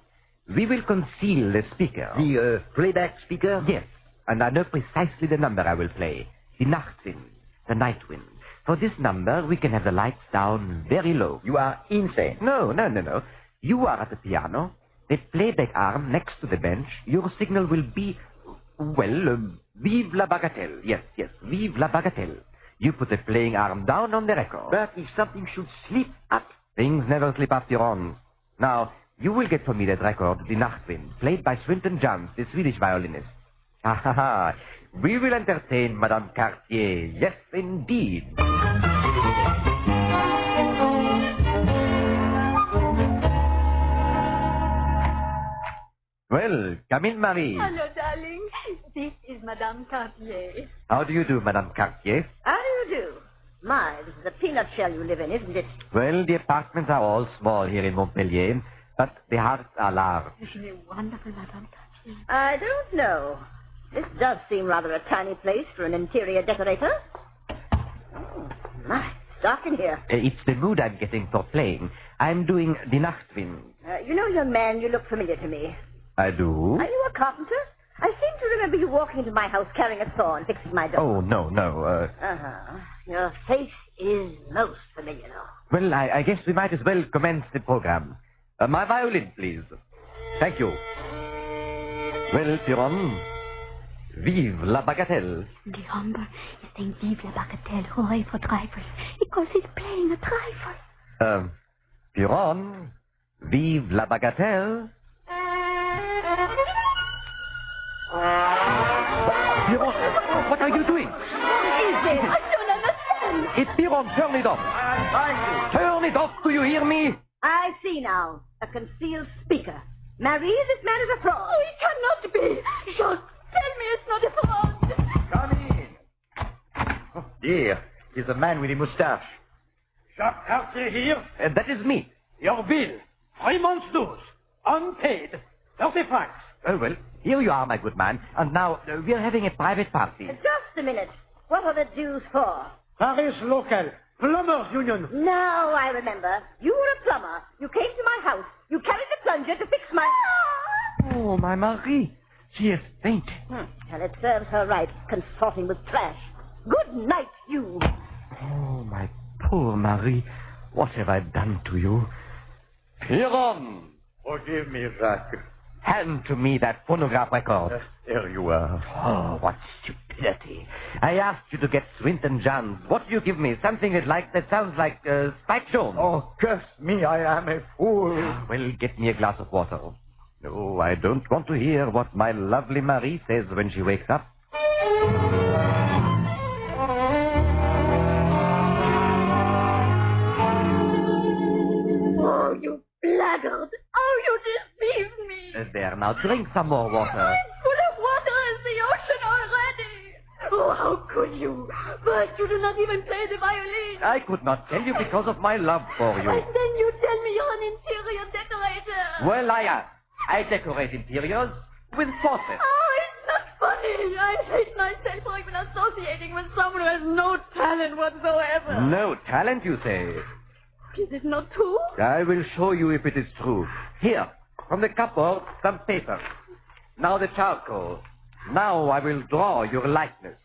We will conceal the speaker. The playback speaker? Yes. And I know precisely the number I will play. The Nachtwind. The Night Wind. For this number, we can have the lights down very low. You are insane. No. You are at the piano. The playback arm next to the bench. Your signal will be, vive la bagatelle. Yes, vive la bagatelle. You put the playing arm down on the record. But if something should slip up... Things never slip after on. Now, you will get for me that record, The Nachtwind, played by Swinton Johns, the Swedish violinist. Ha. We will entertain Madame Cartier. Yes, indeed. Well, come in, Marie. Hello, darling. This is Madame Cartier. How do you do, Madame Cartier? How do you do? My, this is a peanut shell you live in, isn't it? Well, the apartments are all small here in Montpellier, but the hearts are large. Isn't it wonderful, Madame Cartier? I don't know. This does seem rather a tiny place for an interior decorator. Oh, my, it's dark in here. It's the mood I'm getting for playing. I'm doing the Nachtwind. You know, young man, you look familiar to me. I do? Are you a carpenter? I seem don't remember you walking into my house carrying a saw and fixing my door. Oh, no. Uh-huh. Your face is most familiar. Well, I guess we might as well commence the program. My violin, please. Thank you. Well, Piron, vive la bagatelle. The Humber is saying vive la bagatelle, hooray for trifles, because he's playing a trifle. Piron, vive la bagatelle. Piron, what are you doing? What is it? I don't understand. It's Piron, turn it off. I'm trying to. Turn it off, do you hear me? I see now. A concealed speaker. Marie, this man is a fraud. Oh, it cannot be. Jacques, tell me it's not a fraud. Come in. Oh, dear. He's a man with a mustache. Jacques Cartier here. That is me. Your bill. 3 months' dues. Unpaid. 30 francs. Oh, well, here you are, my good man. And now, we're having a private party. Just a minute. What are the dues for? Paris local. Plumbers Union. Now I remember. You were a plumber. You came to my house. You carried the plunger to fix my... Oh, my Marie. She is fainted. And it serves her right, consorting with trash. Good night, you. Oh, my poor Marie. What have I done to you? Piron! Forgive me, Jacques. Hand to me that phonograph record. There you are. Oh, what stupidity. I asked you to get Swinton John's. What do you give me? Something that sounds like Spike Jones. Oh, curse me, I am a fool. Well, get me a glass of water. No, I don't want to hear what my lovely Marie says when she wakes up. Oh, you blackguard. Oh, you deceived me. There, now drink some more water. I'm full of water as the ocean already. Oh, how could you? But you do not even play the violin. I could not tell you because of my love for you. And then you tell me you're an interior decorator. Well, I decorate interiors with faucets. Oh, it's not funny. I hate myself for even associating with someone who has no talent whatsoever. No talent, you say? Is it not true? I will show you if it is true. Here, from the cupboard, some paper. Now the charcoal. Now I will draw your likeness.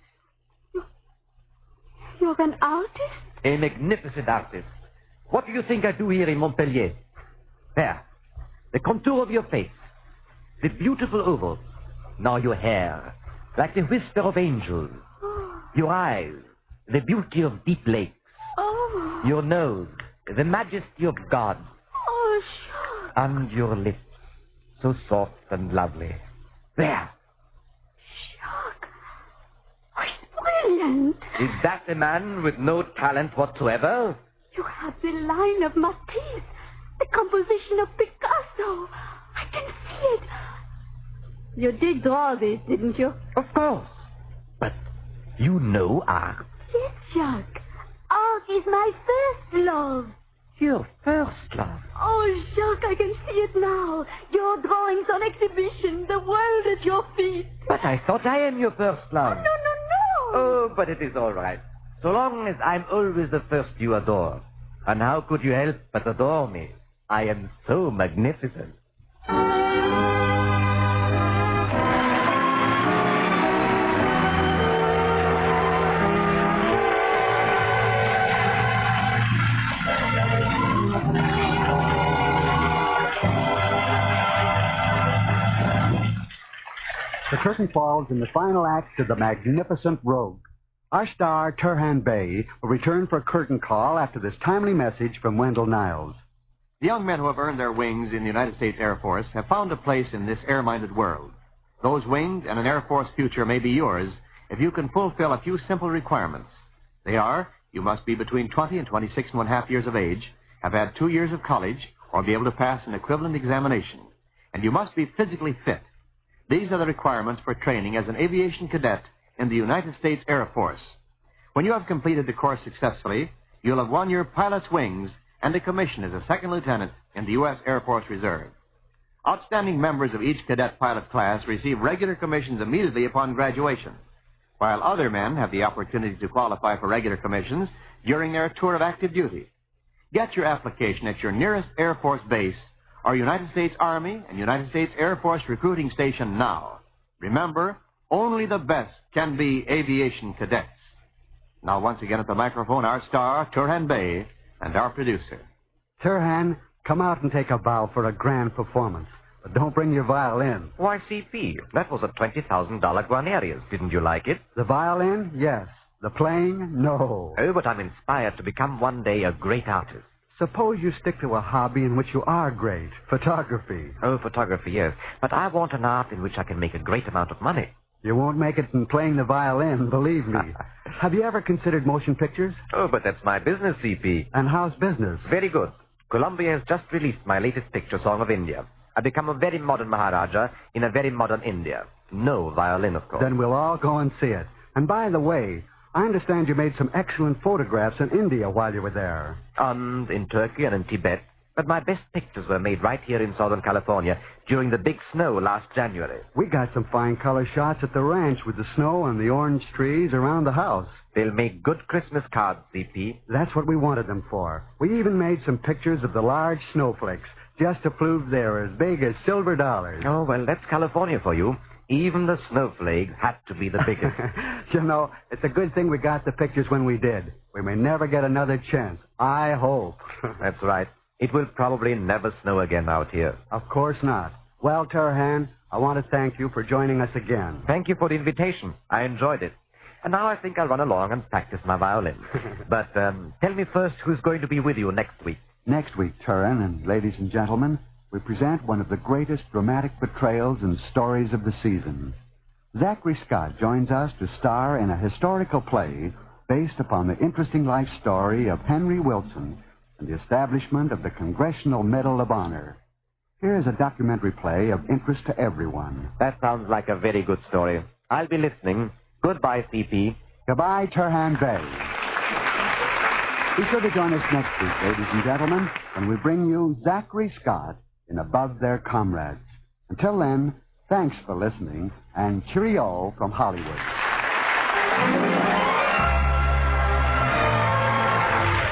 You're an artist? A magnificent artist. What do you think I do here in Montpellier? There. The contour of your face. The beautiful oval. Now your hair. Like the whisper of angels. Your eyes. The beauty of deep lakes. Oh. Your nose. The majesty of God. Oh, sure. And your lips. So soft and lovely. There. Jacques. Oh, it's brilliant. Is that a man with no talent whatsoever? You have the line of Matisse. The composition of Picasso. I can see it. You did draw this, didn't you? Of course. But you know art. Yes, Jacques. Art is my first love. Your first love? Oh, Jacques, I can see it now. Your drawings on exhibition, the world at your feet. But I thought I am your first love. Oh, no. Oh, but it is all right. So long as I'm always the first you adore. And how could you help but adore me? I am so magnificent. The curtain falls in the final act of The Magnificent Rogue. Our star, Turhan Bey, will return for a curtain call after this timely message from Wendell Niles. The young men who have earned their wings in the United States Air Force have found a place in this air-minded world. Those wings and an Air Force future may be yours if you can fulfill a few simple requirements. They are, you must be between 20 and 26.5 years of age, have had 2 years of college, or be able to pass an equivalent examination. And you must be physically fit. These are the requirements for training as an aviation cadet in the United States Air Force. When you have completed the course successfully, you'll have won your pilot's wings and a commission as a second lieutenant in the U.S. Air Force Reserve. Outstanding members of each cadet pilot class receive regular commissions immediately upon graduation, while other men have the opportunity to qualify for regular commissions during their tour of active duty. Get your application at your nearest Air Force base or United States Army and United States Air Force recruiting station now. Remember, Only the best can be aviation cadets. Now, once again at the microphone, our star, Turhan Bey, and our producer. Turhan, come out and take a bow for a grand performance. But don't bring your violin. Why, CP, that was a $20,000 Guarnerius. Didn't you like it? The violin? Yes. The playing? No. Oh, but I'm inspired to become one day a great artist. Suppose you stick to a hobby in which you are great. Photography. Oh, photography, yes. But I want an art in which I can make a great amount of money. You won't make it in playing the violin, believe me. Have you ever considered motion pictures? Oh, but that's my business, CP. And how's business? Very good. Columbia has just released my latest picture, Song of India. I become a very modern Maharaja in a very modern India. No violin, of course. Then we'll all go and see it. And by the way, I understand you made some excellent photographs in India while you were there. And in Turkey and in Tibet. But my best pictures were made right here in Southern California during the big snow last January. We got some fine color shots at the ranch with the snow and the orange trees around the house. They'll make good Christmas cards, CP. That's what we wanted them for. We even made some pictures of the large snowflakes, just to prove they're as big as silver dollars. Oh, well, that's California for you. Even the snowflakes had to be the biggest. You know, it's a good thing we got the pictures when we did. We may never get another chance. I hope. That's right. It will probably never snow again out here. Of course not. Well, Turhan, I want to thank you for joining us again. Thank you for the invitation. I enjoyed it. And now I think I'll run along and practice my violin. But tell me first who's going to be with you next week. Next week, Turhan, and ladies and gentlemen, we present one of the greatest dramatic betrayals and stories of the season. Zachary Scott joins us to star in a historical play based upon the interesting life story of Henry Wilson and the establishment of the Congressional Medal of Honor. Here is a documentary play of interest to everyone. That sounds like a very good story. I'll be listening. Goodbye, CP. Goodbye, Turhan Bey. Be sure to join us next week, ladies and gentlemen, when we bring you Zachary Scott in Above Their Comrades. Until then, thanks for listening, and cheerio from Hollywood.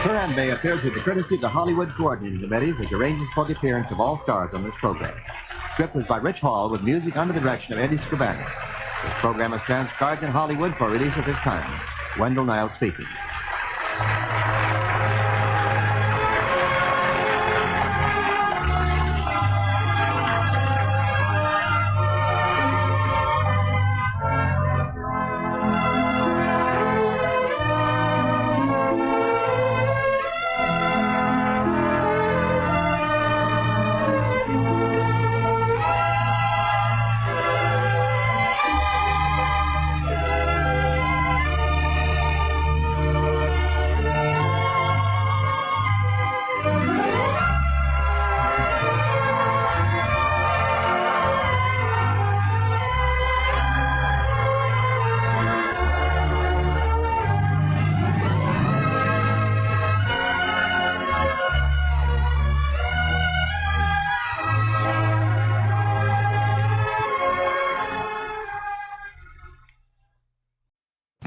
Turhan Bey appears with the courtesy of the Hollywood Coordinating Committee, which arranges for the appearance of all stars on this program. Script was by Rich Hall with music under the direction of Eddie Scribani. This program is transcribed in Hollywood for release at this time. Wendell Niles speaking.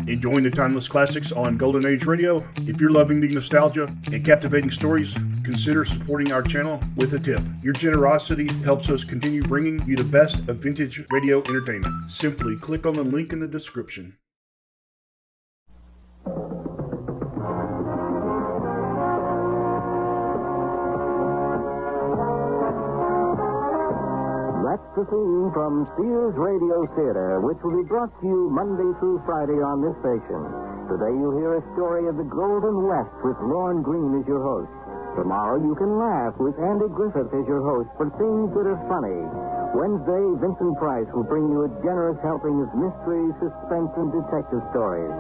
Enjoying the timeless classics on Golden Age Radio? If you're loving the nostalgia and captivating stories, consider supporting our channel with a tip. Your generosity helps us continue bringing you the best of vintage radio entertainment. Simply click on the link in the description. That's the theme from Sears Radio Theater, which will be brought to you Monday through Friday on this station. Today you'll hear a story of the Golden West with Lorne Greene as your host. Tomorrow you can laugh with Andy Griffith as your host for things that are funny. Wednesday, Vincent Price will bring you a generous helping of mystery, suspense, and detective stories.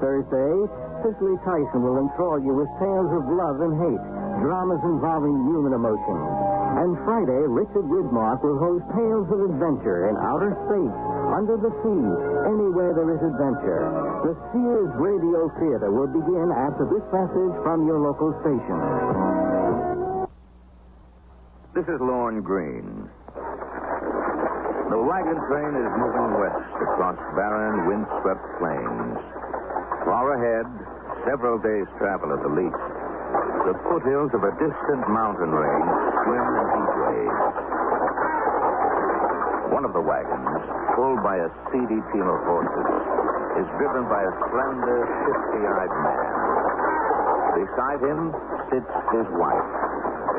Thursday, Cicely Tyson will enthrall you with tales of love and hate, dramas involving human emotions. And Friday, Richard Widmark will host tales of adventure in outer space, under the sea, anywhere there is adventure. The Sears Radio Theater will begin after this message from your local station. This is Lorne Greene. The wagon train is moving west across barren, windswept plains. Far ahead, several days' travel at the least, the foothills of a distant mountain range swim in heat waves. One of the wagons, pulled by a seedy team of horses, is driven by a slender, shifty-eyed man. Beside him sits his wife,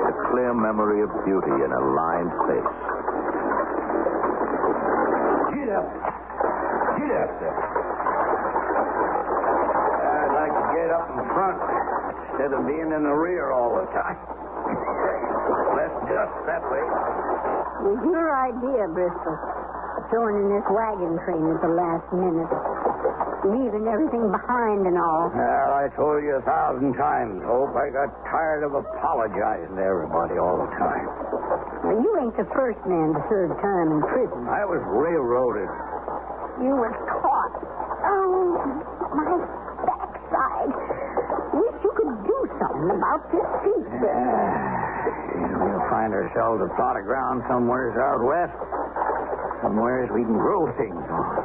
a clear memory of beauty in a lined face. Get up. Get up there. I'd like to get up in front instead of being in the rear all the time. Less dust that way. It was your idea, Bristol. Throwing in this wagon train at the last minute. Leaving everything behind and all. Well, I told you 1,000 times, Hope. I got tired of apologizing to everybody all the time. Well, you ain't the first man to serve time in prison. I was railroaded. You was caught. Oh, my backside. Wish you could do something about this seat. We'll find ourselves a plot of ground somewheres out west. Somewheres we can grow things on.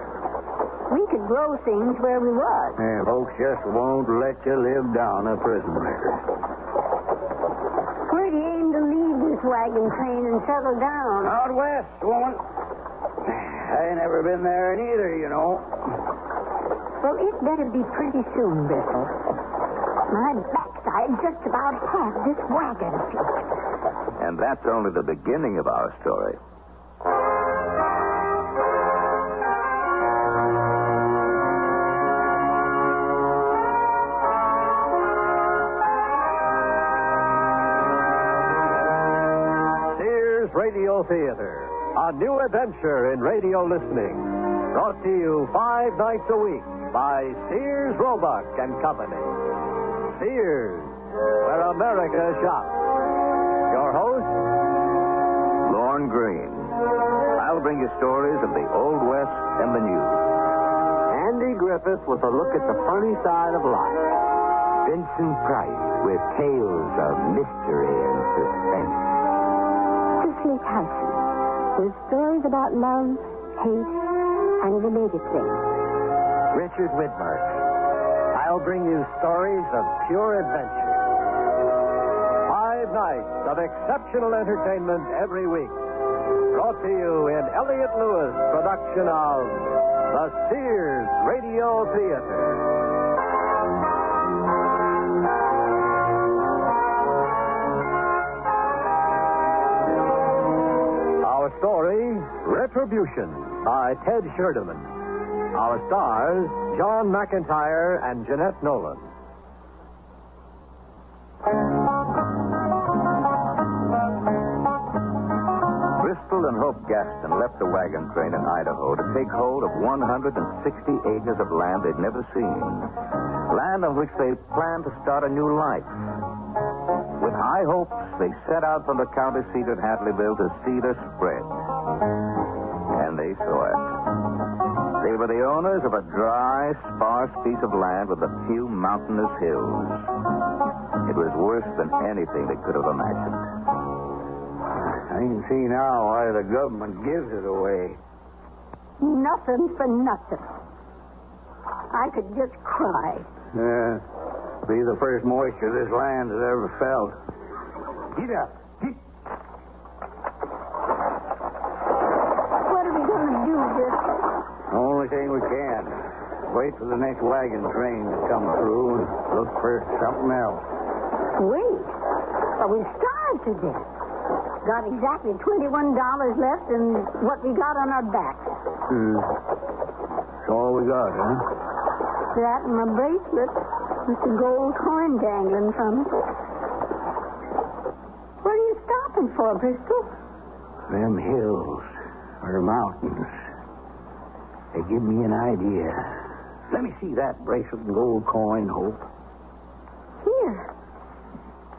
We could grow things where we was. Yeah, folks just won't let you live down a prison record. Where do you aim to leave this wagon train and settle down? Out west, woman. I ain't never been there neither, you know. Well, it better be pretty soon, Bristol. My backside just about had this wagon seat. And that's only the beginning of our story. Radio Theater, a new adventure in radio listening. Brought to you 5 nights a week by Sears, Roebuck and Company. Sears, where America shops. Your host, Lorne Green. I'll bring you stories of the Old West and the New. Andy Griffith with a look at the funny side of life. Vincent Price with tales of mystery and suspense. Cicely Tyson with stories about love, hate, and related things. Richard Widmark. I'll bring you stories of pure adventure. 5 nights of exceptional entertainment every week. Brought to you in Elliott Lewis' production of the Sears Radio Theater. Our story, Retribution, by Ted Sherdeman. Our stars, John McIntyre and Jeanette Nolan. Bristol and Hope Gaston left the wagon train in Idaho to take hold of 160 acres of land they'd never seen. Land on which they planned to start a new life. With high hopes, they set out from the county seat at Hadleyville to see the spread. And they saw it. They were the owners of a dry, sparse piece of land with a few mountainous hills. It was worse than anything they could have imagined. I can see now why the government gives it away. Nothing for nothing. I could just cry. Yeah. Be the first moisture this land has ever felt. Get up. What are we going to do, Bristol? The only thing we can. Wait for the next wagon train to come through and look for something else. Wait. But we starved to death. Got exactly $21 left and what we got on our backs. That's all we got, huh? That and my bracelet with the gold coin dangling from it. What are you stopping for, Bristol? Them hills or mountains. They give me an idea. Let me see that bracelet and gold coin, Hope. Here.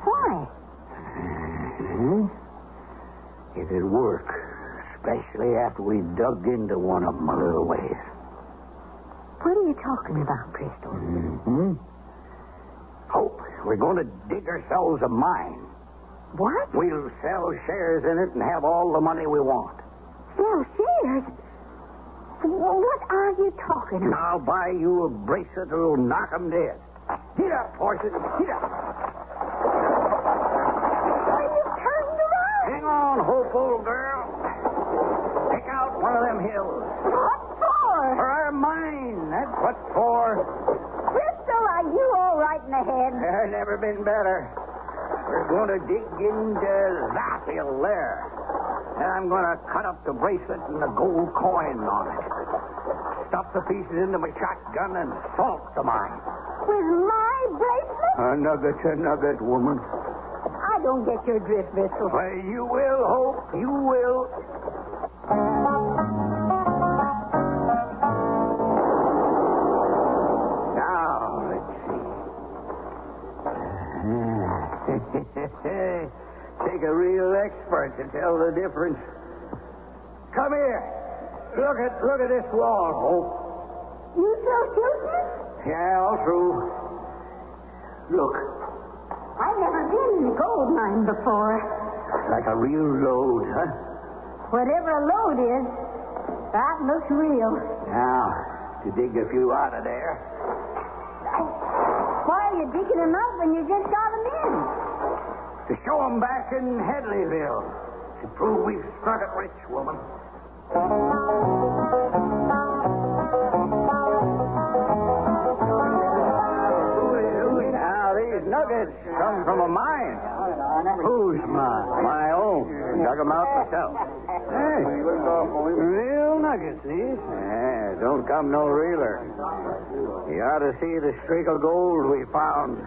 Why? It'd work, especially after we dug into one of them a little ways. What are you talking about, Bristol? Hope, we're going to dig ourselves a mine. What? We'll sell shares in it and have all the money we want. Sell shares? What are you talking about? I'll buy you a bracelet that'll knock 'em dead. Get up, horses. Get up. Hang on, Hope, old girl. Pick out one of them hills. For mine. That's what for. Bristol, are you all right in the head? I've never been better. We're going to dig into that hill there. And I'm going to cut up the bracelet and the gold coin on it. Stuff the pieces into my shotgun and salt the mine. With my bracelet? A nugget, woman. I don't get your drift, Bristol. Well, you will, Hope. You will. Now, let's see. Take a real expert to tell the difference. Come here. Look at this wall, Hope. You still shooting? Yeah, all through. Look. I've never been in a gold mine before. Like a real lode, huh? Whatever a load is, that looks real. Now, to dig a few out of there. Why are you digging them up when you just got them in? To show them back in Headleyville. To prove we've struck it rich, woman. Now, these nuggets come from a mine. Whose mine? My own. Dug them out myself. Hey, real nuggets, these. Yeah, don't come no reeler. You ought to see the streak of gold we found.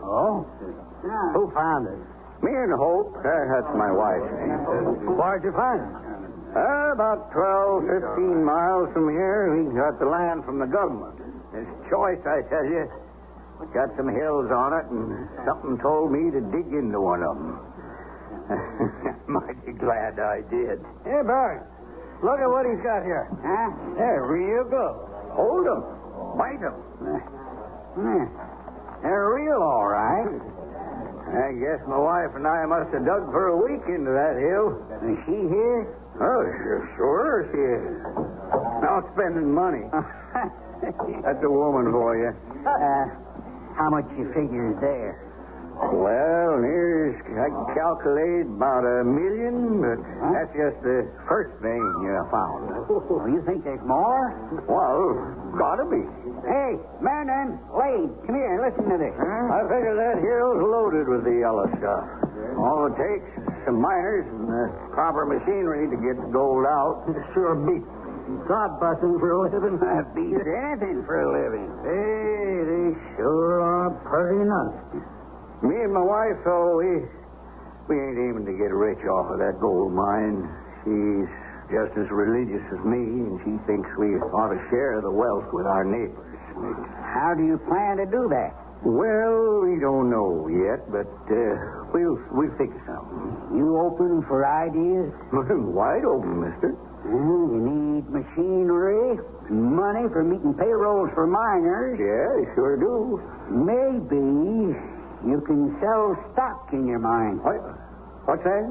Oh? Who found it? Me and Hope. That's my wife's name. Where'd you find it? About 12, 15 miles from here. We got the land from the government. It's choice, I tell you. Got some hills on it, and something told me to dig into one of them. Mighty glad I did. Hey, Bert, look at what he's got here. Huh? They're real good. Hold them. Bite them. They're real, all right. I guess my wife and I must have dug for a week into that hill. Is she here? Oh, sure she is. Not spending money. That's a woman for you. How much you figure is there? Well, I calculate about $1 million, but that's just the first thing you found. Oh, you think there's more? Well, gotta be. Hey, Mandan, Slade, come here, listen to this. I figure that hill's loaded with the yellow stuff. All it takes is some miners and the proper machinery to get the gold out. Sure beats God busting for a living. That beats anything for a living. Hey, they sure are pretty nuts. Me and my wife, though, we ain't aiming to get rich off of that gold mine. She's just as religious as me, and she thinks we ought to share the wealth with our neighbors. How do you plan to do that? Well, we don't know yet, but we'll think of something. You open for ideas? Wide open, mister. You need machinery, money for meeting payrolls for miners. Yeah, you sure do. Maybe you can sell stock in your mine. What's that?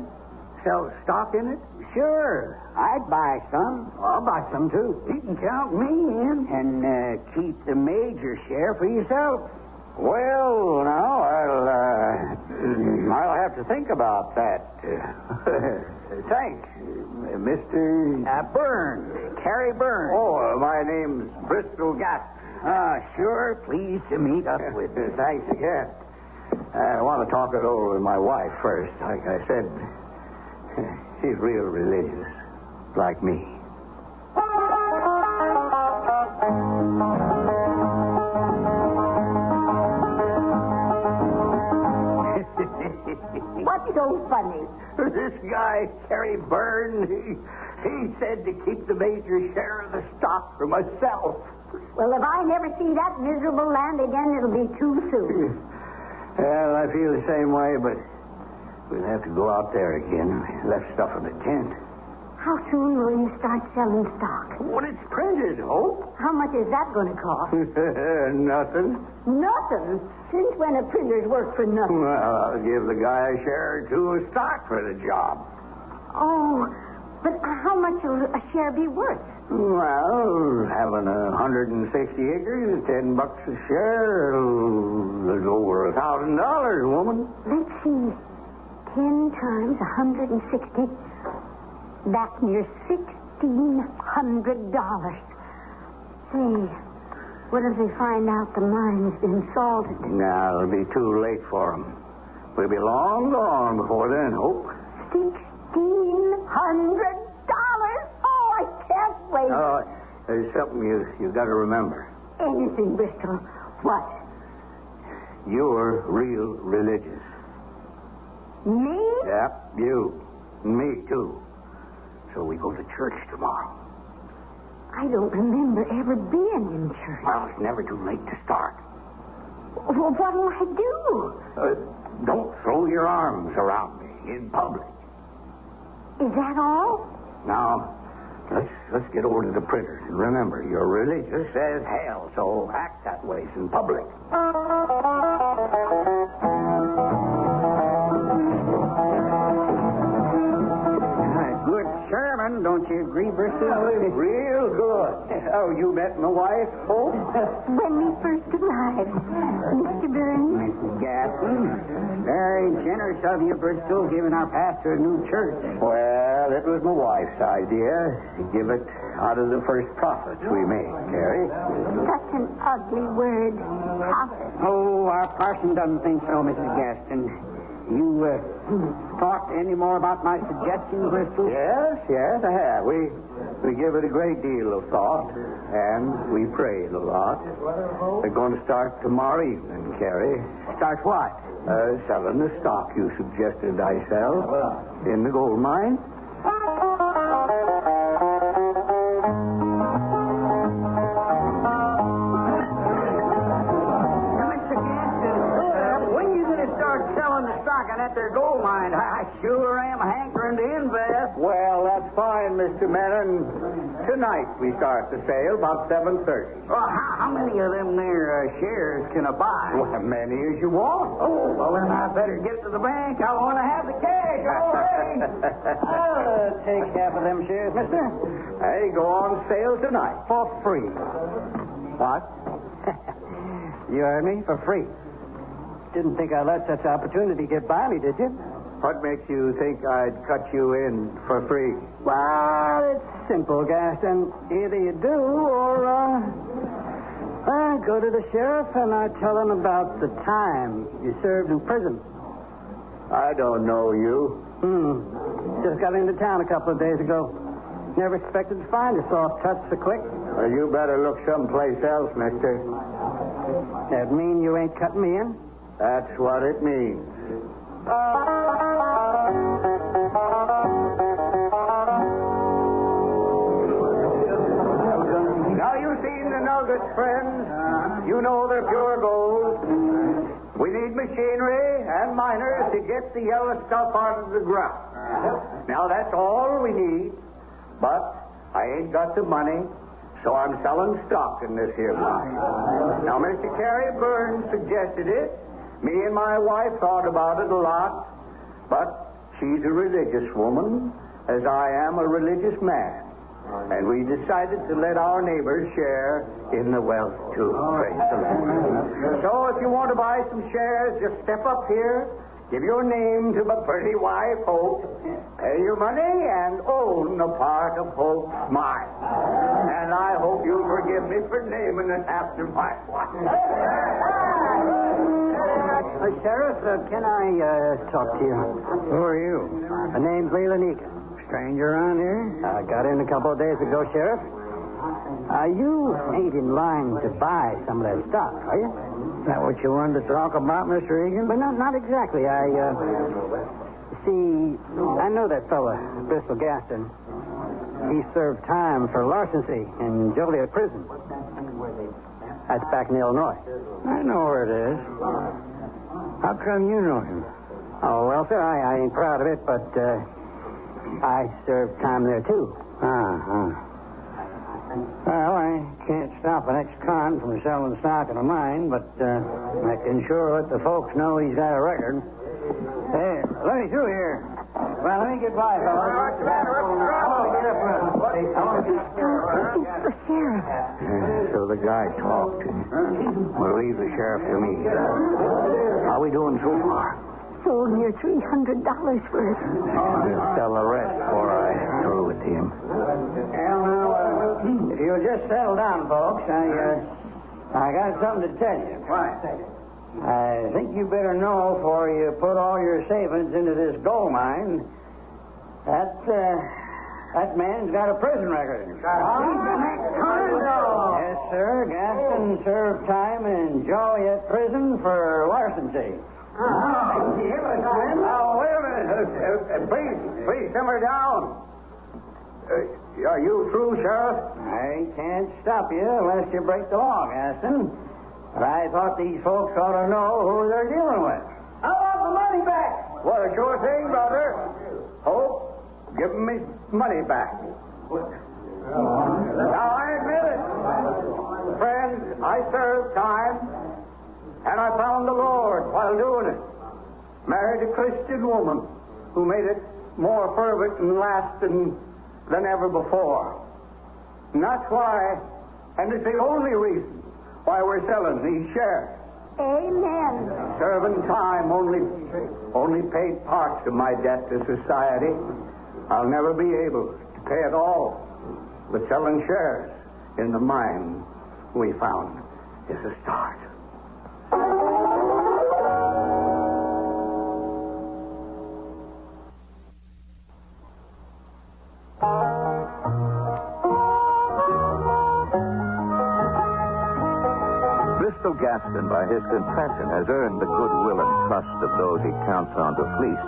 Sell stock in it? Sure. I'd buy some. I'll buy some, too. You can count me in. And keep the major share for yourself. Well, now, I'll have to think about that. Thanks, Mr. Burns. Carrie Burns. Oh, my name's Bristol Gatt. Sure. Pleased to meet up with you. Thanks again. I want to talk it over with my wife first. Like I said, she's real religious, like me. What's so funny? This guy, Kerry Byrne, he said to keep the major share of the stock for myself. Well, if I never see that miserable land again, it'll be too soon. Well, I feel the same way, but we'll have to go out there again. We left stuff in the tent. How soon will you start selling stock? When it's printed, Hope. How much is that going to cost? Nothing. Nothing? Since when have printers worked for nothing? Well, I'll give the guy a share or two of stock for the job. Oh, but how much will a share be worth? Well, having 160 acres, $10 a share, there's over $1,000, woman. Let's see. 10 times 160. That's near $1,600. Say, what if they find out the mine's been salted? Now, it'll be too late for them. We'll be long gone before then, Hope. $1,600. Oh, I can't wait. There's something you got to remember. Anything, Bristol. What? You're real religious. Me? Yep, you. And me, too. So we go to church tomorrow. I don't remember ever being in church. Well, it's never too late to start. Well, what'll I do? Don't throw your arms around me in public. Is that all? Now, let's get over to the printers. And remember, you're religious as hell, so act that way in public. Good sermon, don't you agree, Bristol? Real good. Oh, you met my wife, Hope? When we first arrived, Mr. Burns. Mrs. Gaston, very generous of you, Bristol, giving our pastor a new church. Well, it was my wife's idea to give it out of the first profits we made, Carrie. Such an ugly word, profit. Oh, our parson doesn't think so, Mrs. Gaston. You thought any more about my suggestion, Bristol? Yes, I have. We give it a great deal of thought, and we prayed a lot. We're going to start tomorrow evening, Carrie. Start what? Selling the stock you suggested I sell in the gold mine. At their gold mine. I sure am hankering to invest. Well, that's fine, Mr. Menon. Tonight we start the sale, about 7:30. Well, how many of them there shares can I buy? Well, as many as you want. Oh, well, then I better get to the bank. I want to have the cash already. I'll take half of them shares, mister. Hey, go on sale tonight. For free. What? You heard me? For free. Didn't think I'd let such opportunity get by me, did you? What makes you think I'd cut you in for free? Well, it's simple, Gaston. Either you do, or I go to the sheriff and I tell him about the time you served in prison. I don't know you. Just got into town a couple of days ago. Never expected to find a soft touch so quick. Well, you better look someplace else, mister. That mean you ain't cutting me in? That's what it means. Now you've seen the nuggets, friends. You know they're pure gold. We need machinery and miners to get the yellow stuff out of the ground. Now that's all we need. But I ain't got the money, so I'm selling stock in this here mine. Now, Mr. Carrie Burns suggested it. Me and my wife thought about it a lot, but she's a religious woman, as I am a religious man. And we decided to let our neighbors share in the wealth, too. Praise the Lord. So if you want to buy some shares, just step up here, give your name to my pretty wife, Hope, pay your money, and own a part of Hope's mine. And I hope you'll forgive me for naming it after my wife. Sheriff, can I talk to you? Who are you? My name's Leland Egan. Stranger around here? I got in a couple of days ago, Sheriff. You ain't in line to buy some of that stock, are you? Is that what you wanted to talk about, Mr. Egan? But not exactly. See, I know that fella, Bristol Gaston. He served time for larceny in Joliet Prison. That's back in Illinois. I know where it is. How come you know him? Oh, well, sir, I ain't proud of it, but I served time there, too. Well, I can't stop an ex-con from selling stock in a mine, but I can sure let the folks know he's got a record. Hey, let me through here. Well, let me get by, fellas. What's the matter? The sheriff. So the guy talked. We'll leave the sheriff to me. How we doing so far? Sold near $300 worth. We'll sell the rest before I throw it to him. Well, now, if you'll just settle down, folks. I got something to tell you. Why? I think you better know before you put all your savings into this gold mine. That man's got a prison record. Yes, sir. Gaston served time in Joliet prison for larceny. Now, wait a minute. Please simmer down. Are you through, Sheriff? I can't stop you unless you break the law, Gaston. But I thought these folks ought to know who they're dealing with. I want the money back. Well, sure thing, brother. Hope, give me money back. Now, I admit it. Friends, I served time, and I found the Lord while doing it. Married a Christian woman who made it more fervent and lasting than ever before. And that's why, and it's the only reason, why we're selling these shares. Amen. Serving time only paid part of my debt to society. I'll never be able to pay it all. But selling shares in the mine we found is a start. Bristol Gaston, by his confession, has earned the goodwill and trust of those he counts on to fleece.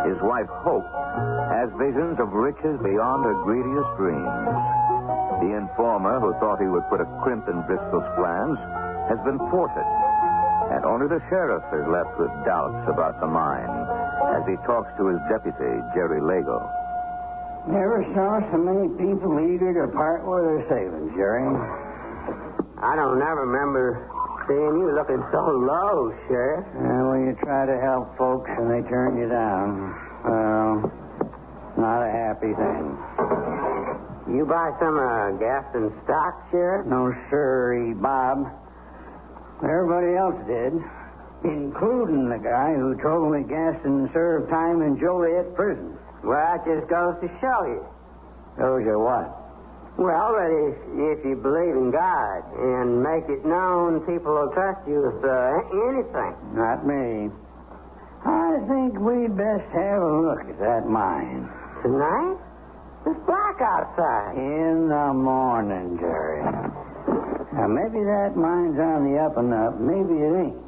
His wife, Hope, has visions of riches beyond her greediest dreams. The informer, who thought he would put a crimp in Bristol's plans, has been thwarted. And only the sheriff is left with doubts about the mine as he talks to his deputy, Jerry Lago. Never saw so many people eager to part with their savings, Jerry. I don't ever remember seeing you looking so low, Sheriff. Well, you try to help folks and they turn you down. Well, not a happy thing. You buy some Gaston stock, Sheriff? No, sirree, Bob. Everybody else did, including the guy who told me Gaston served time in Joliet prison. Well, that just goes to show you. Shows you what? Well, that if you believe in God and make it known, people will trust you with anything. Not me. I think we'd best have a look at that mine. Tonight? It's black outside. In the morning, Jerry. Now, maybe that mine's on the up and up. Maybe it ain't.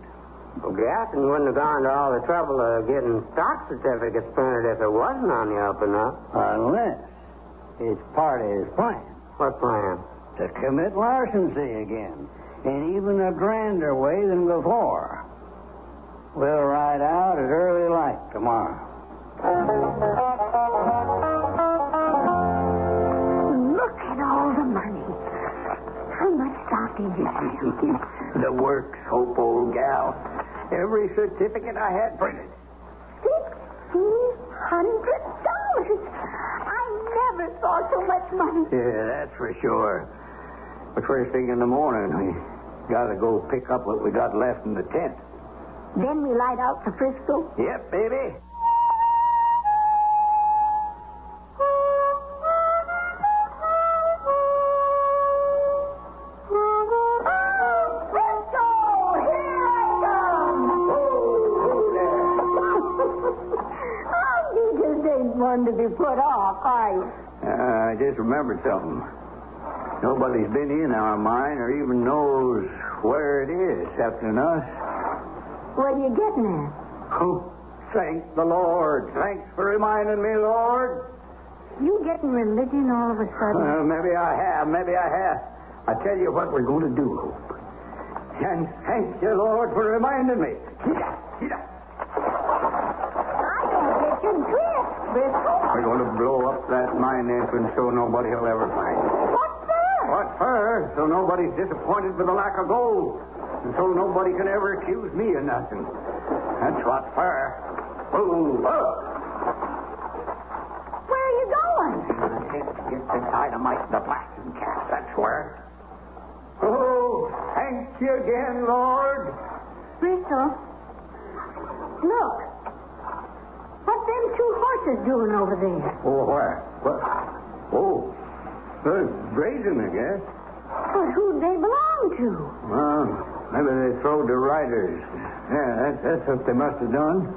Well, Gaston wouldn't have gone to all the trouble of getting stock certificates printed if it wasn't on the up and up. Unless it's part of his plan. What plan? To commit larceny again. In even a grander way than before. We'll ride out at early light tomorrow. Look at all the money. How much stock did you sell? The works, Hope, old gal. Every certificate I had printed. $1,500. I never saw so much money. Yeah, that's for sure. But first thing in the morning, we got to go pick up what we got left in the tent. Then we light out for Frisco? Yep, baby. To be put off, I just remembered something. Nobody's been in our mine or even knows where it is except in us. What are you getting at? Oh, thank the Lord. Thanks for reminding me, Lord. You getting religion all of a sudden? Maybe I have. I tell you what we're going to do, Hope. And thank you, Lord, for reminding me. Get up. We're going to blow up that mine entrance so nobody will ever find it. What for? What for? So nobody's disappointed with the lack of gold. And so nobody can ever accuse me of nothing. That's what for. Move up. Where are you going? I think to get the dynamite in the blasting cap. That's where. Oh, thank you again, Lord. Bristol, look. What them two horses doing over there? Oh, where? What? Oh, Good grazing, I guess. But who'd they belong to? Well, maybe they throwed the riders. Yeah, that's what they must have done.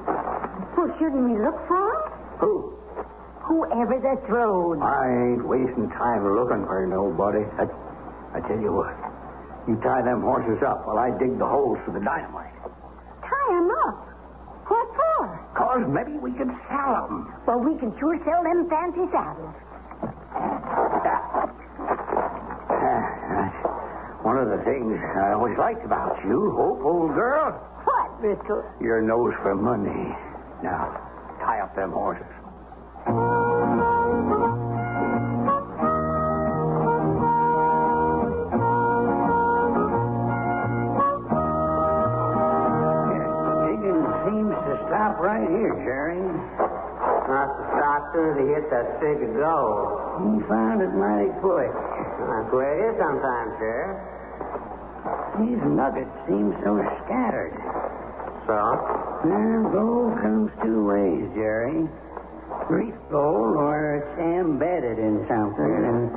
Well, shouldn't we look for them? Who? Whoever they throwed. I ain't wasting time looking for nobody. I tell you what. You tie them horses up while I dig the holes for the dynamite. Tie them up? What for? 'Cause maybe we can sell them. Well, we can sure sell them fancy saddles. That's one of the things I always liked about you, Hope, old girl. What, Driscoll? Your nose for money. Now, tie up them horses. Digging seems to stop right here, Jerry. Not to stop soon as he hit that stick of gold. He found it mighty quick. That's the way it is sometimes, Sheriff. These nuggets seem so scattered. So? Well, gold comes two ways, Jerry. Reef gold, or it's embedded in something,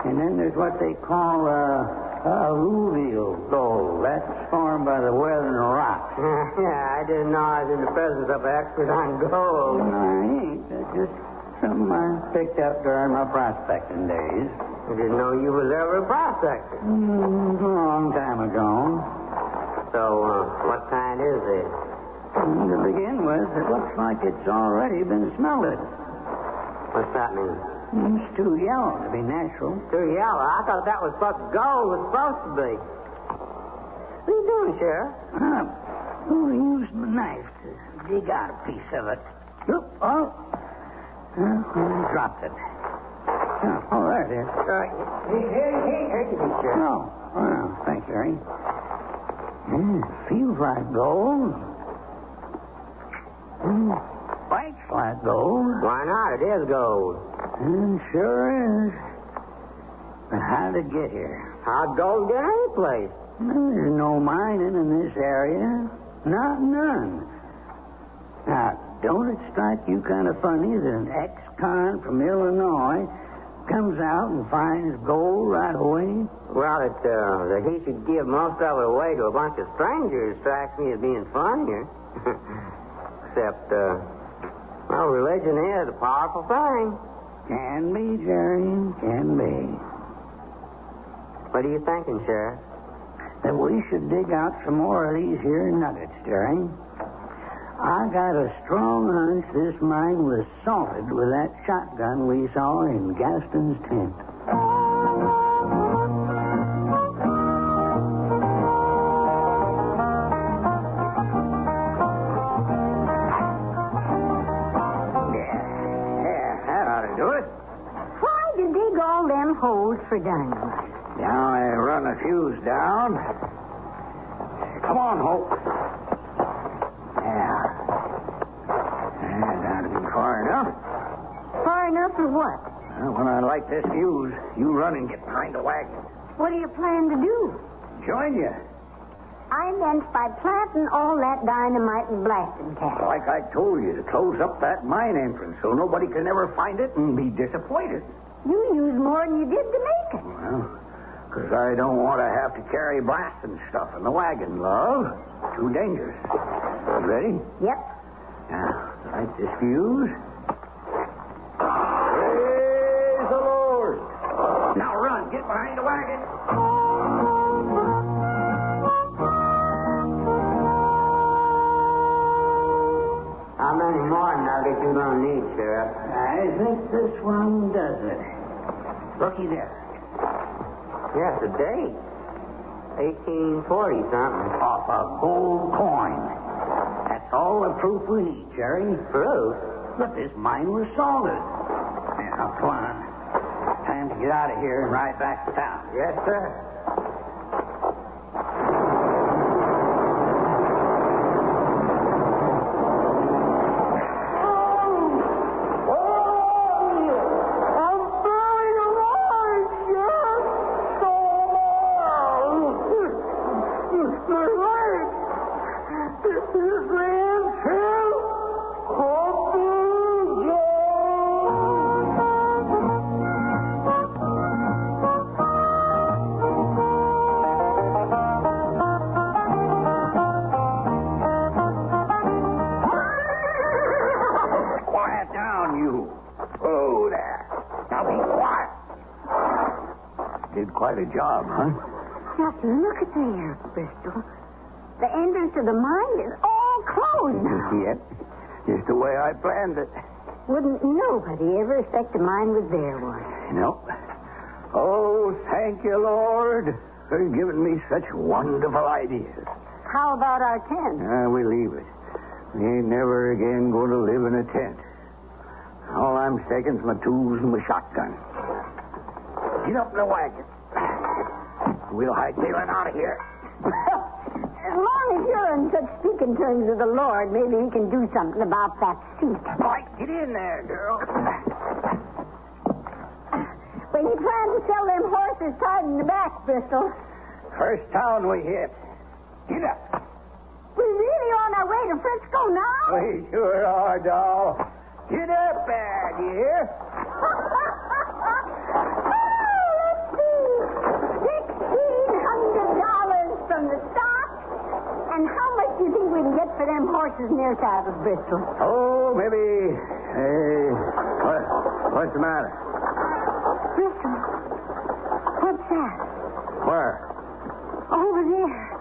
and then there's what they call alluvial gold. That's formed by the weathering of rocks. Yeah, I didn't know I was in the presence of an expert on gold. No, I ain't. That's just something I picked up during my prospecting days. I didn't know you was ever a prospector. A long time ago. So, what kind is it? To begin with, it looks like it's already been smelted. What's that mean? It's too yellow to be natural. Too yellow? I thought that was what gold was supposed to be. What are you doing, Sheriff? I'm going to use my knife to dig out a piece of it. Oop, oh. I dropped it. Oh, there it is. Here you go, Sheriff. Oh, well, thanks, Harry. Feels like gold. Bites like gold. Why not? It is gold. Sure is. But how did it get here? How'd gold get any place? There's no mining in this area. Not none. Now, don't it strike you kind of funny that an ex-con from Illinois comes out and finds gold right away? Well, that he should give most of it away to a bunch of strangers strikes me as being funnier. Except, well, religion is a powerful thing. Can be, Jerry, can be. What are you thinking, Sheriff? That we should dig out some more of these here nuggets, Jerry. I got a strong hunch this mine was salted with that shotgun we saw in Gaston's tent. Yeah, that ought to do it. Why'd you dig all them holes for dynamite? Now I run a fuse down. Come on, Hope. Yeah. That'll be far enough. Far enough for what? Well, when I light this fuse, you run and get behind the wagon. What do you plan to do? Join you. I meant by planting all that dynamite and blasting cap. Like I told you, to close up that mine entrance so nobody can ever find it and be disappointed. You used more than you did to make it. Well, because I don't want to have to carry blasting stuff in the wagon, love. Too dangerous. You ready? Yep. Now, light this fuse. Praise the Lord. Now run. Get behind the wagon. How many more nuggets you gonna need, Sheriff? I think this one does it. Looky there. Yes, the date. 1840 something. Off a gold coin. That's all the proof we need, Jerry. Proof? But this mine was salted. Now, come on. Time to get out of here and ride back to town. Yes, sir. quite a job, huh? Just look at there, Bristol. The entrance to the mine is all closed now. Yep. Just the way I planned it. Wouldn't nobody ever expect the mine was there, was? Nope. Oh, thank you, Lord, for giving me such wonderful ideas. How about our tent? We leave it. We ain't never again going to live in a tent. All I'm taking is my tools and my shotgun. Get up in the wagon. We'll hightail it out of here. As long as you're in such speaking terms with the Lord, maybe he can do something about that seat. Right, get in there, girl. When you plan to sell them horses tied in the back, Bristol? First town we hit. Get up. We're really on our way to Frisco now? We sure are, doll. Get up there, do you hear? Let's see. $1,600 from the stock. And how much do you think we can get for them horses near saddles, Bristol? Oh, maybe. What's the matter? Bristol, what's that? Where? Over there.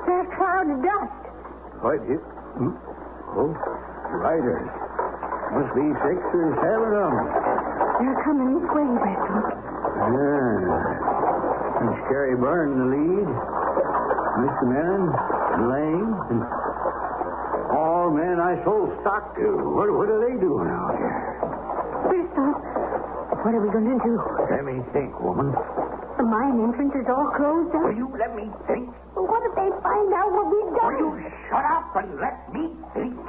That cloud of dust. What? Oh, riders. Must be 6 or 7 of them. They're coming this way, Bristol. And Scary Byrne in the lead. Mr. Mellon, Lane, and all men I sold stock to. What are they doing out here? Bristol, what are we going to do? Let me think, woman. The mine entrance is all closed up. Will you let me think? Well, what if they find out what we've done? Will you shut up and let me think?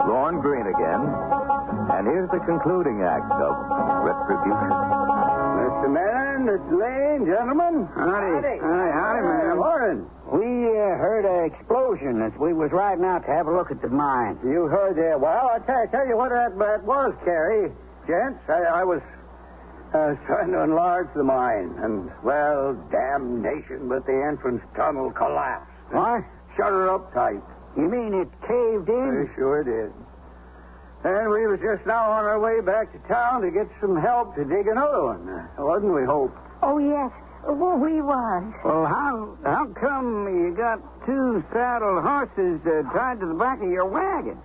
Lorne Green again. And here's the concluding act of Retribution. Mr. Mellon, it's Lane, gentlemen. Howdy, man. Morning. We heard an explosion as we was riding out to have a look at the mine. You heard that? Well, I'll tell you what that was, Carrie. Gents, I was trying to enlarge the mine, and, well, damnation, but the entrance tunnel collapsed. What? Shut her up tight. You mean it caved in? They sure did. And we was just now on our way back to town to get some help to dig another one. Wasn't we, Hope? Oh, yes. Well, we was. Well, how come you got 2 saddled horses tied to the back of your wagon?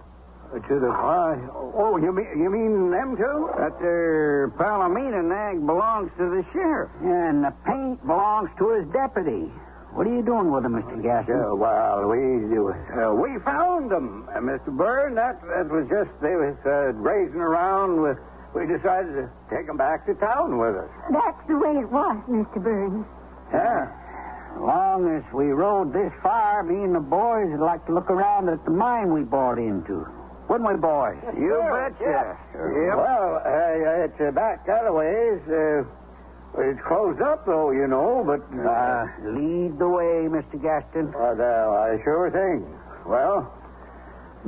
To the oh, you mean them two? That there Palomino nag belongs to the sheriff. And the paint belongs to his deputy. What are you doing with them, Mr. Gaston? Well, we found them, Mr. Byrne. That was just, they was grazing around with, we decided to take them back to town with us. That's the way it was, Mr. Burns. Yeah. As long as we rode this far, me and the boys would like to look around at the mine we bought into. Wouldn't we, boys? You betcha. Yep. Well, it's back the other ways. It's closed up, though, you know, but... lead the way, Mr. Gaston. Sure thing. Well,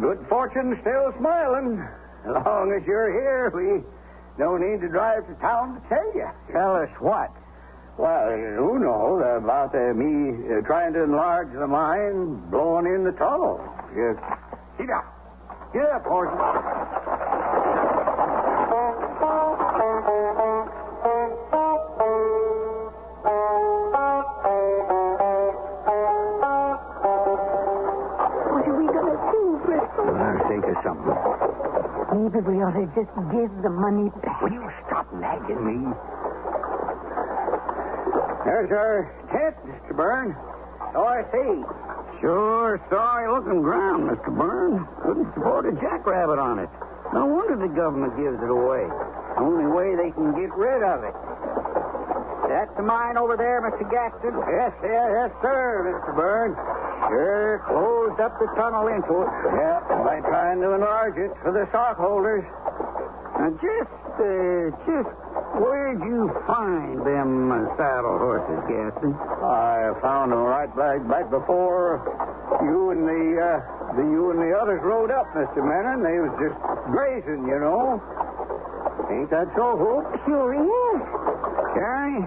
good fortune still smiling. As long as you're here, we don't need to drive to town to tell you. Tell us what? Well, you know about me trying to enlarge the mine, blowing in the tunnel. Get up. Get up, horses. What are we going to do, Bristol? I'll think of something. Maybe we ought to just give the money back. Will you stop nagging me? There's our tent, Mr. Byrne. So I see. Sure sorry-looking ground, Mr. Byrne. Couldn't support a jackrabbit on it. No wonder the government gives it away. Only way they can get rid of it. That's the mine over there, Mr. Gaston? Yes, sir, Mr. Byrne. Sure closed up the tunnel into it. Yeah, by trying to enlarge it for the stockholders. Now, just where'd you find them saddle horses, Gaston? I found them right before you and the others rode up, Mr. Menon. They was just grazing, you know. Ain't that so, Hope? Sure is. Carrie,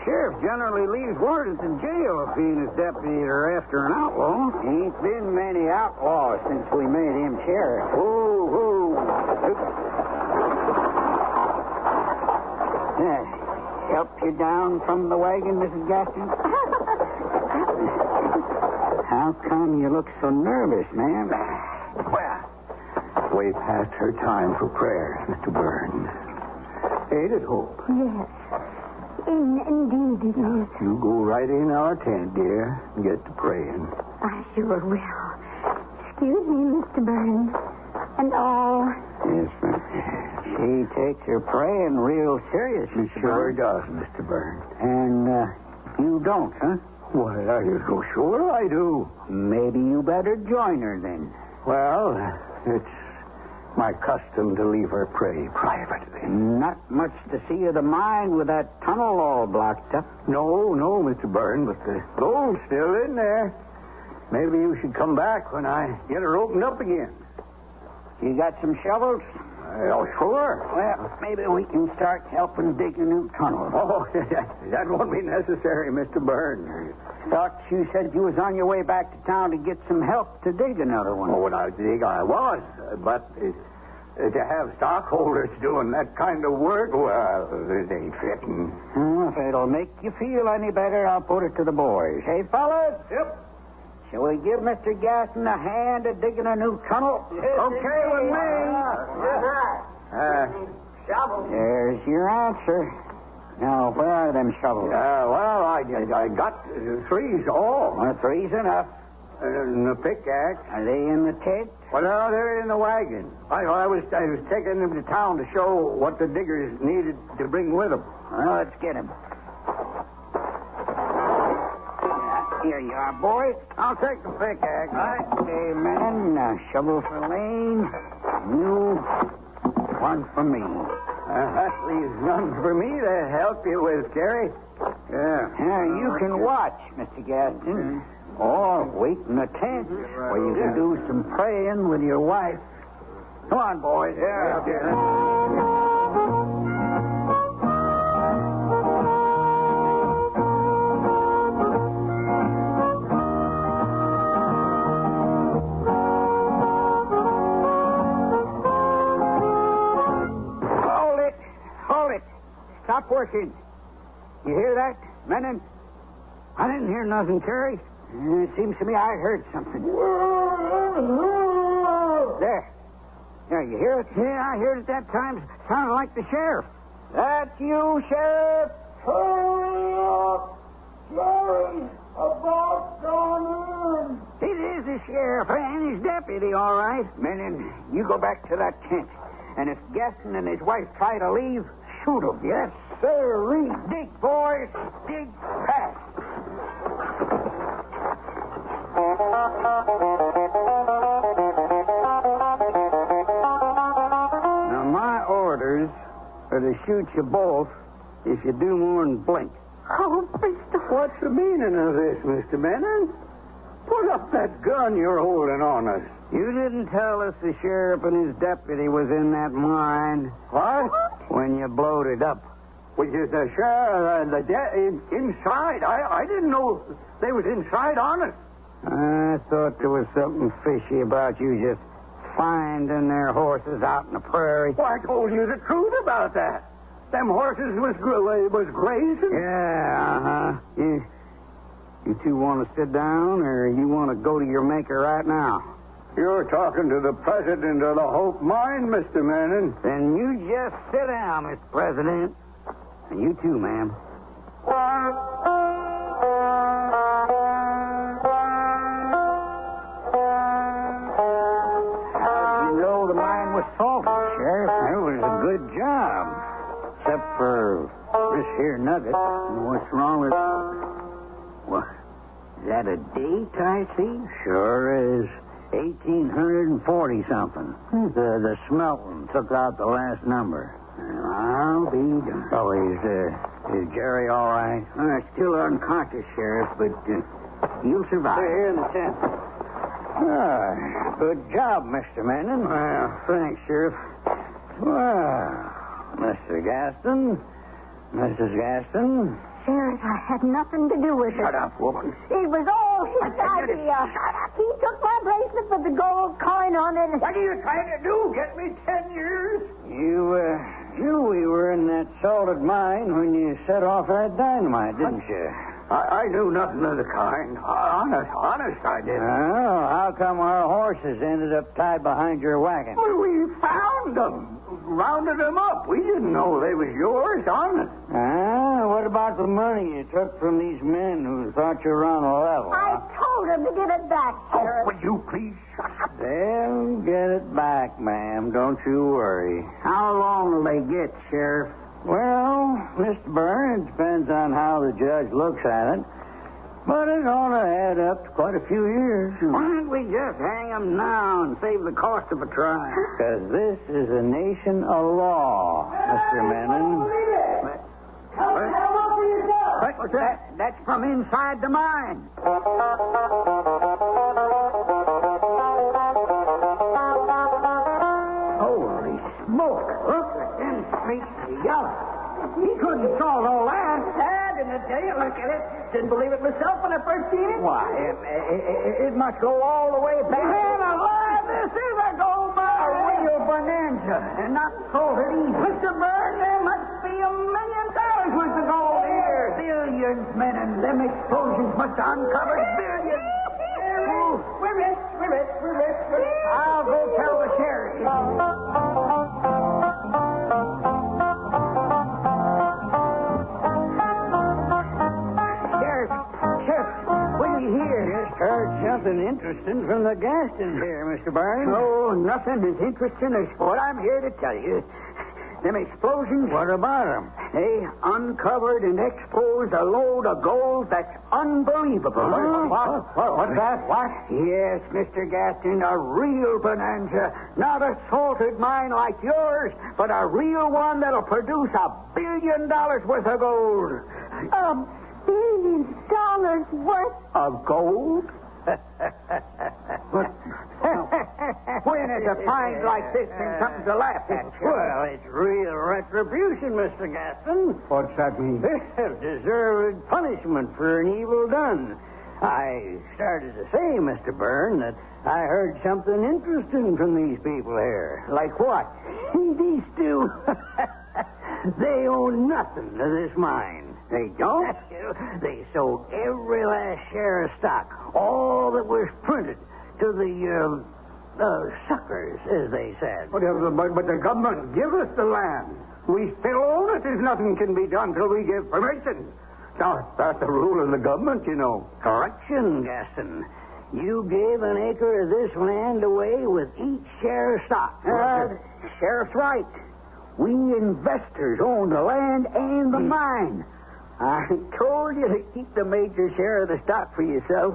sheriff generally leaves word at the jail if he and his deputy are after an outlaw. Ain't been many outlaws since we made him sheriff. Help you down from the wagon, Mrs. Gaston? How come you look so nervous, ma'am? Well, way past her time for prayers, Mr. Burns. Ain't it, Hope? Yes. Indeed it is. You go right in our tent, dear, and get to praying. I sure will. Excuse me, Mr. Burns. And all. Yes, ma'am. She takes her praying real serious, Mr. Sure Burns. does, Mr. Burns. And you don't, huh? Why, are you so sure I do? Maybe you better join her then. Well, it's my custom to leave her pray privately. Not much to see of the mine with that tunnel all blocked up. No, Mr. Burns, but the gold's still in there. Maybe you should come back when I get her opened up again. You got some shovels? Oh, sure. Well, maybe we can start helping dig a new tunnel. Oh, that won't be necessary, Mr. Burns. Thought you said you was on your way back to town to get some help to dig another one. Oh, when I dig, I was. But to have stockholders doing that kind of work, well, it ain't fitting. If it'll make you feel any better, I'll put it to the boys. Hey, fellas? Yep. Shall we give Mr. Gaston a hand at digging a new tunnel? Okay with me. There's your answer. Now, where are them shovels? Well, I got 3's all. Well, 3's enough. And the pickaxe. Are they in the tent? Well, no, they're in the wagon. I was taking them to town to show what the diggers needed to bring with them. Well, let's get them. Here you are, boys. I'll take the pickaxe. Okay, men. Shovel for Lane. New. One for me. That leaves none for me to help you with, Terry. Yeah, you can watch, Mr. Gaston. Or wait in the tent where you can do some praying with your wife. Come on, boys. Hold it. Stop working. You hear that, Menon? I didn't hear nothing, Terry. It seems to me I heard something. There, you hear it? Yeah, I heard it that time. Sounded like the sheriff. That's you, Sheriff. Hurry up. Jerry, about gone in. It is the sheriff and his deputy, all right. Menon, you go back to that tent. And if Gaston and his wife try to leave, shoot them. Yes, sir. Dig, boys. Dig fast. Now, my orders are to shoot you both if you do more than blink. Oh, Mr. What's the meaning of this, Mr. Menon? Put up that gun you're holding on us. You didn't tell us the sheriff and his deputy was in that mine. What? When you blowed it up. Which is the sheriff inside. I didn't know they was inside on us. I thought there was something fishy about you just finding their horses out in the prairie. Well, I told you the truth about that. Them horses was grazing. Yeah, You two want to sit down, or you want to go to your maker right now? You're talking to the president of the Hope Mine, Mr. Menon. Then you just sit down, Mr. President. And you too, ma'am. How did you know the mine was salted, Sheriff? It was a good job. Except for this here nugget. What's wrong with... What? Is that a date I see? Sure is. 1840-something. The smelting took out the last number. I'll be done. Oh, is Jerry all right? Still unconscious, Sheriff, but you'll survive. Stay here in the tent. Good job, Mr. Menon. Thanks, Sheriff. Well, Mr. Gaston, Mrs. Gaston, Sheriff, I had nothing to do with it. Shut up, woman. It was all his idea. Shut up. He took my bracelet with the gold coin on it. What are you trying to do? Get me 10 years? You knew we were in that salted mine when you set off that dynamite, didn't you? I knew nothing of the kind. Honest, I didn't. Oh, how come our horses ended up tied behind your wagon? Well, we found them. Rounded them up. We didn't know they was yours, honest. What about the money you took from these men who thought you were on a level? I told him to give it back, Sheriff. Would you please shut up? They'll get it back, ma'am. Don't you worry. How long will they get, Sheriff? Well, Mr. Byrne, it depends on how the judge looks at it. But it ought to add up to quite a few years. Why don't we just hang them now and save the cost of a trial? Because this is a nation of law, Mr. Menon. What's that? That's from inside the mine. Holy smoke. Look at them streets of yellow. He couldn't solve all that. In the day, look at it. Didn't believe it myself when I first seen it. Why, it must go all the way back. Man alive, this is a gold mine. A real bonanza. And not sold it easy. Mr. Byrne, there must be $1 million worth of gold here. Billions, men, and them explosions must have uncovered billions. We're rich. I'll go tell the sheriff. Heard something interesting from the Gaston here, Mr. Byrne. Oh, nothing as interesting as what I'm here to tell you. Them explosions. What about them? They uncovered and exposed a load of gold that's unbelievable. What's that? What? Yes, Mr. Gaston, a real bonanza. Not a salted mine like yours, but a real one that'll produce $1 billion worth of gold. $1 billion worth of gold? When is a find like this and something to laugh at? Well, it's real retribution, Mr. Gaston. What's that mean? Deserved punishment for an evil done. I started to say, Mr. Byrne, that I heard something interesting from these people here. Like what? These two. They own nothing to this mine. They don't? They sold every last share of stock, all that was printed, to the suckers, as they said. But the government give us the land. We still own it. There's nothing can be done till we give permission. Now, that's the rule of the government, you know. Correction, Gaston. You gave an acre of this land away with each share of stock. Sheriff's right. We investors own the land and the mine. I told you to keep the major share of the stock for yourself.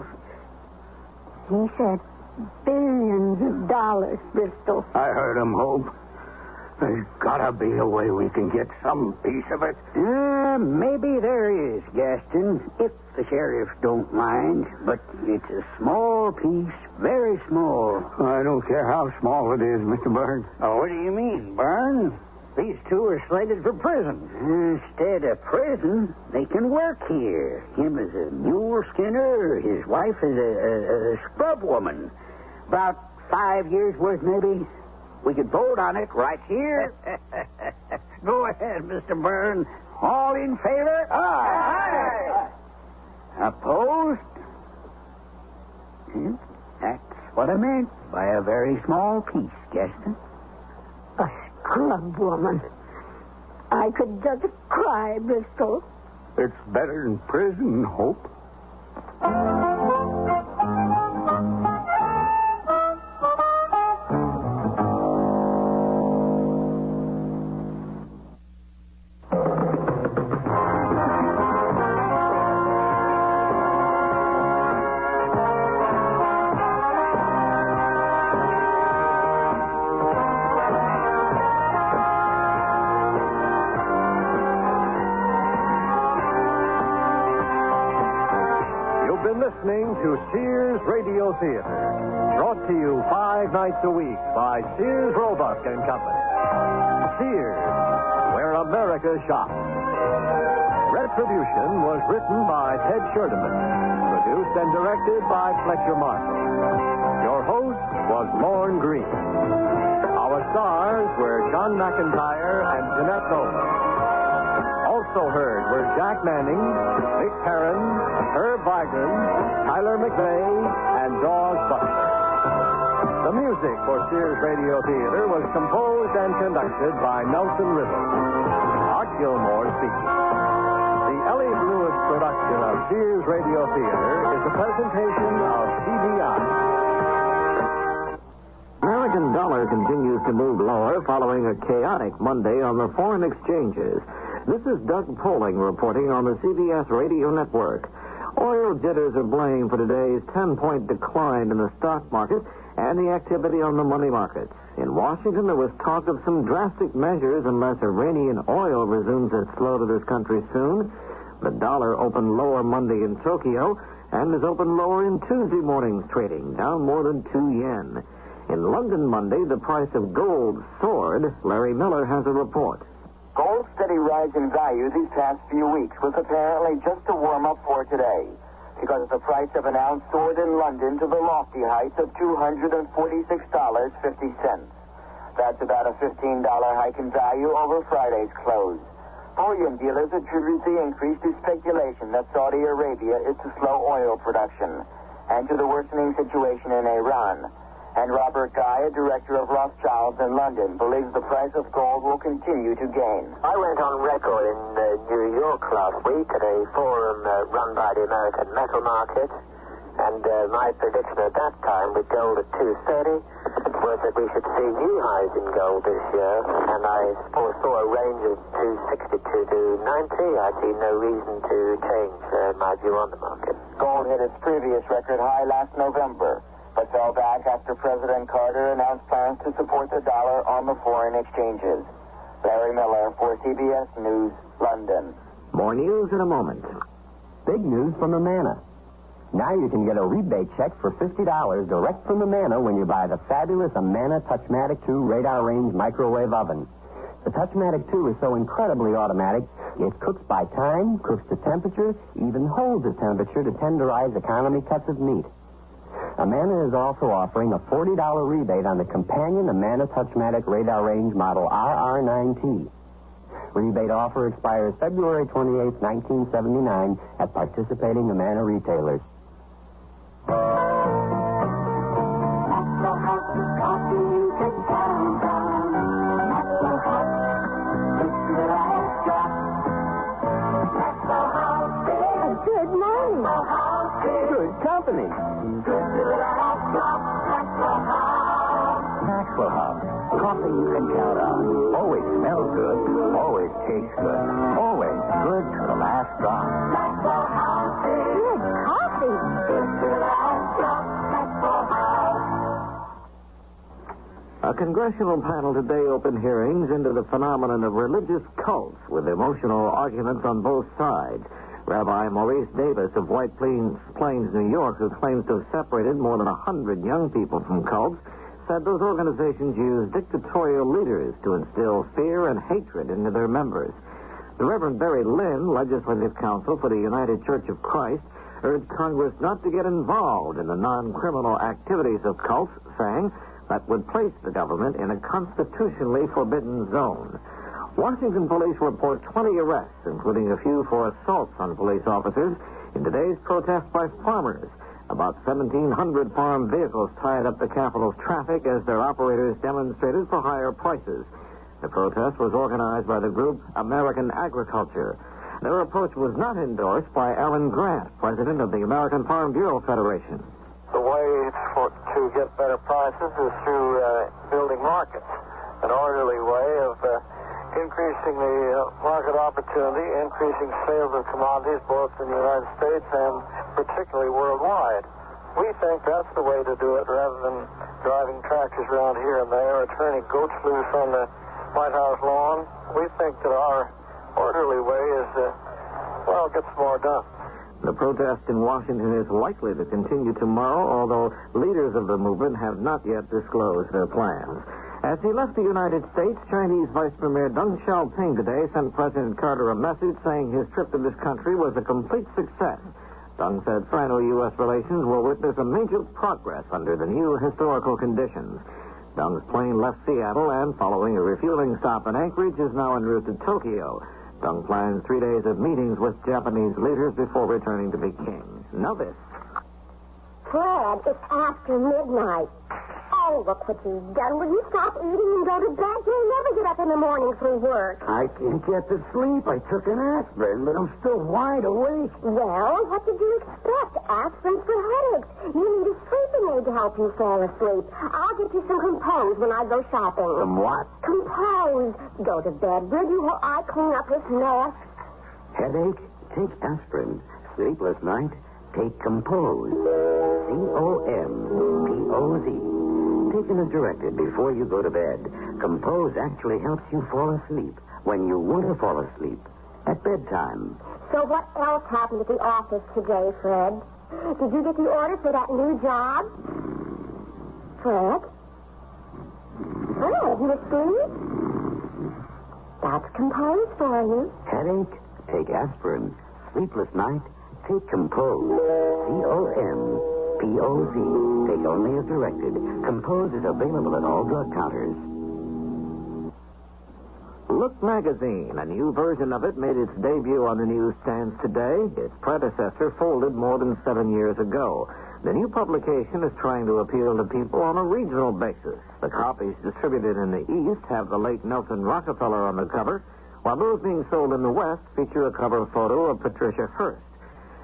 He said billions of dollars, Bristol. I heard him, Hope. There's gotta be a way we can get some piece of it. Maybe there is, Gaston, if the sheriff don't mind. But it's a small piece, very small. I don't care how small it is, Mr. Byrne. Oh, what do you mean, Byrne? These two are slated for prison. Instead of prison, they can work here. Him as a mule skinner, his wife is a scrub woman. About 5 years worth, maybe. We could vote on it right here. Go ahead, Mr. Byrne. All in favor? Aye. Opposed? That's what I meant by a very small piece, Gaston. A scrub woman. I could just cry, Bristol. It's better than prison, Hope. Listening to Sears Radio Theater, brought to you 5 nights a week by Sears Roebuck and Company. Sears, where America shops. Retribution. Ocean was written by Ted Sherdeman, produced and directed by Fletcher Marshall. Your host was Lorne Green. Our stars were John McIntyre and Jeanette Nolan. Also heard were Jack Manning, Vic Perrin, Herb Vigran, Tyler McVeigh, and Dawes Butler. The music for Sears Radio Theater was composed and conducted by Nelson Riddle. Art Gilmore speaking. The Elliott Lewis production of Sears Radio Theater is a presentation of CBI. American dollar continues to move lower following a chaotic Monday on the foreign exchanges. This is Doug Poling reporting on the CBS Radio Network. Oil jitters are blamed for today's 10-point decline in the stock market and the activity on the money markets. In Washington, there was talk of some drastic measures unless Iranian oil resumes its flow to this country soon. The dollar opened lower Monday in Tokyo and is opened lower in Tuesday morning's trading, down more than 2 yen. In London Monday, the price of gold soared. Larry Miller has a report. Gold's steady rise in value these past few weeks was apparently just a warm-up for today, because the price of an ounce soared in London to the lofty heights of $246.50. That's about a $15 hike in value over Friday's close. Bullion dealers attribute the increase to speculation that Saudi Arabia is to slow oil production and to the worsening situation in Iran. And Robert Guy, a director of Rothschilds in London, believes the price of gold will continue to gain. I went on record in New York last week at a forum run by the American metal market, and my prediction at that time with gold at $230 was that we should see new highs in gold this year, and I foresaw a range of $262 to $290. I see no reason to change my view on the market. Gold hit its previous record high last November, but fell back after President Carter announced plans to support the dollar on the foreign exchanges. Larry Miller for CBS News, London. More news in a moment. Big news from Amana. Now you can get a rebate check for $50 direct from Amana when you buy the fabulous Amana Touchmatic 2 radar range microwave oven. The Touchmatic 2 is so incredibly automatic, it cooks by time, cooks to temperature, even holds a temperature to tenderize economy cuts of meat. Amana is also offering a $40 rebate on the companion Amana Touchmatic radar range model RR9T. Rebate offer expires February 28, 1979 at participating Amana retailers. Good morning. Good company. Maxwell House. Coffee you can count on. Always smells good. Always tastes good. Always good to the last drop. Good coffee. A congressional panel today opened hearings into the phenomenon of religious cults with emotional arguments on both sides. Rabbi Maurice Davis of White Plains, New York, who claims to have separated more than 100 young people from cults, said those organizations use dictatorial leaders to instill fear and hatred into their members. The Reverend Barry Lynn, Legislative Counsel for the United Church of Christ, urged Congress not to get involved in the non-criminal activities of cults, saying that would place the government in a constitutionally forbidden zone. Washington police report 20 arrests, including a few for assaults on police officers, in today's protest by farmers. About 1,700 farm vehicles tied up the capital's traffic as their operators demonstrated for higher prices. The protest was organized by the group American Agriculture. Their approach was not endorsed by Alan Grant, president of the American Farm Bureau Federation. The way to get better prices is through building markets, an orderly way of increasing the market opportunity, increasing sales of commodities both in the United States and particularly worldwide. We think that's the way to do it rather than driving tractors around here and there or turning goats loose on the White House lawn. We think that our orderly way is, gets more done. The protest in Washington is likely to continue tomorrow, although leaders of the movement have not yet disclosed their plans. As he left the United States, Chinese Vice Premier Deng Xiaoping today sent President Carter a message saying his trip to this country was a complete success. Deng said Sino-U.S. relations will witness a major progress under the new historical conditions. Deng's plane left Seattle and, following a refueling stop in Anchorage, is now en route to Tokyo. Deng plans 3 days of meetings with Japanese leaders before returning to Peking. Now this. Fred, it's after midnight. Oh, look what you've done. Will you stop eating and go to bed? You'll never get up in the morning for work. I can't get to sleep. I took an aspirin, but I'm still wide awake. Well, what did you expect? Aspirin for headaches. You need a sleeping aid to help you fall asleep. I'll get you some Compose when I go shopping. Some what? Compose. Go to bed, will you, while I clean up this mess? Headache? Take aspirin. Sleepless night? Take Compose. C-O-M-P-O-Z. Taken as directed before you go to bed. Compose actually helps you fall asleep when you want to fall asleep at bedtime. So what else happened at the office today, Fred? Did you get the order for that new job? Fred? Fred, you asleep? That's Compose for you. Headache? Take aspirin. Sleepless night? Take Compose. C-O-M-P-O-Z. Take only as directed. Compose is available at all drug counters. Look magazine, a new version of it, made its debut on the newsstands today. Its predecessor folded more than 7 years ago. The new publication is trying to appeal to people on a regional basis. The copies distributed in the East have the late Nelson Rockefeller on the cover, while those being sold in the West feature a cover photo of Patricia Hearst.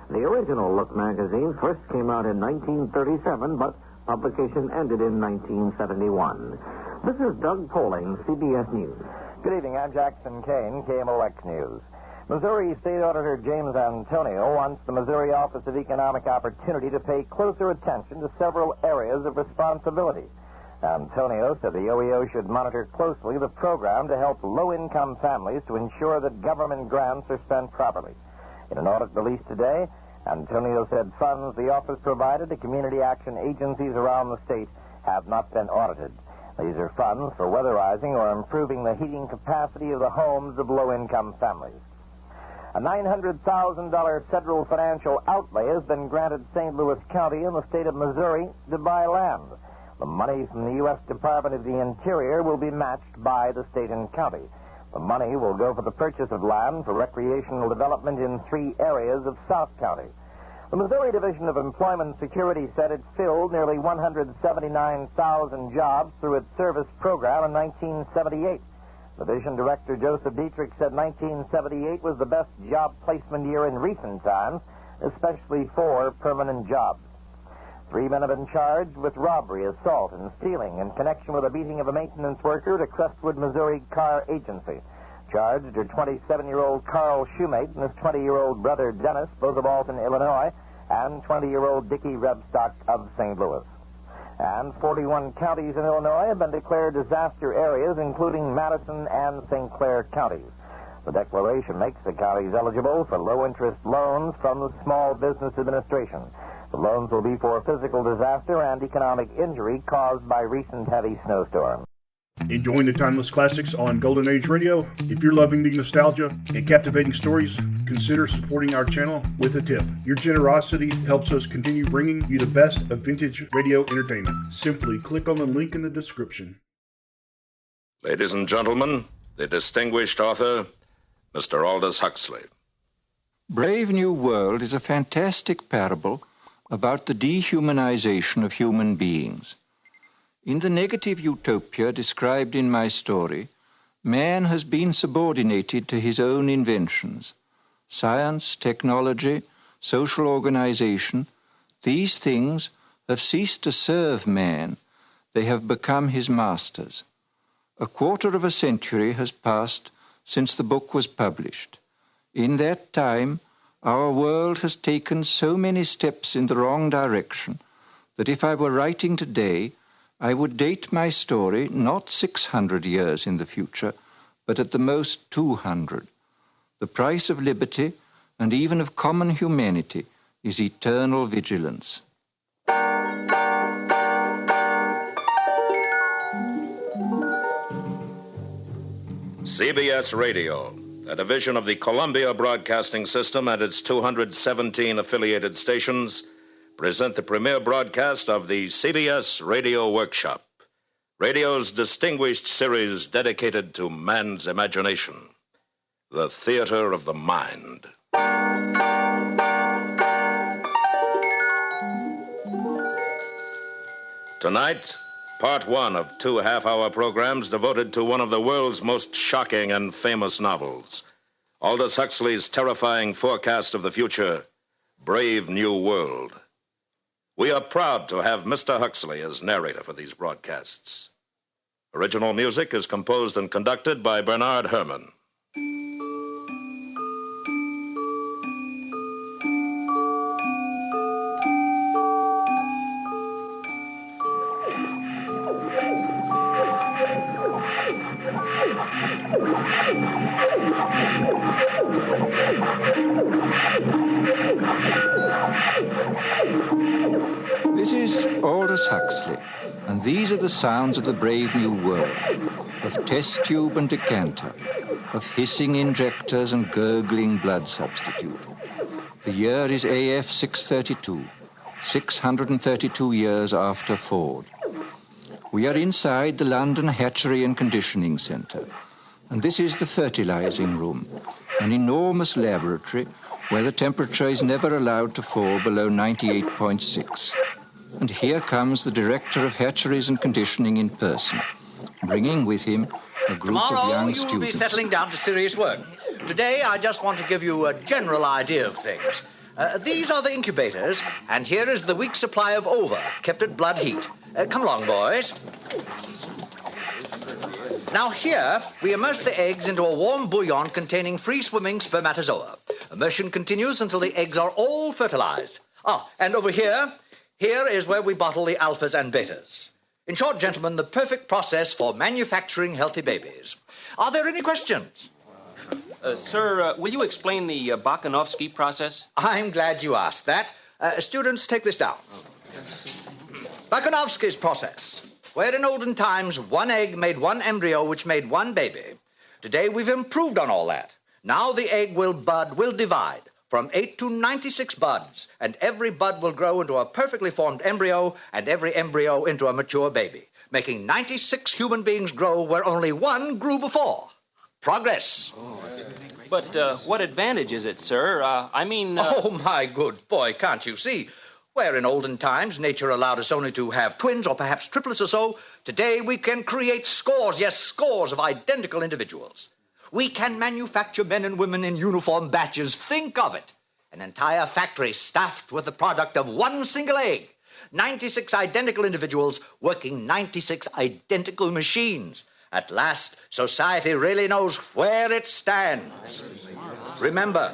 The original Look magazine first came out in 1937, but publication ended in 1971. This is Doug Poling, CBS News. Good evening. I'm Jackson Kane, KMOX News. Missouri State Auditor James Antonio wants the Missouri Office of Economic Opportunity to pay closer attention to several areas of responsibility. Antonio said the OEO should monitor closely the program to help low-income families to ensure that government grants are spent properly. In an audit released today, Antonio said funds the office provided to community action agencies around the state have not been audited. These are funds for weatherizing or improving the heating capacity of the homes of low-income families. A $900,000 federal financial outlay has been granted St. Louis County in the state of Missouri to buy land. The money from the U.S. Department of the Interior will be matched by the state and county. The money will go for the purchase of land for recreational development in 3 areas of South County. The Missouri Division of Employment Security said it filled nearly 179,000 jobs through its service program in 1978. Division Director Joseph Dietrich said 1978 was the best job placement year in recent times, especially for permanent jobs. 3 men have been charged with robbery, assault, and stealing in connection with the beating of a maintenance worker at a Crestwood, Missouri car agency. Charged are 27-year-old Carl Shoemate and his 20-year-old brother Dennis, both of Alton, Illinois, and 20-year-old Dickie Rebstock of St. Louis. And 41 counties in Illinois have been declared disaster areas, including Madison and St. Clair counties. The declaration makes the counties eligible for low-interest loans from the Small Business Administration. The loans will be for physical disaster and economic injury caused by recent heavy snowstorms. Enjoying the timeless classics on Golden Age Radio? If you're loving the nostalgia and captivating stories, consider supporting our channel with a tip. Your generosity helps us continue bringing you the best of vintage radio entertainment. Simply click on the link in the description. Ladies and gentlemen, the distinguished author, Mr. Aldous Huxley. Brave New World is a fantastic parable about the dehumanization of human beings. In the negative utopia described in my story, man has been subordinated to his own inventions. Science, technology, social organization, these things have ceased to serve man. They have become his masters. A quarter of a century has passed since the book was published. In that time, our world has taken so many steps in the wrong direction that if I were writing today, I would date my story not 600 years in the future, but at the most 200. The price of liberty, and even of common humanity, is eternal vigilance. CBS Radio, a division of the Columbia Broadcasting System and its 217 affiliated stations, present the premiere broadcast of the CBS Radio Workshop, radio's distinguished series dedicated to man's imagination, the theater of the mind. Tonight, part one of 2 half-hour programs devoted to one of the world's most shocking and famous novels, Aldous Huxley's terrifying forecast of the future, Brave New World. We are proud to have Mr. Huxley as narrator for these broadcasts. Original music is composed and conducted by Bernard Herrmann. This is Aldous Huxley, and these are the sounds of the brave new world, of test tube and decanter, of hissing injectors and gurgling blood substitute. The year is AF 632, 632 years after Ford. We are inside the London Hatchery and Conditioning Centre, and this is the fertilizing room, an enormous laboratory where the temperature is never allowed to fall below 98.6. And here comes the director of hatcheries and conditioning in person, bringing with him a group of young students. Tomorrow you will be settling down to serious work. Today I just want to give you a general idea of things. These are the incubators, and here is the week's supply of ova, kept at blood heat. Come along, boys. Now here, we immerse the eggs into a warm bouillon containing free-swimming spermatozoa. Immersion continues until the eggs are all fertilized. And over here is where we bottle the alphas and betas. In short, gentlemen, the perfect process for manufacturing healthy babies. Are there any questions? Sir, will you explain the Bakanovsky process? I'm glad you asked that. Students, take this down. Bakanovsky's process, where in olden times one egg made one embryo which made one baby. Today we've improved on all that. Now the egg will divide from 8 to 96 buds, and every bud will grow into a perfectly formed embryo, and every embryo into a mature baby, making 96 human beings grow where only one grew before. Progress. But what advantage is it, sir? Oh, my good boy, can't you see? Where in olden times nature allowed us only to have twins or perhaps triplets or so, today we can create scores of identical individuals. We can manufacture men and women in uniform batches. Think of it. An entire factory staffed with the product of one single egg. 96 identical individuals working 96 identical machines. At last, society really knows where it stands. Remember,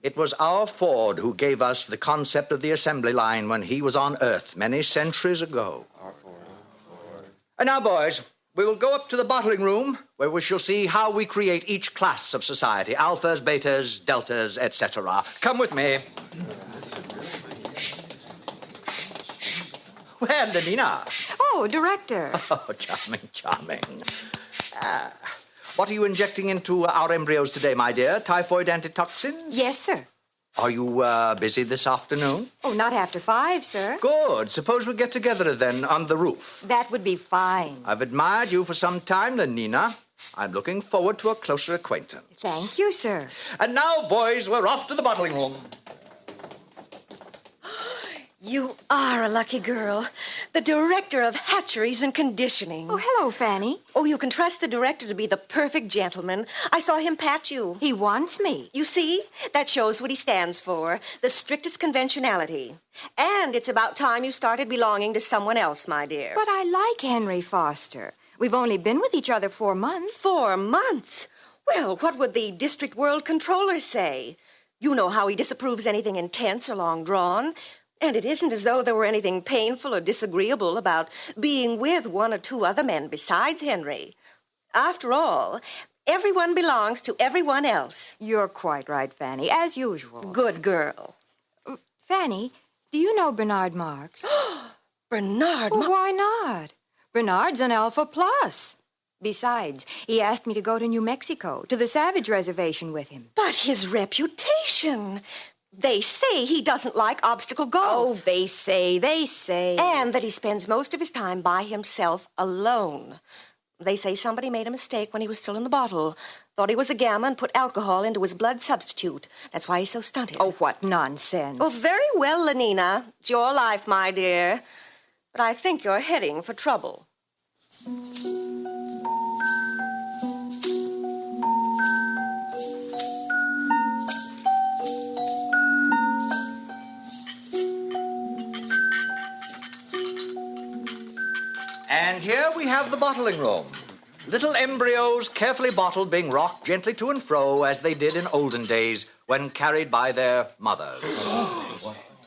it was our Ford who gave us the concept of the assembly line when he was on Earth many centuries ago. And now, boys, we will go up to the bottling room where we shall see how we create each class of society, alphas, betas, deltas, etc. Come with me. Well, Lenina. Oh, Director. Oh, charming. What are you injecting into our embryos today, my dear? Typhoid antitoxins? Yes, sir. Are you busy this afternoon? Oh, not after 5, sir. Good. Suppose we get together then on the roof. That would be fine. I've admired you for some time, Lenina. I'm looking forward to a closer acquaintance. Thank you, sir. And now, boys, we're off to the bottling room. You are a lucky girl. The director of hatcheries and conditioning. Oh, hello, Fanny. Oh, you can trust the director to be the perfect gentleman. I saw him pat you. He wants me. You see? That shows what he stands for. The strictest conventionality. And it's about time you started belonging to someone else, my dear. But I like Henry Foster. We've only been with each other 4 months. 4 months? Well, what would the district world controller say? You know how he disapproves anything intense or long drawn. And it isn't as though there were anything painful or disagreeable about being with 1 or 2 other men besides Henry. After all, everyone belongs to everyone else. You're quite right, Fanny, as usual. Good girl. Fanny, do you know Bernard Marx? Bernard Well, why not? Bernard's an Alpha Plus. Besides, he asked me to go to New Mexico, to the Savage Reservation with him. But his reputation. They say he doesn't like obstacle golf. Oh, they say. And that he spends most of his time by himself alone. They say somebody made a mistake when he was still in the bottle. Thought he was a gamma and put alcohol into his blood substitute. That's why he's so stunted. Oh, what nonsense. Oh, very well, Lenina. It's your life, my dear. But I think you're heading for trouble. And here we have the bottling room. Little embryos carefully bottled being rocked gently to and fro as they did in olden days when carried by their mothers.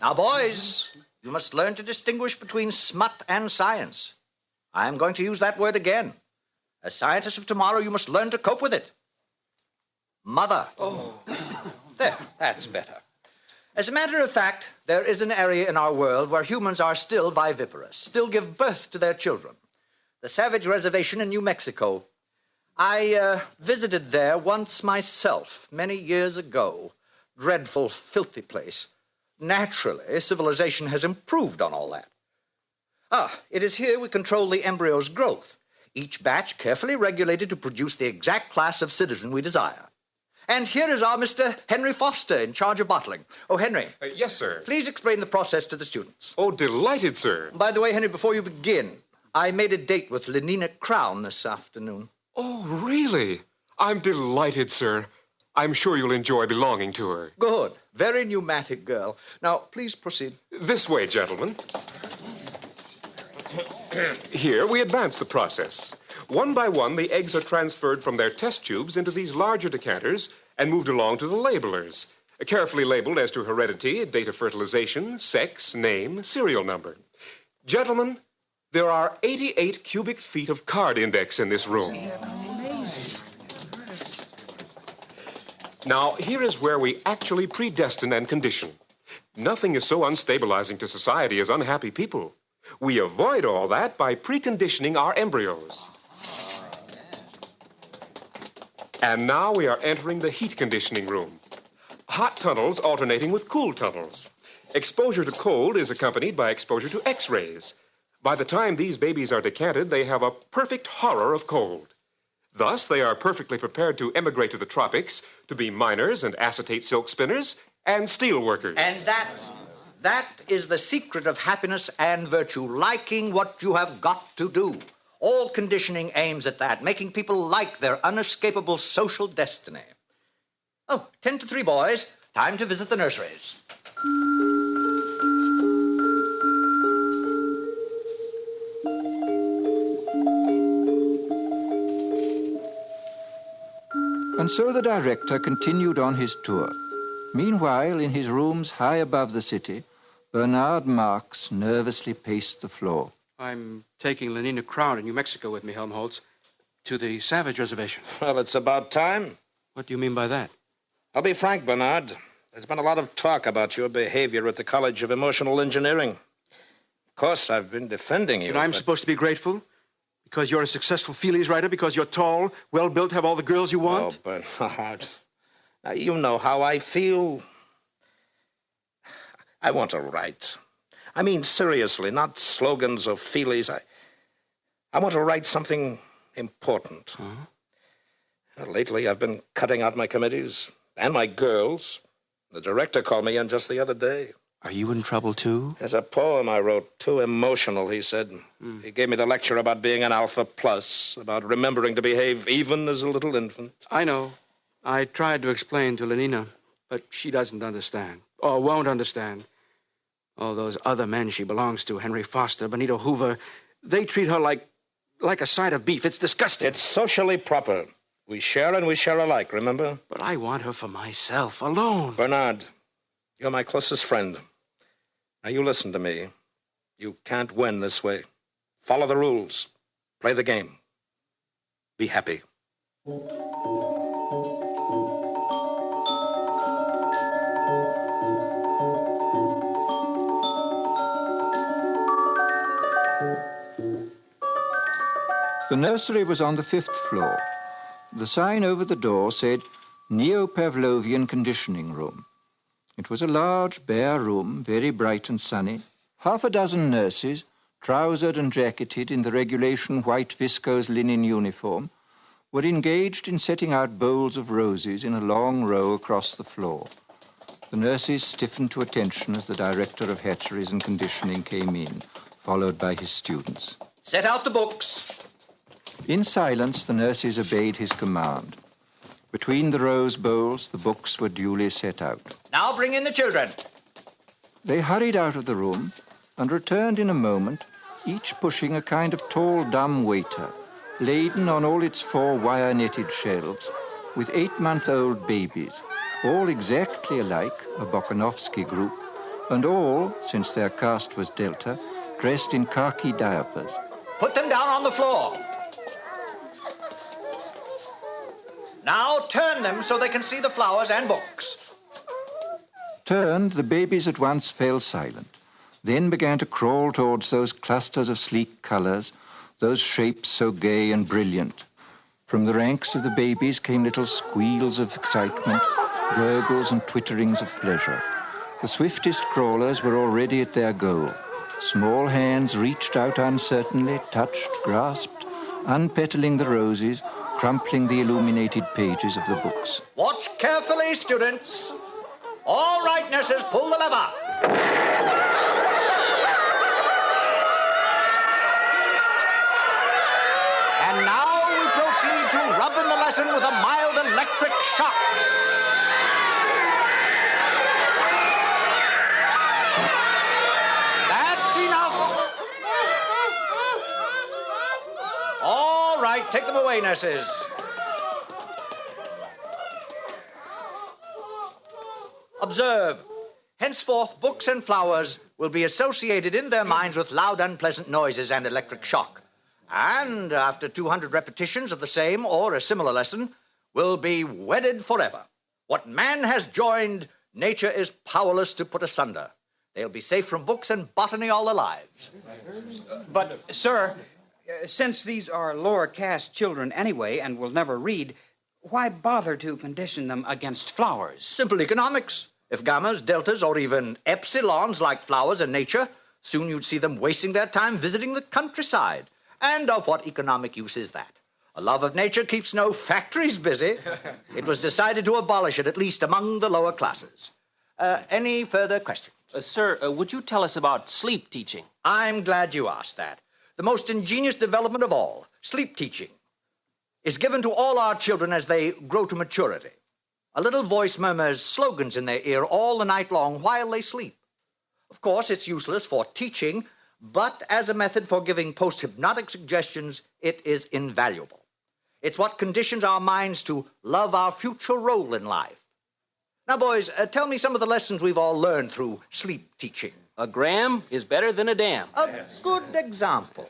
Now, boys, you must learn to distinguish between smut and science. I am going to use that word again. As scientists of tomorrow, you must learn to cope with it. Mother. There, that's better. As a matter of fact, there is an area in our world where humans are still viviparous, still give birth to their children. The Savage Reservation in New Mexico. I visited there once myself, many years ago. Dreadful, filthy place. Naturally, civilization has improved on all that. It is here we control the embryo's growth, each batch carefully regulated to produce the exact class of citizen we desire. And here is our Mr. Henry Foster in charge of bottling. Oh, Henry. Yes, sir. Please explain the process to the students. Oh, delighted, sir. By the way, Henry, before you begin, I made a date with Lenina Crown this afternoon. Oh, really? I'm delighted, sir. I'm sure you'll enjoy belonging to her. Good. Very pneumatic girl. Now, please proceed. This way, gentlemen. Here, we advance the process. One by one, the eggs are transferred from their test tubes into these larger decanters and moved along to the labelers, carefully labeled as to heredity, date of fertilization, sex, name, serial number. Gentlemen, there are 88 cubic feet of card index in this room. Now, here is where we actually predestine and condition. Nothing is so unstabilizing to society as unhappy people. We avoid all that by preconditioning our embryos. And now we are entering the heat conditioning room. Hot tunnels alternating with cool tunnels. Exposure to cold is accompanied by exposure to X-rays. By the time these babies are decanted, they have a perfect horror of cold. Thus, they are perfectly prepared to emigrate to the tropics, to be miners and acetate silk spinners and steel workers. And that is the secret of happiness and virtue, liking what you have got to do. All conditioning aims at that, making people like their unescapable social destiny. 10 to 3, boys. Time to visit the nurseries. And so the director continued on his tour. Meanwhile, in his rooms high above the city, Bernard Marx nervously paced the floor. I'm taking Lenina Crown in New Mexico with me, Helmholtz, to the Savage Reservation. Well, it's about time. What do you mean by that? I'll be frank, Bernard. There's been a lot of talk about your behavior at the College of Emotional Engineering. Of course, I've been defending you. And I'm supposed to be grateful? Because you're a successful feelies writer? Because you're tall, well-built, have all the girls you want? Oh, Bernard. Now, you know how I feel. I want to write. I mean, seriously, not slogans or feelies. I want to write something important. Lately, I've been cutting out my committees and my girls. The director called me in just the other day. Are you in trouble, too? There's a poem I wrote, too emotional, he said. He gave me the lecture about being an alpha plus, about remembering to behave even as a little infant. I know. I tried to explain to Lenina, but she doesn't understand, or won't understand. All those other men she belongs to, Henry Foster, Benito Hoover, they treat her like a side of beef. It's disgusting. It's socially proper. We share and we share alike, remember? But I want her for myself, alone. Bernard, you're my closest friend. Now, you listen to me. You can't win this way. Follow the rules. Play the game. Be happy. The The nursery was on the 5th floor. The sign over the door said, Neo-Pavlovian Conditioning Room. It was a large, bare room, very bright and sunny. Half a dozen nurses, trousered and jacketed in the regulation white viscose linen uniform, were engaged in setting out bowls of roses in a long row across the floor. The nurses stiffened to attention as the director of hatcheries and conditioning came in, followed by his students. Set out the books. In silence, the nurses obeyed his command. Between the rose bowls, the books were duly set out. Now bring in the children. They hurried out of the room and returned in a moment, each pushing a kind of tall, dumb waiter, laden on all its 4 wire-netted shelves, with 8-month-old babies, all exactly alike, a Bokanovsky group, and all, since their caste was Delta, dressed in khaki diapers. Put them down on the floor. Now turn them so they can see the flowers and books. Turned, the babies at once fell silent, then began to crawl towards those clusters of sleek colors, those shapes so gay and brilliant. From the ranks of the babies came little squeals of excitement, gurgles and twitterings of pleasure. The swiftest crawlers were already at their goal. Small hands reached out uncertainly, touched, grasped, unpetaling the roses, crumpling the illuminated pages of the books. Watch carefully, students. All right, nurses, pull the lever. And now we proceed to rub in the lesson with a mild electric shock. That's enough. All right, take them away, nurses. Observe. Henceforth, books and flowers will be associated in their minds with loud, unpleasant noises and electric shock. And after 200 repetitions of the same or a similar lesson, will be wedded forever. What man has joined, nature is powerless to put asunder. They'll be safe from books and botany all their lives. But, sir, since these are lower caste children anyway and will never read, why bother to condition them against flowers? Simple economics. If gammas, deltas, or even epsilons like flowers and nature, soon you'd see them wasting their time visiting the countryside. And of what economic use is that? A love of nature keeps no factories busy. It was decided to abolish it, at least among the lower classes. Any further questions? Sir, would you tell us about sleep teaching? I'm glad you asked that. The most ingenious development of all, sleep teaching, is given to all our children as they grow to maturity. A little voice murmurs slogans in their ear all the night long while they sleep. Of course, it's useless for teaching, but as a method for giving post-hypnotic suggestions, it is invaluable. It's what conditions our minds to love our future role in life. Now, boys, tell me some of the lessons we've all learned through sleep teaching. A gram is better than a dam. A good example.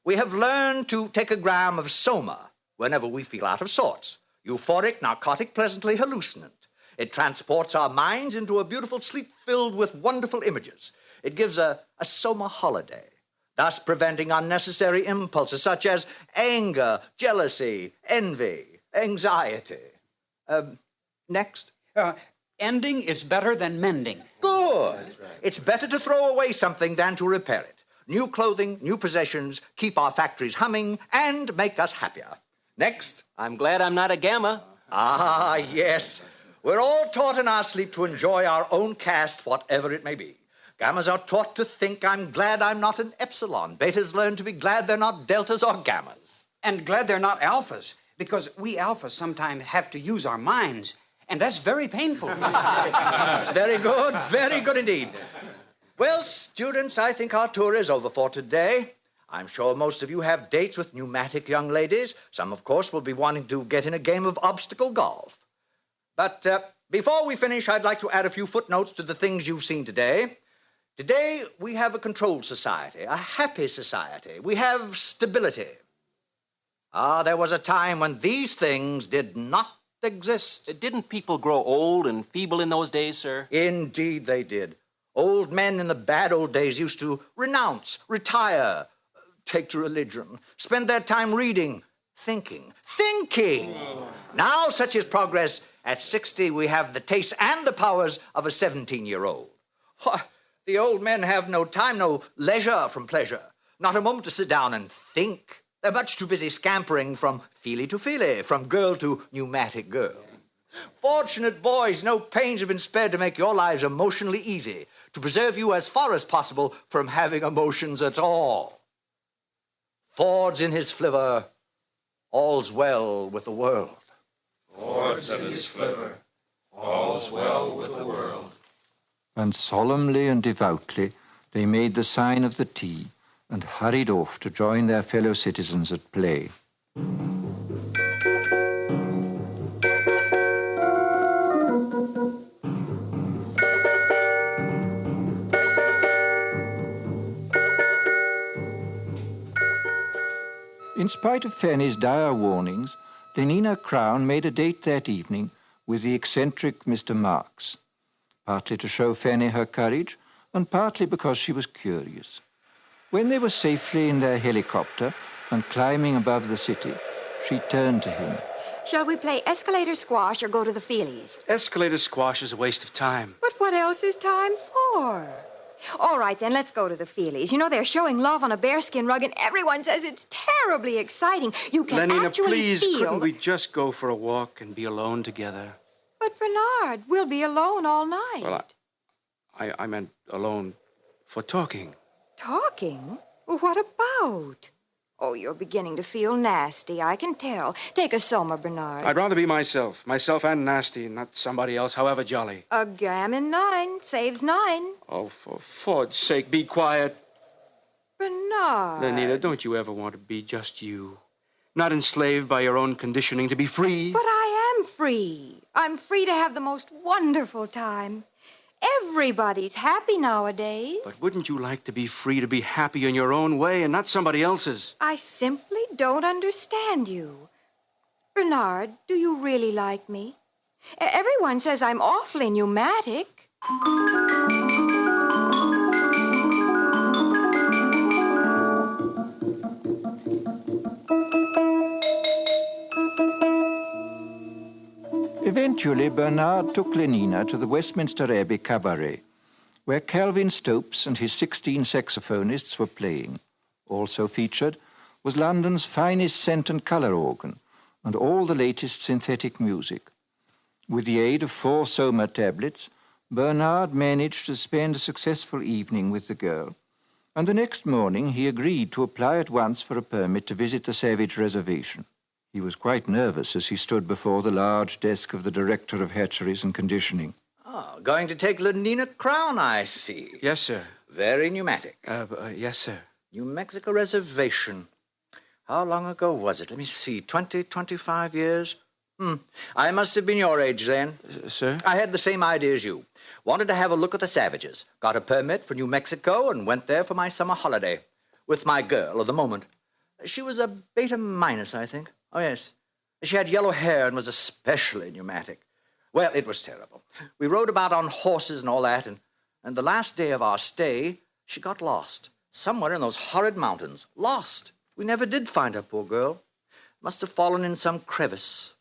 We have learned to take a gram of soma whenever we feel out of sorts. Euphoric, narcotic, pleasantly hallucinant. It transports our minds into a beautiful sleep filled with wonderful images. It gives a soma holiday, thus preventing unnecessary impulses such as anger, jealousy, envy, anxiety. Next. Ending is better than mending. Good. It's better to throw away something than to repair it. New clothing, new possessions keep our factories humming and make us happier. Next. I'm glad I'm not a gamma. Ah, yes. We're all taught in our sleep to enjoy our own caste, whatever it may be. Gammas are taught to think, I'm glad I'm not an epsilon. Betas learn to be glad they're not deltas or gammas. And glad they're not alphas, because we alphas sometimes have to use our minds, and that's very painful. That's very good indeed. Well, students, I think our tour is over for today. I'm sure most of you have dates with pneumatic young ladies. Some, of course, will be wanting to get in a game of obstacle golf. But before we finish, I'd like to add a few footnotes to the things you've seen today. Today, we have a controlled society, a happy society. We have stability. There was a time when these things did not exist. Didn't people grow old and feeble in those days, sir? Indeed they did. Old men in the bad old days used to renounce, retire, take to religion, spend their time reading, thinking. Now, such is progress. At 60, we have the taste and the powers of a 17-year-old. The old men have no time, no leisure from pleasure, not a moment to sit down and think. They're much too busy scampering from feely to feely, from girl to pneumatic girl. Fortunate boys, no pains have been spared to make your lives emotionally easy, to preserve you as far as possible from having emotions at all. Ford's in his flivver, all's well with the world. Ford's in his flivver, all's well with the world. And solemnly and devoutly they made the sign of the T and hurried off to join their fellow citizens at play. In spite of Fanny's dire warnings, Lenina Crown made a date that evening with the eccentric Mr. Marks, partly to show Fanny her courage and partly because she was curious. When they were safely in their helicopter and climbing above the city, she turned to him. Shall we play escalator squash or go to the Feelies? Escalator squash is a waste of time. But what else is time for? All right, then, let's go to the Feelies. You know, they're showing love on a bearskin rug, and everyone says it's terribly exciting. You can Lenina, actually please, feel... couldn't we just go for a walk and be alone together? But, Bernard, we'll be alone all night. Well, I meant alone for talking. Talking? Well, what about? Oh, you're beginning to feel nasty, I can tell. Take a soma, Bernard. I'd rather be myself and nasty, not somebody else, however jolly. A gammon 9 saves 9. Oh, for Ford's sake, be quiet. Bernard. Lenina, don't you ever want to be just you? Not enslaved by your own conditioning, to be free? But I am free. I'm free to have the most wonderful time. Everybody's happy nowadays. But wouldn't you like to be free to be happy in your own way and not somebody else's? I simply don't understand you. Bernard, do you really like me? Everyone says I'm awfully pneumatic. Eventually, Bernard took Lenina to the Westminster Abbey Cabaret, where Calvin Stopes and his 16 saxophonists were playing. Also featured was London's finest scent and colour organ and all the latest synthetic music. With the aid of 4 Soma tablets, Bernard managed to spend a successful evening with the girl, and the next morning he agreed to apply at once for a permit to visit the Savage Reservation. He was quite nervous as he stood before the large desk of the Director of Hatcheries and Conditioning. Oh, going to take Lenina Crown, I see. Yes, sir. Very pneumatic. Yes, sir. New Mexico Reservation. How long ago was it? Let me see. 25 years? I must have been your age then. Sir? I had the same idea as you. Wanted to have a look at the Savages. Got a permit for New Mexico and went there for my summer holiday. With my girl of the moment. She was a beta minus, I think. Oh, yes. She had yellow hair and was especially pneumatic. Well, it was terrible. We rode about on horses and all that, and the last day of our stay, she got lost. Somewhere in those horrid mountains. Lost. We never did find her, poor girl. Must have fallen in some crevice.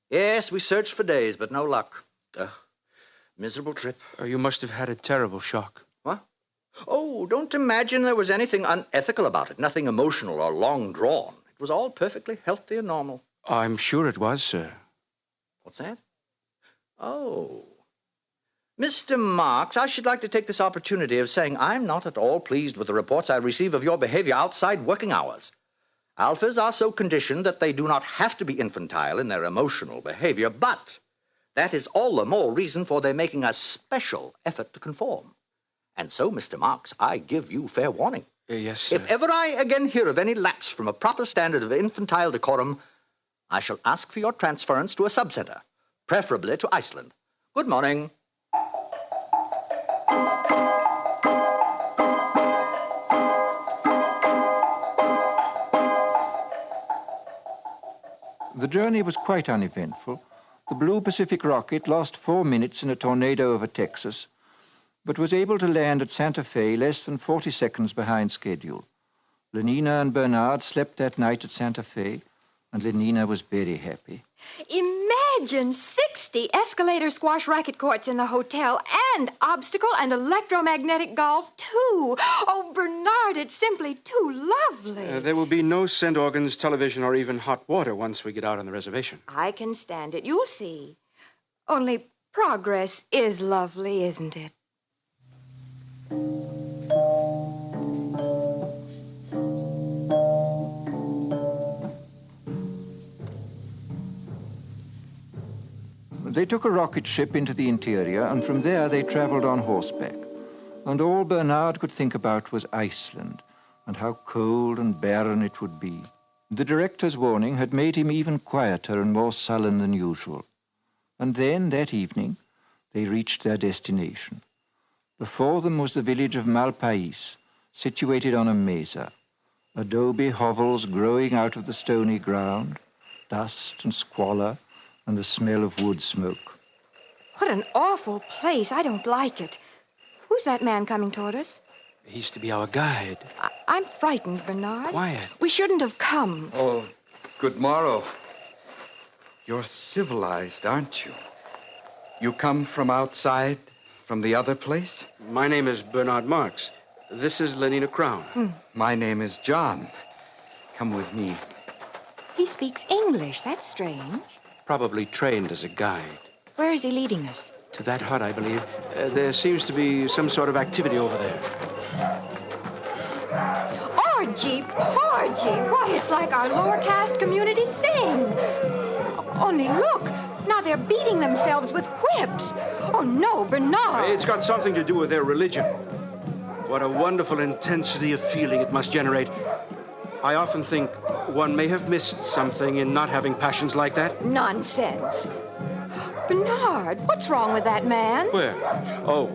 Yes, we searched for days, but no luck. Miserable trip. You must have had a terrible shock. What? Oh, don't imagine there was anything unethical about it. Nothing emotional or long drawn. It was all perfectly healthy and normal. I'm sure it was, sir. What's that? Oh. Mr. Marks, I should like to take this opportunity of saying I'm not at all pleased with the reports I receive of your behavior outside working hours. Alphas are so conditioned that they do not have to be infantile in their emotional behavior, but that is all the more reason for their making a special effort to conform. And so, Mr. Marks, I give you fair warning. Yes, sir. If ever I again hear of any lapse from a proper standard of infantile decorum, I shall ask for your transference to a subcenter, preferably to Iceland. Good morning. The journey was quite uneventful. The Blue Pacific rocket lost 4 minutes in a tornado over Texas, but was able to land at Santa Fe less than 40 seconds behind schedule. Lenina and Bernard slept that night at Santa Fe, and Lenina was very happy. Imagine 60 escalator squash racket courts in the hotel and obstacle and electromagnetic golf, too. Oh, Bernard, it's simply too lovely. There will be no scent organs, television, or even hot water once we get out on the reservation. I can stand it. You'll see. Only progress is lovely, isn't it? They took a rocket ship into the interior, and from there they traveled on horseback. And all Bernard could think about was Iceland, and how cold and barren it would be. The director's warning had made him even quieter and more sullen than usual. And then, that evening, they reached their destination. Before them was the village of Malpais, situated on a mesa. Adobe hovels growing out of the stony ground, dust and squalor, and the smell of wood smoke. What an awful place. I don't like it. Who's that man coming toward us? He's to be our guide. I'm frightened, Bernard. Quiet. We shouldn't have come. Oh, good morrow. You're civilized, aren't you? You come from outside, from the other place? My name is Bernard Marx. This is Lenina Crown. My name is John. Come with me. He speaks English. That's strange. Probably trained as a guide. Where is he leading us? To that hut, I believe. There seems to be some sort of activity over there. Orgy, porgy. Why, it's like our lower caste community sing. Only look. Now they're beating themselves with whips. Oh, no, Bernard. It's got something to do with their religion. What a wonderful intensity of feeling it must generate. I often think one may have missed something in not having passions like that. Nonsense. Bernard, what's wrong with that man? Where? Oh,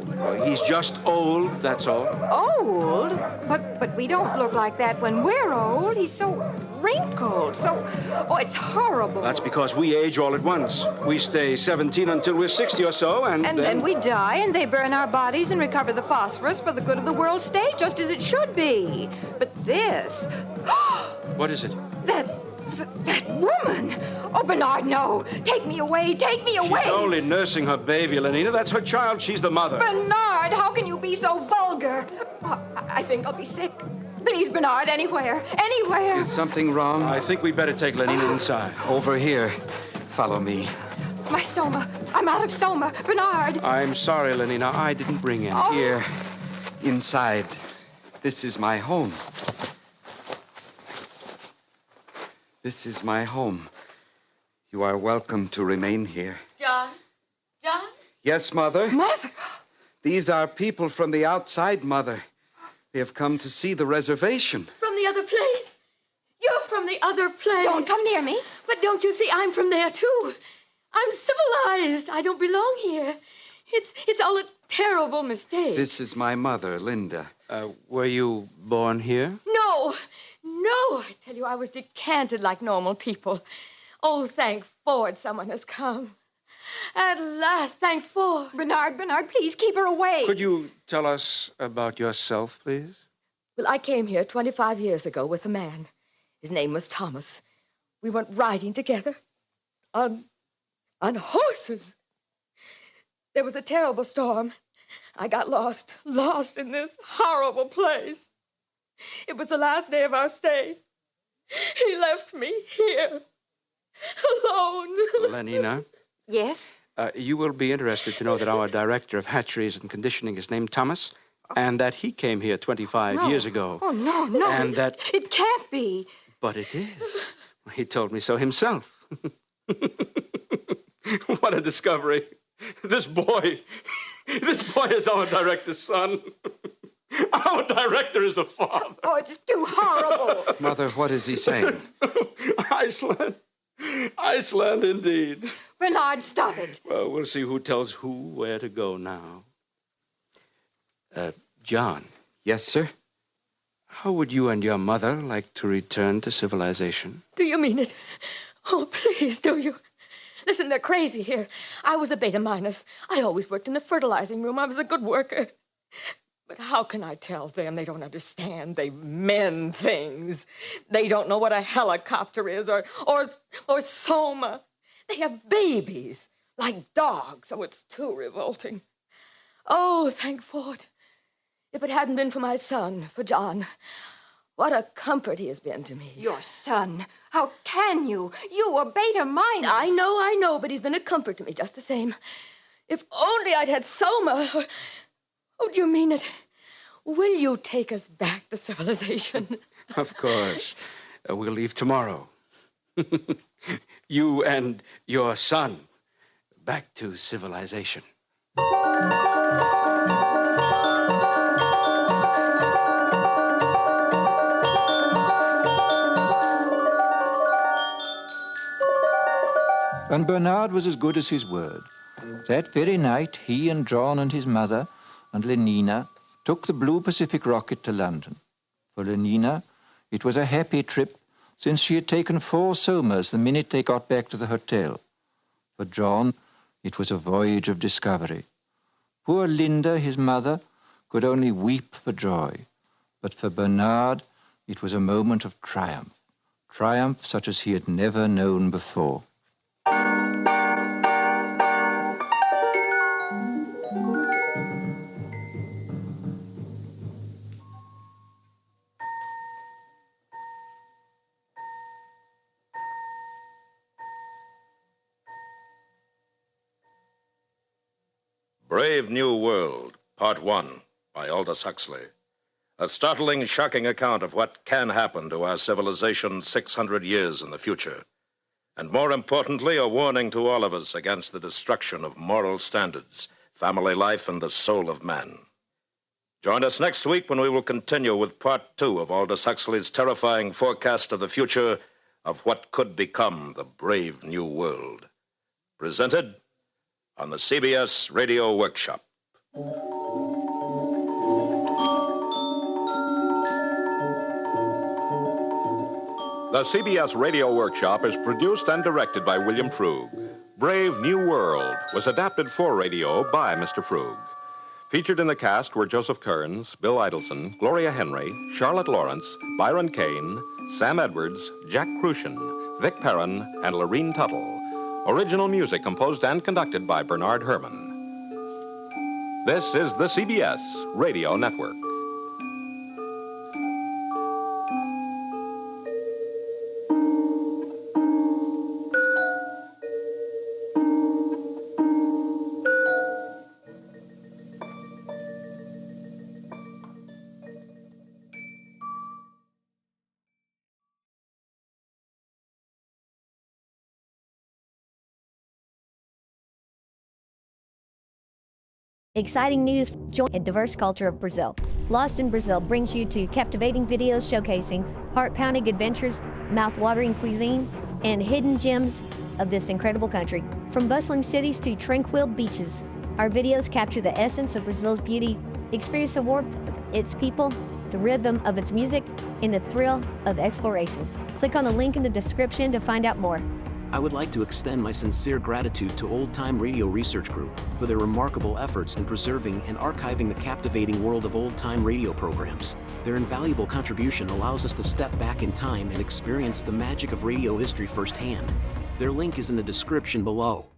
he's just old, that's all. Old? But we don't look like that when we're old. He's so wrinkled, oh, it's horrible. That's because we age all at once. We stay 17 until we're 60 or so, and then we die, and they burn our bodies and recover the phosphorus for the good of the world state, just as it should be. But this... What is it? That woman! Oh, Bernard, no! Take me away! Take me away! She's only nursing her baby, Lenina. That's her child. She's the mother. Bernard, how can you be so vulgar? I think I'll be sick. Please, Bernard, anywhere. Anywhere. Is something wrong? I think we'd better take Lenina inside. Over here. Follow me. My soma. I'm out of soma. Bernard. I'm sorry, Lenina. I didn't bring it. Oh. Here. Inside. This is my home. This is my home. You are welcome to remain here. John? John? Yes, Mother? Mother? These are people from the outside, Mother. They have come to see the reservation. From the other place? You're from the other place. Don't come near me. But don't you see, I'm from there, too. I'm civilized. I don't belong here. It's all a terrible mistake. This is my mother, Linda. Were you born here? No. I tell you, I was decanted like normal people. Oh, thank Ford someone has come. At last, thank Ford. Bernard, please keep her away. Could you tell us about yourself, please? Well, I came here 25 years ago with a man. His name was Thomas. We went riding together on horses. There was a terrible storm. I got lost in this horrible place. It was the last day of our stay. He left me here, alone. Lenina? Yes? You will be interested to know that our director of hatcheries and conditioning is named Thomas, and that he came here 25 years ago. Oh, no. And that... It can't be. But it is. He told me so himself. What a discovery. This boy is our director's son. Our director is a father. Oh, it's too horrible. Mother, what is he saying? Iceland. Iceland, indeed. Bernard, stop it. Well, we'll see who tells who where to go now. John. Yes, sir? How would you and your mother like to return to civilization? Do you mean it? Oh, please, do you? Listen, they're crazy here. I was a beta minus. I always worked in the fertilizing room. I was a good worker. But how can I tell them? They don't understand. They men things. They don't know what a helicopter is or Soma. They have babies like dogs. Oh, it's too revolting. Oh, thank God. If it hadn't been for my son, for John, what a comfort he has been to me. Your son? How can you? You were beta minus. I know, but he's been a comfort to me just the same. If only I'd had Soma. Oh, do you mean it? Will you take us back to civilization? Of course. We'll leave tomorrow. You and your son back to civilization. And Bernard was as good as his word. That very night, he and John and his mother and Lenina took the Blue Pacific rocket to London. For Lenina, it was a happy trip, since she had taken 4 Somas the minute they got back to the hotel. For John, it was a voyage of discovery. Poor Linda, his mother, could only weep for joy. But for Bernard, it was a moment of triumph. Triumph such as he had never known before. Brave New World, Part 1, by Aldous Huxley. A startling, shocking account of what can happen to our civilization 600 years in the future. And more importantly, a warning to all of us against the destruction of moral standards, family life, and the soul of man. Join us next week when we will continue with Part 2 of Aldous Huxley's terrifying forecast of the future of what could become the brave new world. Presented on the CBS Radio Workshop. The CBS Radio Workshop is produced and directed by William Frug. Brave New World was adapted for radio by Mr. Frug. Featured in the cast were Joseph Kearns, Bill Idelson, Gloria Henry, Charlotte Lawrence, Byron Kane, Sam Edwards, Jack Crucian, Vic Perrin, and Lorene Tuttle. Original music composed and conducted by Bernard Herrmann. This is the CBS Radio Network. Exciting news, join a diverse culture of Brazil. Lost in Brazil brings you to captivating videos showcasing heart-pounding adventures, mouth-watering cuisine, and hidden gems of this incredible country. From bustling cities to tranquil beaches, our videos capture the essence of Brazil's beauty. Experience the warmth of its people, the rhythm of its music, and the thrill of exploration. Click on the link in the description to find out more. I would like to extend my sincere gratitude to Old Time Radio Research Group for their remarkable efforts in preserving and archiving the captivating world of old-time radio programs. Their invaluable contribution allows us to step back in time and experience the magic of radio history firsthand. Their link is in the description below.